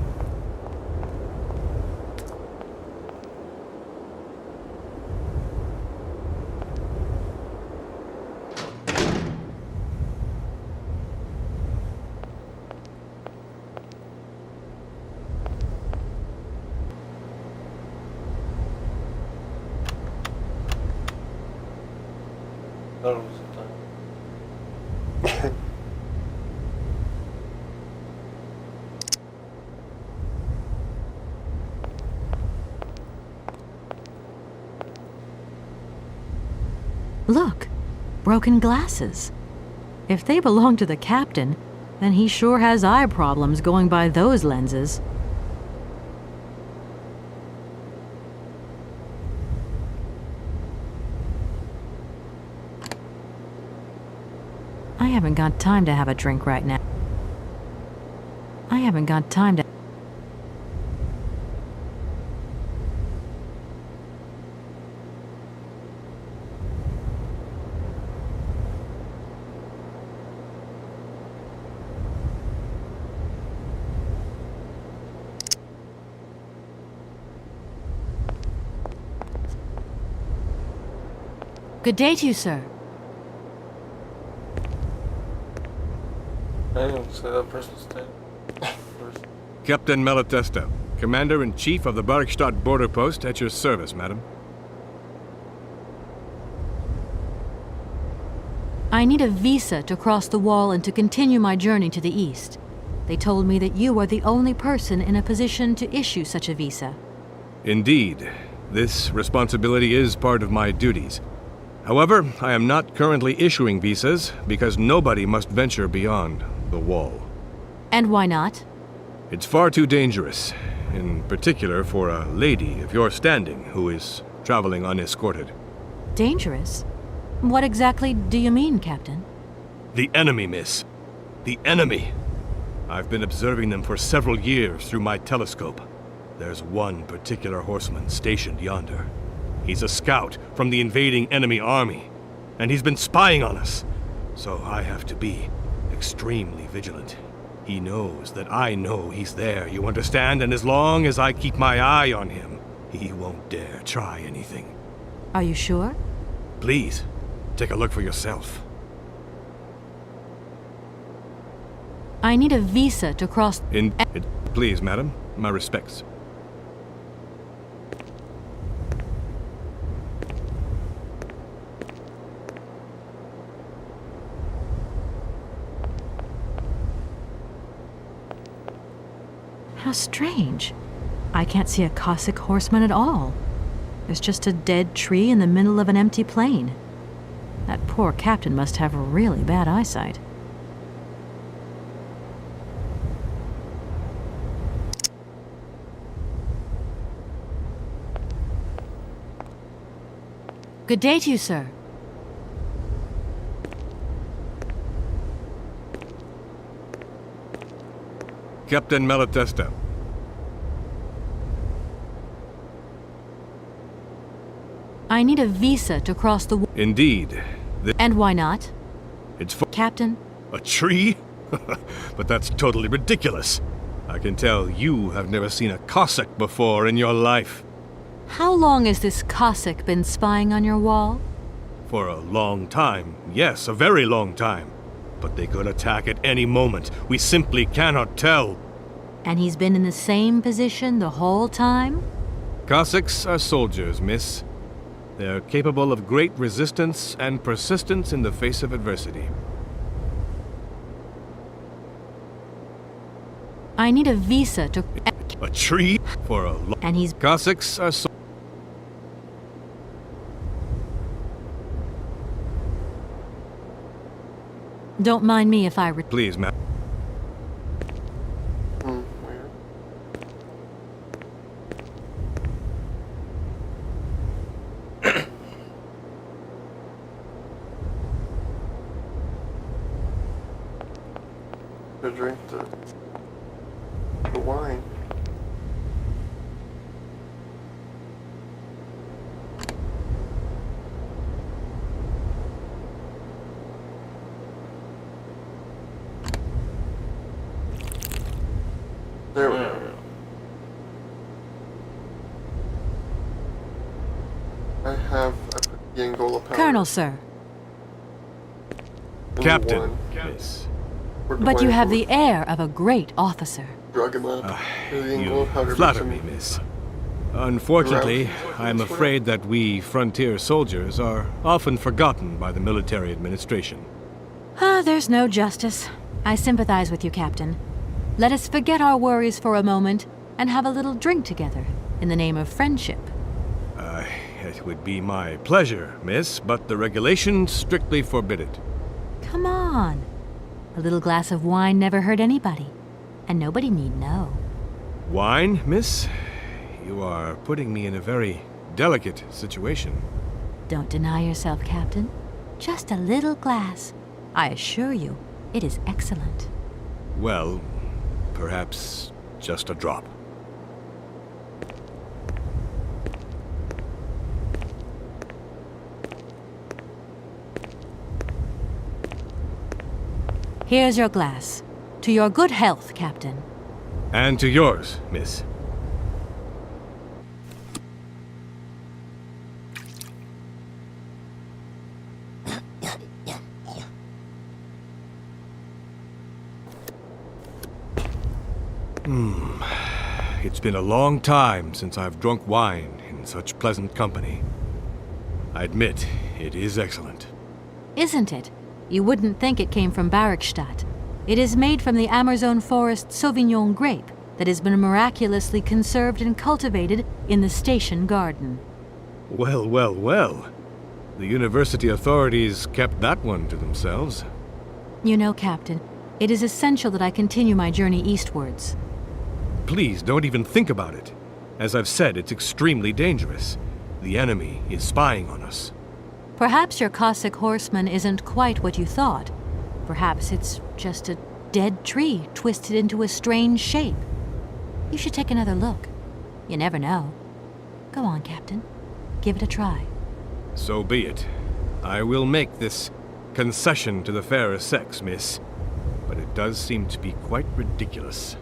Look, broken glasses. If they belong to the captain, then he sure has eye problems going by those lenses. I haven't got time to have a drink right now. I haven't got time to... Good day to you, sir. I don't say that person's name. Captain Malatesta, Commander-in-Chief of the Barkstadt border post, at your service, madam. I need a visa to cross the wall and to continue my journey to the east. They told me that you are the only person in a position to issue such a visa. Indeed. This responsibility is part of my duties. However, I am not currently issuing visas because nobody must venture beyond the wall. And why not? It's far too dangerous, in particular for a lady of your standing who is traveling unescorted. Dangerous? What exactly do you mean, Captain? The enemy, miss. The enemy. I've been observing them for several years through my telescope. There's one particular horseman stationed yonder. He's a scout from the invading enemy army, and he's been spying on us. So I have to be extremely vigilant. He knows that I know he's there, you understand? And as long as I keep my eye on him, he won't dare try anything. Are you sure? Please, take a look for yourself. I need a visa to cross... Please, madam. My respects. How strange. I can't see a Cossack horseman at all. There's just a dead tree in the middle of an empty plain. That poor captain must have really bad eyesight. Good day to you, sir. Captain Malatesta. I need a visa to cross the... Indeed. And why not? It's for... Captain? A tree? But that's totally ridiculous. I can tell you have never seen a Cossack before in your life. How long has this Cossack been spying on your wall? For a long time. Yes, a very long time. But they could attack at any moment. We simply cannot tell. And he's been in the same position the whole time? Cossacks are soldiers, miss. They're capable of great resistance and persistence in the face of adversity. I need a visa to... A tree? For a And he's... Cossacks are Don't mind me if I... Please, ma'am. To drink the wine. There we go. I put the Angola powder. Colonel, sir. Captain. Yes. But you have the air of a great officer. Drug him up. You flatter me, miss. Unfortunately, I'm afraid that we frontier soldiers are often forgotten by the military administration. There's no justice. I sympathize with you, Captain. Let us forget our worries for a moment and have a little drink together in the name of friendship. It would be my pleasure, miss, but the regulations strictly forbid it. Come on. A little glass of wine never hurt anybody, and nobody need know. Wine, miss? You are putting me in a very delicate situation. Don't deny yourself, Captain. Just a little glass. I assure you, it is excellent. Well, perhaps just a drop. Here's your glass. To your good health, Captain. And to yours, miss. It's been a long time since I've drunk wine in such pleasant company. I admit, it is excellent. Isn't it? You wouldn't think it came from Barrickstadt. It is made from the Amazon forest Sauvignon grape that has been miraculously conserved and cultivated in the station garden. Well, well, well. The university authorities kept that one to themselves. You know, Captain, it is essential that I continue my journey eastwards. Please, don't even think about it. As I've said, it's extremely dangerous. The enemy is spying on us. Perhaps your Cossack horseman isn't quite what you thought. Perhaps it's just a dead tree twisted into a strange shape. You should take another look. You never know. Go on, Captain. Give it a try. So be it. I will make this concession to the fairer sex, miss. But it does seem to be quite ridiculous.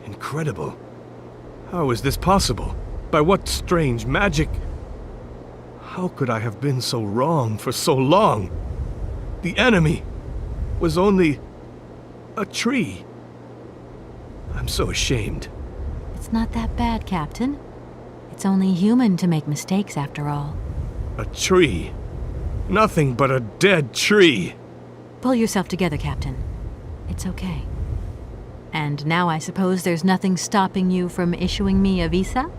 Incredible. How is this possible? By what strange magic? How could I have been so wrong for so long? The enemy was only a tree. I'm so ashamed. It's not that bad, Captain. It's only human to make mistakes, after all. A tree. Nothing but a dead tree. Pull yourself together, Captain. It's okay. And now I suppose there's nothing stopping you from issuing me a visa?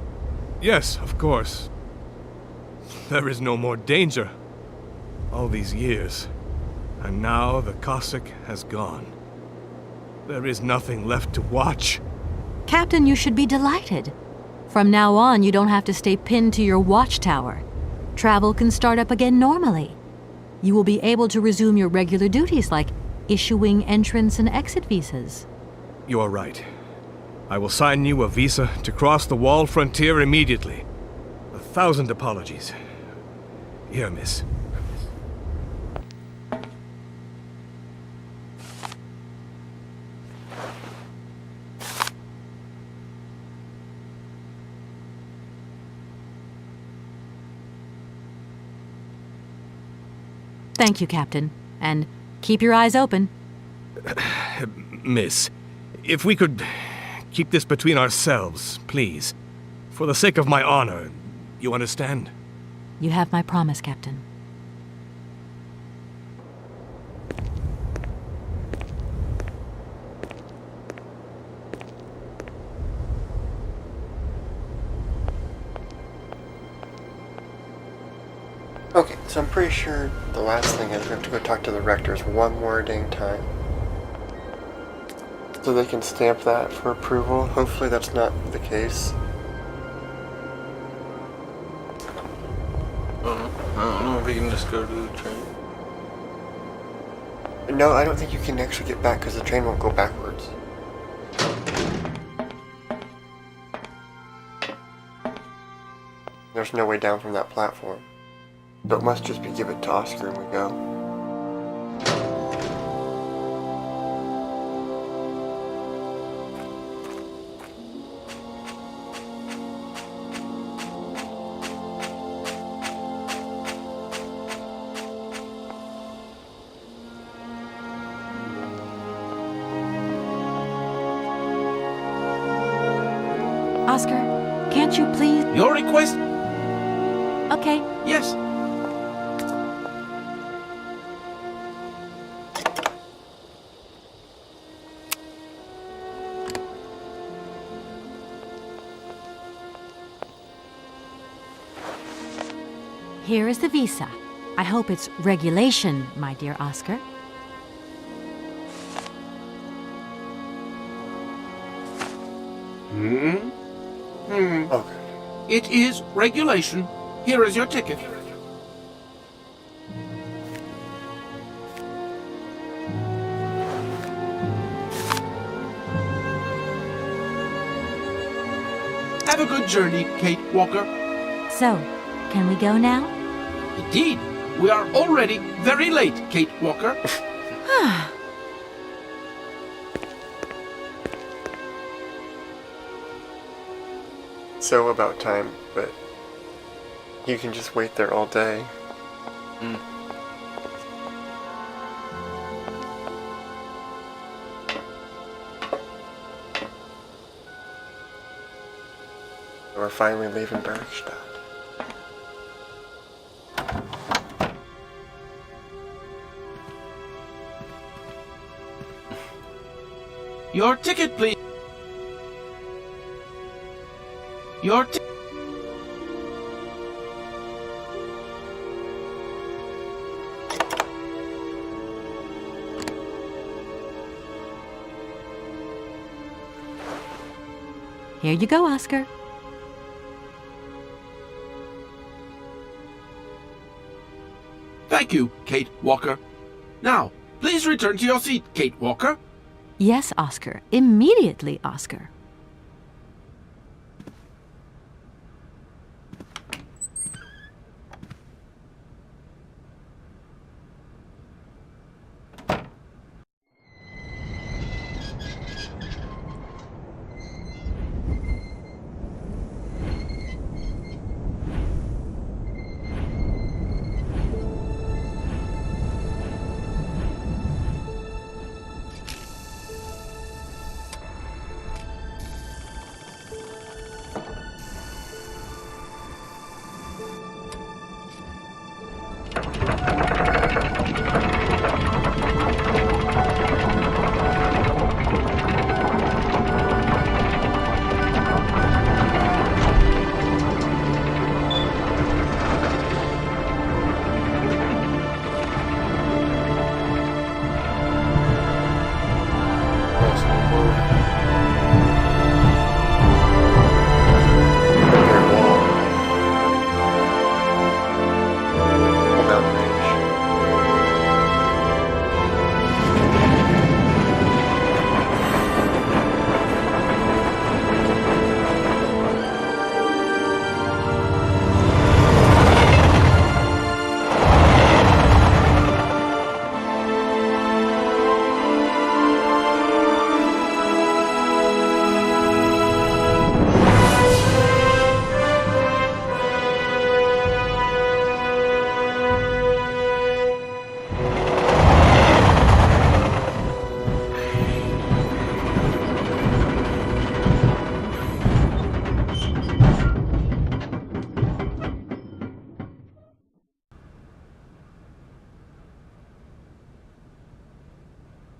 Yes, of course. There is no more danger. All these years. And now the Cossack has gone. There is nothing left to watch. Captain, you should be delighted. From now on, you don't have to stay pinned to your watchtower. Travel can start up again normally. You will be able to resume your regular duties like issuing entrance and exit visas. You are right. I will sign you a visa to cross the wall frontier immediately. 1,000 apologies. Here, miss. Thank you, Captain. And keep your eyes open. Miss, if we could keep this between ourselves, please. For the sake of my honor, you understand? You have my promise, Captain. Okay, so I'm pretty sure the last thing is we have to go talk to the rectors one more dang time. So they can stamp that for approval. Hopefully that's not the case. I don't know if you can just go to the train. No, I don't think you can actually get back because the train won't go backwards. There's no way down from that platform. So it must just be give it to Oscar and we go. Oscar, Can't you please? Your request? Okay. Yes. Here is the visa. I hope it's regulation, my dear Oscar. Okay. It is regulation. Here is your ticket. Have a good journey, Kate Walker. So, can we go now? Indeed. We are already very late, Kate Walker. So about time, but you can just wait there all day. We're finally leaving Bergstadt. Your ticket, please. Your ticket. Here you go, Oscar. Thank you, Kate Walker. Now, please return to your seat, Kate Walker. Yes, Oscar. Immediately, Oscar.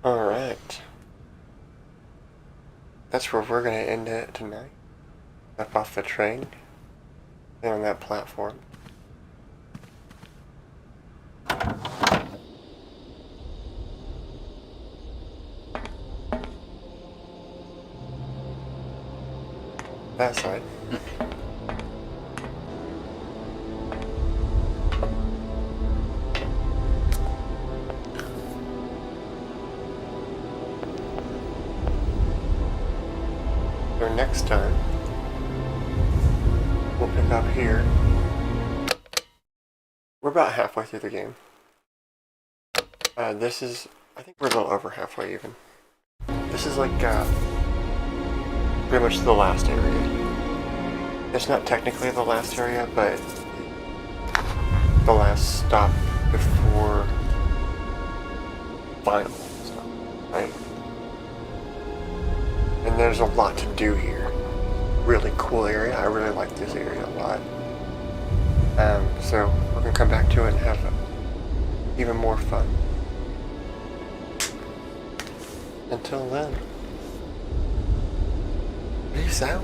Alright. That's where we're going to end it tonight. Up off the train. And on that platform. That side. So next time, we'll pick up here. We're about halfway through the game. This is, I think we're a little over halfway even. This is like, pretty much the last area. It's not technically the last area, but the last stop before final stuff, right? And there's a lot to do here. really cool area. I really like this area a lot. So we're going to come back to it and have even more fun. Until then, peace out.